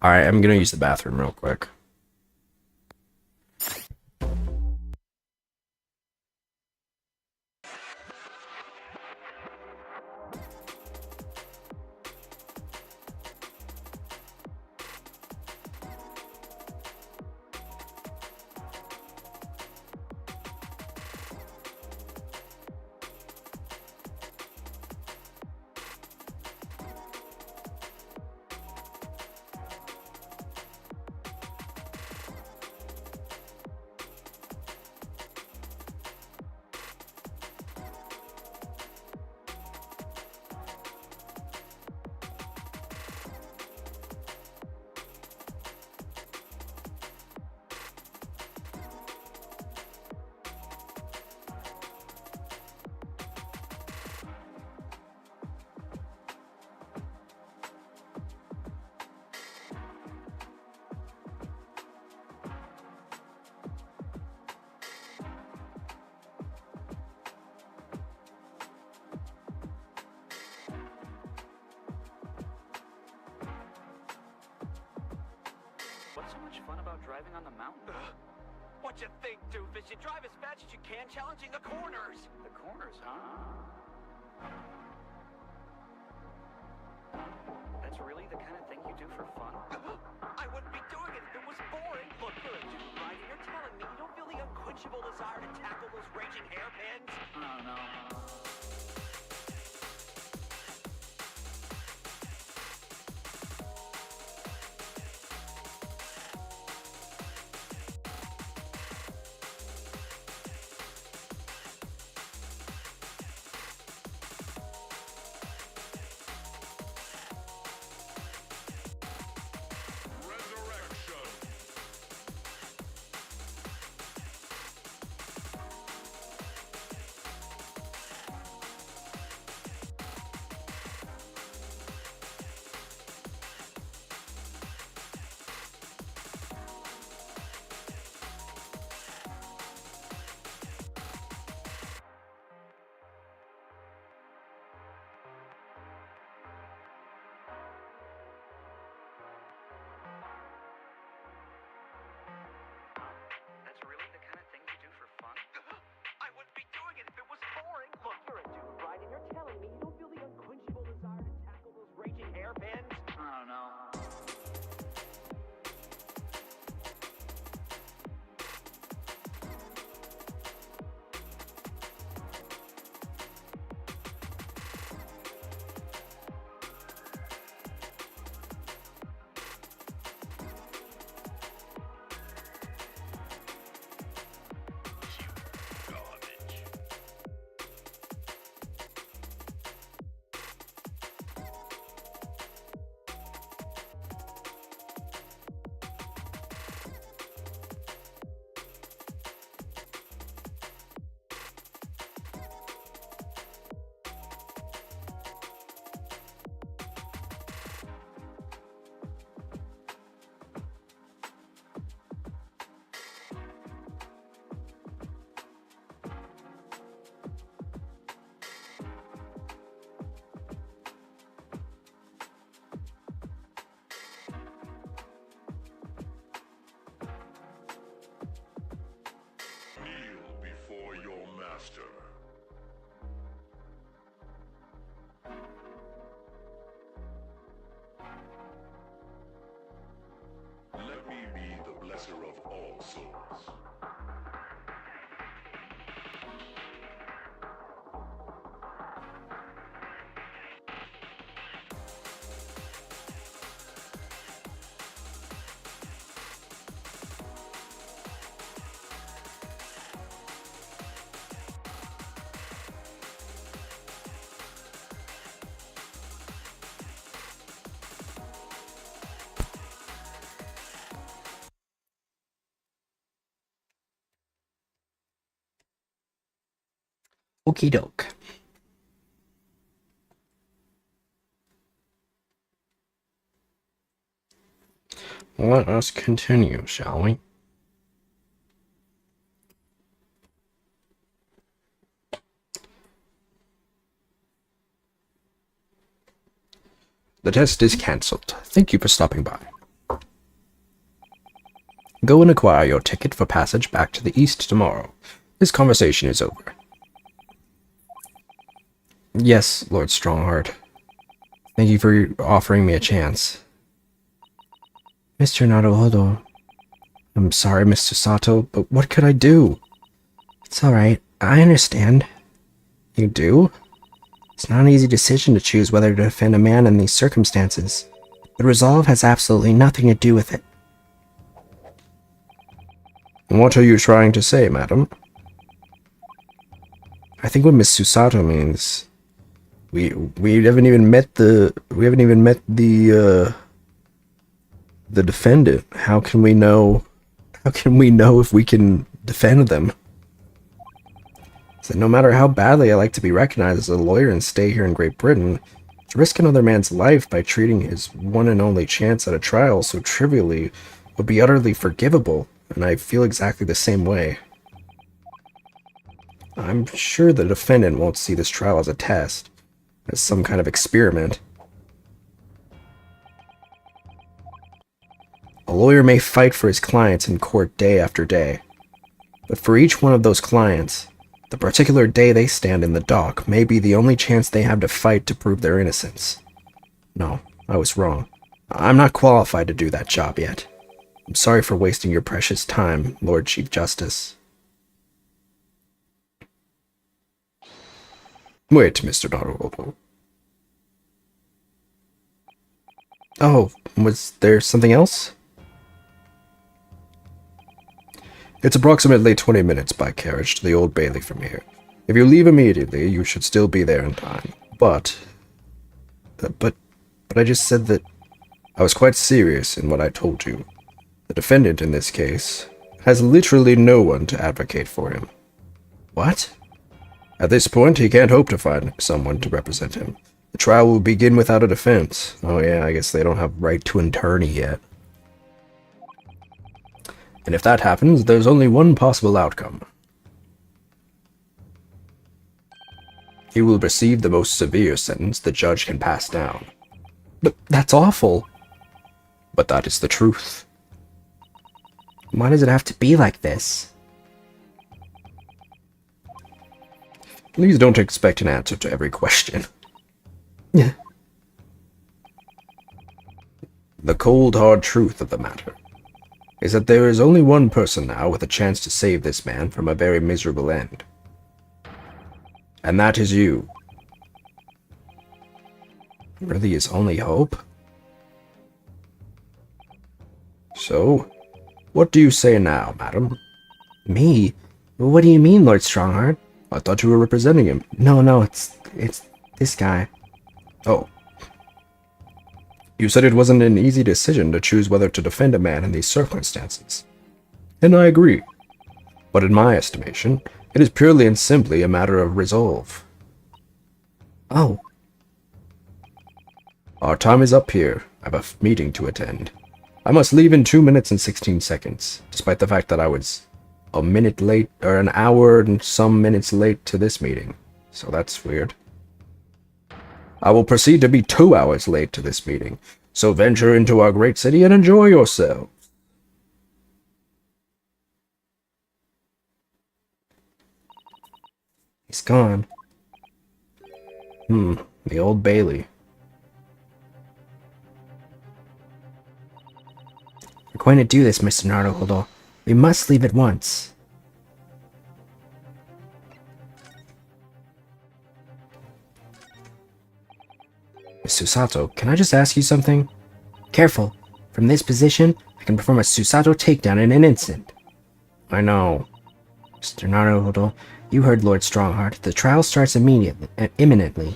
Alright, I'm gonna use the bathroom real quick. What's so much fun about driving on the mountain? What you think, doofus? You drive as fast as you can, challenging the corners. The corners, huh? That's really the kind of thing you do for fun? I wouldn't be doing it if it was boring. Look, you're a dude, right? And you're telling me you don't feel the unquenchable desire to tackle those raging hairpins? No. hairpins? I don't know. Before your master. Let me be the blesser of all souls. Okie doke. Let us continue, shall we? The test is cancelled. Thank you for stopping by. Go and acquire your ticket for passage back to the east tomorrow. This conversation is over. Yes, Lord Strongheart. Thank you for offering me a chance. Mr. Naruhodo. I'm sorry, Mr. Sato, but what could I do? It's alright. I understand. You do? It's not an easy decision to choose whether to defend a man in these circumstances. But resolve has absolutely nothing to do with it. What are you trying to say, madam? I think what Miss Susato means... We haven't even met the defendant. How can we know if we can defend them? So no matter how badly I like to be recognized as a lawyer and stay here in Great Britain, to risk another man's life by treating his one and only chance at a trial so trivially would be utterly forgivable, and I feel exactly the same way. I'm sure the defendant won't see this trial as a test, as some kind of experiment. A lawyer may fight for his clients in court day after day, but for each one of those clients, the particular day they stand in the dock may be the only chance they have to fight to prove their innocence. No, I was wrong. I'm not qualified to do that job yet. I'm sorry for wasting your precious time, Lord Chief Justice. Wait, Mr. Naruhodo. Oh, was there something else? It's approximately 20 minutes by carriage to the Old Bailey from here. If you leave immediately, you should still be there in time. But I just said that I was quite serious in what I told you. The defendant in this case has literally no one to advocate for him. What? At this point, he can't hope to find someone to represent him. The trial will begin without a defense. Oh yeah, I guess they don't have right to an attorney yet. And if that happens, there's only one possible outcome. He will receive the most severe sentence the judge can pass down. But that's awful. But that is the truth. Why does it have to be like this? Please don't expect an answer to every question. The cold, hard truth of the matter is that there is only one person now with a chance to save this man from a very miserable end. And that is you. Really his only hope? So, what do you say now, madam? Me? What do you mean, Lord Strongheart? I thought you were representing him. No, it's this guy. Oh. You said it wasn't an easy decision to choose whether to defend a man in these circumstances. And I agree. But in my estimation, it is purely and simply a matter of resolve. Oh. Our time is up here. I have a meeting to attend. I must leave in 2 minutes and 16 seconds, despite the fact that I was a minute late, or an hour and some minutes late to this meeting. So that's weird. I will proceed to be 2 hours late to this meeting, so venture into our great city and enjoy yourself. He's gone. The Old Bailey. We're going to do this, Mr. Naruhodo. We must leave at once. Miss Susato, can I just ask you something? Careful. From this position, I can perform a Susato takedown in an instant. I know. Mr. Naruhodo, you heard Lord Strongheart. The trial starts imminently.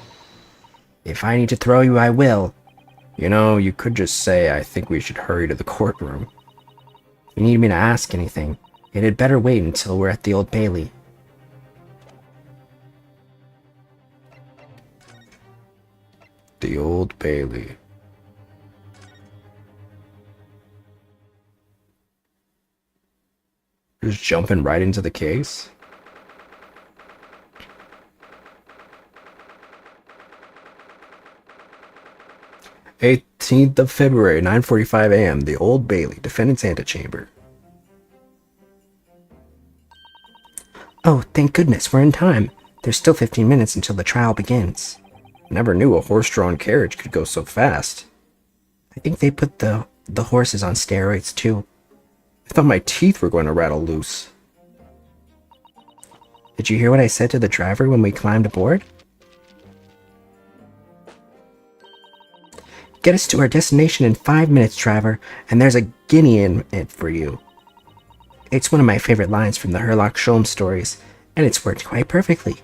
If I need to throw you, I will. You know, you could just say, I think we should hurry to the courtroom. If you need me to ask anything, it had better wait until we're at the Old Bailey. The Old Bailey. Just jumping right into the case? "18th of February, 9:45 a.m., the Old Bailey, defendant's antechamber." Oh, thank goodness, we're in time. There's still 15 minutes until the trial begins. Never knew a horse-drawn carriage could go so fast. I think they put the horses on steroids, too. I thought my teeth were going to rattle loose. Did you hear what I said to the driver when we climbed aboard? Get us to our destination in 5 minutes, driver, and there's a guinea in it for you. It's one of my favorite lines from the Herlock Sholmes stories, and it's worked quite perfectly.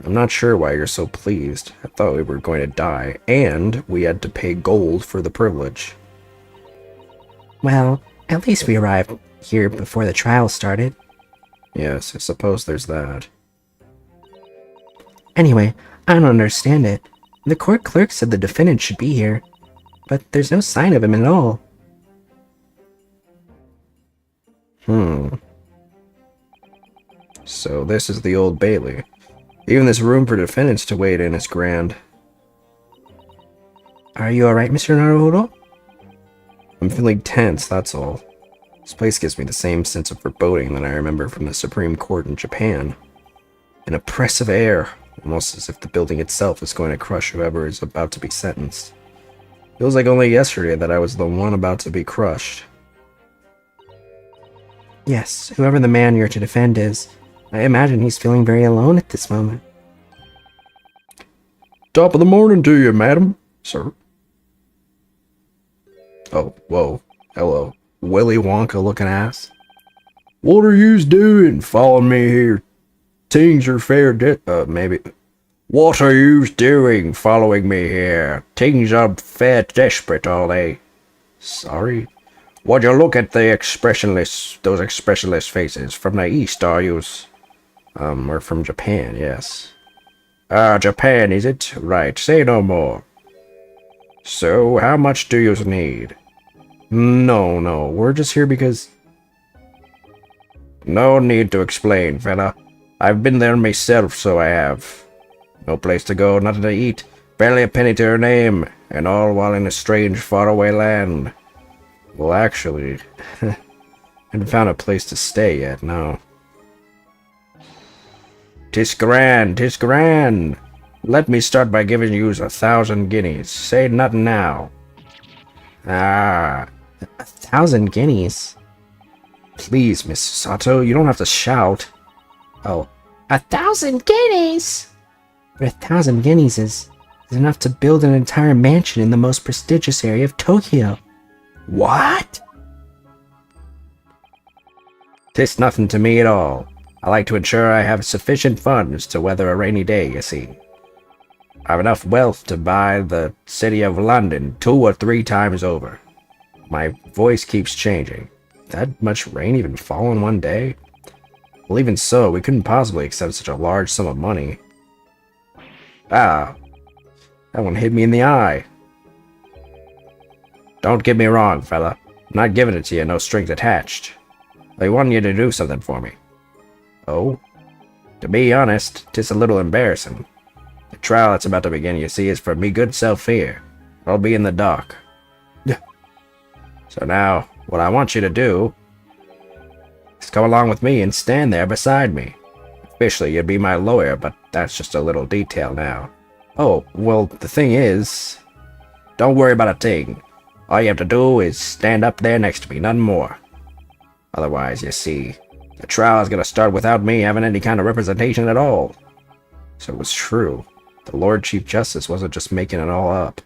I'm not sure why you're so pleased. I thought we were going to die, and we had to pay gold for the privilege. Well, at least we arrived here before the trial started. Yes, I suppose there's that. Anyway, I don't understand it. The court clerk said the defendant should be here, but there's no sign of him at all. So this is the Old Bailey. Even this room for defendants to wait in is grand. Are you alright, Mr. Naruhodo? I'm feeling tense, that's all. This place gives me the same sense of foreboding that I remember from the Supreme Court in Japan. An oppressive air, almost as if the building itself is going to crush whoever is about to be sentenced. Feels like only yesterday that I was the one about to be crushed. Yes, whoever the man you're to defend is, I imagine he's feeling very alone at this moment. Top of the morning to you, madam. Sir. Oh, whoa. Hello. Willy Wonka looking ass. What are yous doing? Following me here. Things are fair maybe. What are yous doing following me here? Things are fair desperate, are they? Sorry. Would you look at the those expressionless faces from the east, are yous? We're from Japan, yes. Japan, is it? Right, say no more. So, how much do yous need? No, we're just here because... No need to explain, fella. I've been there myself, so I have. No place to go, nothing to eat, barely a penny to her name, and all while in a strange, faraway land. Well, actually, I haven't found a place to stay yet, no. 'Tis grand, 'tis grand. Let me start by giving yous 1,000 guineas. Say nothing now. Ah, 1,000 guineas. Please, Miss Sato, you don't have to shout. Oh, 1,000 guineas! But 1,000 guineas is enough to build an entire mansion in the most prestigious area of Tokyo. What? 'Tis nothing to me at all. I like to ensure I have sufficient funds to weather a rainy day, you see. I have enough wealth to buy the city of London 2 or 3 times over. My voice keeps changing. That much rain even fall in one day? Well, even so, we couldn't possibly accept such a large sum of money. Ah, that one hit me in the eye. Don't get me wrong, fella. I'm not giving it to you, no strings attached. I want you to do something for me. Oh? To be honest, 'tis a little embarrassing. The trial that's about to begin, you see, is for me good self here. I'll be in the dock. So now, what I want you to do is come along with me and stand there beside me. Officially, you'd be my lawyer, but that's just a little detail now. Oh, well, the thing is, don't worry about a thing. All you have to do is stand up there next to me, nothing more. Otherwise, you see, the trial is going to start without me having any kind of representation at all. So it was true. The Lord Chief Justice wasn't just making it all up.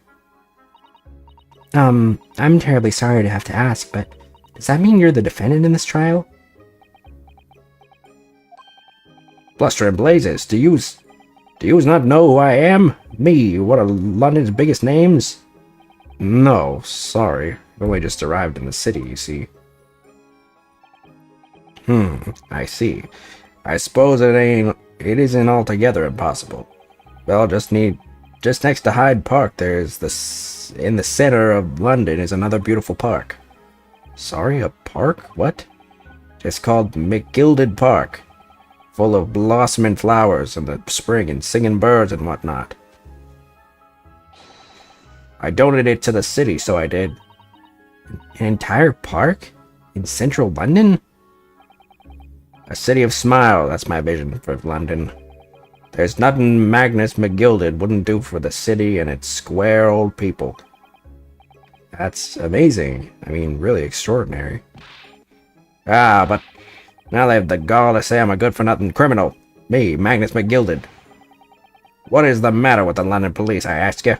I'm terribly sorry to have to ask, but does that mean you're the defendant in this trial? Bluster and blazes, do yous not know who I am? Me, one of London's biggest names? No, sorry. I've only just arrived in the city, you see. I see. I suppose it isn't altogether impossible. Well, just next to Hyde Park, in the center of London is another beautiful park. Sorry, a park? What? It's called McGilded Park. Full of blossoming flowers in the spring and singing birds and whatnot. I donated it to the city, so I did. An entire park? In central London? A city of smile, that's my vision for London. There's nothing Magnus McGilded wouldn't do for the city and its square old people. That's amazing. I mean, really extraordinary. Ah, but now they have the gall to say I'm a good-for-nothing criminal. Me, Magnus McGilded. What is the matter with the London police, I ask you?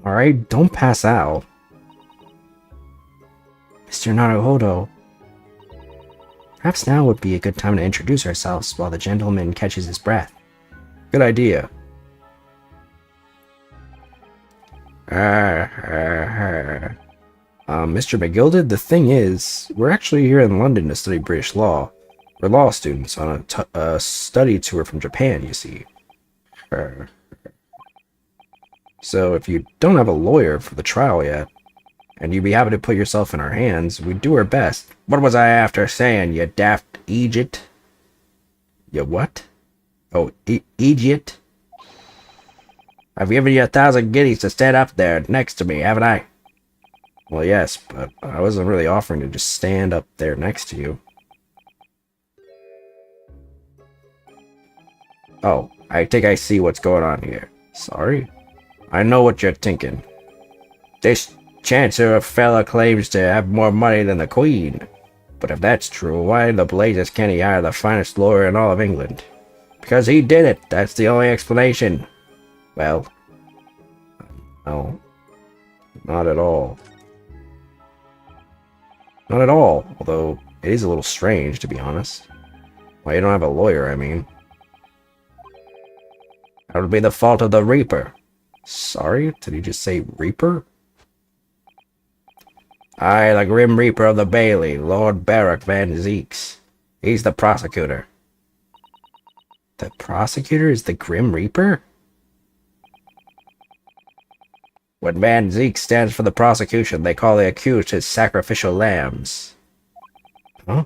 Alright, don't pass out. Mr. Naruhodo. Perhaps now would be a good time to introduce ourselves while the gentleman catches his breath. Good idea. Mr. McGilded, the thing is, we're actually here in London to study British law. We're law students on a study tour from Japan, you see. So if you don't have a lawyer for the trial yet, and you'd be happy to put yourself in our hands, we'd do our best. What was I after saying, you daft Egypt? You what? Oh, Egypt? I've given you 1,000 guineas to stand up there next to me, haven't I? Well, yes, but I wasn't really offering to just stand up there next to you. Oh, I think I see what's going on here. Sorry? I know what you're thinking. This Chancellor fella claims to have more money than the Queen. But if that's true, why in the blazes can't he hire the finest lawyer in all of England? Because he did it, that's the only explanation. Well, no, not at all. Not at all, although it is a little strange, to be honest. Why you don't have a lawyer, I mean. That would be the fault of the Reaper. Sorry, did he just say Reaper? Aye, the Grim Reaper of the Bailey, Lord Barrack Van Zeeks. He's the prosecutor. The prosecutor is the Grim Reaper? When Van Zeek stands for the prosecution, they call the accused his sacrificial lambs. Huh?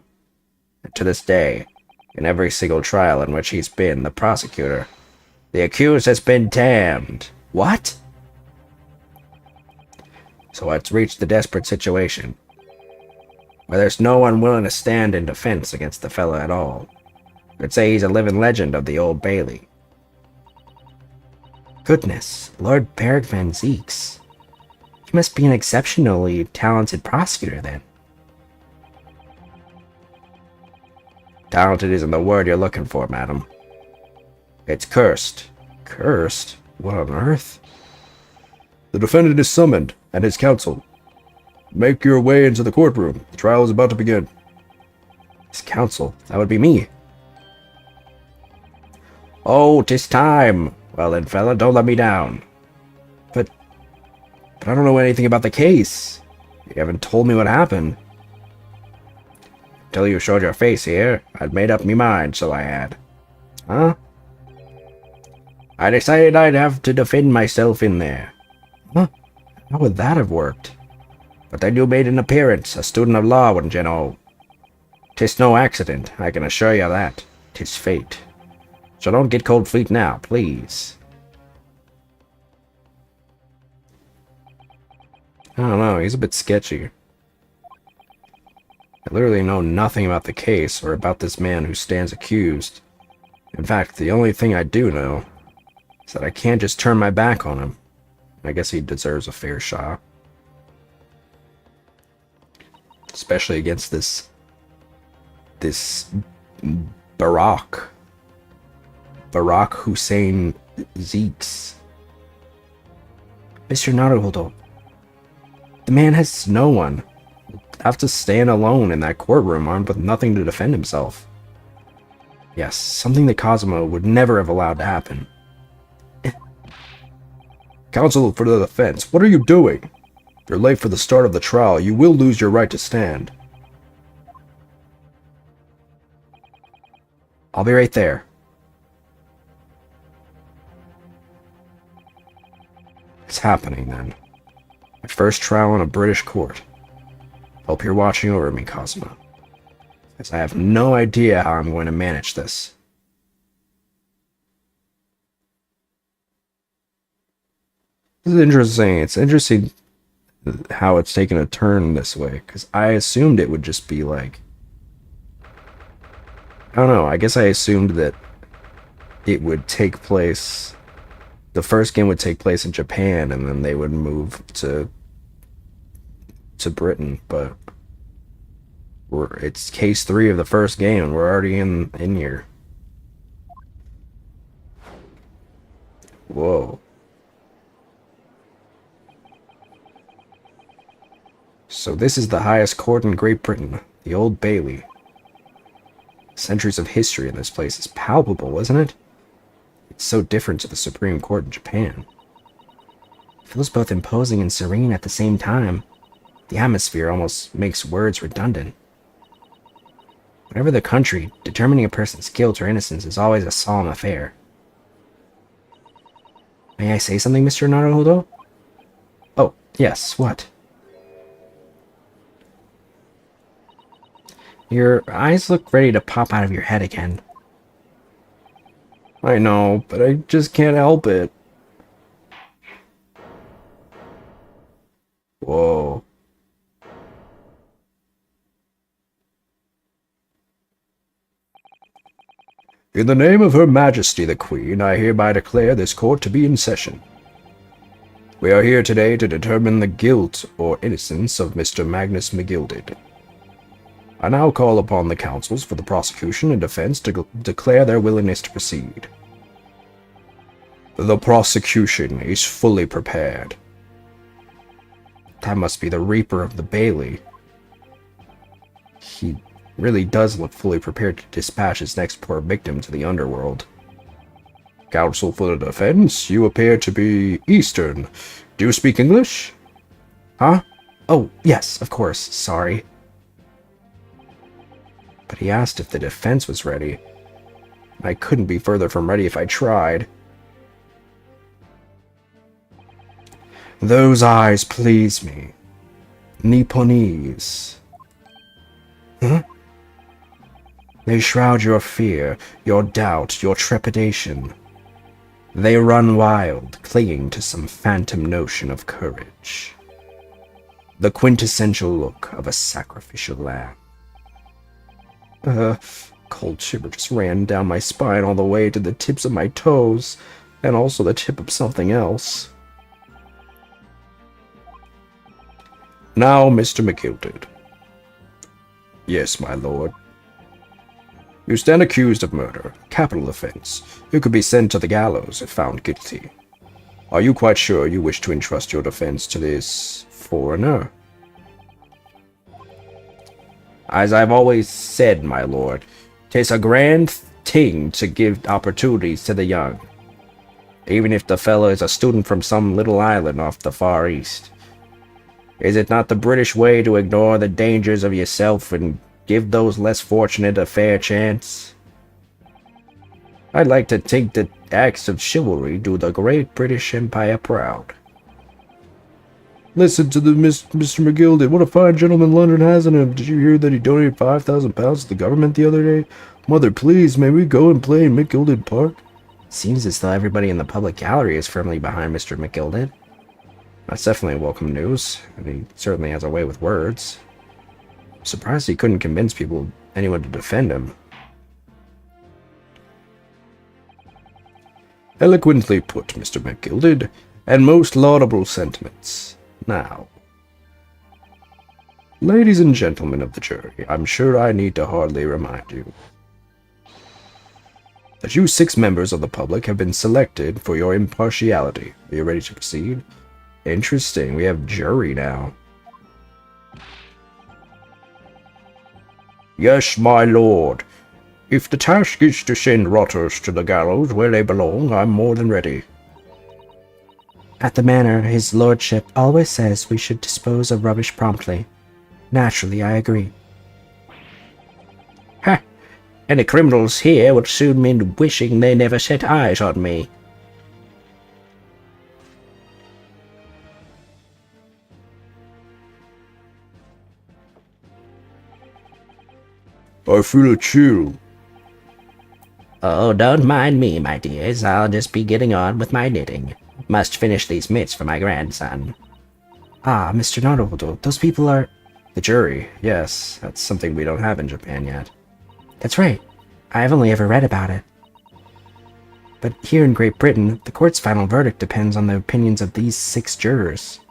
And to this day, in every single trial in which he's been the prosecutor, the accused has been damned. What? So it's reached the desperate situation, where there's no one willing to stand in defense against the fella at all. I'd say he's a living legend of the Old Bailey. Goodness, Lord Beric Van Zeeks. He must be an exceptionally talented prosecutor then. Talented isn't the word you're looking for, madam. It's cursed. Cursed? What on earth? The defendant is summoned, and his counsel. Make your way into the courtroom. The trial is about to begin. His counsel? That would be me. Oh, 'tis time. Well then, fella, don't let me down. But I don't know anything about the case. You haven't told me what happened. Till you showed your face here, I'd made up me mind, so I had. Huh? I decided I'd have to defend myself in there. Huh? How would that have worked? But then you made an appearance, a student of law, wouldn't you know? 'Tis no accident, I can assure you that. 'Tis fate. So don't get cold feet now, please. I don't know, he's a bit sketchy. I literally know nothing about the case or about this man who stands accused. In fact, the only thing I do know is that I can't just turn my back on him. I guess he deserves a fair shot. Especially against this Barack Hussein Zeeks. Mr. Naruhodo, the man has no one. He'll have to stand alone in that courtroom armed with nothing to defend himself. Yes, something that Cosmo would never have allowed to happen. Counsel for the defense, what are you doing? If you're late for the start of the trial, you will lose your right to stand. I'll be right there. It's happening then. My first trial in a British court. Hope you're watching over me, Cosmo. Because I have no idea how I'm going to manage this. This is interesting. It's interesting how it's taken a turn this way, because I assumed it would just be like... I don't know, I guess I assumed that it would take place... The first game would take place in Japan, and then they would move to Britain, but... It's case 3 of the first game, and we're already in here. Whoa. So this is the highest court in Great Britain, the Old Bailey. Centuries of history in this place is palpable, isn't it? It's so different to the Supreme Court in Japan. It feels both imposing and serene at the same time. The atmosphere almost makes words redundant. Whatever the country, determining a person's guilt or innocence is always a solemn affair. May I say something, Mr. Naruhodo? Oh, yes, what? Your eyes look ready to pop out of your head again. I know, but I just can't help it. Whoa. In the name of Her Majesty the Queen, I hereby declare this court to be in session. We are here today to determine the guilt or innocence of Mr. Magnus McGilded. I now call upon the counsels for the prosecution and defense to declare their willingness to proceed. The prosecution is fully prepared. That must be the Reaper of the Bailey. He really does look fully prepared to dispatch his next poor victim to the underworld. Counsel for the defense, you appear to be Eastern. Do you speak English? Huh? Oh, yes, of course, sorry. But he asked if the defense was ready. I couldn't be further from ready if I tried. Those eyes please me. Nipponese. Huh? They shroud your fear, your doubt, your trepidation. They run wild, clinging to some phantom notion of courage. The quintessential look of a sacrificial lamb. Cold shiver just ran down my spine all the way to the tips of my toes. and also the tip of something else. Now, Mr. McGilded. Yes, my lord. You stand accused of murder, capital offense. You could be sent to the gallows if found guilty. Are you quite sure you wish to entrust your defense to this foreigner? As I've always said, my lord, 'tis a grand thing to give opportunities to the young, even if the fellow is a student from some little island off the Far East. Is it not the British way to ignore the dangers of yourself and give those less fortunate a fair chance? I'd like to think that acts of chivalry do the great British Empire proud. Listen to the Mr. McGilded. What a fine gentleman London has in him. Did you hear that he donated £5,000 to the government the other day? Mother, please, may we go and play in McGilded Park? Seems as though everybody in the public gallery is firmly behind Mr. McGilded. That's definitely welcome news, and he certainly has a way with words. I'm surprised he couldn't convince anyone to defend him. Eloquently put, Mr. McGilded, and most laudable sentiments. Now, ladies and gentlemen of the jury, I'm sure I need to hardly remind you that you 6 members of the public have been selected for your impartiality. Are you ready to proceed? Interesting, we have jury now. Yes, my lord. If the task is to send rotters to the gallows where they belong, I'm more than ready. At the manor, his lordship always says we should dispose of rubbish promptly. Naturally, I agree. Ha! Any criminals here would soon be wishing they never set eyes on me. I feel a chill. Oh, don't mind me, my dears. I'll just be getting on with my knitting. Must finish these mitts for my grandson. Ah, Mr. Naruhodo, those people are... The jury, yes. That's something we don't have in Japan yet. That's right. I've only ever read about it. But here in Great Britain, the court's final verdict depends on the opinions of these 6 jurors.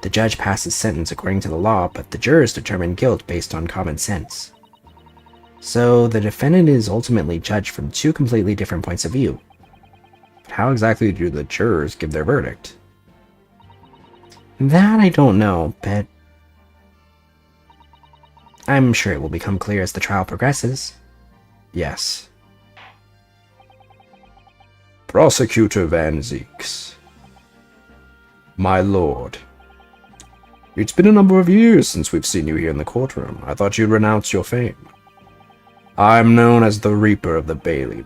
The judge passes sentence according to the law, but the jurors determine guilt based on common sense. So the defendant is ultimately judged from 2 completely different points of view. But how exactly do the jurors give their verdict? That I don't know, but I'm sure it will become clear as the trial progresses. Yes. Prosecutor Van Zeeks. My lord. It's been a number of years since we've seen you here in the courtroom. I thought you'd renounce your fame. I'm known as the Reaper of the Bailey.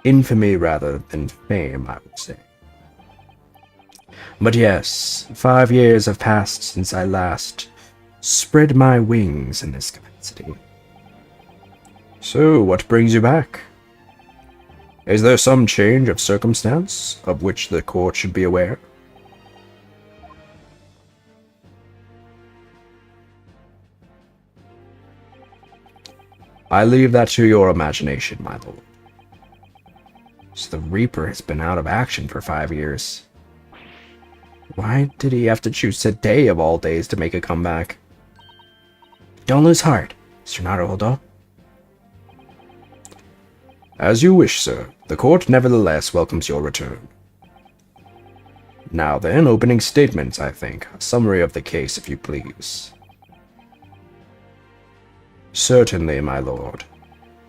Infamy rather than fame, I would say. But yes, 5 years have passed since I last spread my wings in this capacity. So, what brings you back? Is there some change of circumstance of which the court should be aware? I leave that to your imagination, my lord. So the Reaper has been out of action for 5 years. Why did he have to choose today of all days to make a comeback? Don't lose heart, Mr. Naruhodo. As you wish, sir. The court nevertheless welcomes your return. Now then, opening statements, I think. A summary of the case, if you please. Certainly, my lord.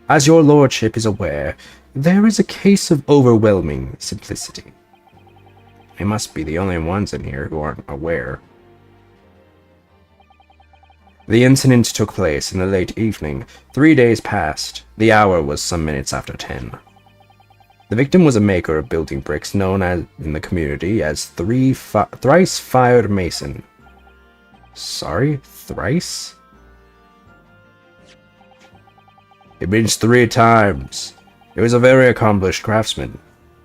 As your lordship is aware, there is a case of overwhelming simplicity. We must be the only ones in here who aren't aware. The incident took place in the late evening. 3 days passed. The hour was some minutes after 10. The victim was a maker of building bricks known as in the community as Thrice Fired Mason. Sorry? Thrice? It means 3 times. He was a very accomplished craftsman.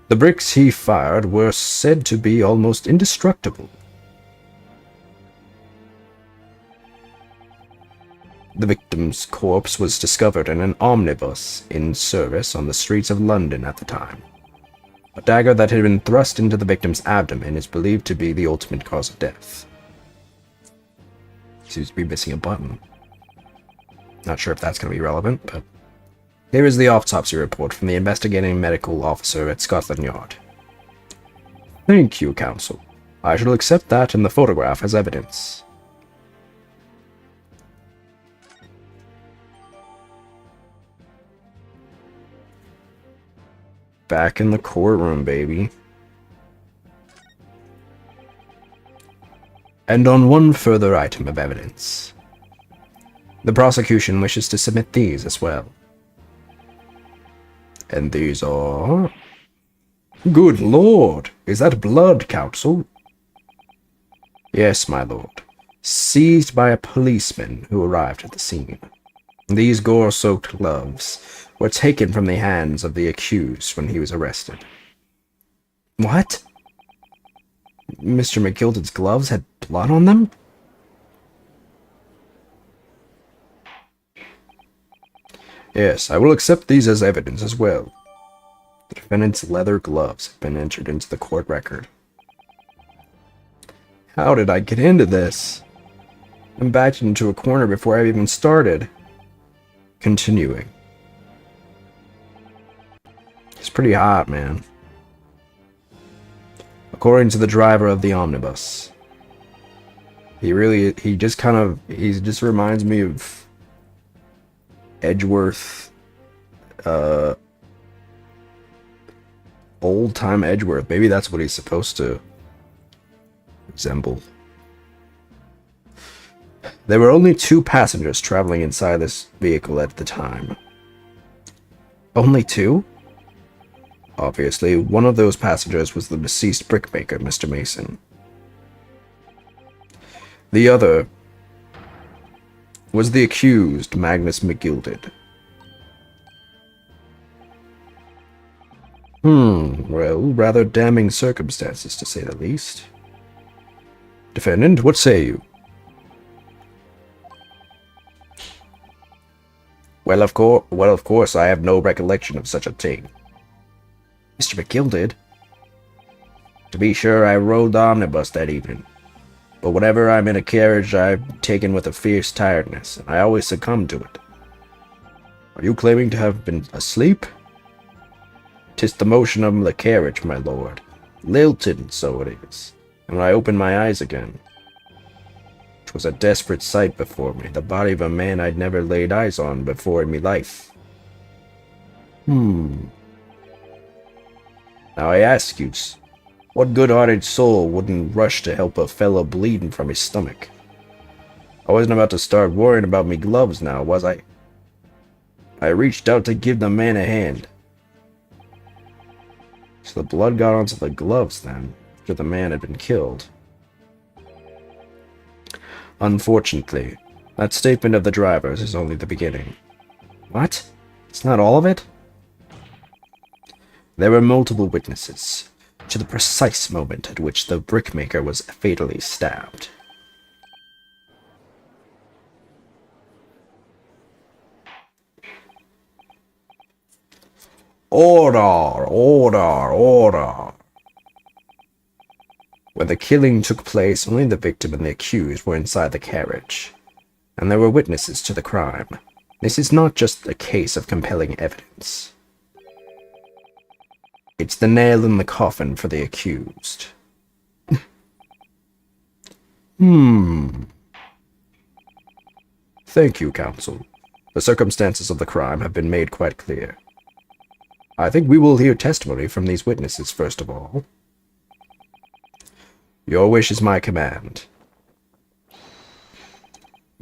The bricks he fired were said to be almost indestructible. The victim's corpse was discovered in an omnibus in service on the streets of London at the time. A dagger that had been thrust into the victim's abdomen is believed to be the ultimate cause of death. Seems to be missing a button. Not sure if that's going to be relevant, but... Here is the autopsy report from the investigating medical officer at Scotland Yard. Thank you, Counsel. I shall accept that and the photograph as evidence. Back in the courtroom, baby. And on one further item of evidence. The prosecution wishes to submit these as well. And these are... Good lord! Is that blood, Counsel? Yes, my lord. Seized by a policeman who arrived at the scene. These gore-soaked gloves were taken from the hands of the accused when he was arrested. What? Mr. McGilded's gloves had blood on them? Yes, I will accept these as evidence as well. The defendant's leather gloves have been entered into the court record. How did I get into this? I'm backed into a corner before I even started. Continuing. It's pretty hot, man. According to the driver of the omnibus. He just reminds me of Edgeworth, old-time Edgeworth. Maybe that's what he's supposed to resemble. There were only 2 passengers traveling inside this vehicle at the time. Only 2? Obviously, one of those passengers was the deceased brickmaker, Mr. Mason. The other was the accused, Magnus McGilded. Well, rather damning circumstances, to say the least. Defendant, what say you? Well, of course, I have no recollection of such a thing. Mr. McGilded? To be sure, I rode the omnibus that evening. But whenever I'm in a carriage, I'm taken with a fierce tiredness, and I always succumb to it. Are you claiming to have been asleep? 'Tis the motion of the carriage, my lord. Lilted, so it is. And when I opened my eyes again, 'twas a desperate sight before me, the body of a man I'd never laid eyes on before in me life. Now I ask you, what good-hearted soul wouldn't rush to help a fellow bleeding from his stomach? I wasn't about to start worrying about me gloves now, was I? I reached out to give the man a hand. So the blood got onto the gloves then, after the man had been killed. Unfortunately, that statement of the driver's is only the beginning. What? It's not all of it? There were multiple witnesses to the precise moment at which the brickmaker was fatally stabbed. Order! Order! Order! When the killing took place, only the victim and the accused were inside the carriage, and there were witnesses to the crime. This is not just a case of compelling evidence. It's the nail in the coffin for the accused. Thank you, counsel. The circumstances of the crime have been made quite clear. I think we will hear testimony from these witnesses first of all. Your wish is my command.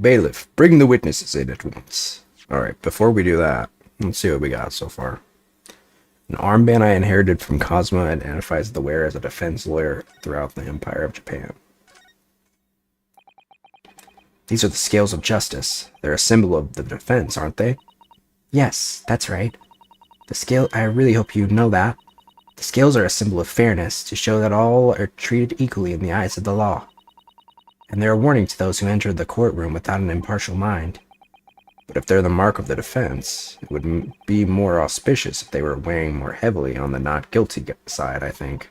Bailiff, bring the witnesses in at once. Alright, before we do that, let's see what we got so far. An armband I inherited from Cosmo identifies the wearer as a defense lawyer throughout the Empire of Japan. These are the scales of justice. They're a symbol of the defense, aren't they? Yes, that's right. The scale, I really hope you know that. The scales are a symbol of fairness, to show that all are treated equally in the eyes of the law. And they're a warning to those who enter the courtroom without an impartial mind. But if they're the mark of the defense, it would be more auspicious if they were weighing more heavily on the not guilty side, I think.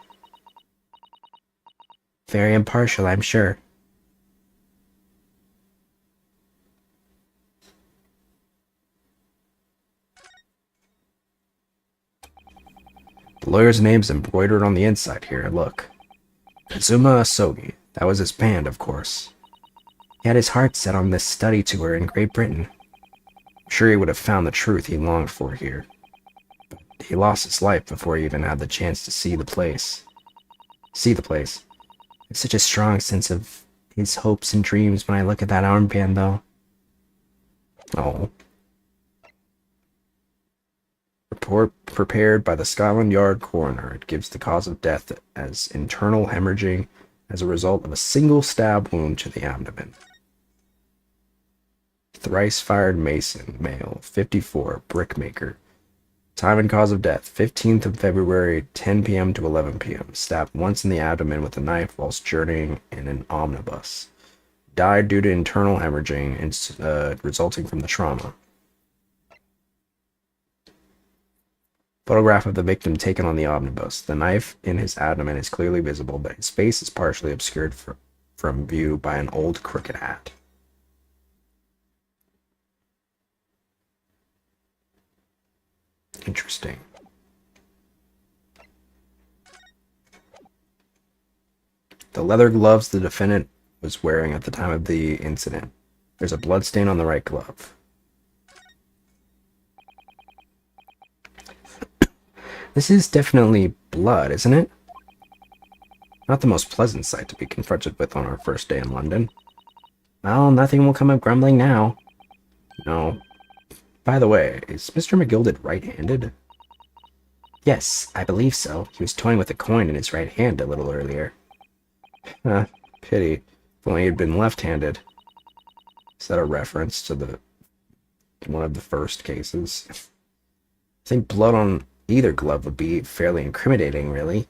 Very impartial, I'm sure. The lawyer's name's embroidered on the inside here, look. Kazuma Asogi. That was his band, of course. He had his heart set on this study tour in Great Britain. I'm sure he would have found the truth he longed for here. But he lost his life before he even had the chance to see the place. There's such a strong sense of his hopes and dreams when I look at that armband, though. Oh. Report prepared by the Scotland Yard coroner. It gives the cause of death as internal hemorrhaging as a result of a single stab wound to the abdomen. Thrice fired mason, male, 54, brickmaker. Time and cause of death, 15th of February, 10 p.m. to 11 p.m. Stabbed once in the abdomen with a knife whilst journeying in an omnibus. Died due to internal hemorrhaging resulting from the trauma. Photograph of the victim taken on the omnibus. The knife in his abdomen is clearly visible, but his face is partially obscured from view by an old crooked hat. Interesting. The leather gloves the defendant was wearing at the time of the incident. There's a blood stain on the right glove. This is definitely blood, isn't it? Not the most pleasant sight to be confronted with on our first day in London. Well, nothing will come of grumbling now. No. By the way, is Mr. McGilded right-handed? Yes, I believe so. He was toying with a coin in his right hand a little earlier. Pity. If only he had been left-handed. Is that a reference to one of the first cases? I think blood on either glove would be fairly incriminating, really.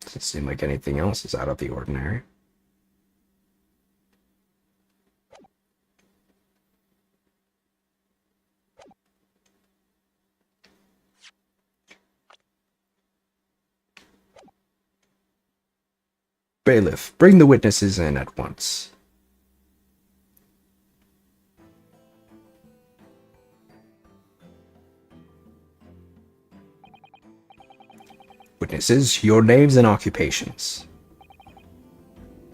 Doesn't seem like anything else is out of the ordinary. Bailiff, bring the witnesses in at once. Witnesses, your names and occupations.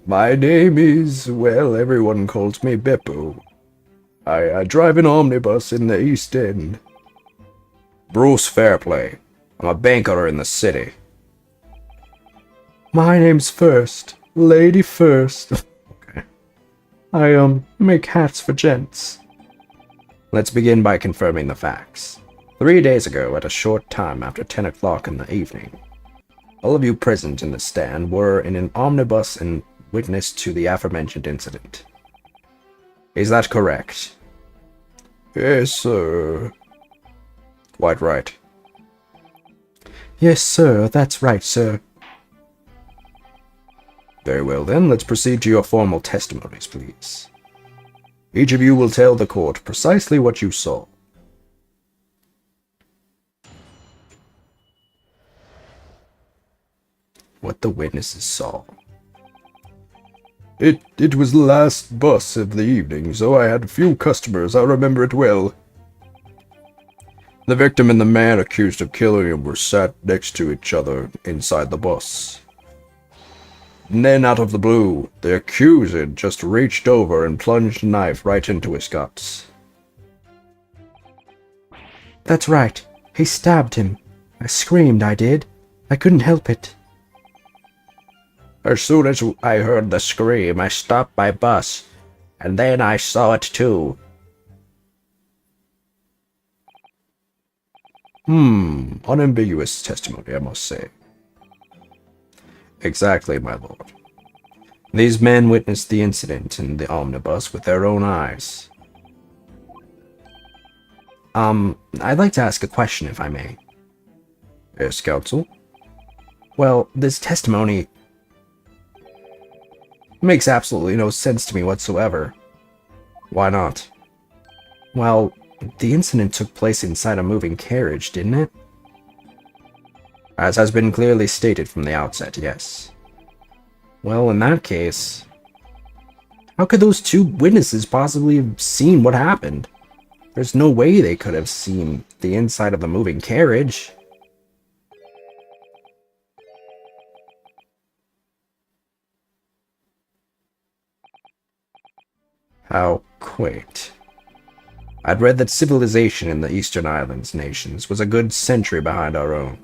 My name is, well, everyone calls me Beppo. I drive an omnibus in the East End. Bruce Fairplay. I'm a banker in the city. My name's First. Lady First. Okay. I, make hats for gents. Let's begin by confirming the facts. 3 days ago, at a short time after 10 o'clock in the evening, all of you present in the stand were in an omnibus and witness to the aforementioned incident. Is that correct? Yes, sir. Quite right. Yes, sir, that's right, sir. Very well then, let's proceed to your formal testimonies, please. Each of you will tell the court precisely what you saw. What the witnesses saw. It was the last bus of the evening, so I had few customers. I remember it well. The victim and the man accused of killing him were sat next to each other inside the bus. And then, out of the blue, the accused just reached over and plunged a knife right into his guts. That's right. He stabbed him. I screamed, I did. I couldn't help it. As soon as I heard the scream, I stopped my bus, and then I saw it too. Unambiguous testimony, I must say. Exactly, my lord. These men witnessed the incident in the omnibus with their own eyes. I'd like to ask a question, if I may. Yes, counsel? Well, this testimony makes absolutely no sense to me whatsoever. Why not? Well, the incident took place inside a moving carriage, didn't it? As has been clearly stated from the outset, yes. Well, in that case, how could those two witnesses possibly have seen what happened? There's no way they could have seen the inside of the moving carriage. How quaint. I'd read that civilization in the Eastern Islands nations was a good century behind our own.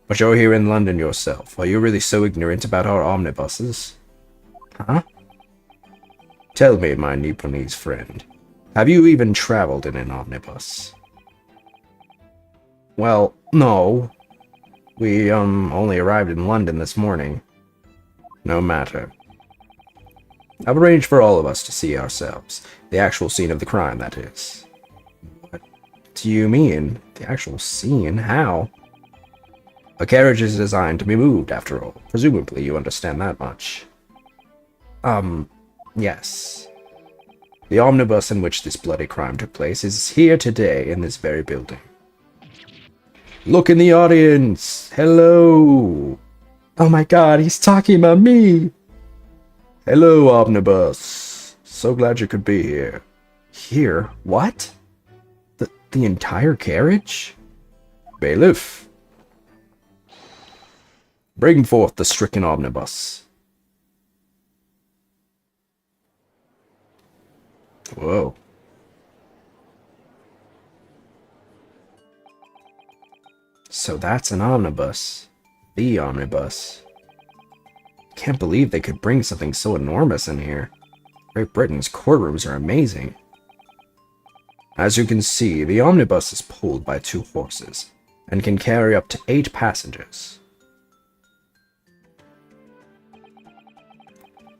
But you're here in London yourself. Are you really so ignorant about our omnibuses? Huh? Tell me, my Nipponese friend, have you even traveled in an omnibus? Well, no. We, only arrived in London this morning. No matter. I've arranged for all of us to see ourselves. The actual scene of the crime, that is. What do you mean? The actual scene? How? A carriage is designed to be moved, after all. Presumably you understand that much. Yes. The omnibus in which this bloody crime took place is here today in this very building. Look in the audience! Hello! Oh my god, he's talking about me! Hello, omnibus. So glad you could be here. Here? What? The entire carriage? Bailiff, bring forth the stricken omnibus. Whoa. So that's an omnibus. The omnibus. Can't believe they could bring something so enormous in here. Great Britain's courtrooms are amazing. As you can see, the omnibus is pulled by 2 horses, and can carry up to 8 passengers.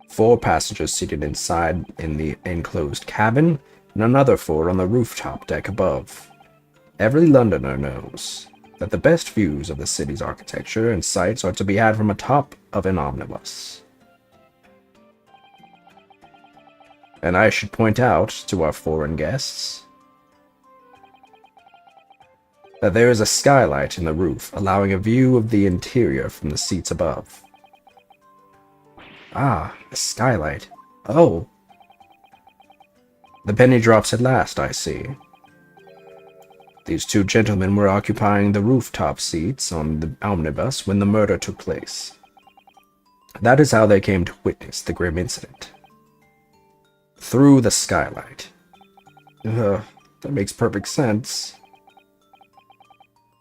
4 passengers seated inside in the enclosed cabin, and another 4 on the rooftop deck above. Every Londoner knows that the best views of the city's architecture and sights are to be had from atop of an omnibus. And I should point out to our foreign guests that there is a skylight in the roof, allowing a view of the interior from the seats above. Ah, a skylight. Oh. The penny drops at last, I see. These 2 gentlemen were occupying the rooftop seats on the omnibus when the murder took place. That is how they came to witness the grim incident. Through the skylight. That makes perfect sense.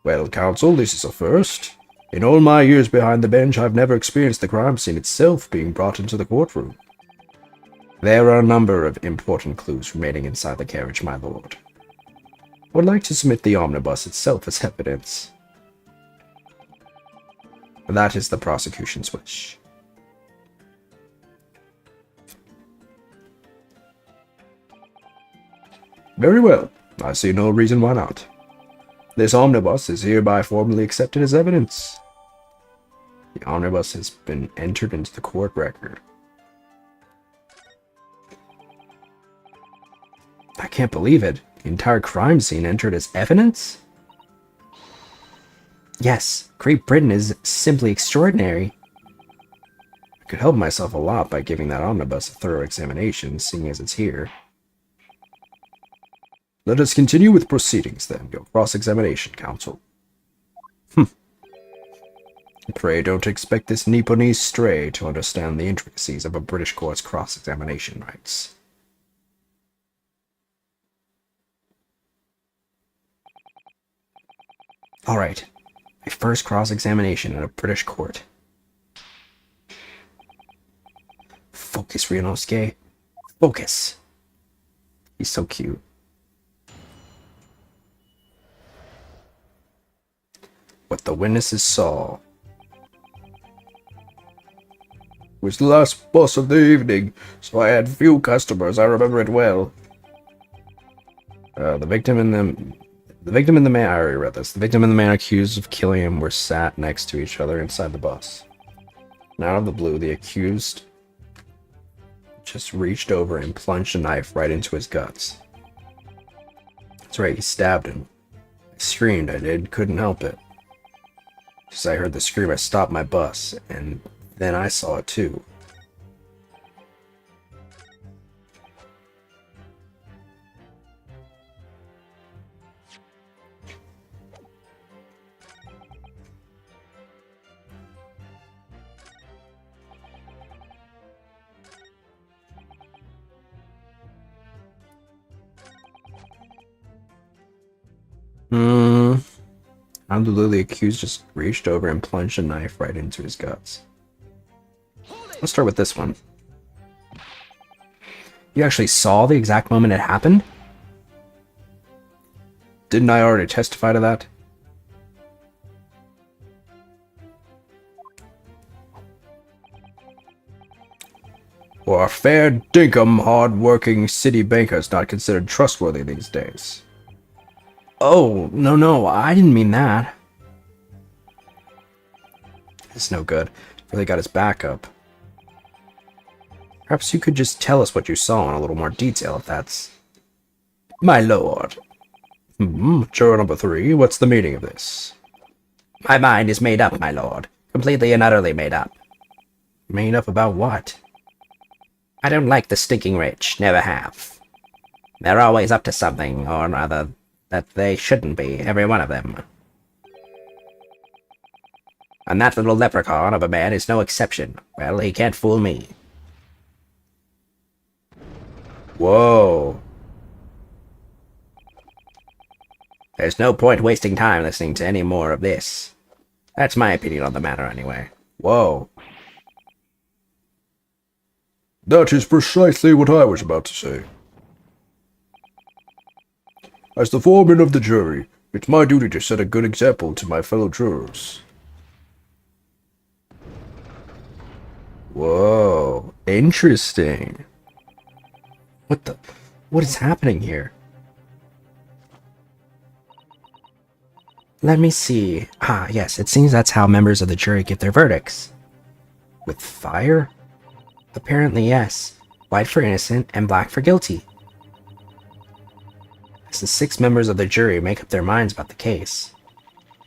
Well, counsel, this is a first. In all my years behind the bench, I've never experienced the crime scene itself being brought into the courtroom. There are a number of important clues remaining inside the carriage, my lord. I would like to submit the omnibus itself as evidence. That is the prosecution's wish. Very well. I see no reason why not. This omnibus is hereby formally accepted as evidence. The omnibus has been entered into the court record. I can't believe it. The entire crime scene entered as evidence? Yes, Great Britain is simply extraordinary. I could help myself a lot by giving that omnibus a thorough examination, seeing as it's here. Let us continue with proceedings, then. Your cross-examination, counsel. Pray don't expect this Nipponese stray to understand the intricacies of a British court's cross-examination rights. Alright, my first cross-examination in a British court. Focus, Ryunosuke. Focus. He's so cute. What the witnesses saw was the last bus of the evening, so I had few customers. I remember it well. The victim and the The victim and the man, I already read this. The victim and the man accused of killing him were sat next to each other inside the bus. And out of the blue, the accused just reached over and plunged a knife right into his guts. That's right, he stabbed him. I screamed, I did, couldn't help it. As I heard the scream, I stopped my bus, and then I saw it too. Unbelievably, the accused just reached over and plunged a knife right into his guts. Let's start with this one. You actually saw the exact moment it happened? Didn't I already testify to that? Or a fair dinkum, hard-working city banker is not considered trustworthy these days. Oh, no, I didn't mean that. It's no good. Really got his back up. Perhaps you could just tell us what you saw in a little more detail, if that's... My lord. Juror number 3, what's the meaning of this? My mind is made up, my lord. Completely and utterly made up. Made up about what? I don't like the stinking rich, never have. They're always up to something or other that they shouldn't be, every one of them. And that little leprechaun of a man is no exception. Well, he can't fool me. Whoa. There's no point wasting time listening to any more of this. That's my opinion on the matter, anyway. Whoa. That is precisely what I was about to say. As the foreman of the jury, it's my duty to set a good example to my fellow jurors. Whoa. Interesting. What is happening here? Let me see. Ah, yes, it seems that's how members of the jury give their verdicts. With fire? Apparently, yes. White for innocent and black for guilty. As the 6 members of the jury make up their minds about the case,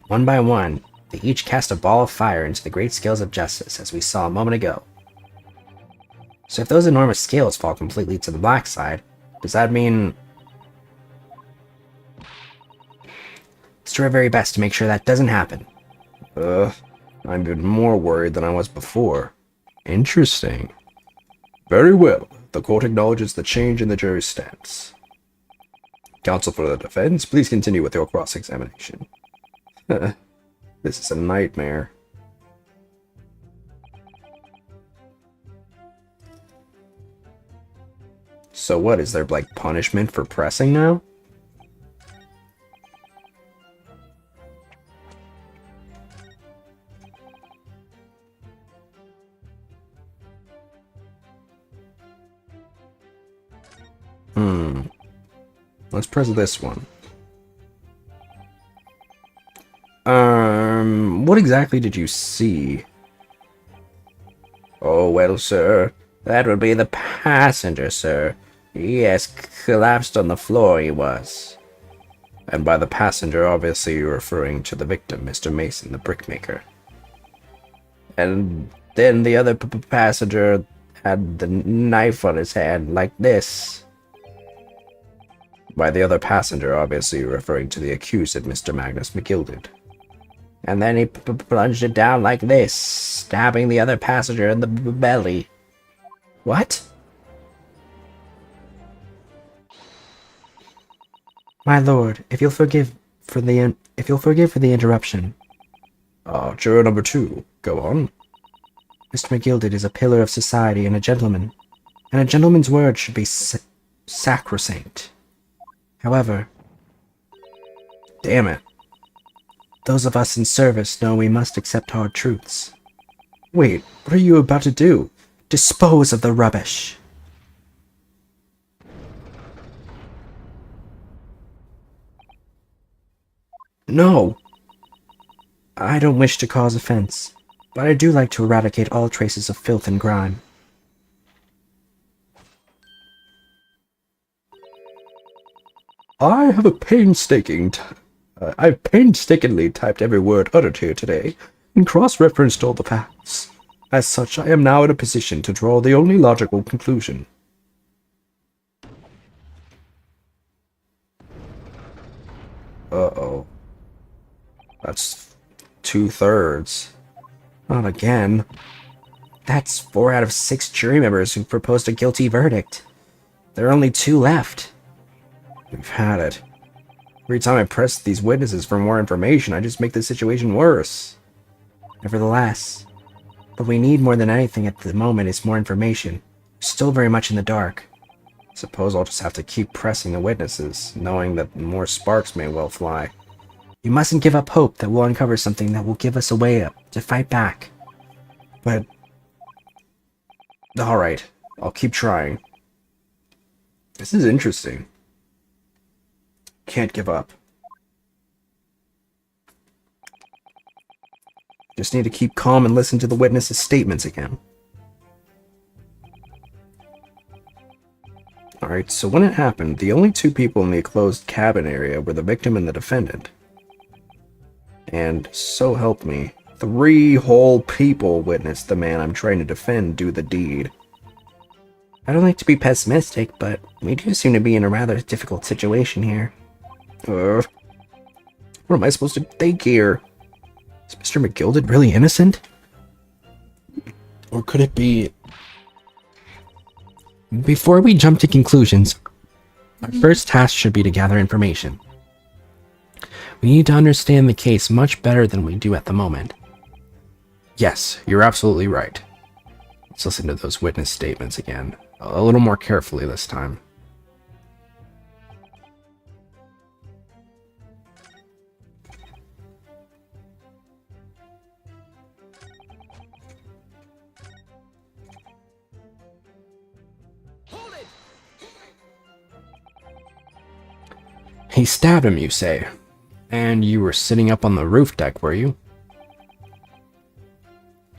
one by one, they each cast a ball of fire into the great scales of justice, as we saw a moment ago. So if those enormous scales fall completely to the black side, does that mean... Let's do our very best to make sure that doesn't happen. I'm even more worried than I was before. Interesting. Very well. The court acknowledges the change in the jury's stance. Counsel for the defense, please continue with your cross-examination. This is a nightmare. So what, is there like punishment for pressing now? Let's press this one. What exactly did you see? Oh, well, sir, that would be the passenger, sir. Yes, collapsed on the floor he was. And by the passenger, obviously you're referring to the victim, Mr. Mason, the brickmaker. And then the other passenger had the knife on his hand, like this. By the other passenger, obviously you're referring to the accused, Mr. Magnus McGilded. And then he plunged it down like this, stabbing the other passenger in the belly. What? My lord, if you'll forgive for the interruption. Juror number 2, go on. Mr. McGilded is a pillar of society and a gentleman, and a gentleman's word should be sacrosanct. However, damn it. Those of us in service know we must accept hard truths. Wait, what are you about to do? Dispose of the rubbish. No! I don't wish to cause offense, but I do like to eradicate all traces of filth and grime. I have I've painstakingly typed every word uttered here today and cross-referenced all the facts. As such, I am now in a position to draw the only logical conclusion. Uh-oh. That's 2/3. Not again. That's 4 out of 6 jury members who proposed a guilty verdict. There are only 2 left. We've had it. Every time I press these witnesses for more information, I just make the situation worse. Nevertheless, what we need more than anything at the moment is more information. We're still very much in the dark. Suppose I'll just have to keep pressing the witnesses, knowing that more sparks may well fly. You mustn't give up hope that we'll uncover something that will give us a way up to fight back. But... alright, I'll keep trying. This is interesting. Can't give up. Just need to keep calm and listen to the witnesses' statements again. Alright, so when it happened, the only 2 people in the closed cabin area were the victim and the defendant. And so help me, 3 whole people witnessed the man I'm trying to defend do the deed. I don't like to be pessimistic, but we do seem to be in a rather difficult situation here. What am I supposed to think here? Is Mr. McGilded really innocent? Or could it be... Before we jump to conclusions, our first task should be to gather information. We need to understand the case much better than we do at the moment. Yes, you're absolutely right. Let's listen to those witness statements again, a little more carefully this time. He stabbed him, you say? And you were sitting up on the roof deck, were you?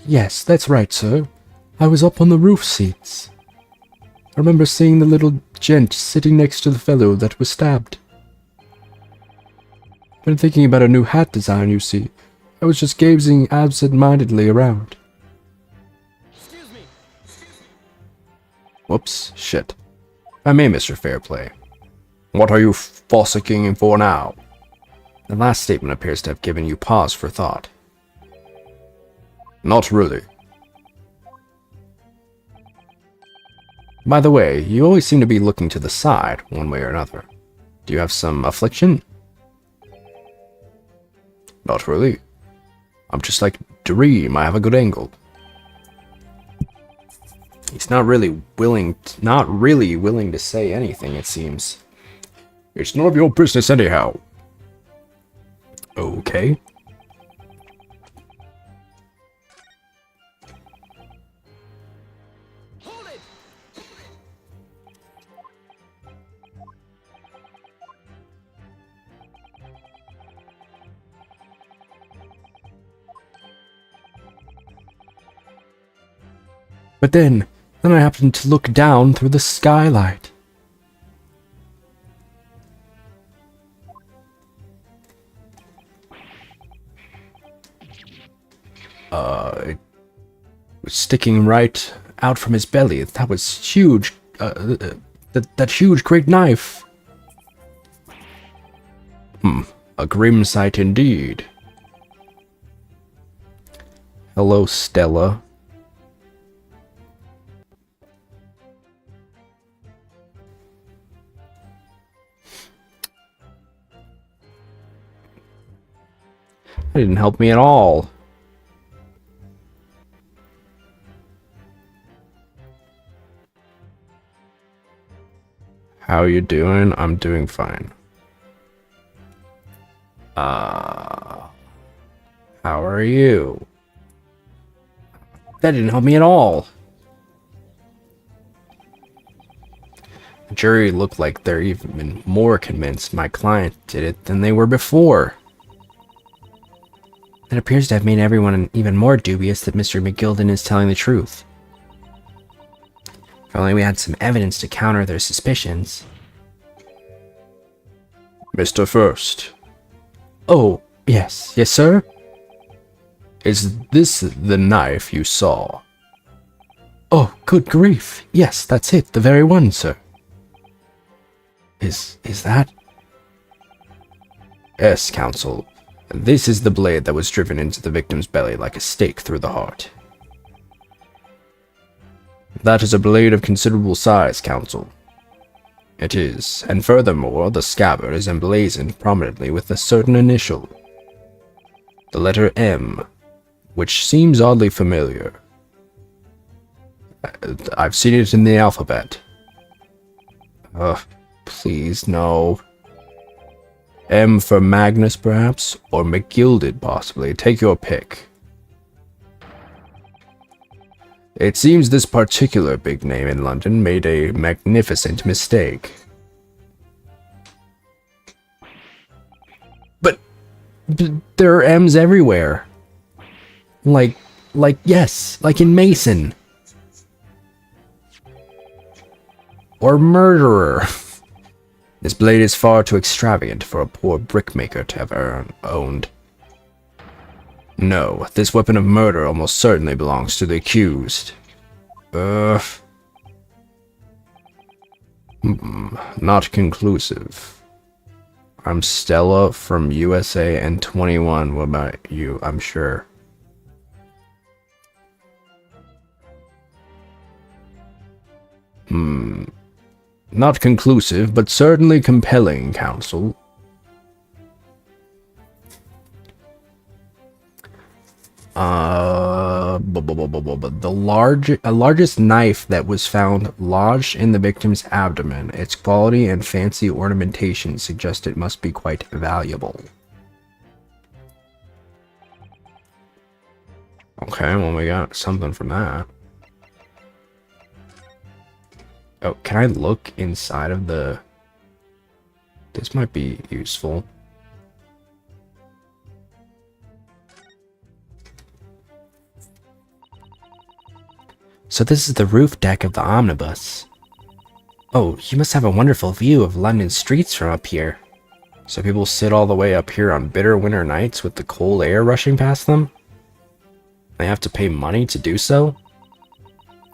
Yes, that's right, sir. I was up on the roof seats. I remember seeing the little gent sitting next to the fellow that was stabbed. Been thinking about a new hat design, you see. I was just gazing absent-mindedly around. Whoops, shit. If I may, Mr. Fairplay. What are you fossicking for now? The last statement appears to have given you pause for thought. Not really. By the way, you always seem to be looking to the side, one way or another. Do you have some affliction? Not really. I'm just like Dream, I have a good angle. He's not really willing to say anything, it seems. It's none of your business anyhow. Okay. But then I happened to look down through the skylight. It was sticking right out from his belly. That was huge. That huge, great knife. A grim sight indeed. Hello, Stella. That didn't help me at all. How you doing? I'm doing fine. How are you? That didn't help me at all. The jury looked like they're even more convinced my client did it than they were before. That appears to have made everyone even more dubious that Mr. McGilden is telling the truth. If only we had some evidence to counter their suspicions. Mr. First, Oh, yes. Yes, sir? is this the knife you saw? Oh, good grief. Yes, that's it. The very one, sir. Is that? Yes, Counsel. This is the blade that was driven into the victim's belly like a stake through the heart. That is a blade of considerable size, Counsel. It is, and furthermore, the scabbard is emblazoned prominently with a certain initial. The letter M, which seems oddly familiar. I've seen it in the alphabet. Please, no. M for Magnus, perhaps? Or McGilded, possibly. Take your pick. It seems this particular big name in London made a magnificent mistake. But there are M's everywhere. Like yes, like in Mason. Or murderer. This blade is far too extravagant for a poor brickmaker to have owned. No, this weapon of murder almost certainly belongs to the accused. Not conclusive. I'm Stella from USA and 21. What about you? I'm sure. Not conclusive, but certainly compelling, Counsel. The largest knife that was found lodged in the victim's abdomen. Its quality and fancy ornamentation suggest it must be quite valuable. Okay, well, we got something from that. Oh, can I look inside of the... This might be useful. So this is the roof deck of the omnibus. Oh, you must have a wonderful view of London streets from up here. So people sit all the way up here on bitter winter nights with the cold air rushing past them? They have to pay money to do so?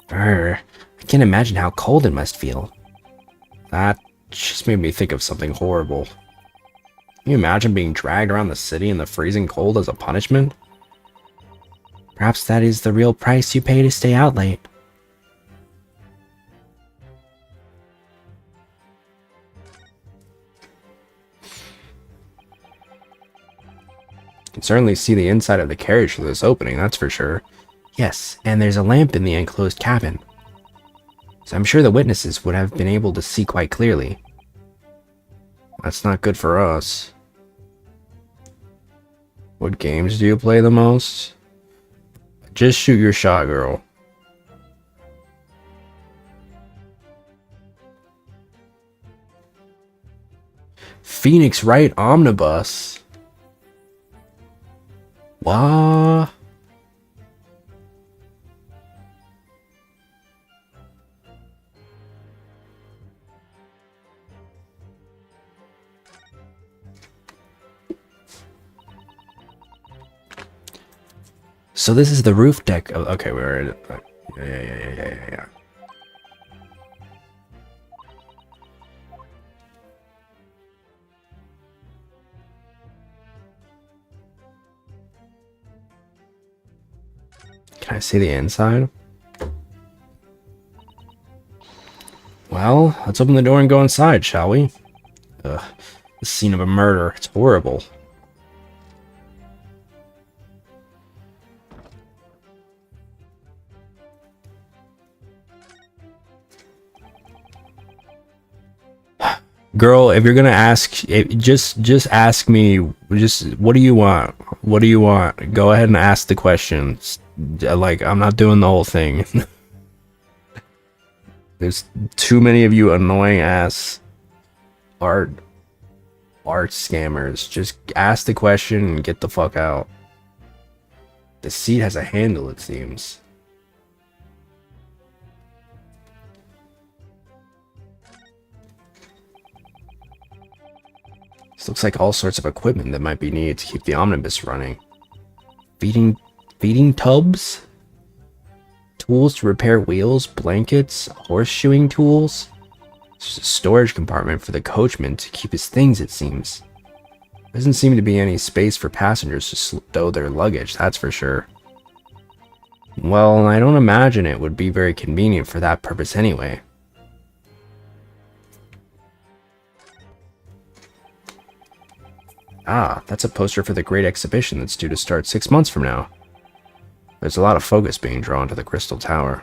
Brr, I can't imagine how cold it must feel. That just made me think of something horrible. Can you imagine being dragged around the city in the freezing cold as a punishment? Perhaps that is the real price you pay to stay out late. You can certainly see the inside of the carriage through this opening, that's for sure. Yes, and there's a lamp in the enclosed cabin. So I'm sure the witnesses would have been able to see quite clearly. That's not good for us. What games do you play the most? Just shoot your shot, girl. Phoenix Wright Omnibus. What? So this is the roof deck of... Okay, we're in it. Yeah. Can I see the inside? Well, let's open the door and go inside, shall we? Ugh, the scene of a murder. It's horrible. Girl, if you're gonna ask, just ask me. Just what do you want? What do you want? Go ahead and ask the questions. Like, I'm not doing the whole thing. There's too many of you annoying ass art scammers. Just ask the question and get the fuck out. The seat has a handle, it seems. This looks like all sorts of equipment that might be needed to keep the omnibus running. Feeding tubs? Tools to repair wheels, blankets, horseshoeing tools. There's a storage compartment for the coachman to keep his things, it seems. Doesn't seem to be any space for passengers to stow their luggage, that's for sure. Well, I don't imagine it would be very convenient for that purpose anyway. Ah, that's a poster for the great exhibition that's due to start 6 months from now. There's a lot of focus being drawn to the Crystal Tower.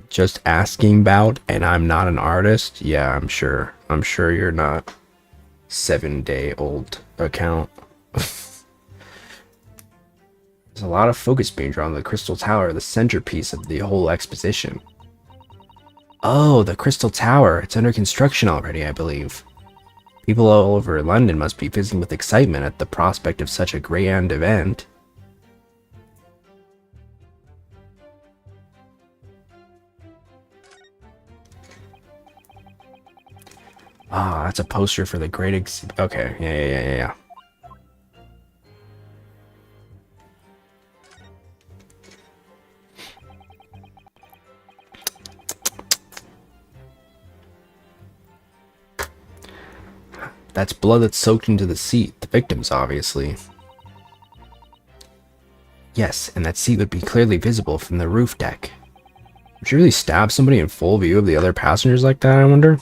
Just asking about, and I'm not an artist? Yeah, I'm sure. I'm sure you're not. 7-day-old account. There's a lot of focus being drawn to the Crystal Tower, the centerpiece of the whole exposition. Oh, the Crystal Tower. It's under construction already, I believe. People all over London must be fizzing with excitement at the prospect of such a grand event. Ah, that's a poster for the great okay, yeah. That's blood that's soaked into the seat. The victims, obviously. Yes, and that seat would be clearly visible from the roof deck. Would you really stab somebody in full view of the other passengers like that, I wonder?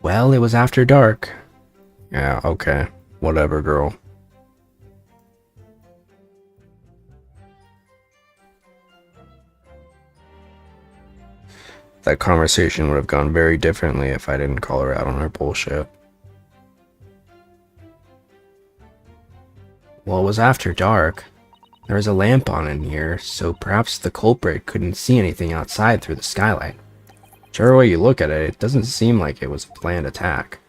Well, it was after dark. Yeah, okay. Whatever, girl. That conversation would have gone very differently if I didn't call her out on her bullshit. Well, it was after dark. There was a lamp on in here, so perhaps the culprit couldn't see anything outside through the skylight. Whichever way you look at it, it doesn't seem like it was a planned attack.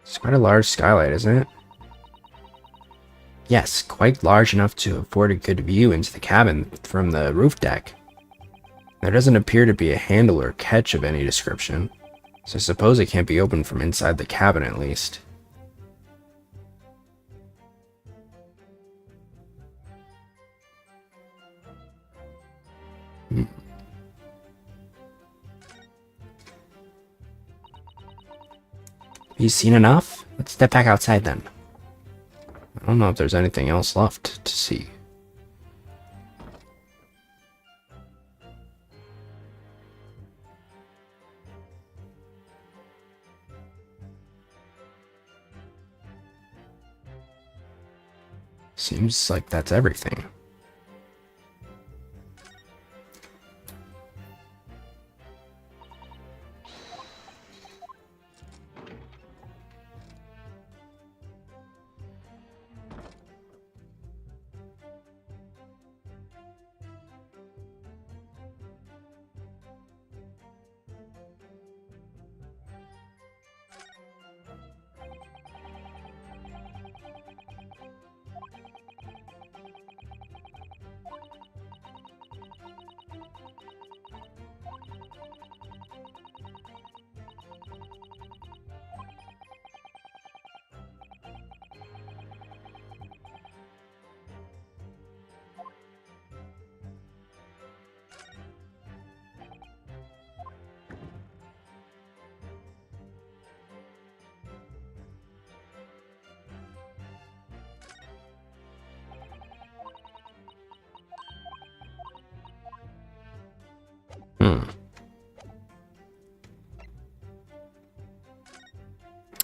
It's quite a large skylight, isn't it? Yes, quite large enough to afford a good view into the cabin from the roof deck. There doesn't appear to be a handle or catch of any description, so I suppose it can't be opened from inside the cabin at least. You seen enough? Let's step back outside then. I don't know if there's anything else left to see. Seems like that's everything.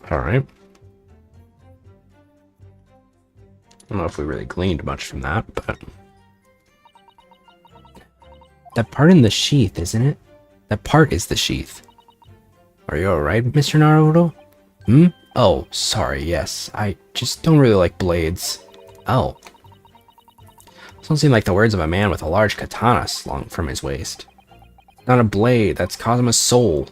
Alright. I don't know if we really gleaned much from that, but... That part in the sheath, isn't it? That part is the sheath. Are you alright, Mr. Naruto? Hmm? Oh, sorry, yes. I just don't really like blades. Oh. Those don't seem like the words of a man with a large katana slung from his waist. Not a blade. That's Cosmo's soul.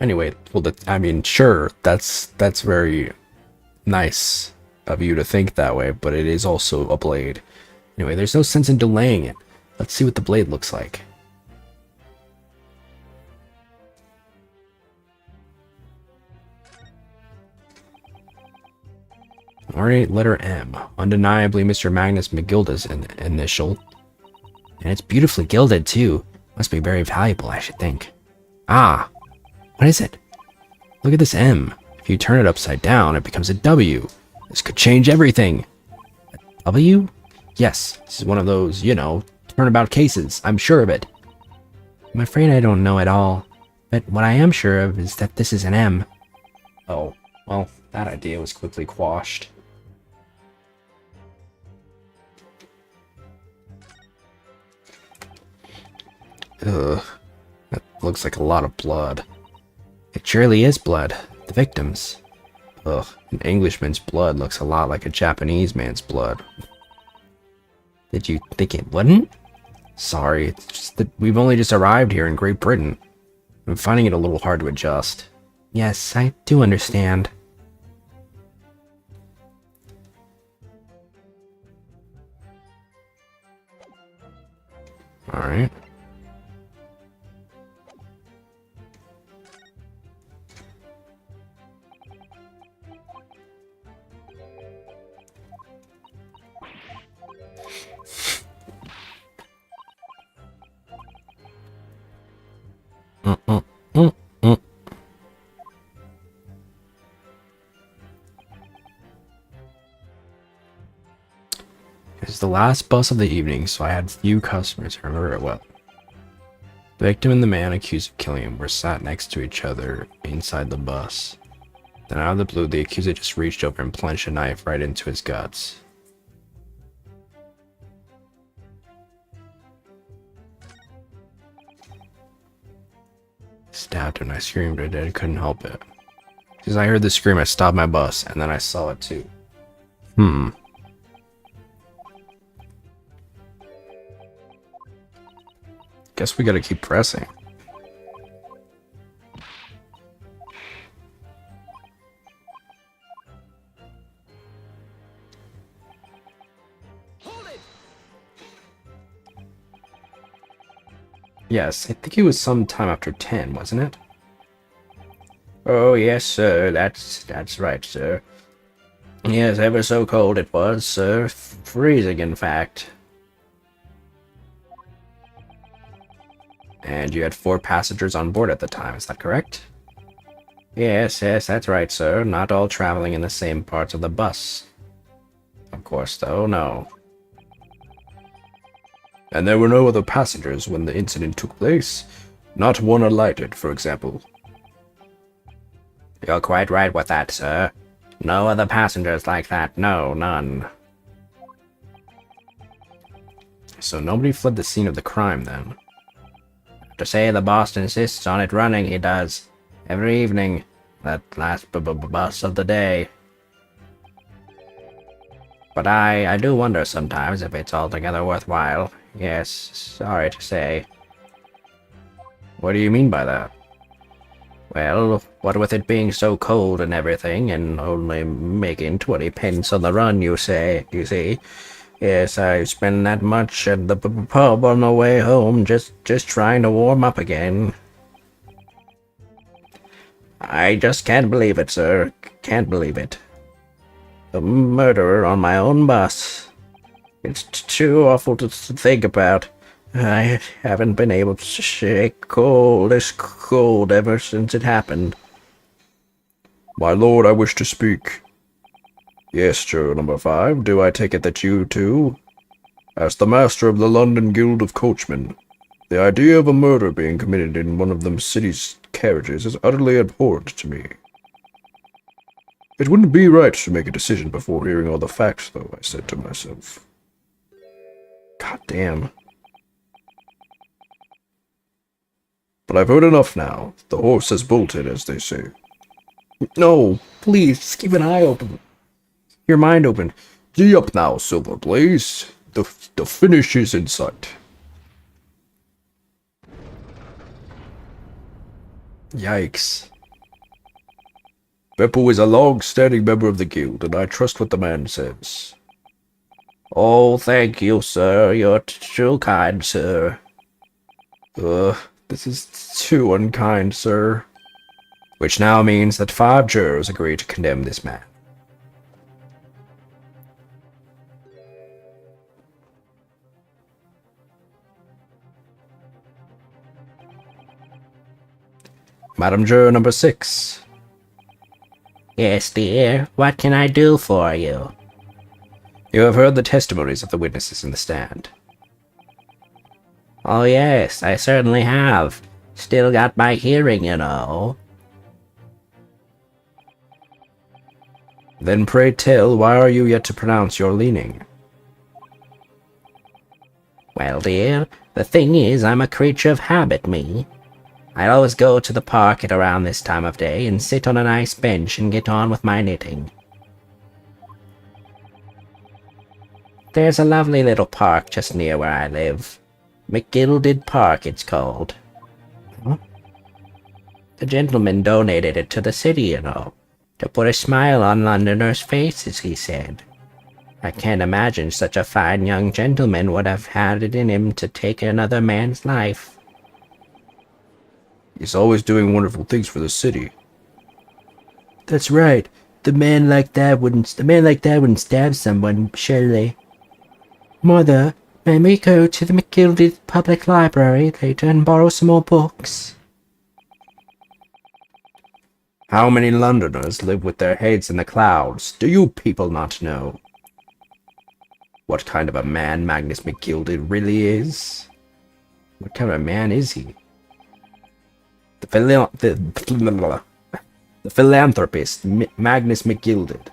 Anyway, well, I mean, sure, that's very nice of you to think that way, but it is also a blade. Anyway, there's no sense in delaying it. Let's see what the blade looks like. Alright, letter M. Undeniably Mr. Magnus McGilda's initial. And it's beautifully gilded, too. Must be very valuable, I should think. Ah! What is it? Look at this M. If you turn it upside down, it becomes a W. This could change everything. A W? Yes, this is one of those, you know, turnabout cases. I'm sure of it. I'm afraid I don't know at all. But what I am sure of is that this is an M. Oh, well, that idea was quickly quashed. Ugh, that looks like a lot of blood. It surely is blood. The victims. Ugh, an Englishman's blood looks a lot like a Japanese man's blood. Did you think it wouldn't? Sorry, it's just that we've only just arrived here in Great Britain. I'm finding it a little hard to adjust. Yes, I do understand. Alright. It's the last bus of the evening, so I had few customers. I remember it well. The victim and the man accused of killing him were sat next to each other inside the bus. Then out of the blue, the accuser just reached over and plunged a knife right into his guts. Stabbed and I screamed, but I couldn't help it. Because I heard the scream, I stopped my bus, and then I saw it too. Guess we gotta keep pressing. Yes, I think it was some time after 10, wasn't it? Oh, yes, sir. That's right, sir. Yes, ever so cold it was, sir. Freezing, in fact. And you had 4 passengers on board at the time, is that correct? Yes, that's right, sir. Not all traveling in the same parts of the bus. Of course, though, no. And there were no other passengers when the incident took place? Not one alighted, for example? You're quite right with that, sir. No other passengers like that, no, none. So nobody fled the scene of the crime, then? To say the boss insists on it running, he does. Every evening. That last bus of the day. But I do wonder sometimes if it's altogether worthwhile. Yes, sorry to say. What do you mean by that? Well, what with it being so cold and everything, and only making 20 pence on the run, you see. Yes, I spend that much at the pub on the way home, just trying to warm up again. I just can't believe it, sir. Can't believe it. A murderer on my own bus. It's too awful to think about. I haven't been able to shake this cold ever since it happened. My lord, I wish to speak. Yes, juror number 5, do I take it that you too? As the master of the London Guild of Coachmen, the idea of a murder being committed in one of them city's carriages is utterly abhorrent to me. It wouldn't be right to make a decision before hearing all the facts, though, I said to myself. God damn. But I've heard enough now. The horse has bolted, as they say. No, please, just keep an eye open. Your mind open. Gee up now, Silver Blaze. The finish is in sight. Yikes. Beppo is a long-standing member of the guild, and I trust what the man says. Oh, thank you, sir. You're too kind, sir. This is too unkind, sir. Which now means that 5 jurors agree to condemn this man. Madam Juror number 6. Yes, dear. What can I do for you? You have heard the testimonies of the witnesses in the stand. Oh, yes, I certainly have. Still got my hearing, you know. Then pray tell, why are you yet to pronounce your leaning? Well, dear, the thing is, I'm a creature of habit, me. I always go to the park at around this time of day and sit on a nice bench and get on with my knitting. There's a lovely little park just near where I live. McGilded Park, it's called. Huh? The gentleman donated it to the city, you know, to put a smile on Londoners' faces, he said. I can't imagine such a fine young gentleman would have had it in him to take another man's life. He's always doing wonderful things for the city. That's right. The man like that wouldn't stab someone, surely. Mother, may we go to the McGilded Public Library later and borrow some more books? How many Londoners live with their heads in the clouds? Do you people not know? What kind of a man Magnus McGilded really is? What kind of a man is he? The philanthropist Magnus McGilded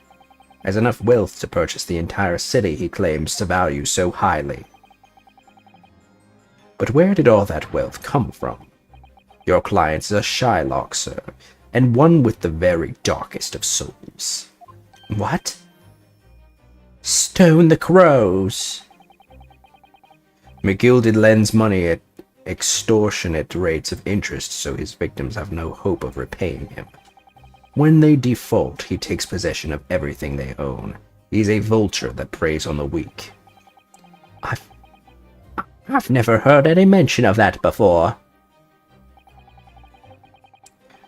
has enough wealth to purchase the entire city he claims to value so highly. But where did all that wealth come from? Your client is a Shylock, sir, and one with the very darkest of souls. What? Stone the crows! McGilded lends money at extortionate rates of interest so his victims have no hope of repaying him. When they default, he takes possession of everything they own. He's a vulture that preys on the weak. I've never heard any mention of that before.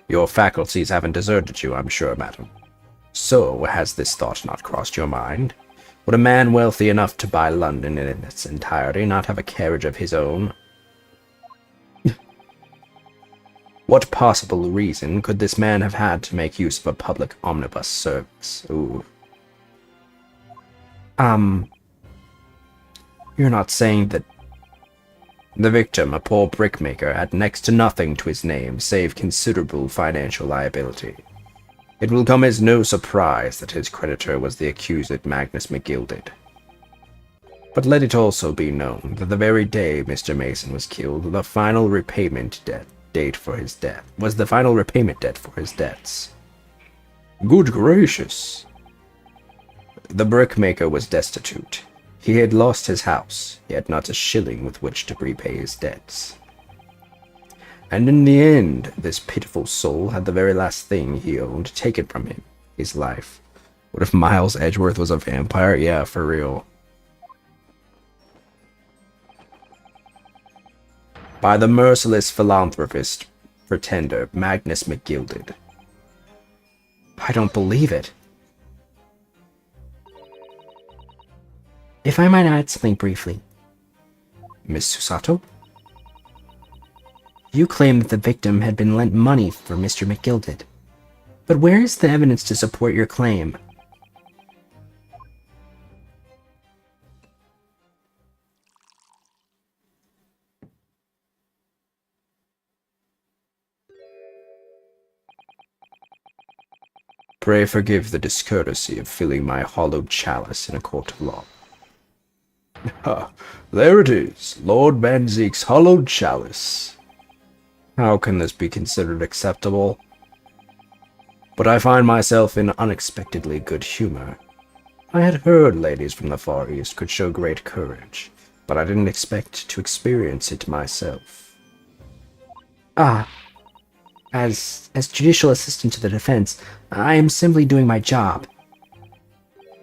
Your faculties haven't deserted you, I'm sure, madam. So, has this thought not crossed your mind? Would a man wealthy enough to buy London in its entirety not have a carriage of his own? What possible reason could this man have had to make use of a public omnibus service? Ooh. You're not saying that the victim, a poor brickmaker, had next to nothing to his name save considerable financial liability. It will come as no surprise that his creditor was the accused Magnus McGilded. But let it also be known that the very day Mr. Mason was killed, the final repayment date for his death was the final repayment debt for his debts. Good gracious! The brickmaker was destitute. He had lost his house. He had not a shilling with which to repay his debts. And in the end, this pitiful soul had the very last thing he owned taken from him, his life. What if Miles Edgeworth was a vampire? Yeah, for real. By the merciless philanthropist pretender Magnus McGilded. I don't believe it. If I might add something briefly. Miss Susato? You claim that the victim had been lent money for Mr. McGilded. But where is the evidence to support your claim? Pray forgive the discourtesy of filling my hollowed chalice in a court of law. Ha! There it is, Lord Manzeek's hollowed chalice. How can this be considered acceptable? But I find myself in unexpectedly good humor. I had heard ladies from the Far East could show great courage, but I didn't expect to experience it myself. Ah, As judicial assistant to the defense, I am simply doing my job.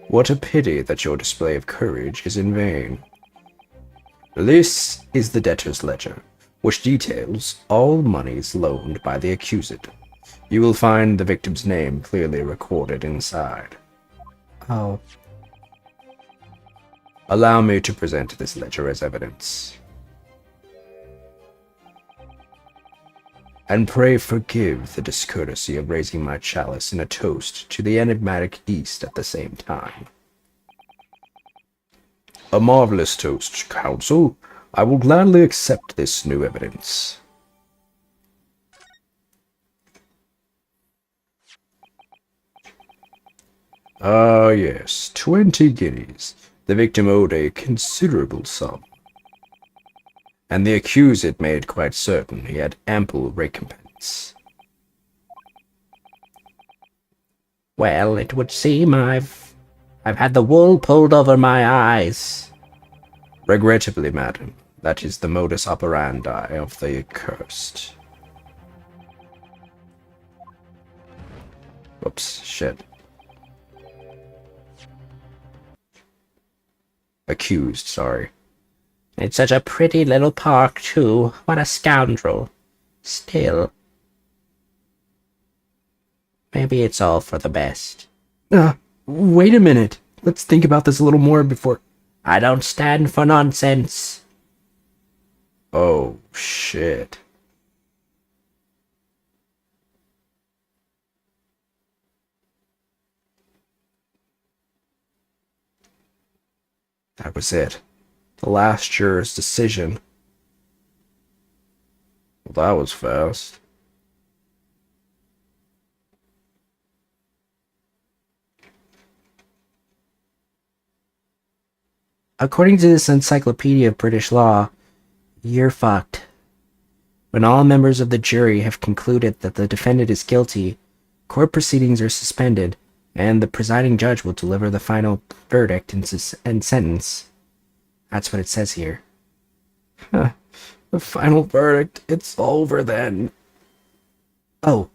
What a pity that your display of courage is in vain. This is the debtor's ledger, which details all monies loaned by the accused. You will find the victim's name clearly recorded inside. Oh. Allow me to present this ledger as evidence. And pray forgive the discourtesy of raising my chalice in a toast to the enigmatic East at the same time. A marvelous toast, Counsel. I will gladly accept this new evidence. Ah, yes, 20 guineas. The victim owed a considerable sum, and the accused made quite certain he had ample recompense. Well, it would seem I've had the wool pulled over my eyes. Regrettably, madam, that is the modus operandi of the accursed. Whoops, shit. Accused, sorry. It's such a pretty little park, too. What a scoundrel. Still. Maybe it's all for the best. Wait a minute. Let's think about this a little more before... I don't stand for nonsense. Oh, shit. That was it. The last juror's decision. Well, that was fast. According to this encyclopedia of British law, you're fucked. When all members of the jury have concluded that the defendant is guilty, court proceedings are suspended, and the presiding judge will deliver the final verdict and sentence. That's what it says here. The final verdict. It's over then. Oh.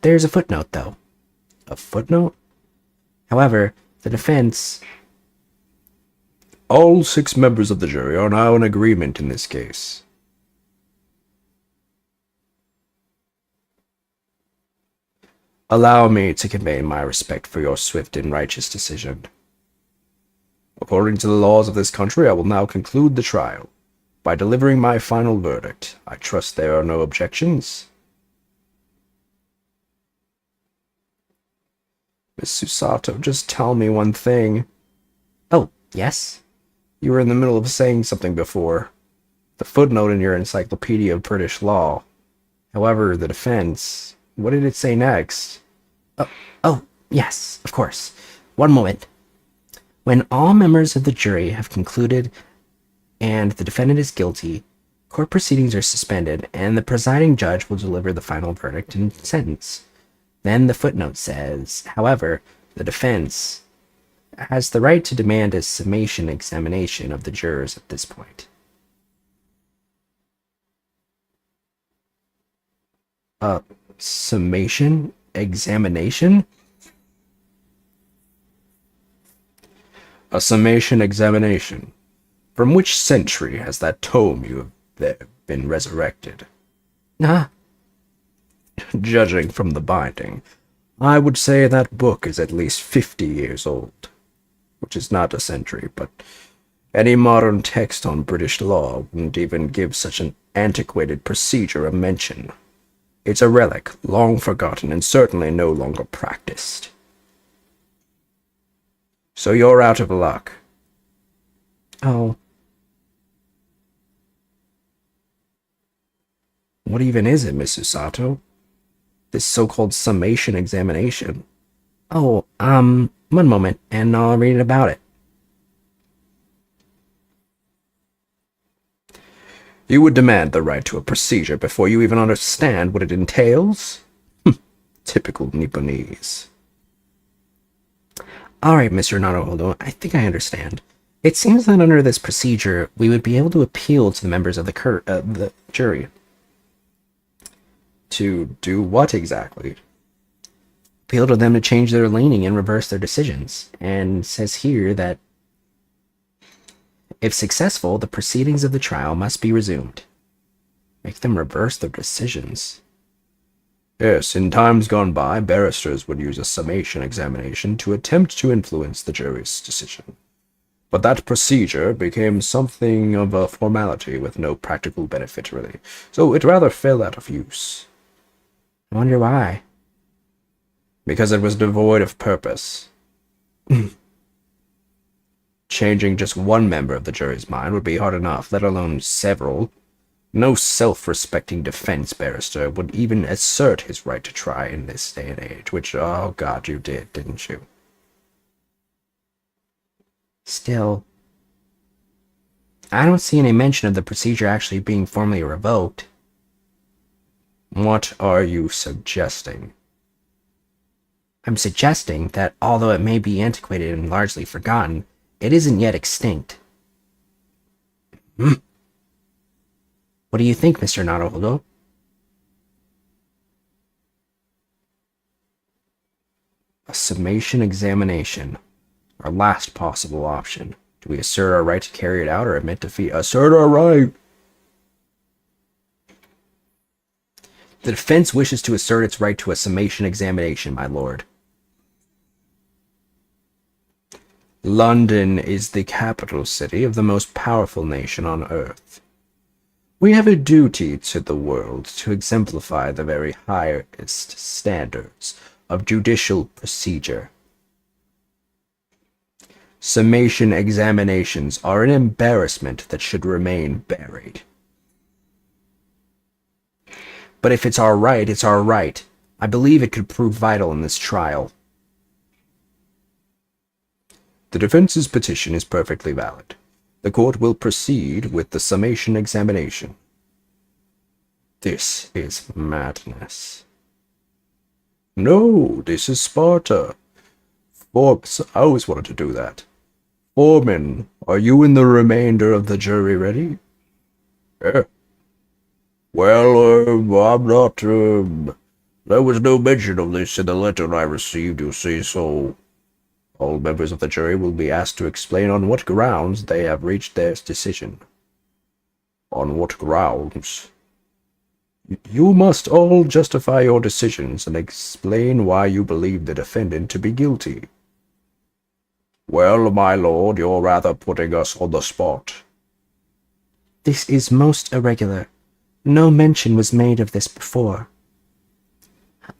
There's a footnote, though. A footnote? However, the defense... All 6 members of the jury are now in agreement in this case. Allow me to convey my respect for your swift and righteous decision. According to the laws of this country, I will now conclude the trial by delivering my final verdict. I trust there are no objections. Miss Susato, just tell me one thing. Oh, yes? You were in the middle of saying something before. The footnote in your Encyclopedia of British Law. However, the defense... What did it say next? Oh, yes, of course. One moment. When all members of the jury have concluded and the defendant is guilty, court proceedings are suspended and the presiding judge will deliver the final verdict and sentence. Then the footnote says, however, the defense has the right to demand a summation examination of the jurors at this point. Summation? Examination? A summation examination. From which century has that tome you have been resurrected? Judging from the binding, I would say that book is at least 50 years old. Which is not a century, but any modern text on British law wouldn't even give such an antiquated procedure a mention. It's a relic, long forgotten, and certainly no longer practiced. So you're out of luck. Oh. What even is it, Miss Susato? This so-called summation examination. Oh, one moment, and I'll read about it. You would demand the right to a procedure before you even understand what it entails? Typical Nipponese. Alright, Mr. Naruhodo, I think I understand. It seems that under this procedure, we would be able to appeal to the members of the jury. To do what exactly? Appeal to them to change their leaning and reverse their decisions. And it says here that if successful, the proceedings of the trial must be resumed. Make them reverse their decisions. Yes, in times gone by, barristers would use a summation examination to attempt to influence the jury's decision. But that procedure became something of a formality with no practical benefit, really, so it rather fell out of use. I wonder why. Because it was devoid of purpose. Changing just one member of the jury's mind would be hard enough, let alone several. No self-respecting defense barrister would even assert his right to try in this day and age, which, oh god, you did, didn't you? Still, I don't see any mention of the procedure actually being formally revoked. What are you suggesting? I'm suggesting that although it may be antiquated and largely forgotten, it isn't yet extinct. What do you think, Mr. Naruhodo? A summation examination. Our last possible option. Do we assert our right to carry it out or admit defeat? Assert our right! The defense wishes to assert its right to a summation examination, my lord. London is the capital city of the most powerful nation on earth. We have a duty to the world to exemplify the very highest standards of judicial procedure. Summation examinations are an embarrassment that should remain buried. But if it's our right, it's our right. I believe it could prove vital in this trial. The defense's petition is perfectly valid. The court will proceed with the summation examination. This is madness. No, this is Sparta. Forbes, I always wanted to do that. Foreman, are you and the remainder of the jury ready? Well, I'm not, there was no mention of this in the letter I received, you see, so all members of the jury will be asked to explain on what grounds they have reached their decision. On what grounds? You must all justify your decisions and explain why you believe the defendant to be guilty. Well, my lord, you're rather putting us on the spot. This is most irregular. No mention was made of this before.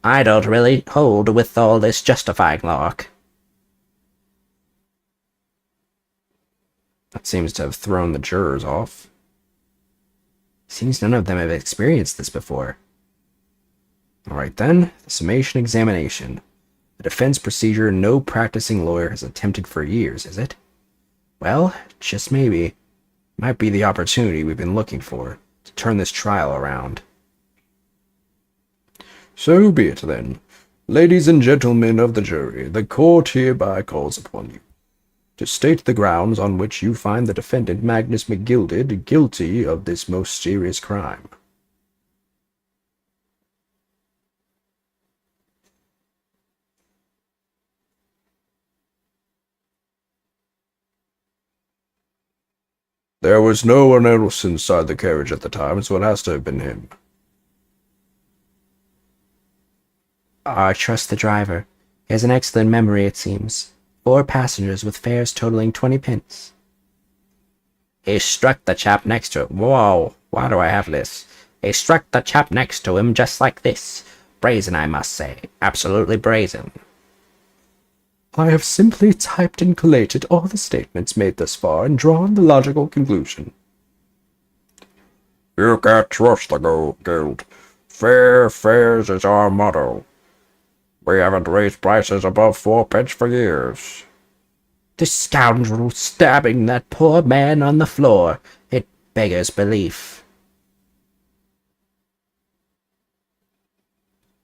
I don't really hold with all this justifying lark. That seems to have thrown the jurors off. Seems none of them have experienced this before. Alright then, the summation examination. A defense procedure no practicing lawyer has attempted for years, is it? Well, just maybe. Might be the opportunity we've been looking for, to turn this trial around. So be it then. Ladies and gentlemen of the jury, the court hereby calls upon you to state the grounds on which you find the defendant Magnus McGilded guilty of this most serious crime. There was no one else inside the carriage at the time, so it has to have been him. I trust the driver. He has an excellent memory, it seems. 4 passengers with fares totaling 20 pence. He struck the chap next to him. Whoa, why do I have this? He struck the chap next to him just like this. Brazen, I must say. Absolutely brazen. I have simply typed and collated all the statements made thus far and drawn the logical conclusion. You can't trust the guild. Fair fares is our motto. We haven't raised prices above 4 pence for years. The scoundrel stabbing that poor man on the floor. It beggars belief.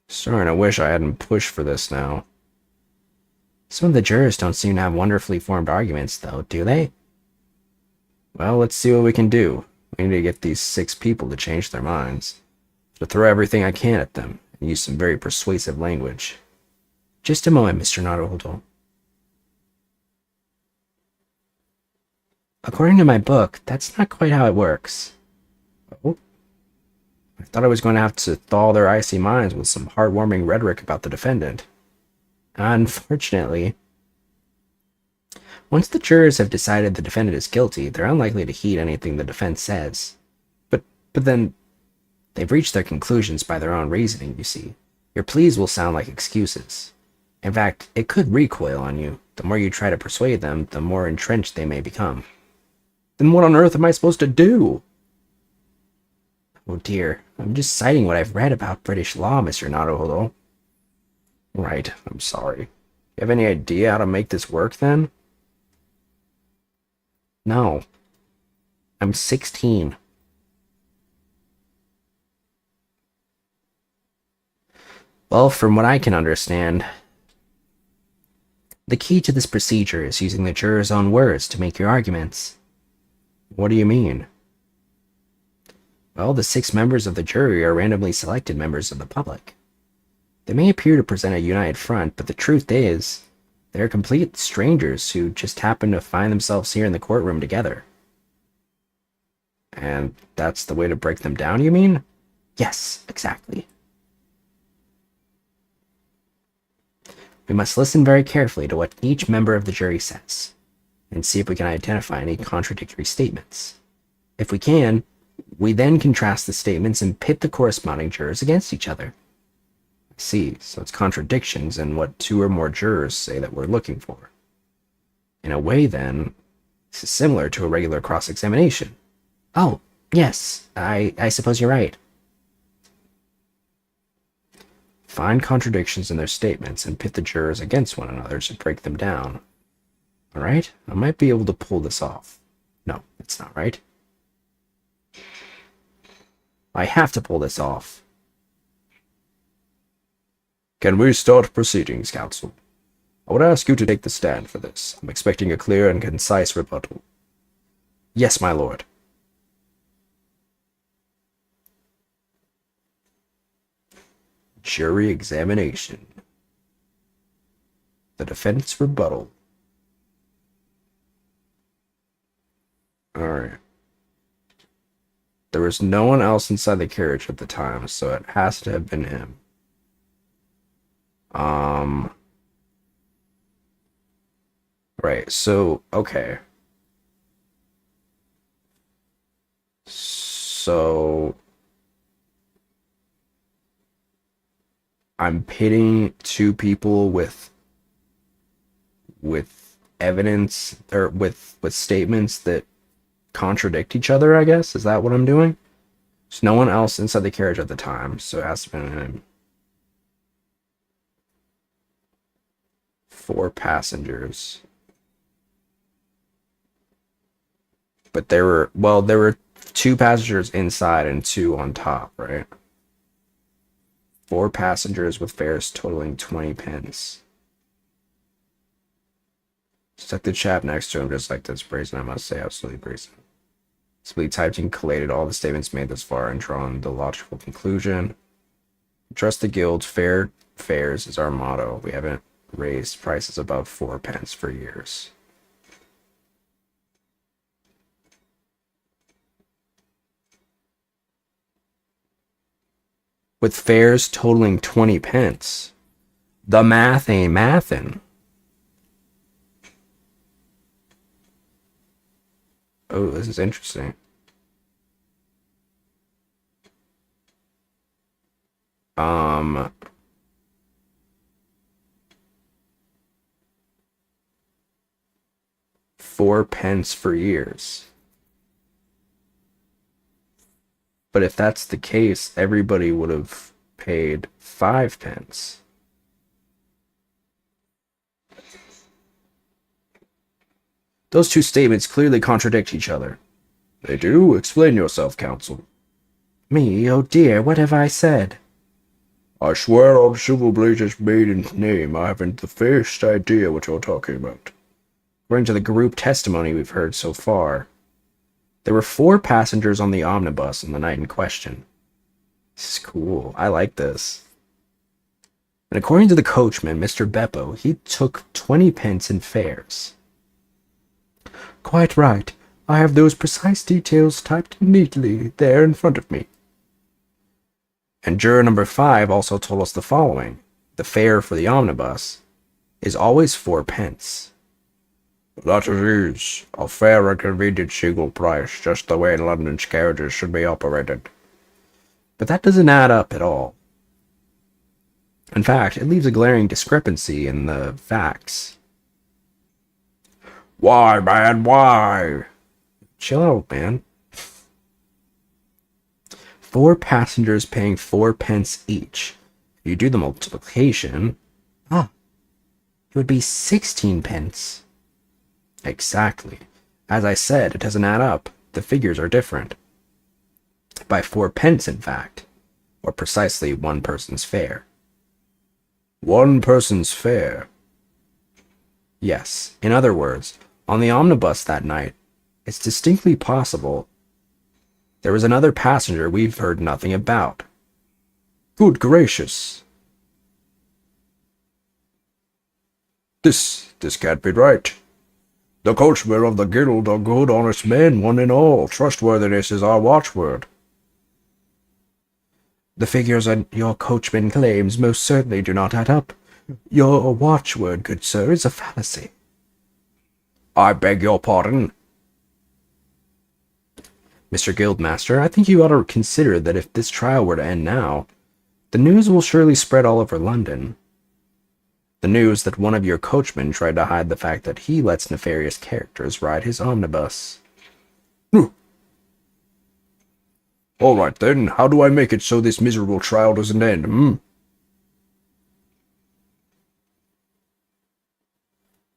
Starting to wish I hadn't pushed for this now. Some of the jurors don't seem to have wonderfully formed arguments, though, do they? Well, let's see what we can do. We need to get these 6 people to change their minds. To throw everything I can at them and use some very persuasive language. Just a moment, Mr. Naruhodo. According to my book, that's not quite how it works. Oh. I thought I was going to have to thaw their icy minds with some heartwarming rhetoric about the defendant. Unfortunately, once the jurors have decided the defendant is guilty, they're unlikely to heed anything the defense says. But then, they've reached their conclusions by their own reasoning, you see. Your pleas will sound like excuses. In fact, it could recoil on you. The more you try to persuade them, the more entrenched they may become. Then what on earth am I supposed to do? Oh dear, I'm just citing what I've read about British law, Mr. Naruhodo. Right, I'm sorry. You have any idea how to make this work, then? No. I'm 16. Well, from what I can understand, the key to this procedure is using the jurors' own words to make your arguments. What do you mean? Well, the 6 members of the jury are randomly selected members of the public. They may appear to present a united front, but the truth is, they're complete strangers who just happen to find themselves here in the courtroom together. And that's the way to break them down, you mean? Yes, exactly. We must listen very carefully to what each member of the jury says, and see if we can identify any contradictory statements. If we can, we then contrast the statements and pit the corresponding jurors against each other. I see, so it's contradictions in what 2 or more jurors say that we're looking for. In a way, then, this is similar to a regular cross-examination. Oh, yes, I suppose you're right. Find contradictions in their statements and pit the jurors against one another to break them down. Alright, I might be able to pull this off. No, it's not right. I have to pull this off. Can we start proceedings, counsel? I would ask you to take the stand for this. I'm expecting a clear and concise rebuttal. Yes, my lord. Jury examination. The defense rebuttal. Alright. There was no one else inside the carriage at the time, so it has to have been him. Right, so, okay. So, I'm pitting 2 people with evidence, or with statements that contradict each other, I guess? Is that what I'm doing? There's no one else inside the carriage at the time, so it has to be him. 4 passengers. But there were 2 passengers inside and 2 on top, right? 4 passengers with fares totaling 20 pence. Stuck the chap next to him just like this. Brazen, I must say, absolutely brazen. Simply typed and collated all the statements made thus far and drawn the logical conclusion. Trust the guild, fair fares is our motto. We haven't raised prices above 4 pence for years. With fares totaling 20 pence. The math ain't mathin'. Oh, this is interesting. Four pence for years. But if that's the case, everybody would have paid 5 pence. Those 2 statements clearly contradict each other. They do? Explain yourself, counsel. Me? Oh dear, what have I said? I swear on Silver Blaze's maiden's name, I haven't the faintest idea what you're talking about. According to the group testimony we've heard so far, There were 4 passengers on the omnibus on the night in question. This is cool. I like this. And according to the coachman, Mr. Beppo, he took 20 pence in fares. Quite right. I have those precise details typed neatly there in front of me. And juror number 5 also told us the following. The fare for the omnibus is always 4 pence. That it is. A fair and convenient single price, just the way London's carriages should be operated. But that doesn't add up at all. In fact, it leaves a glaring discrepancy in the facts. Why, man, why? Chill out, man. 4 passengers paying 4 pence each. If you do the multiplication, it would be 16 pence. Exactly. As I said, it doesn't add up. The figures are different. By 4 pence, in fact. Or precisely 1 person's fare. 1 person's fare? Yes. In other words, on the omnibus that night, it's distinctly possible there was another passenger we've heard nothing about. Good gracious. This can't be right. The coachman of the guild are good, honest men, one and all. Trustworthiness is our watchword. The figures on your coachman claims most certainly do not add up. Your watchword, good sir, is a fallacy. I beg your pardon? Mr. Guildmaster, I think you ought to consider that if this trial were to end now, the news will surely spread all over London. The news that one of your coachmen tried to hide the fact that he lets nefarious characters ride his omnibus. All right then, how do I make it so this miserable trial doesn't end,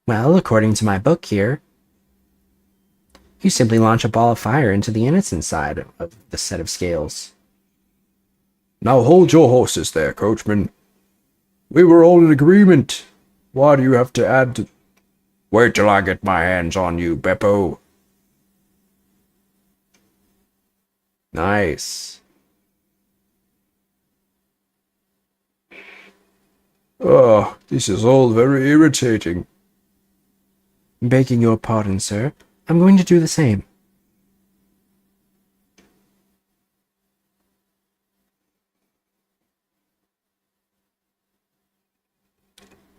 Well, according to my book here, you simply launch a ball of fire into the innocent side of the set of scales. Now hold your horses there, coachman. We were all in agreement. Why do you have to add to... Wait till I get my hands on you, Beppo. Nice. Oh, this is all very irritating. Begging your pardon, sir. I'm going to do the same.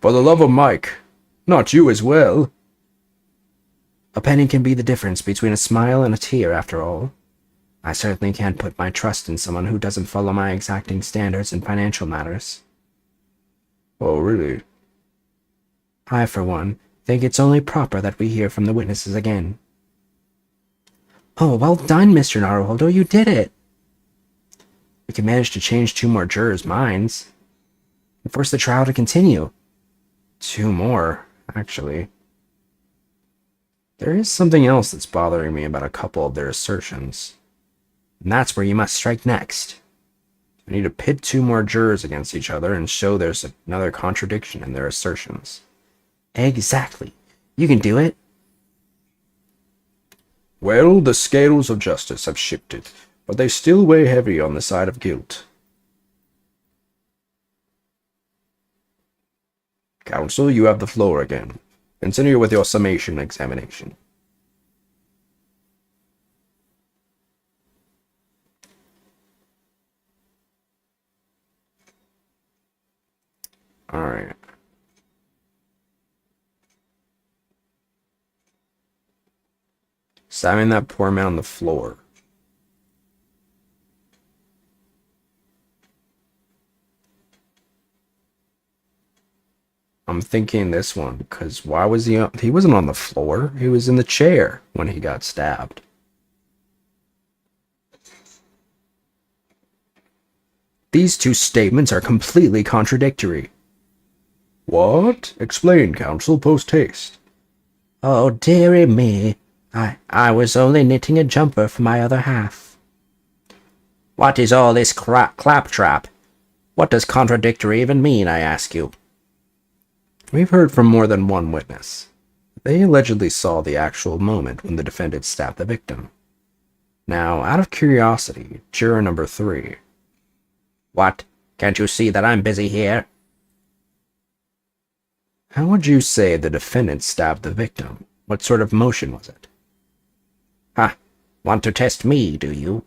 For the love of Mike, not you as well. A penny can be the difference between a smile and a tear, after all. I certainly can't put my trust in someone who doesn't follow my exacting standards in financial matters. Oh, really? I, for one, think it's only proper that we hear from the witnesses again. Oh, well done, Mr. Naruhodo, you did it! We can manage to change 2 more jurors' minds and force the trial to continue. 2 more, actually. There is something else that's bothering me about a couple of their assertions. And that's where you must strike next. We need to pit 2 more jurors against each other and show there's another contradiction in their assertions. Exactly. You can do it. Well, the scales of justice have shifted, but they still weigh heavy on the side of guilt. Counsel, you have the floor again. Continue with your summation examination. Alright. Slamming that poor man on the floor. I'm thinking this one, because why was he wasn't on the floor, he was in the chair when he got stabbed. These 2 statements are completely contradictory. What? Explain, counsel, post haste. Oh, dearie me. I was only knitting a jumper for my other half. What is all this claptrap? What does contradictory even mean, I ask you? We've heard from more than one witness. They allegedly saw the actual moment when the defendant stabbed the victim. Now, out of curiosity, juror number 3. What? Can't you see that I'm busy here? How would you say the defendant stabbed the victim? What sort of motion was it? Huh. Want to test me, do you?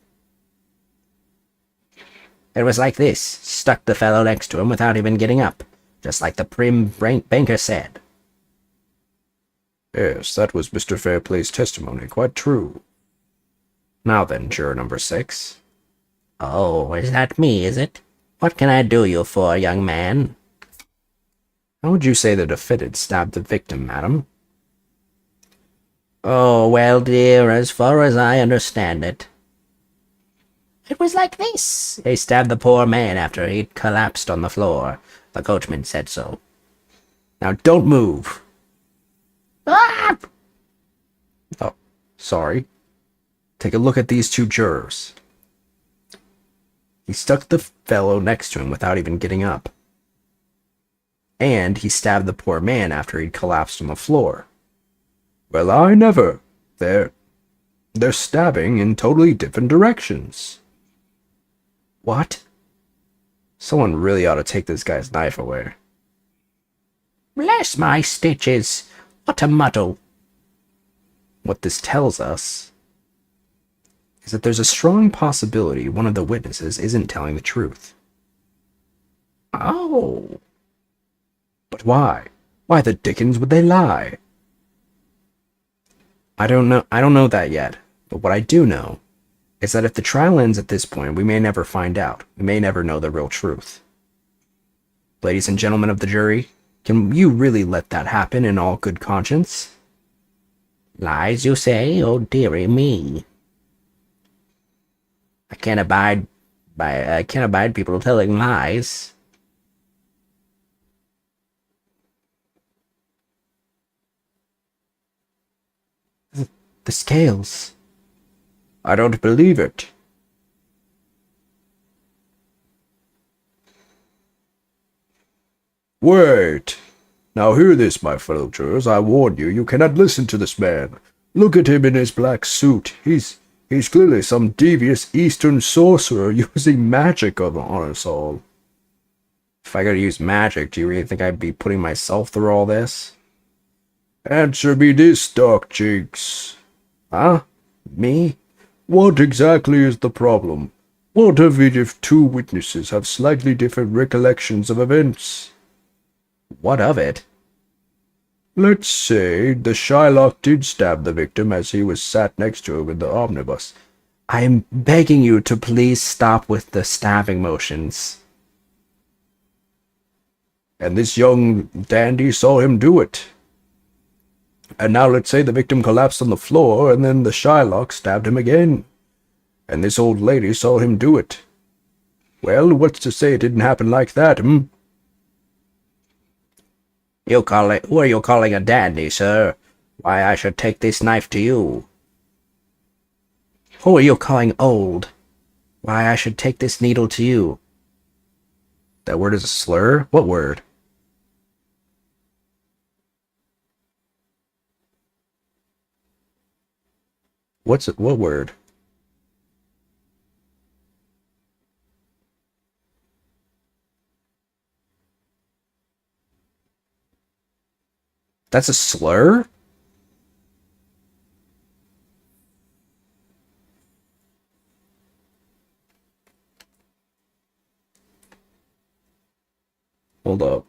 It was like this. Stuck the fellow next to him without even getting up. Just like the banker said. Yes, that was Mr. Fairplay's testimony. Quite true. Now then, juror number 6. Oh, is that me, is it? What can I do you for, young man? How would you say the defendant stabbed the victim, madam? Oh, well, dear, as far as I understand it, it was like this. He stabbed the poor man after he'd collapsed on the floor. The coachman said so. Now don't move. Ah! Oh, sorry. Take a look at these 2 jurors. He stuck the fellow next to him without even getting up. And he stabbed the poor man after he'd collapsed on the floor. Well, I never. They're stabbing in totally different directions. What? Someone really ought to take this guy's knife away. Bless my stitches. What a muddle. What this tells us is that there's a strong possibility one of the witnesses isn't telling the truth. Oh. But why? Why the dickens would they lie? I don't know that yet, but what I do know is that if the trial ends at this point, we may never find out. We may never know the real truth. Ladies and gentlemen of the jury, can you really let that happen in all good conscience? Lies, you say? Oh, dearie me. I can't abide people telling lies. The scales. I don't believe it. Wait. Now hear this, my fellow jurors. I warn you, you cannot listen to this man. Look at him in his black suit. He's clearly some devious Eastern sorcerer using magic on us all. If I gotta use magic, do you really think I'd be putting myself through all this? Answer me this, Doc Jinx. Huh? Me? What exactly is the problem? What of it if 2 witnesses have slightly different recollections of events? What of it? Let's say the Shylock did stab the victim as he was sat next to him in the omnibus. I am begging you to please stop with the stabbing motions. And this young dandy saw him do it. And now let's say the victim collapsed on the floor, and then the Shylock stabbed him again. And this old lady saw him do it. Well, what's to say it didn't happen like that, hmm? Who are you calling a dandy, sir? Why, I should take this knife to you. Who are you calling old? Why, I should take this needle to you. That word is a slur? What word? What's it? What word? That's a slur? Hold up.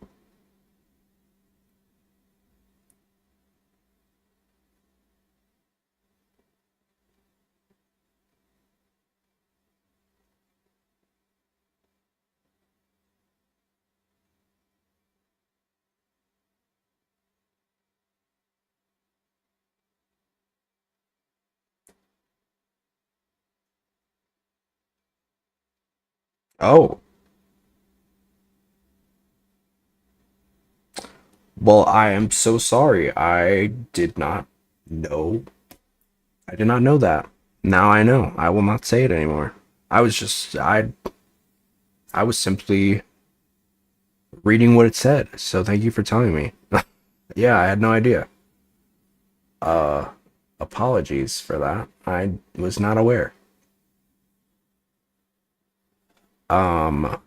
Oh. Well, I am so sorry. I did not know. I did not know that. Now I know. I will not say it anymore. I was simply reading what it said. So thank you for telling me. Yeah, I had no idea. Apologies for that. I was not aware. Yeah,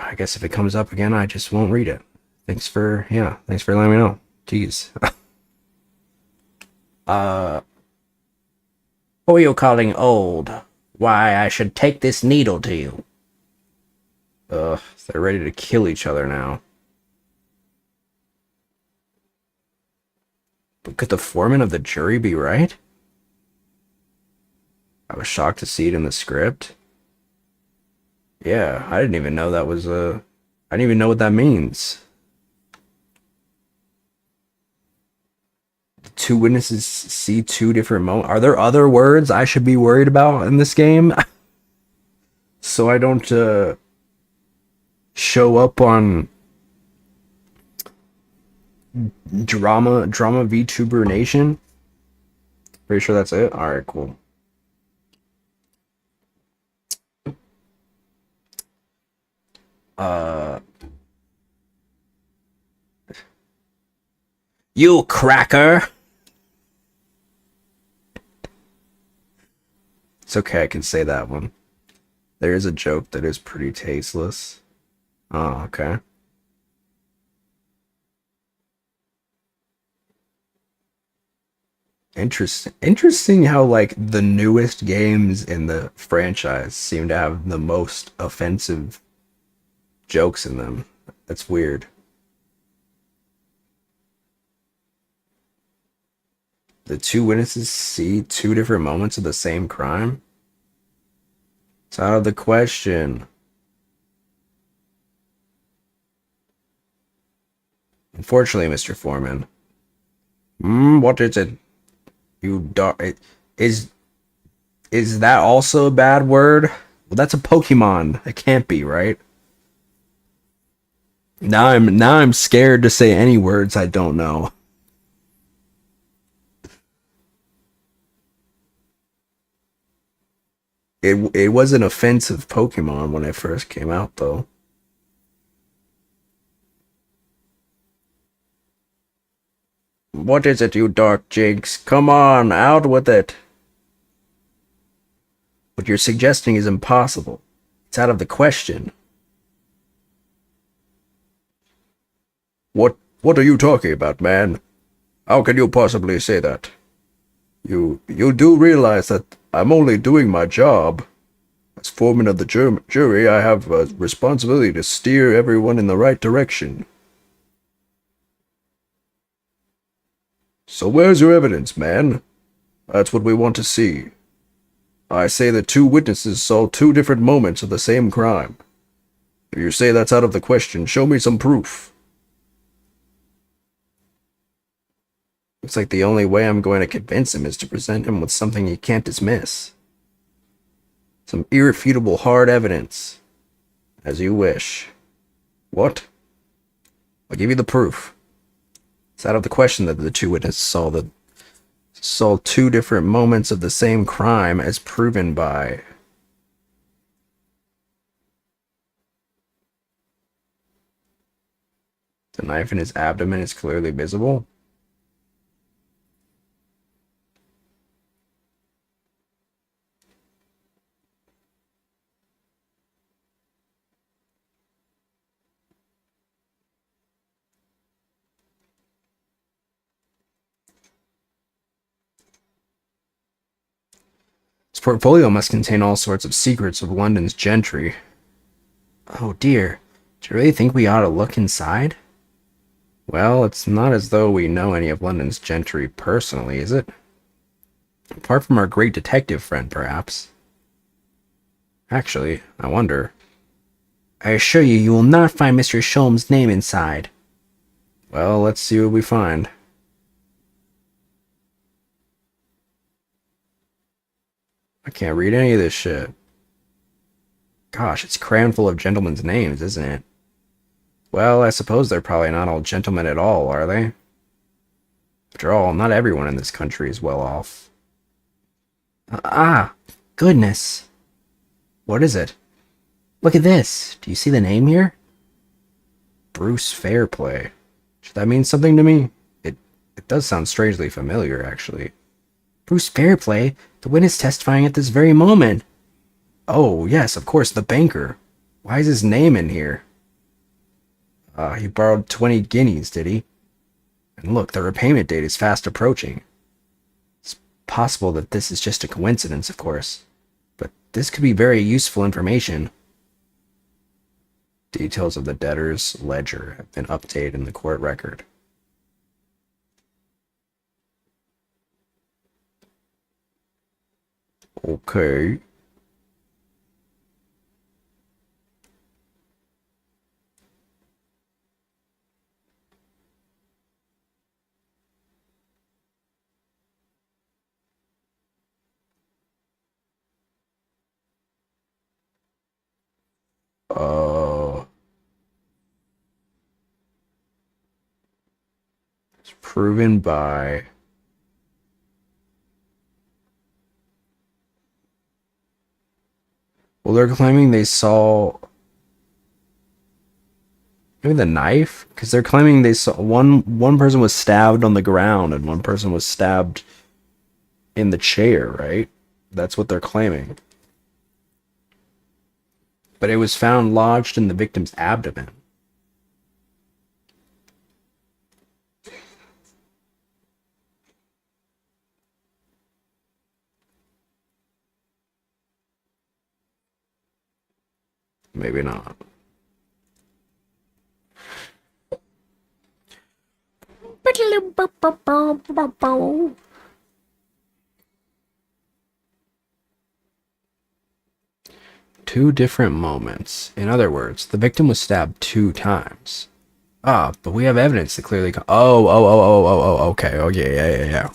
I guess if it comes up again, I just won't read it. Thanks for letting me know. Jeez. Who are you calling old? Why, I should take this needle to you. Ugh, they're ready to kill each other now. But could the foreman of the jury be right? I was shocked to see it in the script. Yeah, I didn't even know that was I didn't even know what that means. The two witnesses see two different moments. Are there other words I should be worried about in this game? So I don't show up on drama VTuber Nation. Pretty sure that's it. All right, cool. You cracker! It's okay, I can say that one. There is a joke that is pretty tasteless. Oh, okay. Interesting how, like, the newest games in the franchise seem to have the most offensive jokes in them. That's weird. The two witnesses see two different moments of the same crime? It's out of the question. Unfortunately, Mr. Foreman. What is it? Is that also a bad word? Well, that's a Pokemon. It can't be, right? Now I'm scared to say any words I don't know. It was an offensive Pokemon when it first came out, though. What is it, you dark jinx? Come on, out with it. What you're suggesting is impossible. It's out of the question. What are you talking about, man? How can you possibly say that? You do realize that I'm only doing my job. As foreman of the jury, I have a responsibility to steer everyone in the right direction. So where's your evidence, man? That's what we want to see. I say that two witnesses saw two different moments of the same crime. If you say that's out of the question, show me some proof. Looks like the only way I'm going to convince him is to present him with something he can't dismiss. Some irrefutable hard evidence. As you wish. What? I'll give you the proof. It's out of the question that the two witnesses saw two different moments of the same crime as proven by... The knife in his abdomen is clearly visible. His portfolio must contain all sorts of secrets of London's gentry. Oh dear, do you really think we ought to look inside? Well, it's not as though we know any of London's gentry personally, is it? Apart from our great detective friend, perhaps. Actually, I wonder. I assure you, you will not find Mr. Sholm's name inside. Well, let's see what we find. I can't read any of this shit. Gosh, it's crammed full of gentlemen's names, isn't it? Well, I suppose they're probably not all gentlemen at all, are they? After all, not everyone in this country is well off. Goodness. What is it? Look at this. Do you see the name here? Bruce Fairplay. Should that mean something to me? It does sound strangely familiar, actually. Bruce Fairplay? The witness testifying at this very moment. Oh, yes, of course, the banker. Why is his name in here? He borrowed 20 guineas, did he? And look, the repayment date is fast approaching. It's possible that this is just a coincidence, of course. But this could be very useful information. Details of the debtor's ledger have been updated in the court record. Okay. It's proven by well, they're claiming they saw maybe the knife, because they're claiming they saw one person was stabbed on the ground and one person was stabbed in the chair, right? That's what they're claiming. But it was found lodged in the victim's abdomen. Maybe not. Two different moments. In other words, the victim was stabbed 2 times. Ah, but we have evidence that clearly. Okay. Oh, yeah.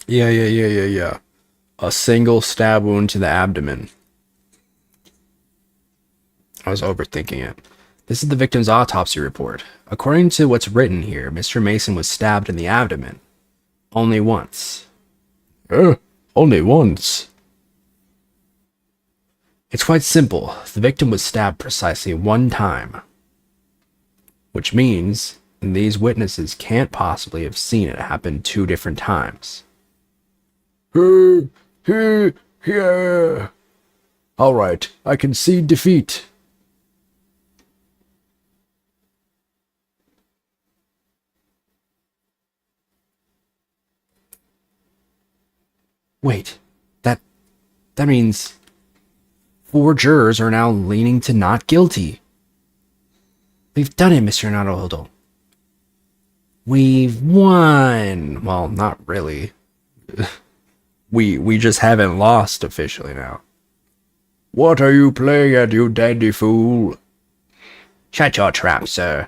Yeah. A single stab wound to the abdomen. I was overthinking it. This is the victim's autopsy report. According to what's written here, Mr. Mason was stabbed in the abdomen. Only once. Only once? It's quite simple. The victim was stabbed precisely 1 time. Which means these witnesses can't possibly have seen it happen 2 different times. Yeah. Alright, I concede defeat. Wait, that means 4 jurors are now leaning to not guilty. We've done it, Mr. Naruhodo. We've won. Well, not really. We just haven't lost officially now. What are you playing at, you dandy fool? Shut your trap, sir.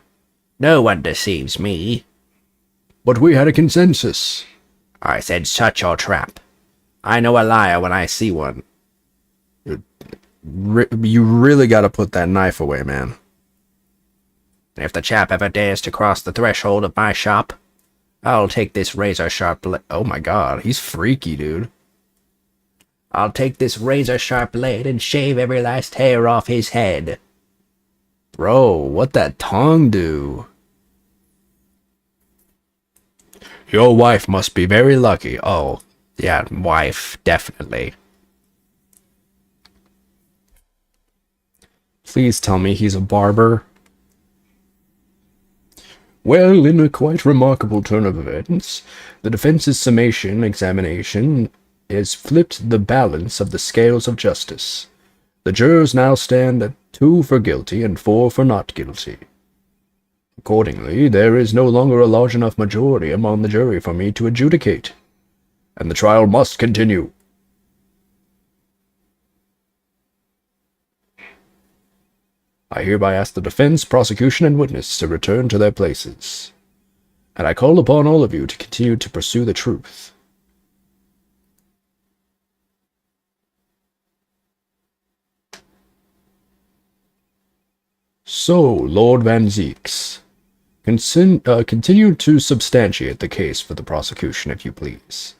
No one deceives me. But we had a consensus. I said shut your trap. I know a liar when I see one. You really gotta put that knife away, man. If the chap ever dares to cross the threshold of my shop, I'll take this razor-sharp blade. Oh my god, he's freaky, dude. I'll take this razor-sharp blade and shave every last hair off his head. Bro, what that tongue do? Your wife must be very lucky. Oh, yeah, wife, definitely. Please tell me he's a barber. Well, in a quite remarkable turn of events, the defense's summation examination has flipped the balance of the scales of justice. The jurors now stand at 2 for guilty and 4 for not guilty. Accordingly, there is no longer a large enough majority among the jury for me to adjudicate, and the trial must continue. I hereby ask the defense, prosecution, and witness to return to their places, and I call upon all of you to continue to pursue the truth. So, Lord Van Zeeks, continue to substantiate the case for the prosecution, if you please.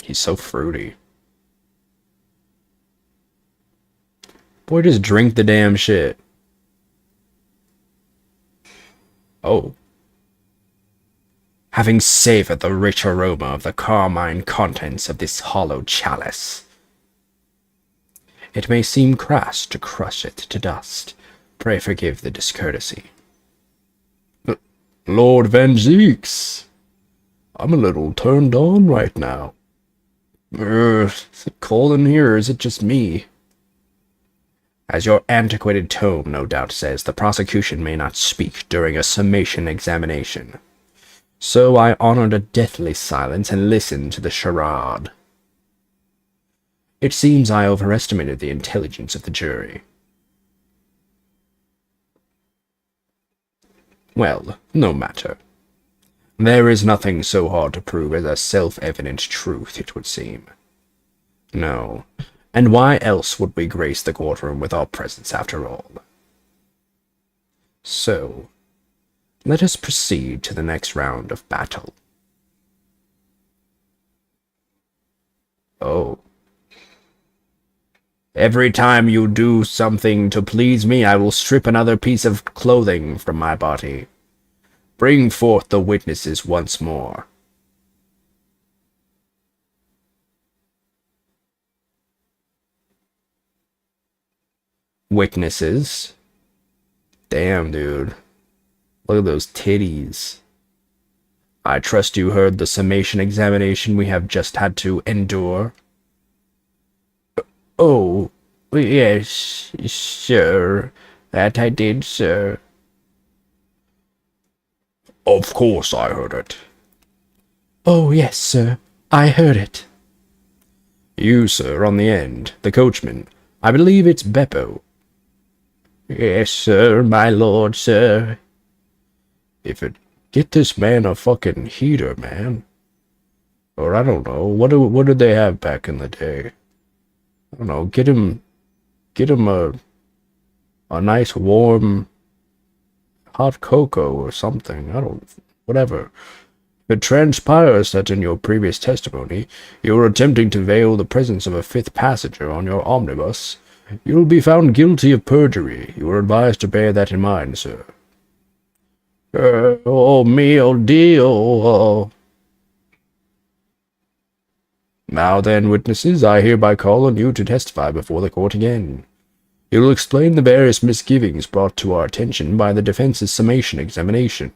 He's so fruity. Boy, just drink the damn shit. Oh. Having savored the rich aroma of the carmine contents of this hollow chalice, it may seem crass to crush it to dust. Pray forgive the discourtesy. Lord Van Zeeks, I'm a little turned on right now. Is it cold in here, or is it just me? As your antiquated tome no doubt says, the prosecution may not speak during a summation examination. So I honored a deathly silence and listened to the charade. It seems I overestimated the intelligence of the jury. Well, no matter. There is nothing so hard to prove as a self-evident truth, it would seem. No, and why else would we grace the courtroom with our presence after all? So, let us proceed to the next round of battle. Oh. Every time you do something to please me, I will strip another piece of clothing from my body. Bring forth the witnesses once more. Witnesses? Damn, dude. Look at those titties. I trust you heard the summation examination we have just had to endure. Oh, yes, sir. That I did, sir. Of course I heard it. Oh, yes, sir. I heard it. You, sir, on the end, the coachman. I believe it's Beppo. Yes, sir, my lord, sir. If it get this man a fucking heater, man. Or I don't know, what did they have back in the day? I don't know, get him a nice warm hot cocoa or something. Whatever. If it transpires that in your previous testimony you were attempting to veil the presence of a fifth passenger on your omnibus, you will be found guilty of perjury. You are advised to bear that in mind, sir. Oh, mio Dio. Now then, witnesses, I hereby call on you to testify before the court again. You will explain the various misgivings brought to our attention by the defense's summation examination.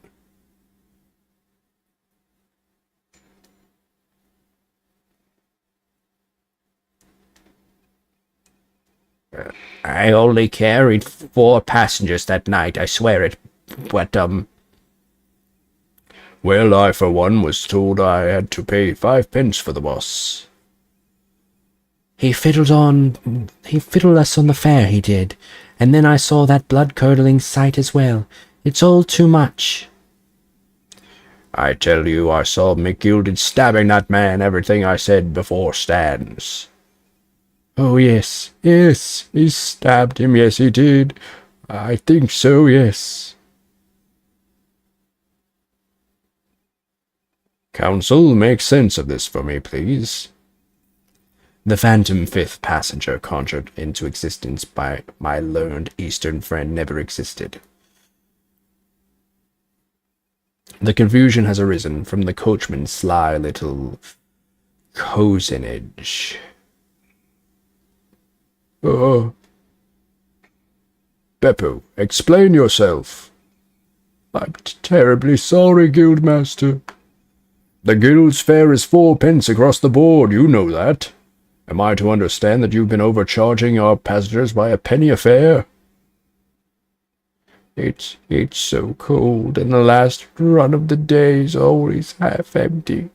I only carried 4 passengers that night, I swear it. But, Well, I for one was told I had to pay 5 pence for the bus. He fiddled us on the fare, he did. And then I saw that blood-curdling sight as well. It's all too much. I tell you, I saw McGilded stabbing that man. Everything I said before stands. Oh, yes, he stabbed him, yes, he did. I think so, yes. Counsel, make sense of this for me, please. The phantom fifth passenger conjured into existence by my learned Eastern friend never existed. The confusion has arisen from the coachman's sly little cozenage. Beppo, explain yourself. I'm terribly sorry, Guildmaster. The guild's fare is 4 pence across the board, you know that. Am I to understand that you've been overcharging our passengers by a penny a fare? It's so cold, and the last run of the day's always half empty.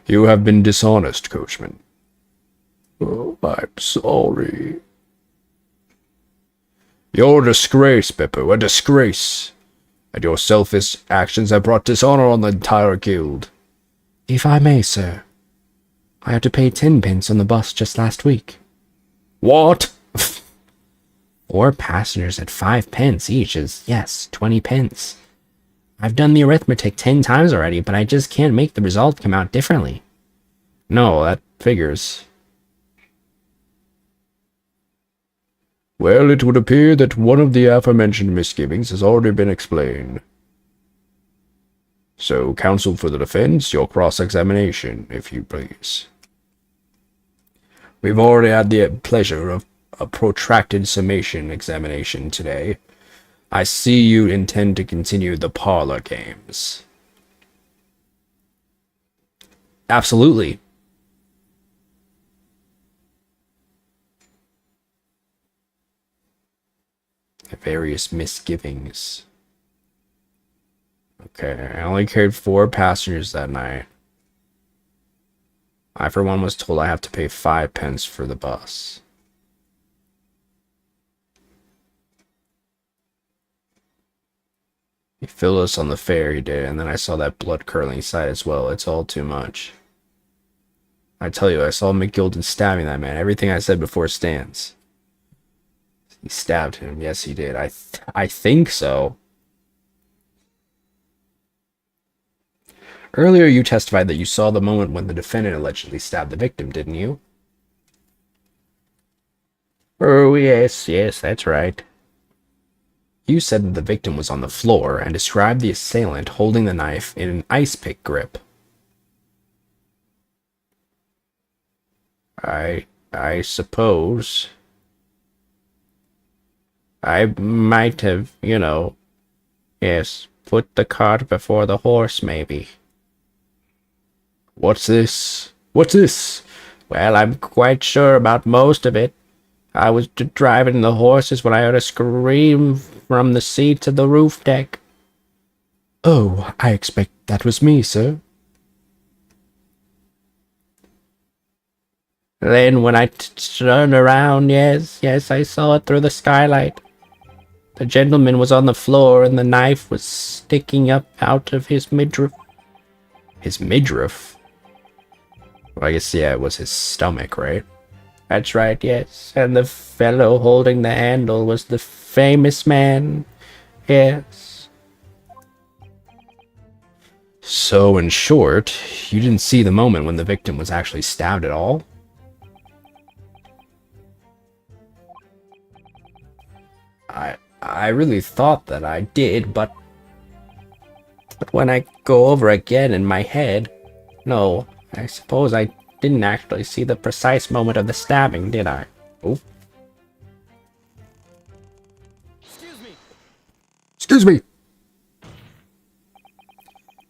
You have been dishonest, coachman. Oh, I'm sorry. You're a disgrace, Beppo, a disgrace. And your selfish actions have brought dishonor on the entire guild. If I may, sir, I had to pay 10 pence on the bus just last week. What? 4 passengers at 5 pence each is, yes, 20 pence. I've done the arithmetic 10 times already, but I just can't make the result come out differently. No, that figures. Well, it would appear that one of the aforementioned misgivings has already been explained. So, counsel for the defense, your cross-examination, if you please. We've already had the pleasure of a protracted summation examination today. I see you intend to continue the parlor games. Absolutely. Various misgivings. Okay, I only carried 4 passengers that night. I, for one, was told I have to pay 5 pence for the bus. He filled us on the fare, he did, and then I saw that blood-curdling sight as well. It's all too much. I tell you, I saw McGilden stabbing that man. Everything I said before stands. He stabbed him. Yes, he did. I think so. Earlier, you testified that you saw the moment when the defendant allegedly stabbed the victim, didn't you? Oh, yes, that's right. You said that the victim was on the floor and described the assailant holding the knife in an ice pick grip. I suppose I might have, yes, put the cart before the horse, maybe. What's this? What's this? Well, I'm quite sure about most of it. I was driving the horses when I heard a scream from the seats of the roof deck. Oh, I expect that was me, sir. Then when I turned around, yes, I saw it through the skylight. The gentleman was on the floor and the knife was sticking up out of his midriff. His midriff? Well, I guess, yeah, it was his stomach, right? That's right, yes. And the fellow holding the handle was the famous man. Yes. So, in short, you didn't see the moment when the victim was actually stabbed at all? I really thought that I did, but when I go over again in my head, no, I suppose I didn't actually see the precise moment of the stabbing, did I? Oh. Excuse me!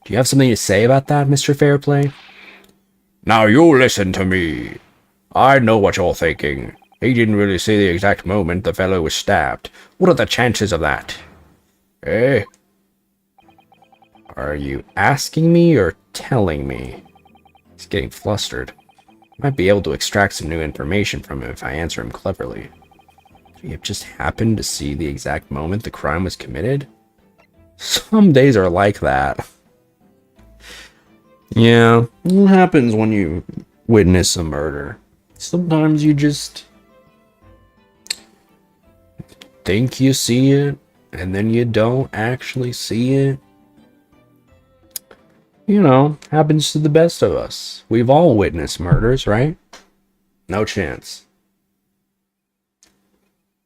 Do you have something to say about that, Mr. Fairplay? Now you listen to me. I know what you're thinking. He didn't really see the exact moment the fellow was stabbed. What are the chances of that? Eh? Are you asking me or telling me? He's getting flustered. Might be able to extract some new information from him if I answer him cleverly. Could he have just happened to see the exact moment the crime was committed? Some days are like that. Yeah, what happens when you witness a murder? Sometimes you just think you see it, and then you don't actually see it. You know, happens to the best of us. We've all witnessed murders, right? No chance.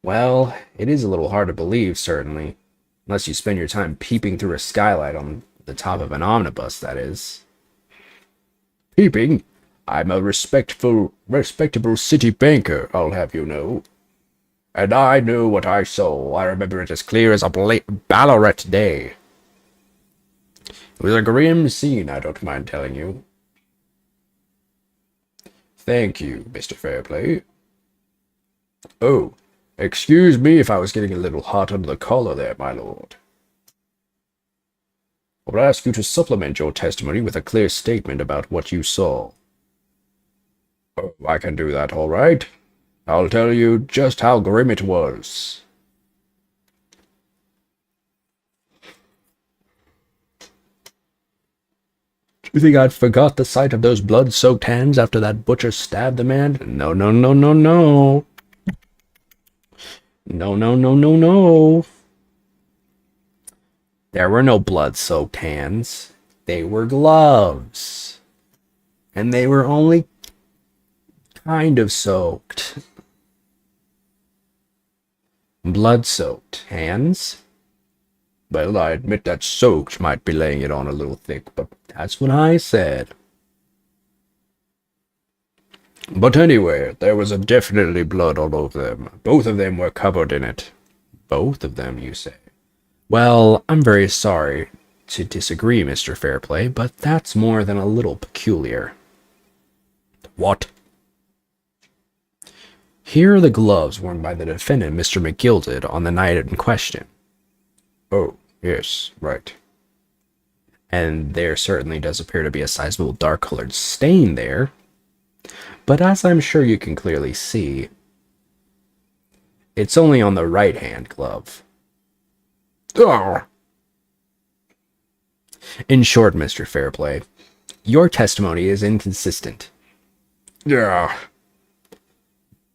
Well, it is a little hard to believe, certainly. Unless you spend your time peeping through a skylight on the top of an omnibus, that is. Peeping? I'm a respectable city banker, I'll have you know. And I knew what I saw. I remember it as clear as a Ballarat day. It was a grim scene, I don't mind telling you. Thank you, Mr. Fairplay. Oh, excuse me if I was getting a little hot under the collar there, my lord. I would ask you to supplement your testimony with a clear statement about what you saw. Oh, I can do that, all right. I'll tell you just how grim it was. Do you think I'd forgot the sight of those blood-soaked hands after that butcher stabbed the man? No, no, no, no, no. No, no, no, no, no. There were no blood-soaked hands. They were gloves. And they were only kind of soaked. Blood-soaked hands? Well, I admit that soaked might be laying it on a little thick, but That's what I said. But anyway, there was definitely blood all over them. Both of them were covered in it. Both of them, you say? Well, I'm very sorry to disagree, Mr. Fairplay, but that's more than a little peculiar. What? Here are the gloves worn by the defendant, Mr. McGilded, on the night in question. Oh, yes, right. And there certainly does appear to be a sizable dark-colored stain there. But as I'm sure you can clearly see, it's only on the right-hand glove. Oh. In short, Mr. Fairplay, your testimony is inconsistent. Yeah.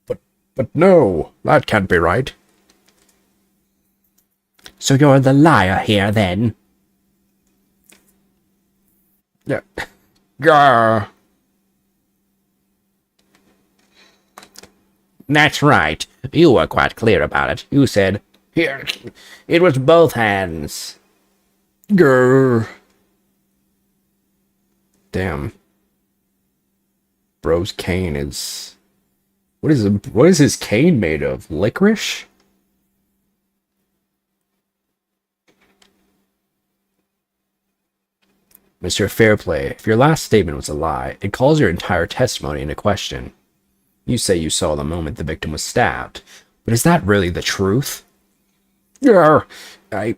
But no, that can't be right. So you're the liar here, then? Yeah. Gah. That's right. You were quite clear about it. You said, "Here, it was both hands." Grr. Damn. Bro's cane is... What is his cane made of? Licorice? Mr. Fairplay, if your last statement was a lie, it calls your entire testimony into question. You say you saw the moment the victim was stabbed, but is that really the truth? Yeah, It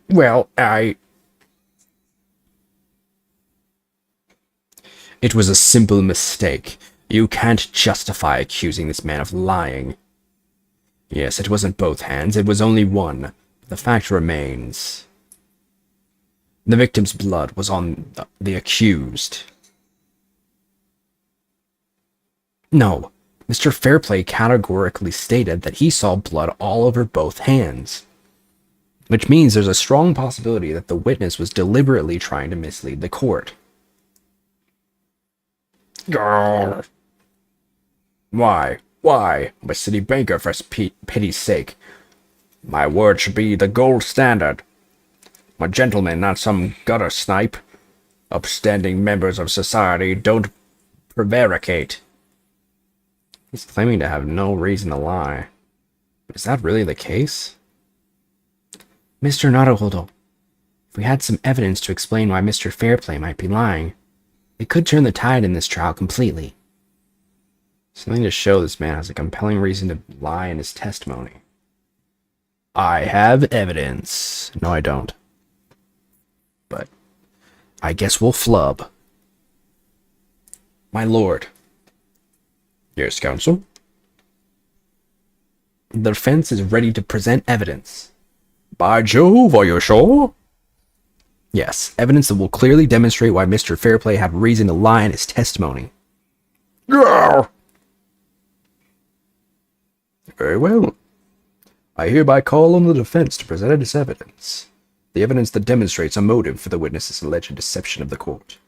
was a simple mistake. You can't justify accusing this man of lying. Yes, it wasn't both hands, it was only one. But the fact remains. The victim's blood was on the accused. No, Mr. Fairplay categorically stated that he saw blood all over both hands. Which means there's a strong possibility that the witness was deliberately trying to mislead the court. Grr. Why? I'm a city banker, for pity's sake. My word should be the gold standard. I'm a gentleman, not some gutter snipe. Upstanding members of society don't prevaricate. He's claiming to have no reason to lie. But is that really the case? Mr. Naruhodo, if we had some evidence to explain why Mr. Fairplay might be lying, it could turn the tide in this trial completely. Something to show this man has a compelling reason to lie in his testimony. I have evidence. No, I don't. But I guess we'll flub. My lord. Yes, counsel? The defense is ready to present evidence. By Jove, are you sure? Yes, evidence that will clearly demonstrate why Mr. Fairplay had reason to lie in his testimony. Grr. Very well. I hereby call on the defense to present its evidence. The evidence that demonstrates a motive for the witness's alleged deception of the court.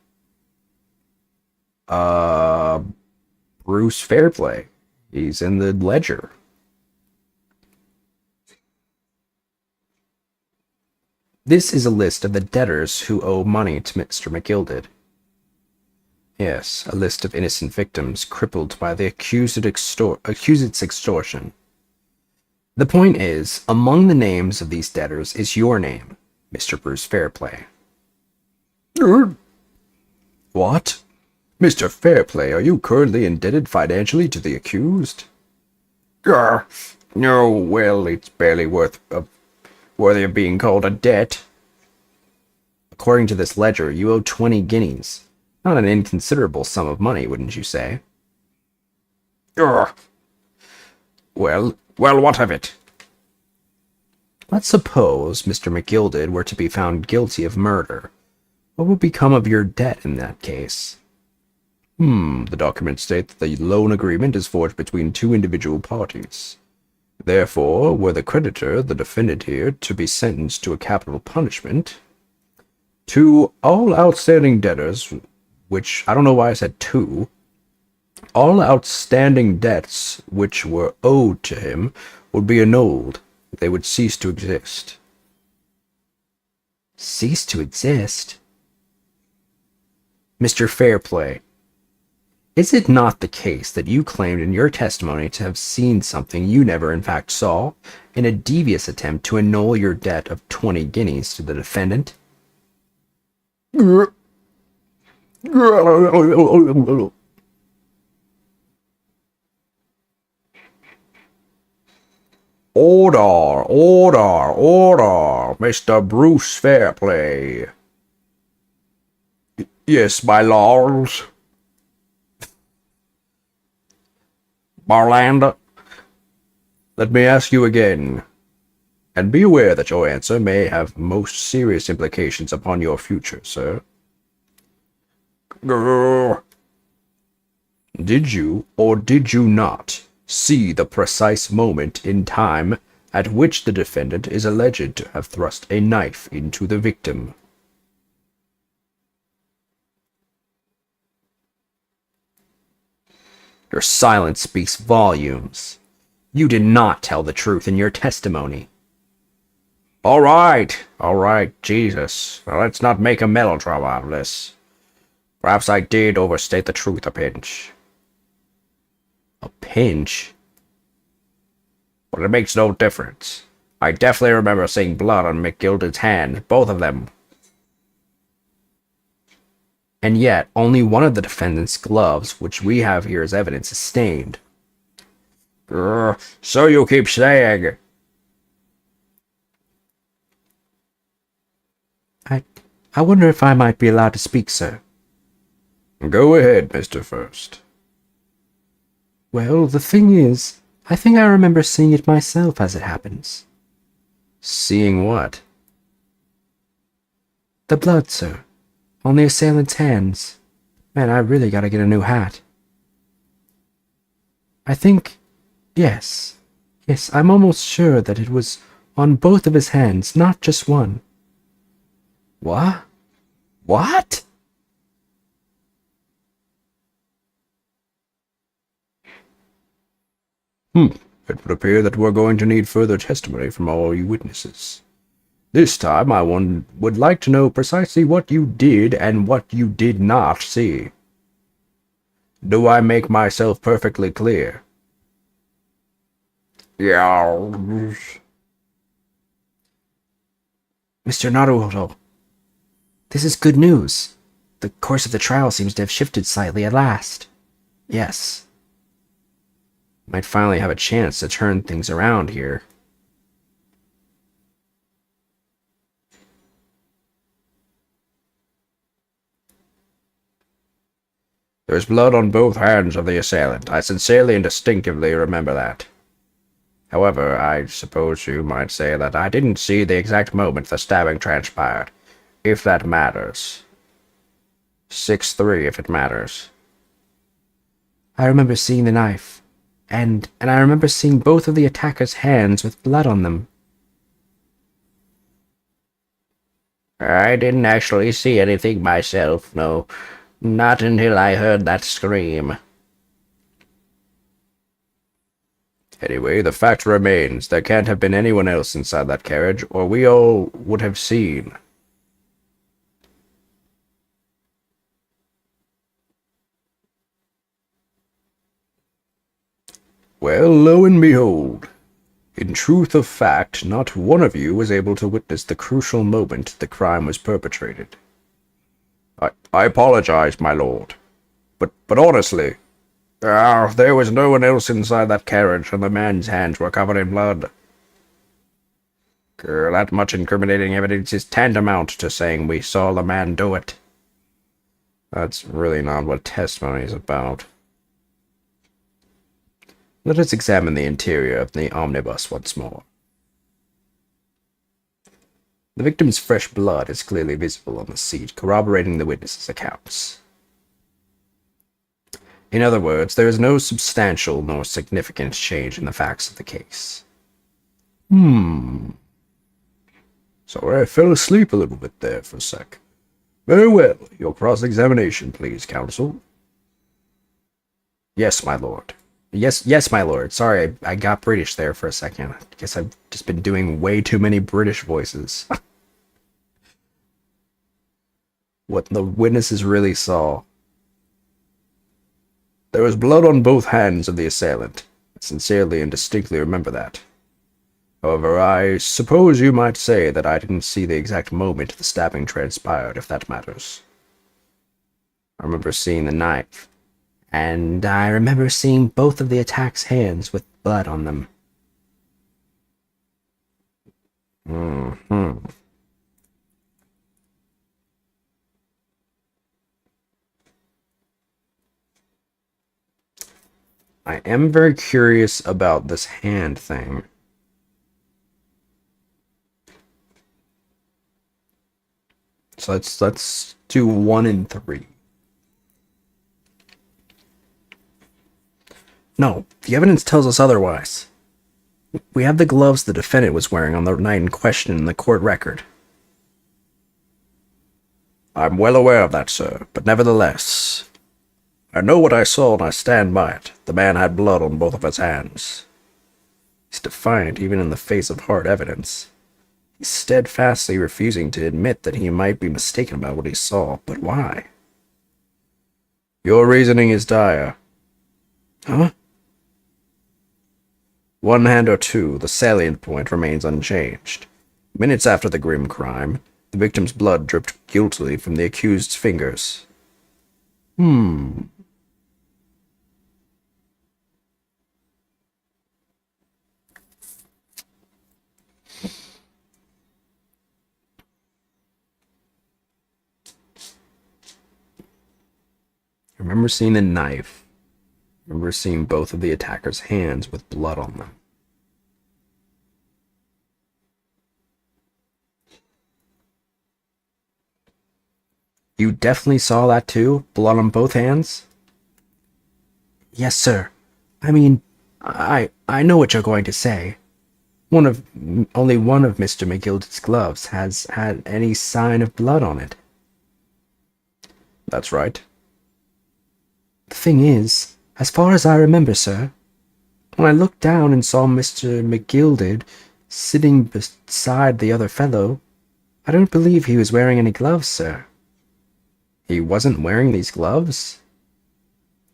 Bruce Fairplay. He's in the ledger. This is a list of the debtors who owe money to Mr. McGilded. Yes, a list of innocent victims crippled by the accused's extortion. The point is, among the names of these debtors is your name, Mr. Bruce Fairplay. What? Mr. Fairplay, are you currently indebted financially to the accused? No, well, it's barely worthy of being called a debt. According to this ledger, you owe 20 guineas. Not an inconsiderable sum of money, wouldn't you say? Well, what of it? Let's suppose Mr. McGilded were to be found guilty of murder. What would become of your debt in that case? The documents state that the loan agreement is forged between two individual parties. Therefore, were the creditor, the defendant here, to be sentenced to a capital punishment, to all outstanding debtors, which, I don't know why I said two, all outstanding debts which were owed to him would be annulled, they would cease to exist. Cease to exist? Mr. Fairplay, is it not the case that you claimed in your testimony to have seen something you never in fact saw, in a devious attempt to annul your debt of 20 guineas to the defendant? Order, Mr. Bruce Fairplay. Yes, my lords. Marlander, let me ask you again, and be aware that your answer may have most serious implications upon your future, sir. Did you, or did you not, see the precise moment in time at which the defendant is alleged to have thrust a knife into the victim? Your silence speaks volumes. You did not tell the truth in your testimony. All right, Jesus. Now let's not make a melodrama out of this. Perhaps I did overstate the truth a pinch. A pinch? But it makes no difference. I definitely remember seeing blood on McGilden's hand, both of them. And yet, only one of the defendant's gloves, which we have here as evidence, is stained. So you keep saying. I wonder if I might be allowed to speak, sir. Go ahead, Mr. First. Well, the thing is, I think I remember seeing it myself as it happens. Seeing what? The blood, sir. On the assailant's hands. Man, I really gotta get a new hat. I think... Yes, I'm almost sure that it was on both of his hands, not just one. What? What? It would appear that we're going to need further testimony from all you witnesses. This time, I would like to know precisely what you did and what you did not see. Do I make myself perfectly clear? Yeah. Mr. Naruhodo, this is good news. The course of the trial seems to have shifted slightly at last. Yes. Might finally have a chance to turn things around here. There's blood on both hands of the assailant. I sincerely and distinctively remember that. However, I suppose you might say that I didn't see the exact moment the stabbing transpired, if that matters. 6-3, if it matters. I remember seeing the knife, and I remember seeing both of the attacker's hands with blood on them. I didn't actually see anything myself, no. Not until I heard that scream. Anyway, the fact remains, there can't have been anyone else inside that carriage, or we all would have seen. Well, lo and behold. In truth of fact, not one of you was able to witness the crucial moment the crime was perpetrated. I apologize, my lord. But honestly, there was no one else inside that carriage, and the man's hands were covered in blood. That much incriminating evidence is tantamount to saying we saw the man do it. That's really not what testimony is about. Let us examine the interior of the omnibus once more. The victim's fresh blood is clearly visible on the seat, corroborating the witnesses' accounts. In other words, there is no substantial nor significant change in the facts of the case. Sorry, I fell asleep a little bit there for a sec. Very well. Your cross-examination, please, counsel. Yes, my lord. Yes, my lord. Sorry, I got British there for a second. I guess I've just been doing way too many British voices. What the witnesses really saw. There was blood on both hands of the assailant. I sincerely and distinctly remember that. However, I suppose you might say that I didn't see the exact moment the stabbing transpired, if that matters. I remember seeing the knife, and I remember seeing both of the attack's hands with blood on them. Hmm. I am very curious about this hand thing. So let's do 1 and 3. No, the evidence tells us otherwise. We have the gloves the defendant was wearing on the night in question in the court record. I'm well aware of that, sir, but nevertheless, I know what I saw and I stand by it. The man had blood on both of his hands. He's defiant even in the face of hard evidence. He's steadfastly refusing to admit that he might be mistaken about what he saw, but why? Your reasoning is dire. Huh? One hand or two, the salient point remains unchanged. Minutes after the grim crime, the victim's blood dripped guiltily from the accused's fingers. I remember seeing the knife. I remember seeing both of the attacker's hands with blood on them. You definitely saw that too? Blood on both hands? Yes, sir. I mean, I know what you're going to say. Only one of Mr. McGilde's gloves has had any sign of blood on it. That's right. The thing is, as far as I remember, sir, when I looked down and saw Mr. McGilded sitting beside the other fellow, I don't believe he was wearing any gloves, sir. He wasn't wearing these gloves?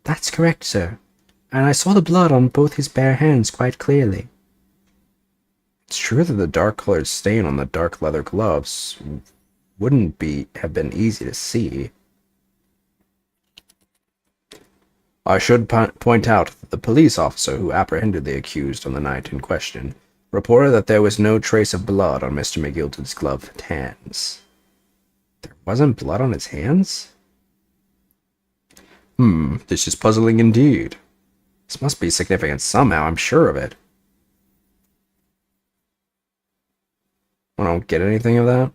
That's correct, sir, and I saw the blood on both his bare hands quite clearly. It's true that the dark-colored stain on the dark leather gloves wouldn't have been easy to see. I should point out that the police officer who apprehended the accused on the night in question reported that there was no trace of blood on Mr. McGilden's gloved hands. There wasn't blood on his hands? This is puzzling indeed. This must be significant somehow, I'm sure of it. I don't get anything of that.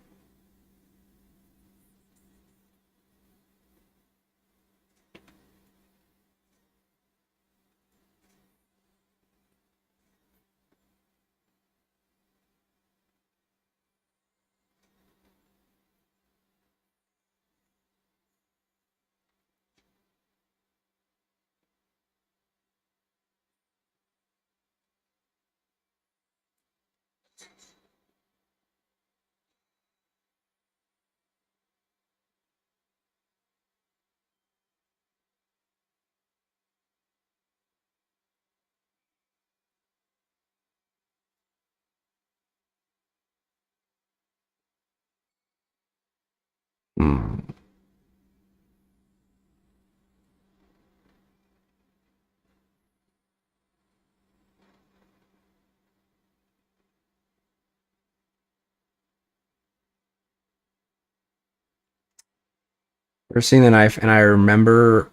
I've seen the knife, and I remember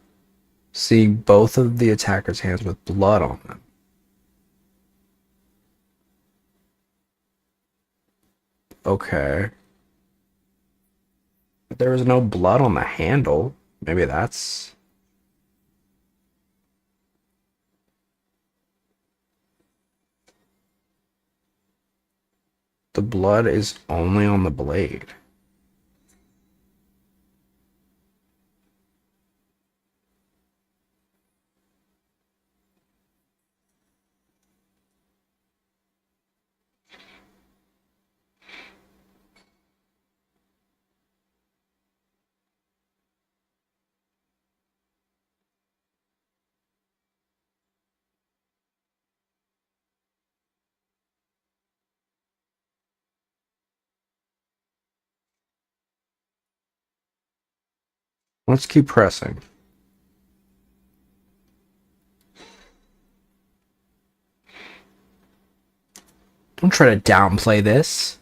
seeing both of the attacker's hands with blood on them. Okay. But there was no blood on the handle. Maybe that's... The blood is only on the blade. Let's keep pressing. Don't try to downplay this.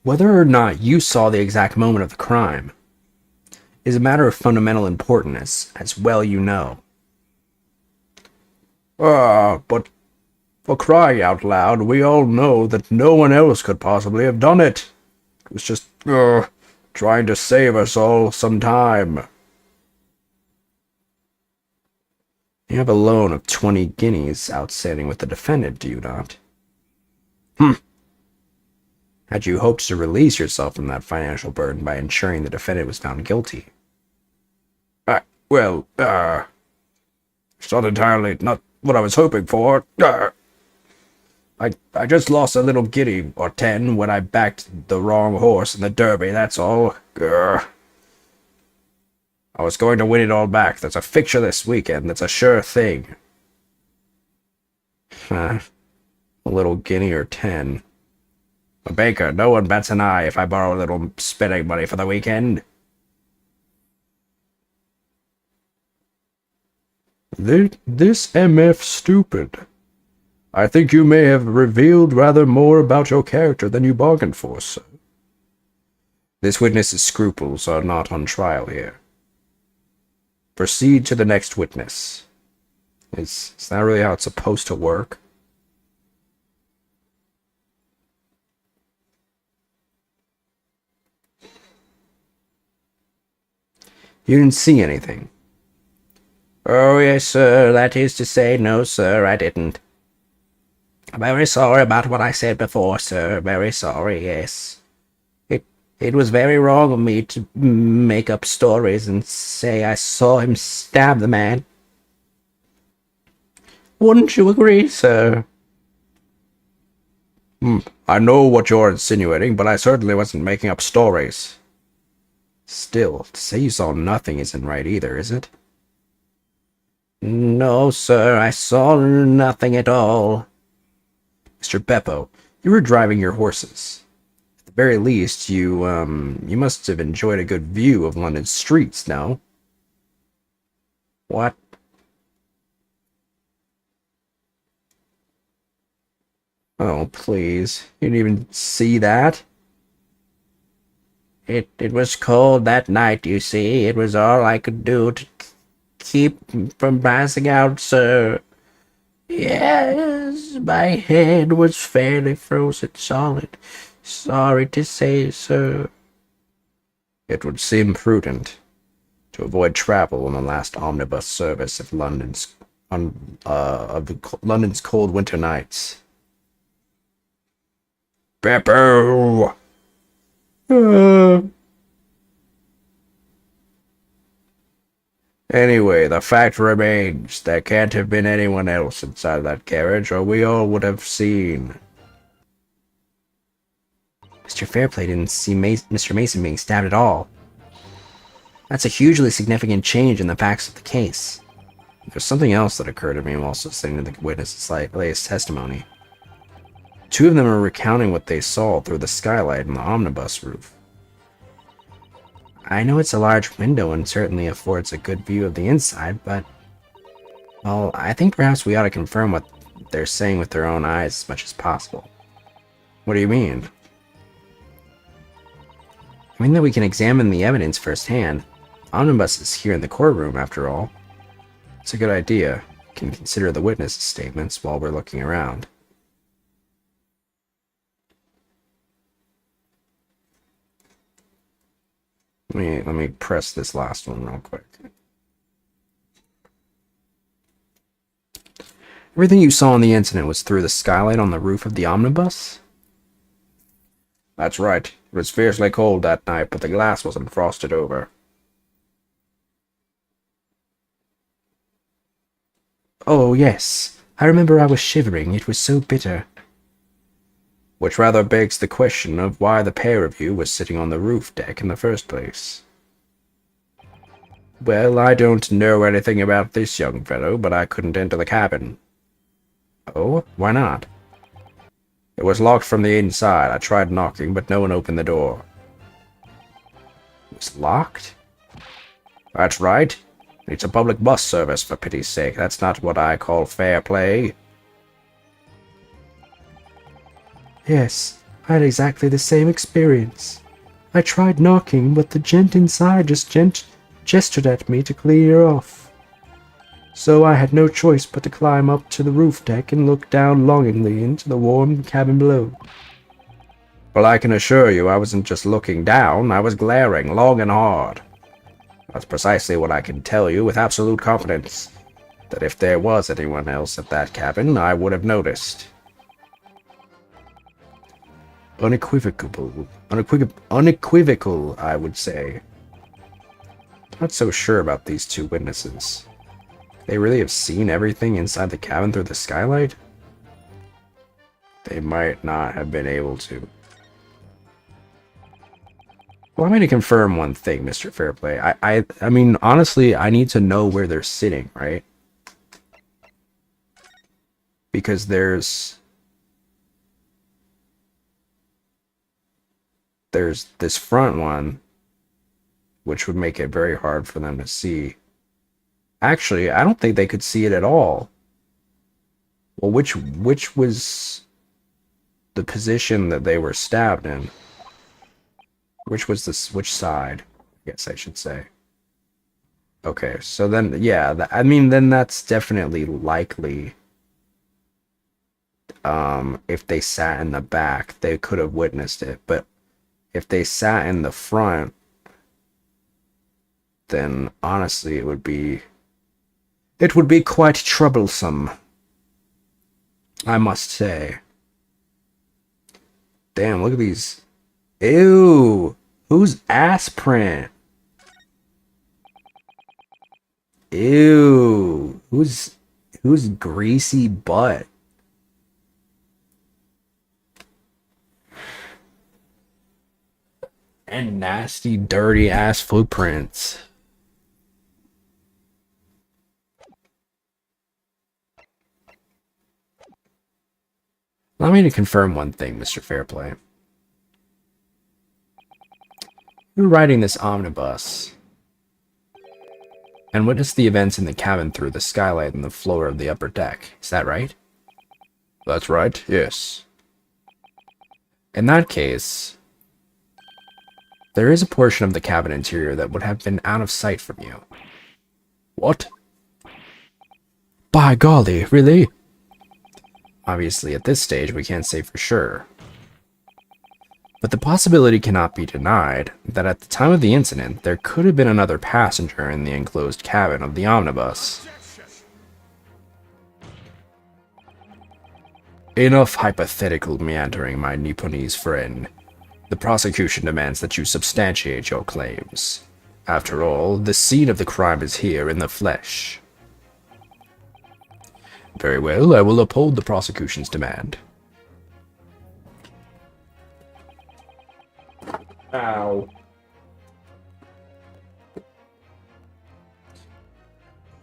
Whether or not you saw the exact moment of the crime is a matter of fundamental importance, as well you know. But for crying out loud, we all know that no one else could possibly have done it. It was just, trying to save us all some time. You have a loan of 20 guineas outstanding with the defendant, do you not? Had you hoped to release yourself from that financial burden by ensuring the defendant was found guilty? It's not entirely not what I was hoping for. I just lost a little guinea or 10 when I backed the wrong horse in the Derby, that's all. I was going to win it all back. There's a fixture this weekend that's a sure thing. A little guinea or 10. A baker, no one bats an eye if I borrow a little spending money for the weekend. This MF stupid. I think you may have revealed rather more about your character than you bargained for, sir. This witness's scruples are not on trial here. Proceed to the next witness. Is that really how it's supposed to work? You didn't see anything. Oh, yes, sir. That is to say, no, sir, I didn't. I'm very sorry about what I said before, sir. Very sorry, yes. It was very wrong of me to make up stories and say I saw him stab the man. Wouldn't you agree, sir? I know what you're insinuating, but I certainly wasn't making up stories. Still, to say you saw nothing isn't right either, is it? No, sir, I saw nothing at all. Mr. Beppo, you were driving your horses. At the very least, you must have enjoyed a good view of London's streets, no? What? Oh, please. You didn't even see that? It was cold that night, you see. It was all I could do to keep from passing out, sir. Yes, my head was fairly frozen solid. Sorry to say, sir. It would seem prudent to avoid travel on the last omnibus service of London's cold winter nights. Beppo! Anyway, the fact remains there can't have been anyone else inside that carriage, or we all would have seen. Mr. Fairplay didn't see Mr. Mason being stabbed at all. That's a hugely significant change in the facts of the case. There's something else that occurred to me while listening to the witness's latest testimony. Two of them are recounting what they saw through the skylight on the omnibus roof. I know it's a large window and certainly affords a good view of the inside, but... well, I think perhaps we ought to confirm what they're saying with their own eyes as much as possible. What do you mean? I mean that we can examine the evidence firsthand. Omnibus is here in the courtroom, after all. It's a good idea. We can consider the witness's statements while we're looking around. Let me press this last one real quick. Everything you saw in the incident was through the skylight on the roof of the omnibus? That's right. It was fiercely cold that night, but the glass wasn't frosted over. Oh, yes. I remember I was shivering. It was so bitter. Which rather begs the question of why the pair of you was sitting on the roof deck in the first place. Well, I don't know anything about this young fellow, but I couldn't enter the cabin. Oh, why not? It was locked from the inside. I tried knocking, but no one opened the door. It's locked? That's right. It's a public bus service, for pity's sake. That's not what I call fair play. Yes, I had exactly the same experience. I tried knocking, but the gent inside just gestured at me to clear off. So I had no choice but to climb up to the roof deck and look down longingly into the warm cabin below. Well, I can assure you I wasn't just looking down, I was glaring long and hard. That's precisely what I can tell you with absolute confidence, that if there was anyone else at that cabin, I would have noticed. Unequivocal, I would say. Not so sure about these two witnesses. They really have seen everything inside the cabin through the skylight? They might not have been able to. Well, I'm going to confirm one thing, Mr. Fairplay. I mean, honestly, I need to know where they're sitting, right? Because there's this front one, which would make it very hard for them to see. Actually, I don't think they could see it at all. Well, which was the position that they were stabbed in? Which side? I guess I should say. Okay, so then, yeah, I mean, then that's definitely likely. If they sat in the back, they could have witnessed it. But if they sat in the front, then honestly, it would be quite troublesome, I must say. Damn, look at these. Ew! Whose ass print? Ew! Whose greasy butt? And nasty, dirty ass footprints. Allow me to confirm one thing, Mr. Fairplay. You were riding this omnibus and witnessed the events in the cabin through the skylight and the floor of the upper deck. Is that right? That's right, yes. In that case, there is a portion of the cabin interior that would have been out of sight from you. What? By golly, really? Obviously, at this stage, we can't say for sure. But the possibility cannot be denied that at the time of the incident, there could have been another passenger in the enclosed cabin of the omnibus. Enough hypothetical meandering, my Nipponese friend. The prosecution demands that you substantiate your claims. After all, the scene of the crime is here in the flesh. Very well, I will uphold the prosecution's demand. Ow.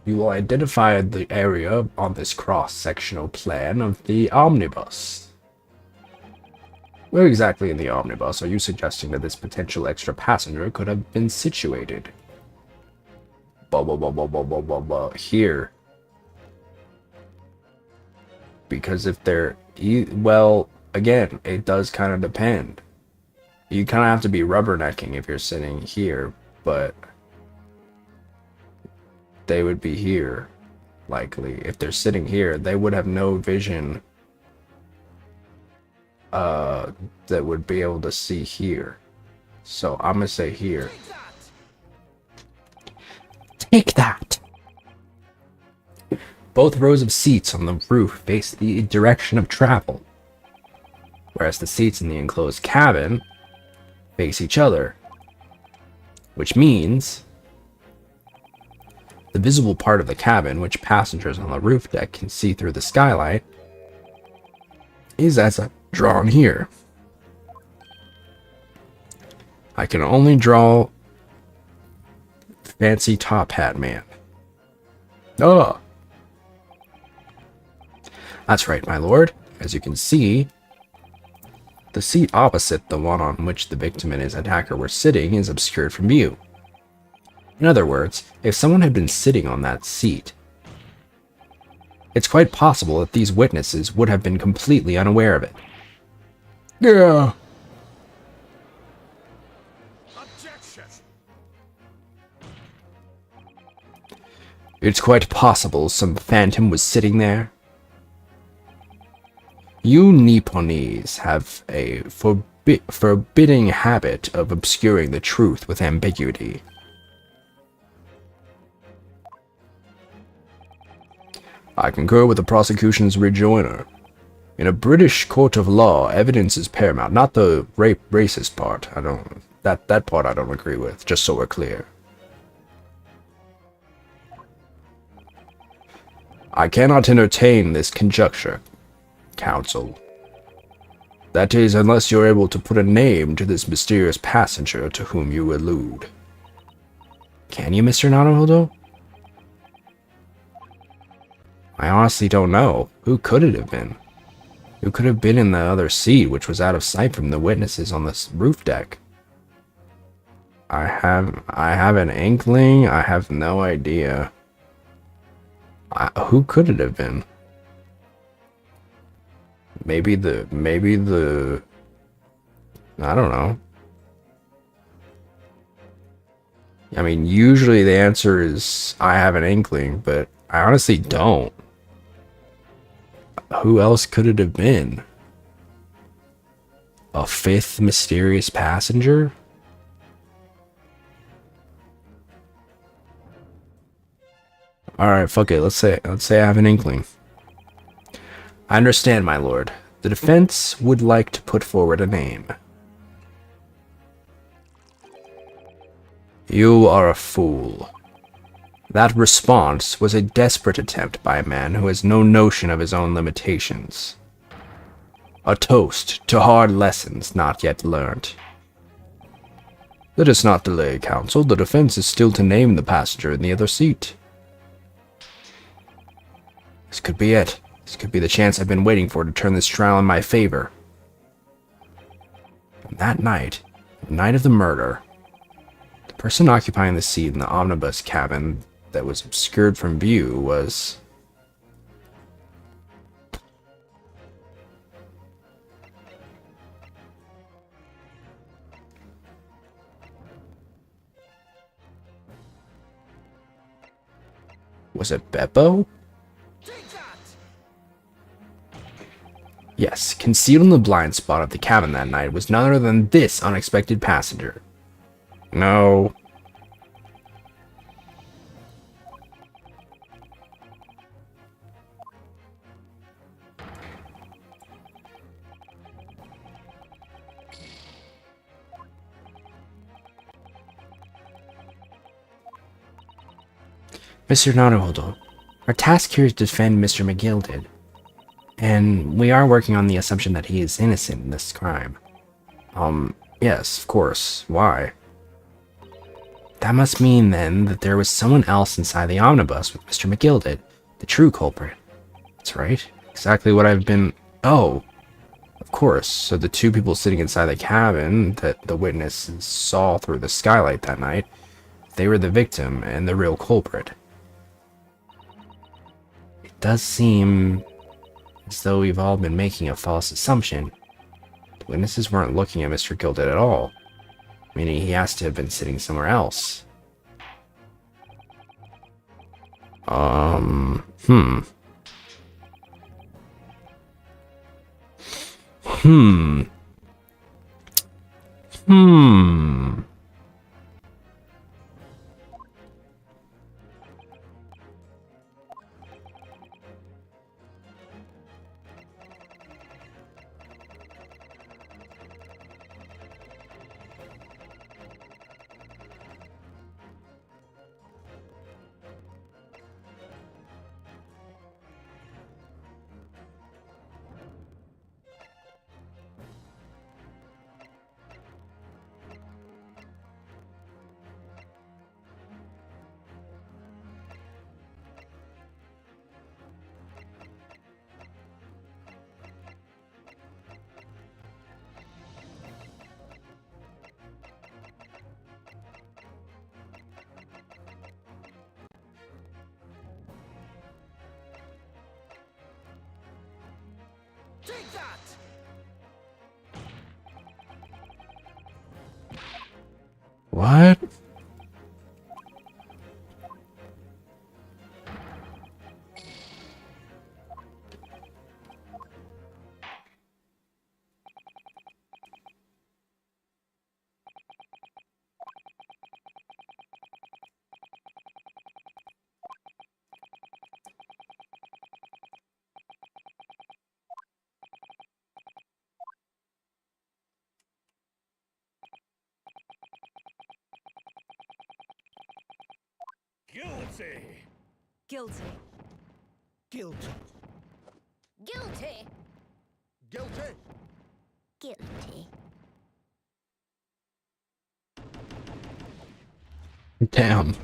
You will identify the area on this cross-sectional plan of the omnibus. Where exactly in the omnibus are you suggesting that this potential extra passenger could have been situated? Here. Because if they're... well, again, it does kind of depend. You kind of have to be rubbernecking if you're sitting here, but they would be here, likely. If they're sitting here, they would have no vision that would be able to see here. So I'm gonna say here. Take that! Both rows of seats on the roof face the direction of travel, whereas the seats in the enclosed cabin face each other, which means the visible part of the cabin, which passengers on the roof deck can see through the skylight, is as drawn here. I can only draw fancy top hat man. Oh, that's right, my lord. As you can see, The seat opposite the one on which the victim and his attacker were sitting is obscured from view. In other words, if someone had been sitting on that seat, it's quite possible that these witnesses would have been completely unaware of it. Yeah. It's quite possible some phantom was sitting there. You Nipponese have a forbidding habit of obscuring the truth with ambiguity. I concur with the prosecution's rejoinder. In a British court of law, evidence is paramount, not the racist part. That part I don't agree with, just so we're clear. I cannot entertain this conjecture, counsel. That is, unless you're able to put a name to this mysterious passenger to whom you allude. Can you, Mr. Naruhodo? I honestly don't know. Who could it have been? Who could have been in the other seat, which was out of sight from the witnesses on this roof deck? I have an inkling. I have no idea. Who could it have been? Maybe the I don't know. I mean, usually the answer is I have an inkling, but I honestly don't. Who else could it have been? A fifth mysterious passenger? Alright, fuck it. Let's say I have an inkling. I understand, my lord. The defense would like to put forward a name. You are a fool. That response was a desperate attempt by a man who has no notion of his own limitations. A toast to hard lessons not yet learnt. Let us not delay, counsel. The defense is still to name the passenger in the other seat. This could be it. This could be the chance I've been waiting for to turn this trial in my favor. And that night, the night of the murder, the person occupying the seat in the omnibus cabin that was obscured from view was... Was it Beppo? Yes, concealed in the blind spot of the cabin that night was none other than this unexpected passenger. No. Mr. Naruhodo, our task here is to defend Mr. McGilded. And we are working on the assumption that he is innocent in this crime. Yes, of course. Why? That must mean, then, that there was someone else inside the omnibus with Mr. McGilded, the true culprit. That's right. Exactly what I've been... Oh! Of course. So the two people sitting inside the cabin that the witnesses saw through the skylight that night, they were the victim and the real culprit. It does seem... as though we've all been making a false assumption. The witnesses weren't looking at Mr. Gilded at all, meaning he has to have been sitting somewhere else. Take that! What? Guilty! Guilty. Guilty. Guilty. Guilty. Guilty. Damn.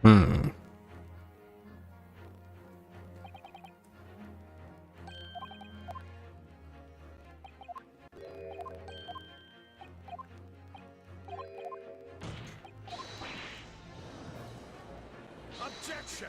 Hmm. Objection!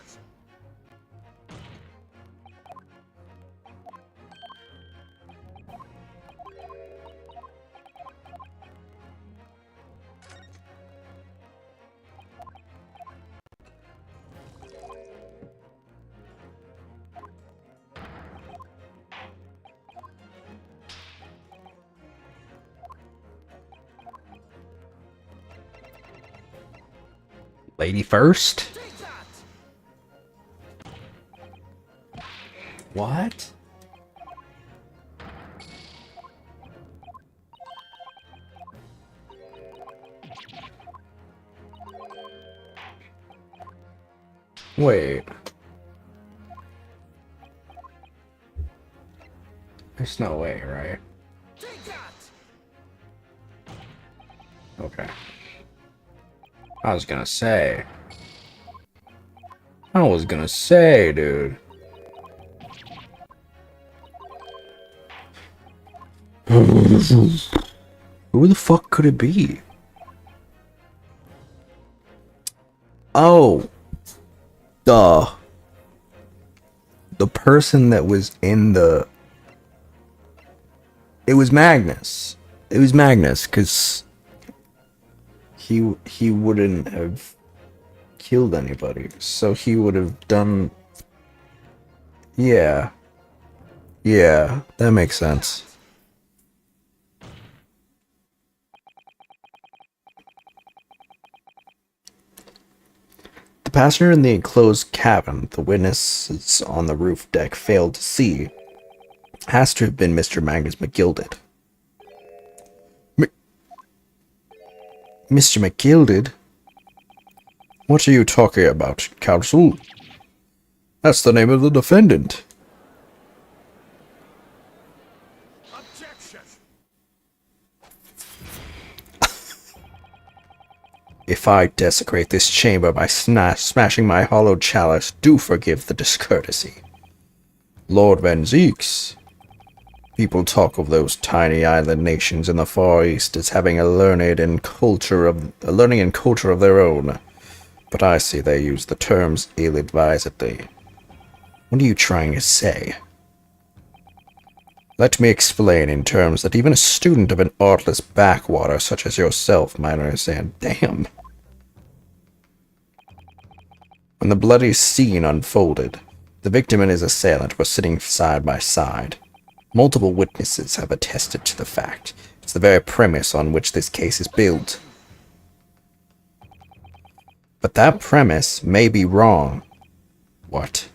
Lady first? What? Wait. There's no way, right? Okay. I was gonna say, dude. Who the fuck could it be? Oh. Duh. The person that was in the... It was Magnus. It was Magnus, because he wouldn't have killed anybody. So he would have done... Yeah. Yeah, that makes sense. The passenger in the enclosed cabin, the witnesses on the roof deck failed to see, has to have been Mr. Magnus McGilded. Mr. McGilded? What are you talking about, counsel? That's the name of the defendant. Objection! If I desecrate this chamber by smashing my hollow chalice, do forgive the discourtesy. Lord Van Zeeks. People talk of those tiny island nations in the Far East as having a learning and culture of their own, but I see they use the terms ill-advisedly. What are you trying to say? Let me explain in terms that even a student of an artless backwater such as yourself might understand. Damn. When the bloody scene unfolded, the victim and his assailant were sitting side by side. Multiple witnesses have attested to the fact. It's the very premise on which this case is built. But that premise may be wrong. What?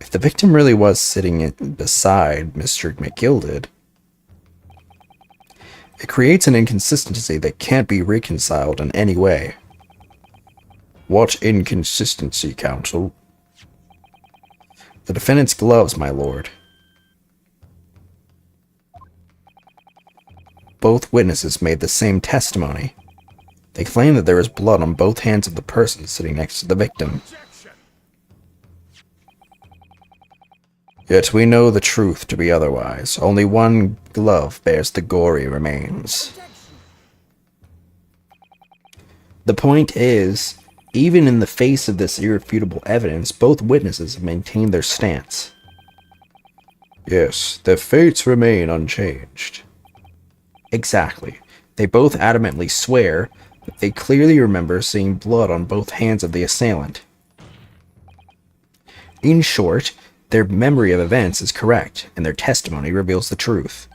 If the victim really was sitting beside Mr. McGilded, it creates an inconsistency that can't be reconciled in any way. What inconsistency, counsel? The defendant's gloves, my lord. Both witnesses made the same testimony. They claim that there was blood on both hands of the person sitting next to the victim. Yet we know the truth to be otherwise. Only one glove bears the gory remains. The point is, even in the face of this irrefutable evidence, both witnesses have maintained their stance. Yes, their fates remain unchanged. Exactly. They both adamantly swear that they clearly remember seeing blood on both hands of the assailant. In short, their memory of events is correct, and their testimony reveals the truth.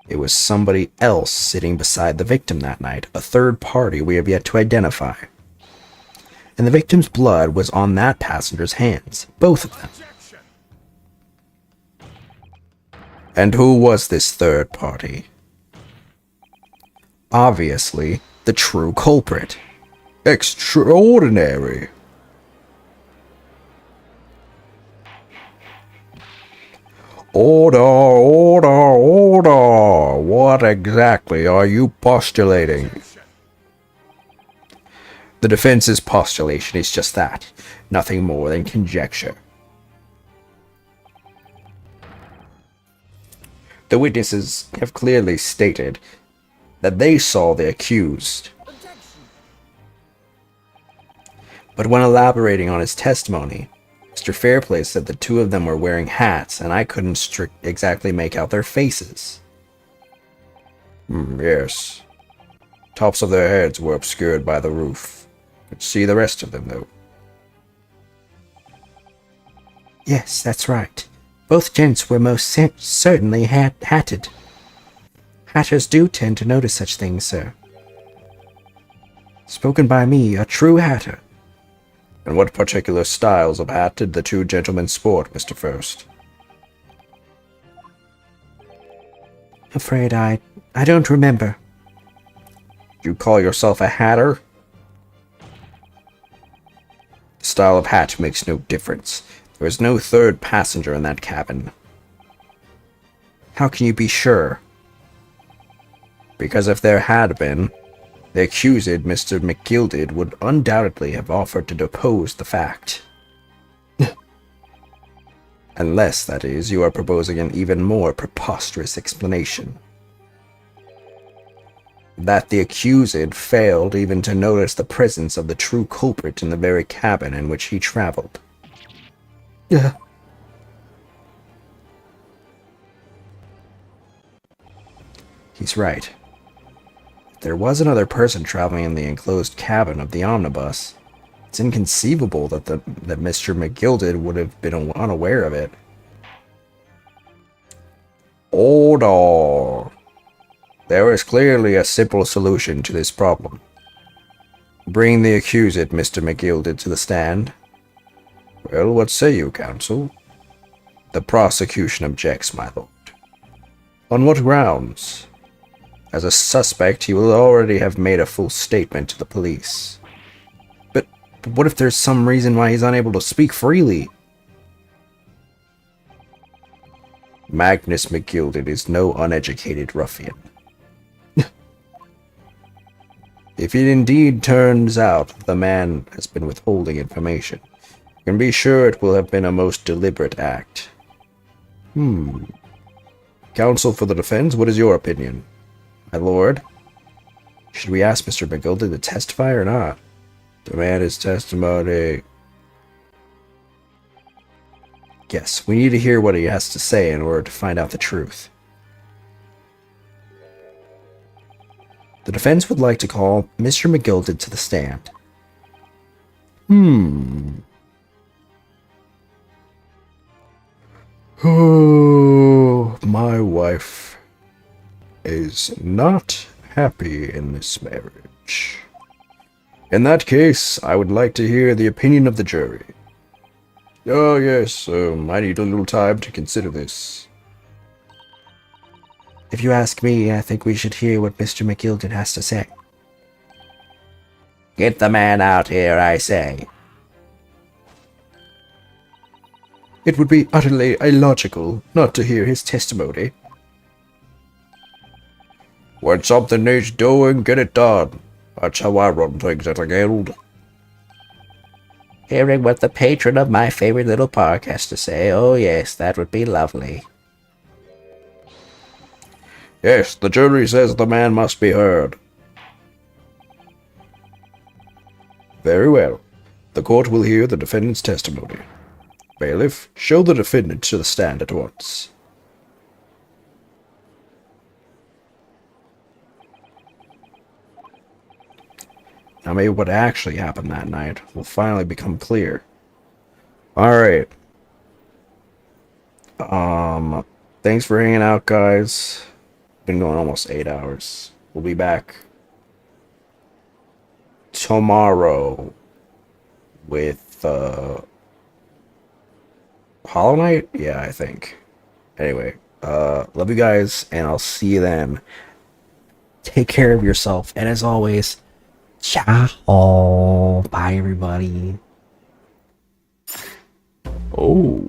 It was somebody else sitting beside the victim that night, a third party we have yet to identify. And the victim's blood was on that passenger's hands, both of them. And who was this third party? Obviously, the true culprit. Extraordinary. Order, order, order! What exactly are you postulating? The defense's postulation is just that, nothing more than conjecture. The witnesses have clearly stated that they saw the accused. But when elaborating on his testimony, Mr. Fairplay said the two of them were wearing hats, and I couldn't exactly make out their faces. Yes. Tops of their heads were obscured by the roof. Could see the rest of them, though. Yes, that's right. Both gents were most certainly hatted. Hatters do tend to notice such things, sir. Spoken by me, a true hatter. And what particular styles of hat did the two gentlemen sport, Mr. First? Afraid I don't remember. You call yourself a hatter? The style of hat makes no difference. There was no third passenger in that cabin. How can you be sure? Because if there had been, the accused, Mr. McGilded, would undoubtedly have offered to depose the fact. Unless, that is, you are proposing an even more preposterous explanation. That the accused failed even to notice the presence of the true culprit in the very cabin in which he traveled. He's right. If there was another person traveling in the enclosed cabin of the omnibus, it's inconceivable that Mr. McGilded would have been unaware of it. Order! There is clearly a simple solution to this problem. Bring the accused, Mr. McGilded, to the stand. Well, what say you, counsel? The prosecution objects, my lord. On what grounds? As a suspect, he will already have made a full statement to the police. But what if there's some reason why he's unable to speak freely? Magnus McGilded is no uneducated ruffian. If it indeed turns out the man has been withholding information, you can be sure it will have been a most deliberate act. Counsel for the defense, what is your opinion? My lord, should we ask Mr. McGilded to testify or not? Demand his testimony. Yes, we need to hear what he has to say in order to find out the truth. The defense would like to call Mr. McGilded to the stand. Oh, my wife is not happy in this marriage. In that case, I would like to hear the opinion of the jury. Oh, yes, I need a little time to consider this. If you ask me, I think we should hear what Mr. McGilded has to say. Get the man out here, I say. It would be utterly illogical not to hear his testimony. When something needs doing, get it done. That's how I run things at a guild. Hearing what the patron of my favorite little park has to say, oh yes, that would be lovely. Yes, the jury says the man must be heard. Very well. The court will hear the defendant's testimony. Bailiff, show the defendant to the stand at once. Now maybe what actually happened that night will finally become clear. Alright. Thanks for hanging out, guys. Been going almost 8 hours. We'll be back tomorrow with Hollow Knight? Yeah, I think. Anyway, love you guys, and I'll see you then. Take care of yourself, and as always, ciao. Bye, everybody. Oh.